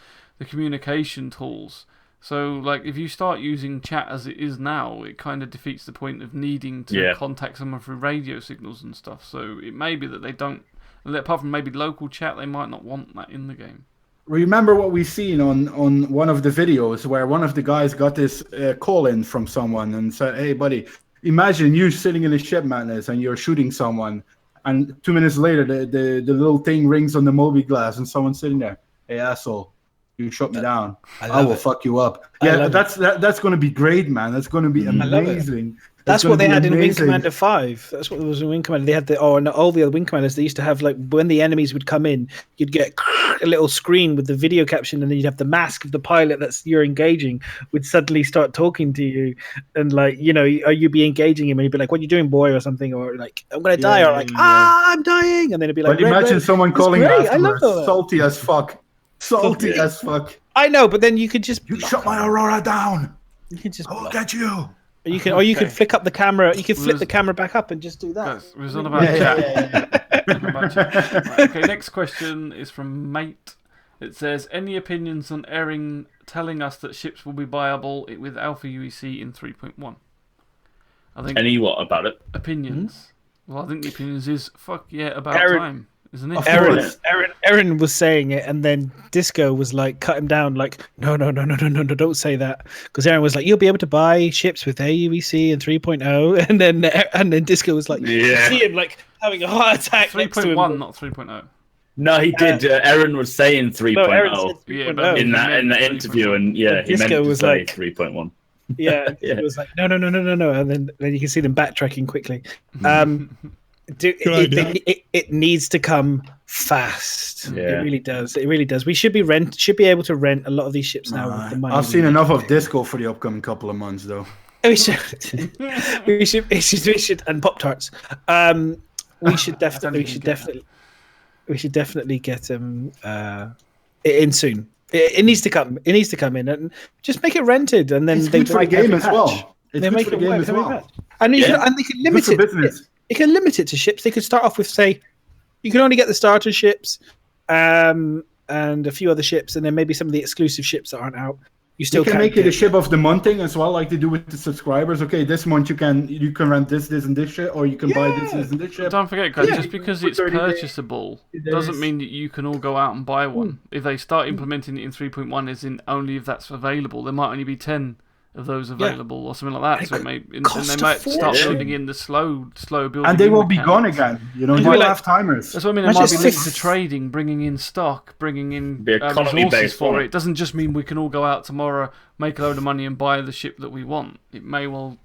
communication tools. So, if you start using chat as it is now, it kind of defeats the point of needing to contact someone through radio signals and stuff. So, it may be that they don't, apart from maybe local chat, they might not want that in the game. Remember what we've seen on one of the videos where one of the guys got this call in from someone and said, "Hey, buddy, imagine you sitting in a ship, Madness, and you're shooting someone, and 2 minutes later, the little thing rings on the Moby Glass, and someone's sitting there, hey, asshole. You shut me down. I will fuck you up." Yeah, that's going to be great, man. That's going to be amazing. That's what they had in Wing Commander 5. That's what was in Wing Commander. They had all the other Wing Commanders. They used to have when the enemies would come in, you'd get a little screen with the video caption, and then you'd have the mask of the pilot you're engaging would suddenly start talking to you, and you'd be engaging him, and he'd be like, "What are you doing, boy?" or something, or "I'm gonna die," or I'm dying, and then it'd be like. But imagine someone calling afterwards, salty as fuck. Salty as fuck. I know, but then you could just shut my Aurora down. You can just look at you. Or you could flick up the camera. You could flip the camera back up and just do that. It was on about chat. Okay, next question is from Mate. It says, "Any opinions on Ering telling us that ships will be viable with Alpha UEC in 3.1?" I think. Any what about it? Opinions. Well, I think the opinions is fuck yeah about time. isn't it? Aaron was saying it, and then Disco was like, cut him down, like, no, don't say that, because Aaron was like, you'll be able to buy ships with AUEC and 3.0, and then Disco was like, see him like having a heart attack. 3.1, not 3.0. No, he did. Aaron was saying 3.0 in that interview, and he meant to say 3.1. Yeah, it was like no, and then you can see them backtracking quickly. It needs to come fast. Yeah. It really does. It really does. We should be able to rent a lot of these ships now with the money. I've seen enough of Disco for the upcoming couple of months, though. We should, and Pop-Tarts. We should definitely get them in soon. It needs to come. It needs to come in and just make it rented, and then it's good for the game as well. They make it work. And they can limit it. They can limit it to ships. They could start off with, say, you can only get the starter ships, and a few other ships, and then maybe some of the exclusive ships that aren't out. You still can make it a ship of the month thing as well, like they do with the subscribers. Okay, this month you can rent this, and this ship, or you can buy this, and this ship. But don't forget, guys, just because it's purchasable doesn't mean that you can all go out and buy one. If they start implementing it in 3.1, as in only if that's available, there might only be 10 of those available or something like that. So they might start building in the slow building. And they will be gone again. You will have timers. That's what I mean. It might be linked to trading, bringing in stock, bringing in resources for it. It doesn't just mean we can all go out tomorrow, make a load of money, and buy the ship that we want. It may well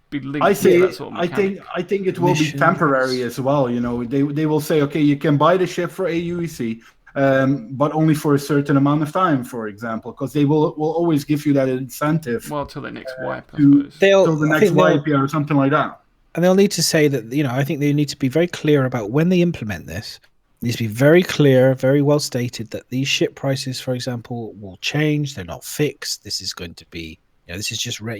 be linked to that sort of mechanic. I think it will be temporary as well. They will say, okay, you can buy the ship for AUEC. But only for a certain amount of time, for example, because they will always give you that incentive. Well, till the next wipe, I suppose. Till the next wipe, or something like that. And they'll need to say that, I think they need to be very clear about when they implement this. It needs to be very clear, very well stated that these ship prices, for example, will change. They're not fixed. This is going to be, this is just, they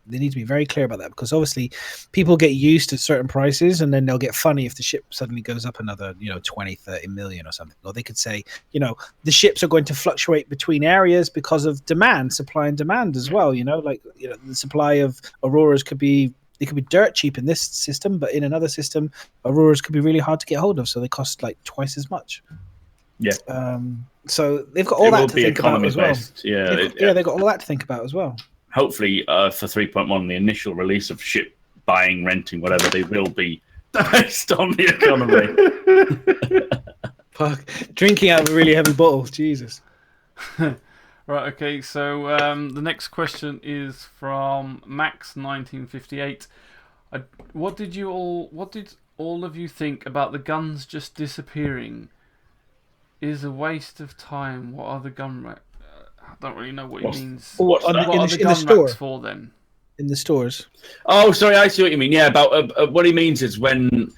need to be very clear about that, because obviously people get used to certain prices, and then they'll get funny if the ship suddenly goes up another, 20, 30 million or something. Or they could say, the ships are going to fluctuate between areas because of demand, supply and demand as well. The supply of Auroras could be dirt cheap in this system, but in another system, Auroras could be really hard to get hold of, so they cost like twice as much. Yeah. So they've got all that to think about as well. They've got all that to think about as well. Hopefully, for 3.1, the initial release of ship buying, renting, whatever, they will be based on the economy. Fuck. Drinking out of a really heavy bottle. Jesus. Right, okay, so the next question is from Max1958. What did all of you think about the guns just disappearing? Is a waste of time. What are the gun racks? I don't really know what he means. What are the gun racks for then? In the stores. Oh, sorry, I see what you mean. Yeah, about what he means is when,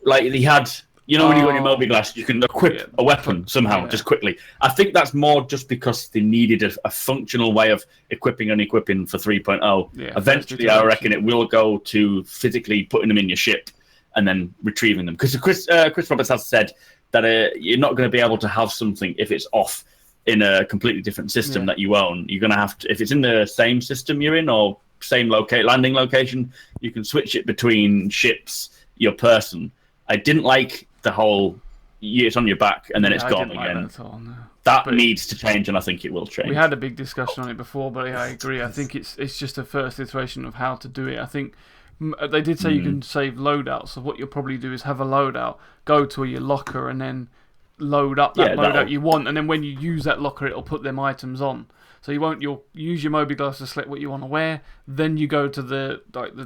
like, he had, when you got your Moby Glass, you can equip a weapon somehow, just quickly. I think that's more just because they needed a functional way of equipping and equipping for 3.0. Yeah, eventually, I reckon it will go to physically putting them in your ship and then retrieving them. Because Chris Roberts has said that you're not going to be able to have something if it's off in a completely different system that you own. You're going to have to, if it's in the same system you're in or same landing location, you can switch it between ships, your person. I didn't like the whole, it's on your back and then it's gone again. That needs to change, and I think it will change. We had a big discussion on it before, but I agree. I think it's just a first iteration of how to do it. I think they did say you can save loadouts, so what you'll probably do is have a loadout, go to your locker, and then load up that loadout you want, and then when you use that locker, it'll put them items on. So you'll use your Moby Glass to select what you want to wear. Then you go to the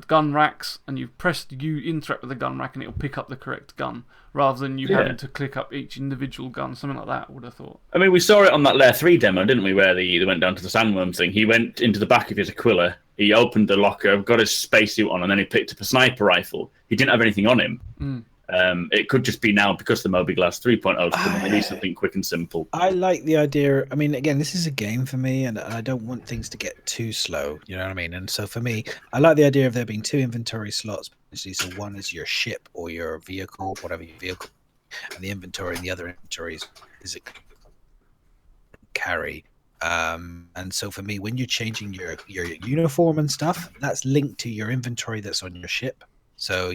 gun racks, and you interact with the gun rack, and it'll pick up the correct gun, rather than you having to click up each individual gun. Something like that, I would have thought. I mean, we saw it on that Lair 3 demo, didn't we? Where they went down to the sandworm thing. He went into the back of his Aquila. He opened the locker, got his spacesuit on, and then he picked up a sniper rifle. He didn't have anything on him. It could just be now, because the Moby Glass 3.0 is coming, they need something quick and simple. I like the idea. I mean, again, this is a game for me, and I don't want things to get too slow. You know what I mean? And so for me, I like the idea of there being 2 inventory slots. So one is your ship or your vehicle, whatever your vehicle, and the inventory, and the other inventory is it carry. And so for me, when you're changing your uniform and stuff, that's linked to your inventory that's on your ship. So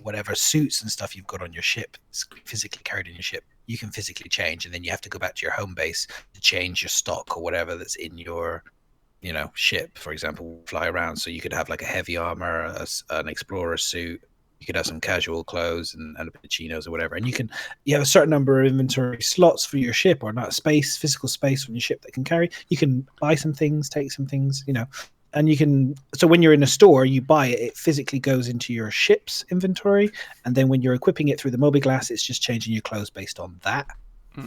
whatever suits and stuff you've got on your ship, it's physically carried in your ship, you can physically change, and then you have to go back to your home base to change your stock or whatever that's in your ship. For example, fly around, so you could have like a heavy armor, an explorer suit, you could have some casual clothes and a bit of chinos or whatever, and you have a certain number of inventory slots for your ship, or not physical space on your ship that can carry. You can buy some things, take some things, and you can. So when you're in a store, you buy it, it physically goes into your ship's inventory, and then when you're equipping it through the mobi-glass, it's just changing your clothes based on that,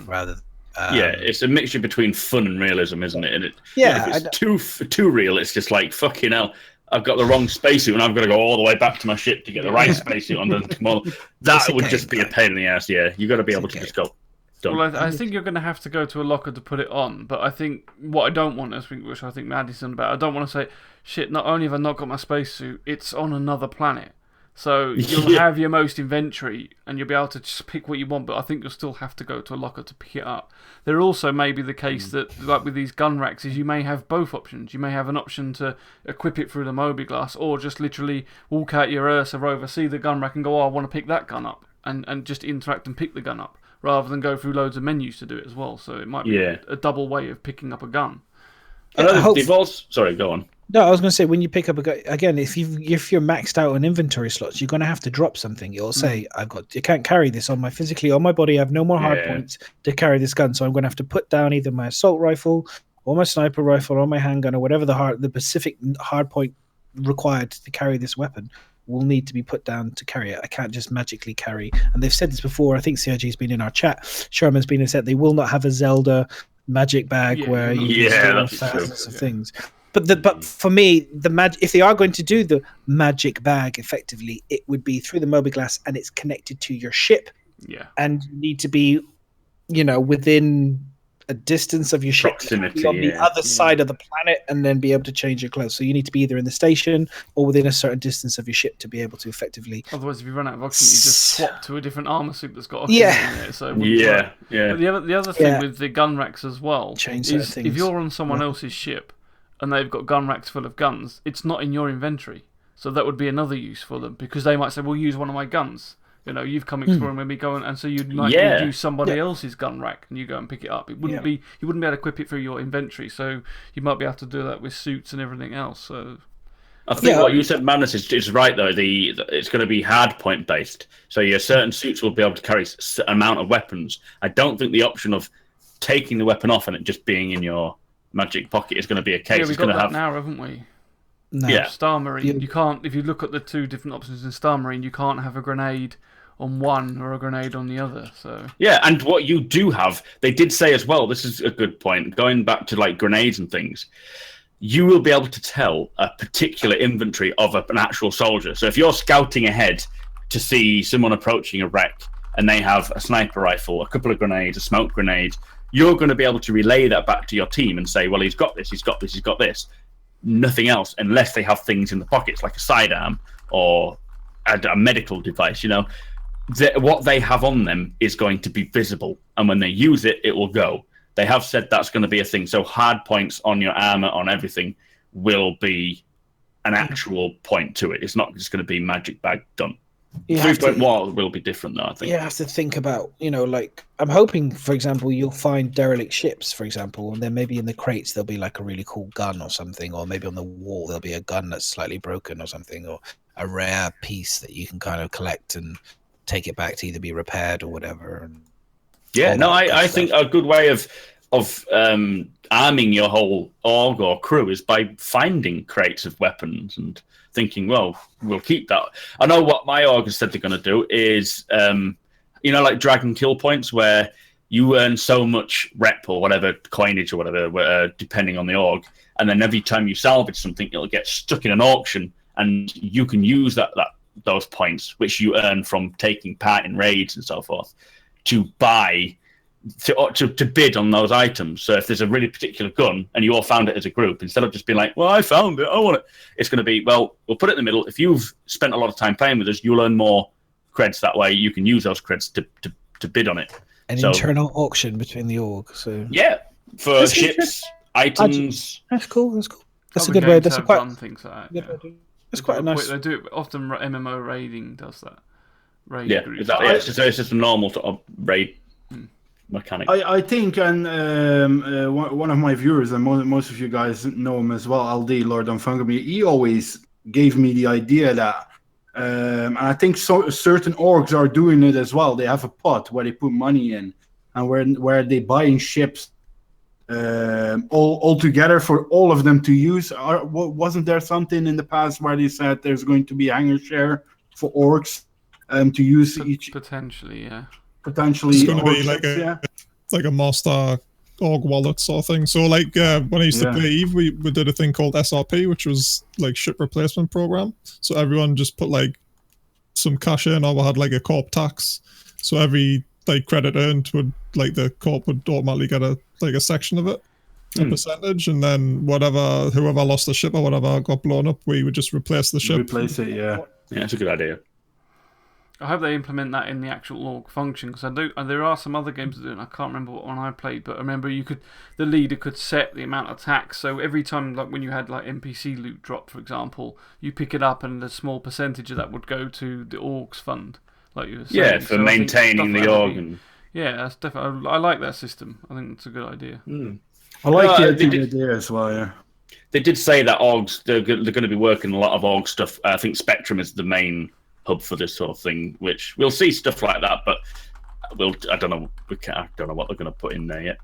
rather. It's a mixture between fun and realism, isn't it? And if it's too real, it's just like, fucking hell, I've got the wrong spacesuit and I've got to go all the way back to my ship to get the right spacesuit on. That would just be a pain in the ass. Yeah, you got to be able to just go. Done. Well, I think you're going to have to go to a locker to put it on, but I think what I don't want, which I think Maddie's on about, I don't want to say, shit, not only have I not got my spacesuit, it's on another planet. So you'll have your most inventory and you'll be able to just pick what you want, but I think you'll still have to go to a locker to pick it up. There also may be the case that, like with these gun racks, is you may have both options. You may have an option to equip it through the mobi-glass, or just literally walk out your Ursa rover, see the gun rack and go, oh, I want to pick that gun up, and just interact and pick the gun up, rather than go through loads of menus to do it as well. So it might be a double way of picking up a gun. Sorry, go on. No, I was going to say, when you pick up again, if you're maxed out on inventory slots, you're going to have to drop something. It'll say, you can't carry this on my body. I have no more hard points to carry this gun, so I'm going to have to put down either my assault rifle or my sniper rifle or my handgun or whatever the specific hard point required to carry this weapon will need to be put down to carry it. I can't just magically carry. And they've said this before. I think CIG's been in our chat. Sherman's been and said they will not have a Zelda magic bag where you can store thousands of things. But for me, if they are going to do the magic bag effectively, it would be through the mobi-glass and it's connected to your ship. Yeah. And you need to be, within a distance of your ship, proximity on the other side of the planet, and then be able to change your clothes. So you need to be either in the station or within a certain distance of your ship to be able to effectively. Otherwise, if you run out of oxygen, you just swap to a different armor suit that's got oxygen in it. So But the other thing with the gun racks as well is if you're on someone else's ship and they've got gun racks full of guns, it's not in your inventory. So that would be another use for them, because they might say, "We'll use one of my guns." You've come exploring with me, and so you might use somebody else's gun rack, and you go and pick it up. It wouldn't be you wouldn't be able to equip it through your inventory, so you might be able to do that with suits and everything else. So I think what you said, Madness, is right though. It's going to be hard point based, so your certain suits will be able to carry an amount of weapons. I don't think the option of taking the weapon off and it just being in your magic pocket is going to be a case. Yeah, we've got that now, haven't we? No. Yeah. Star Marine. You can't. If you look at the two different options in Star Marine, you can't have a grenade on one or a grenade on the other. So yeah, and what you do have, they did say as well, this is a good point, going back to like grenades and things, you will be able to tell a particular inventory of an actual soldier. So if you're scouting ahead to see someone approaching a wreck and they have a sniper rifle, a couple of grenades, a smoke grenade, you're going to be able to relay that back to your team and say, well, he's got this, he's got this, he's got this. Nothing else, unless they have things in the pockets like a sidearm or a medical device, what they have on them is going to be visible, and when they use it, it will go. They have said that's going to be a thing. So hard points on your armor, on everything, will be an actual point to it. It's not just going to be magic bag done. 3-point wall will be different, though, I think. You have to think about, I'm hoping, for example, you'll find derelict ships, for example, and then maybe in the crates there'll be like a really cool gun or something, or maybe on the wall there'll be a gun that's slightly broken or something, or a rare piece that you can kind of collect and take it back to either be repaired or whatever. I think a good way of arming your whole org or crew is by finding crates of weapons and thinking, well, we'll keep that. I know what my org has said they're going to do is, like dragon kill points, where you earn so much rep or whatever, coinage or whatever, depending on the org, and then every time you salvage something, it'll get stuck in an auction, and you can use those points, which you earn from taking part in raids and so forth, to buy, to bid on those items. So if there's a really particular gun and you all found it as a group, instead of just being like, well, I found it, I want it, it's going to be, well, we'll put it in the middle. If you've spent a lot of time playing with us, you'll earn more creds that way. You can use those creds to bid on it. An internal auction between the org. So yeah, for ships, items. That's cool. That's a good way. That's a quite things like that. It's quite a nice. They do it often. MMO raiding does that. Raid Yeah, groups. exactly. It's just a normal sort of raid mechanic. I think, and one of my viewers, and most of you guys know him as well, LD, Lord on Fungi, he always gave me the idea that, and I think certain orgs are doing it as well. They have a pot where they put money in, and where they buying ships all together for all of them to use. Wasn't there something in the past where they said there's going to be a hangar share for orgs to use each? Potentially, yeah. Potentially, It's going to be like a master org wallet sort of thing. So like when I used to play Eve, we did a thing called SRP, which was like ship replacement program. So everyone just put like some cash in, or we had like a corp tax. So every like credit earned would, like, the corp would automatically get a section of it, a percentage, and then whoever lost the ship or whatever got blown up, we would just replace the ship. Replace it, yeah. Yeah, it's a good idea. I hope they implement that in the actual org function, because there are some other games that do it. I can't remember what one I played, but I remember the leader could set the amount of tax. So every time, like when you had like NPC loot drop, for example, you pick it up, and a small percentage of that would go to the orgs fund, like you were saying. Yeah, for maintaining the org. Yeah, that's definitely. I like that system. I think it's a good idea. I like the idea as well. Yeah. They did say that orgs they're going to be working a lot of org stuff. I think Spectrum is the main hub for this sort of thing, which we'll see stuff like that, but I don't know what they're going to put in there yet.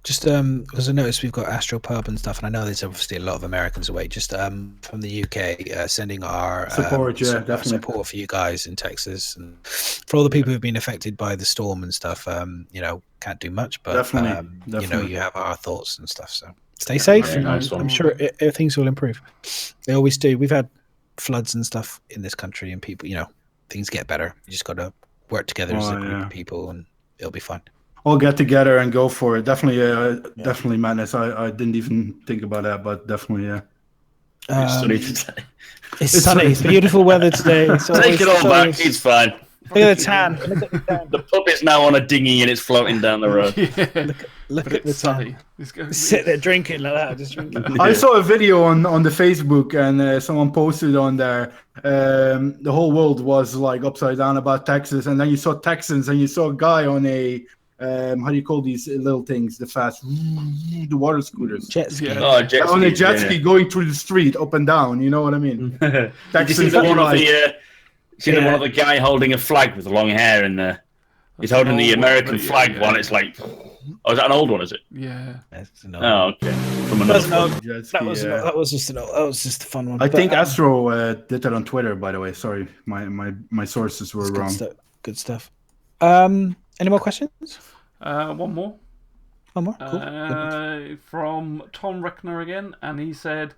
Just because I noticed we've got Astro Pub and stuff, and I know there's obviously a lot of Americans away. Just from the UK, sending our support, definitely support for you guys in Texas, and for all the people who've been affected by the storm and stuff. Can't do much, but definitely. You have our thoughts and stuff. So stay safe. Yeah, nice I'm sure things will improve. They always do. We've had floods and stuff in this country, and people, things get better. You just got to work together as a group of people, and it'll be fine. All get together and go for it. Definitely madness. I didn't even think about that, but definitely, yeah. It's sunny today. It's sunny. It's beautiful weather today. Take it all back. It's fine. Look at the tan. The pub is now on a dinghy and it's floating down the road. Yeah. Look at the tan. Sit there drinking like that. Just drinking. I saw a video on the Facebook, and someone posted on there. The whole world was like upside down about Texas, and then you saw Texans, and you saw a guy on a how do you call these little things? The water scooters. Jet ski. Yeah. Oh, jet ski. On a jet ski going through the street up and down. You know what I mean? Texas. You see one of the guy holding a flag with long hair in there. He's holding the American flag one. It's like, oh, is that an old one? Is it? Yeah. Oh, okay. From another that was just a fun one. I think Astro did that on Twitter. By the way, sorry, my sources were wrong. Good stuff. Any more questions? One more. One more. Cool. From Tom Reckner again, and he said,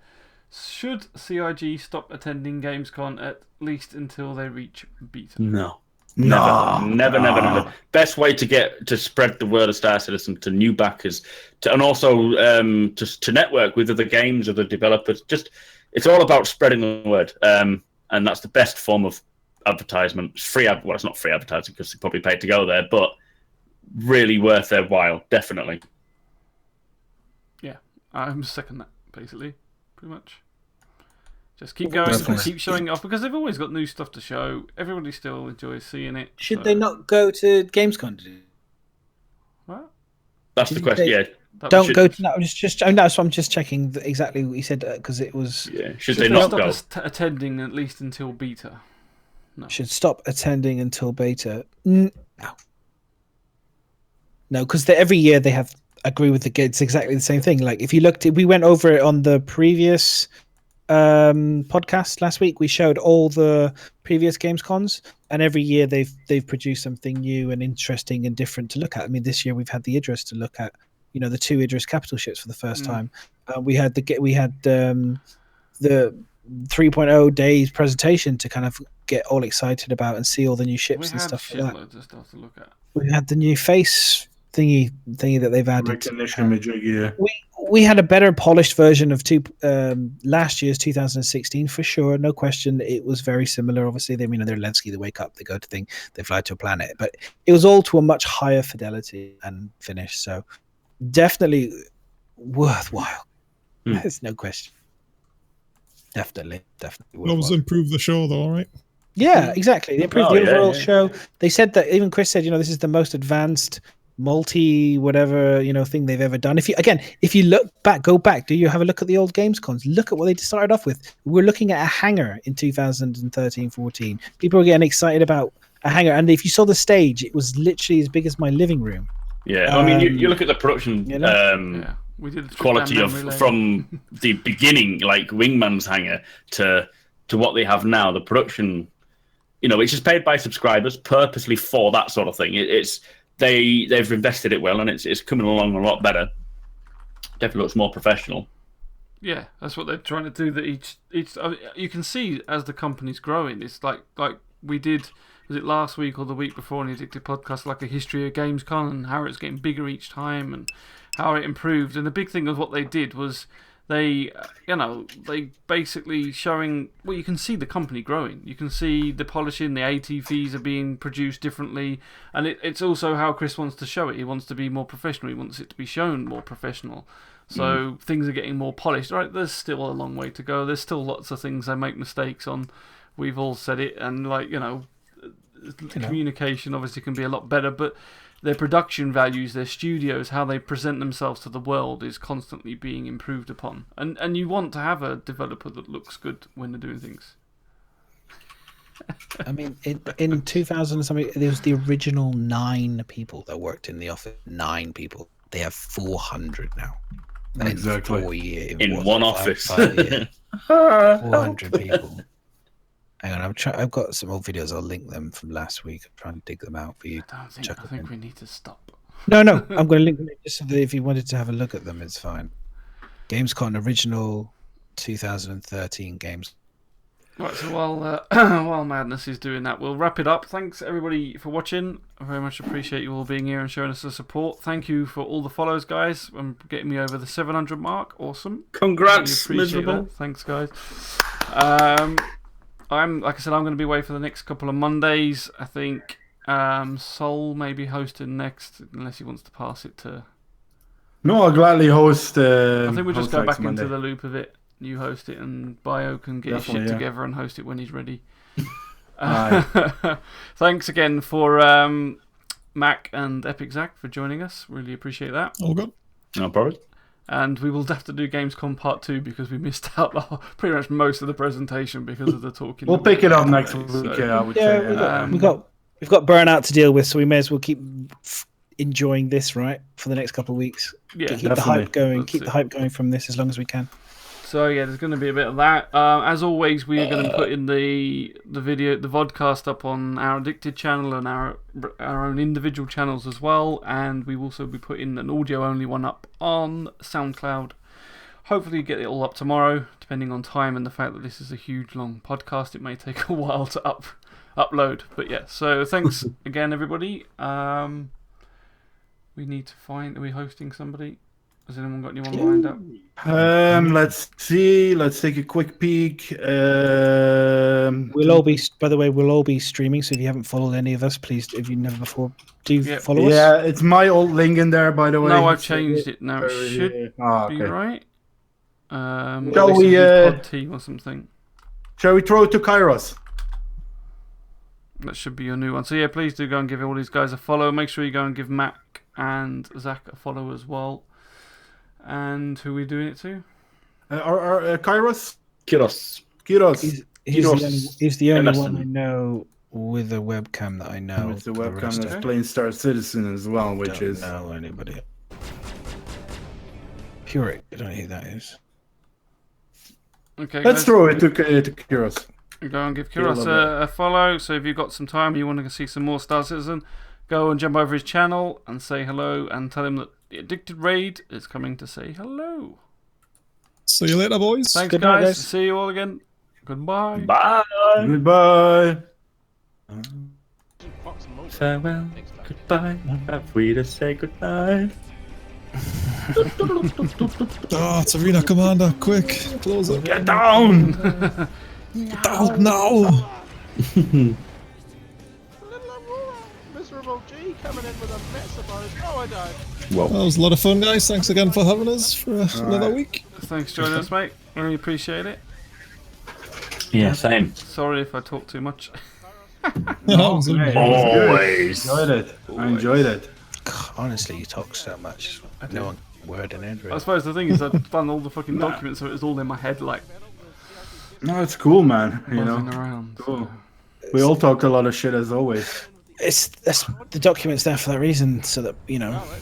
should CIG stop attending Gamescom at least until they reach beta? No. Never. Best way to spread the word of Star Citizen to new backers, and also to network with other games, other developers. It's all about spreading the word, and that's the best form of advertisement. It's free. Well, it's not free advertising because they probably paid to go there, but really worth their while. Definitely. Yeah, I'm second that basically, pretty much. Just keep going, keep showing off, because they've always got new stuff to show. Everybody still enjoys seeing it. Should they not go to Gamescom? What? That's the question. Yeah. Don't go to that. So I'm just checking exactly what you said, because it was. Yeah. Should they not go? Attending at least until beta. No. Should stop attending until beta. No, because every year they have agree with it's exactly the same thing. Like if you looked, we went over it on the previous podcast last week. We showed all the previous Gamescons, and every year they've produced something new and interesting and different to look at. I mean, this year we've had the Idris to look at. The 2 Idris capital ships for the first time. We had the 3.0 days presentation to kind of get all excited about and see all the new ships and stuff like that. Of stuff to look at. We had the new face thingy that they've added. Recognition, yeah. We had a better polished version of last year's 2016 for sure, no question. It was very similar. Obviously, they're Lensky, they wake up, they go to thing, they fly to a planet, but it was all to a much higher fidelity and finish. So definitely worthwhile. There's no question. Definitely. It always improve the show, though, right? Yeah, exactly. They improved the overall yeah. show. They said that, even Chris said, this is the most advanced whatever, thing they've ever done. If you go back, do you have a look at the old Gamescons? Look at what they started off with. We're looking at a hangar in 2013-14. People were getting excited about a hangar, and if you saw the stage, it was literally as big as my living room. Yeah, I mean, you look at the production we did quality from the beginning, like Wingman's hangar, to what they have now. The production, it's just paid by subscribers purposely for that sort of thing. They've invested it well, and it's coming along a lot better. Definitely looks more professional. Yeah, that's what they're trying to do. That each you can see as the company's growing. It's like we did. Was it last week or the week before on the Addicted podcast, like a history of Gamescom and how it's getting bigger each time and how it improved. And the big thing of what they did was they basically showing, well, you can see the company growing. You can see the polishing, the ATVs are being produced differently. And it's also how Chris wants to show it. He wants to be more professional. He wants it to be shown more professional. So things are getting more polished. Right, there's still a long way to go. There's still lots of things they make mistakes on. We've all said it. And communication obviously can be a lot better, but their production values, their studios, how they present themselves to the world is constantly being improved upon. And you want to have a developer that looks good when they're doing things. I mean, in 2000 something, there was the original 9 people that worked in the office. 9 people. They have 400 now. Exactly. In 4 years. In one office. 5 years. 400 people. Hang on, I've got some old videos. I'll link them from last week. I'm trying to dig them out for you. I think we need to stop. No, I'm going to link them just so that if you wanted to have a look at them, it's fine. Gamescom original 2013 games. Right, so while Madness is doing that, we'll wrap it up. Thanks everybody for watching. I very much appreciate you all being here and showing us the support. Thank you for all the follows, guys, and getting me over the 700 mark. Awesome. Congrats, really miserable. That. Thanks, guys. I'm going to be away for the next couple of Mondays. I think Sol may be hosting next, unless he wants to pass it to. No, I'll gladly host. I think we'll just go back Monday. into the loop of it. You host it, and Bio can get his shit together and host it when he's ready. Thanks again for Mac and EpicZaqq for joining us. Really appreciate that. All good. No problem. And we will have to do Gamescom Part 2 because we missed out pretty much most of the presentation because of the talking. We'll pick it up next week. I would say. We've got burnout to deal with, so we may as well keep enjoying this, right, for the next couple of weeks. Yeah, keep the hype going. Keep the hype going from this as long as we can. So yeah, there's going to be a bit of that. As always, we are going to put in the vodcast up on our Addicted channel and our own individual channels as well, and we will also be putting an audio only one up on SoundCloud. Hopefully, get it all up tomorrow, depending on time and the fact that this is a huge long podcast. It may take a while to upload, but yeah. So thanks again, everybody. We need to find. Are we hosting somebody? Has anyone got anyone lined up? Let's see. Let's take a quick peek. We'll all be streaming. So if you haven't followed any of us, please, if you never before, follow us. Yeah, it's my old link in there, by the way. No, I've changed it now. It should be right. Shall we? Pod team or something. Shall we throw it to Kairos? That should be your new one. So yeah, please do go and give all these guys a follow. Make sure you go and give Mac and Zach a follow as well. And who are we doing it to? Kairos? Kiros. He's the only one I know with a webcam that I know. With the webcam that's playing Star Citizen as well, which is. I don't know anybody. Puric, I don't know who that is. Okay, let's throw it to Kiros. Go and give Kiros a follow. So if you've got some time, you want to see some more Star Citizen, go and jump over his channel and say hello and tell him that the Addicted Raid is coming to say hello. See you later, boys. Thanks, Good guys. night, guys. See you all again. Goodbye. Bye. Goodbye. Farewell. Goodbye. Have we to say goodnight? It's Arena Commander. Quick. Close it. Get down. Get down now. Miserable G coming in with a mess about it. Oh, I died. Well, That was a lot of fun, guys. Thanks again for having us for another week. Thanks for joining us, mate. Really appreciate it. Yeah, same. Sorry if I talk too much. No, Always. I enjoyed it. Honestly, you talk so much. No one word in it. I suppose the thing is, I've done all the fucking documents, so it was all in my head, like No, it's cool, man. You buzzing know, around. cool. We all talked a lot of shit as always. That's the document's there for that reason, so that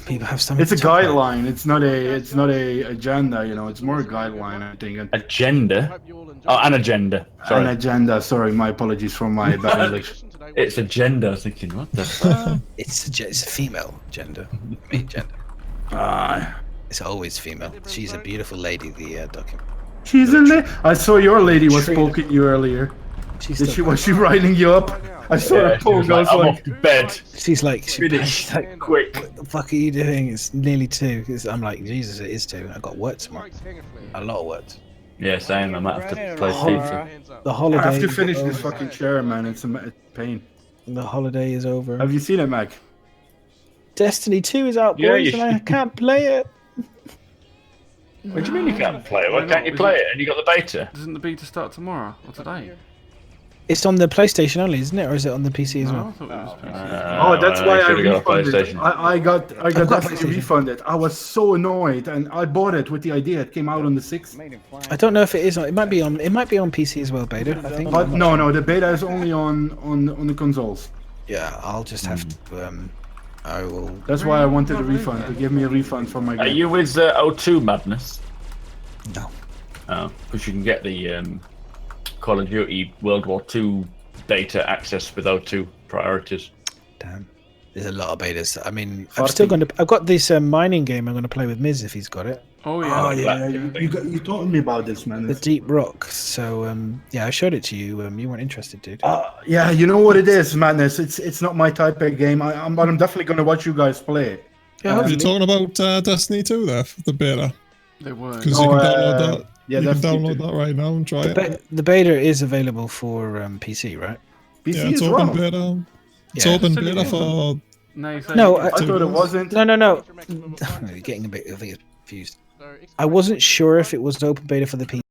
people have something. It's a to talk about. guideline. It's not a agenda. You know, it's more a guideline. I think. Agenda? Oh, an agenda. Sorry. An agenda. Sorry, my apologies for my bad English. It's agenda. I was thinking, what the fuck? It's a female gender, me gender. It's always female. She's a beautiful lady. The document. She's a lady. I saw your lady was poking you earlier. Was she writing you up? I saw her poke. I was I'm like, off to bed. She's like, Finish like, quick. what the fuck are you doing? It's nearly 2. I'm like, Jesus, it is 2. I got work tomorrow. A lot of work. Yeah, same. I might have to play FIFA. The holiday. I have to finish this fucking chair, man. It's a pain. The holiday is over. Have you seen it, Mac? Destiny 2 is out, Yeah, boys, you and I can't play it. What do you mean you can't play it? Why can't you play it? And you got the beta? Doesn't the beta start tomorrow or today? It's on the PlayStation only, isn't it, or is it on the PC as No, I well? thought it was PC. That's why I should've got a refunded. PlayStation. I got got Destiny PlayStation. refunded. I was so annoyed, and I bought it with the idea it came out on the 6th. I don't know if it is. It might be on. It might be on PC as well, beta. I think. But no, the beta is only on the consoles. Yeah, I'll just have to. I will. That's why I wanted a refund, to give me a refund for my Are game. you with O2 Madness? No. Oh, because you can get the Call of Duty World War II beta access with O2 priorities. Damn. There's a lot of betas. I mean, I'm still going to. I've got this mining game I'm going to play with Miz if he's got it. Oh yeah. Oh yeah, you told me about this, man. The Deep Rock. So yeah, I showed it to you. You weren't interested, dude. Yeah, you know what it is, madness. It's not my type of game. But I'm definitely gonna watch you guys play it. Yeah, Are you talking about Destiny 2 there, the beta? They were. Because you can download that. Yeah, you can Destiny download 2. that right now and try it. the beta is available for PC, right? PC Yeah, it's is open wrong. beta. It's Yeah. open beta for. No, you No, I thought it wasn't. No. You're getting a bit confused. I wasn't sure if it was open beta for the PC.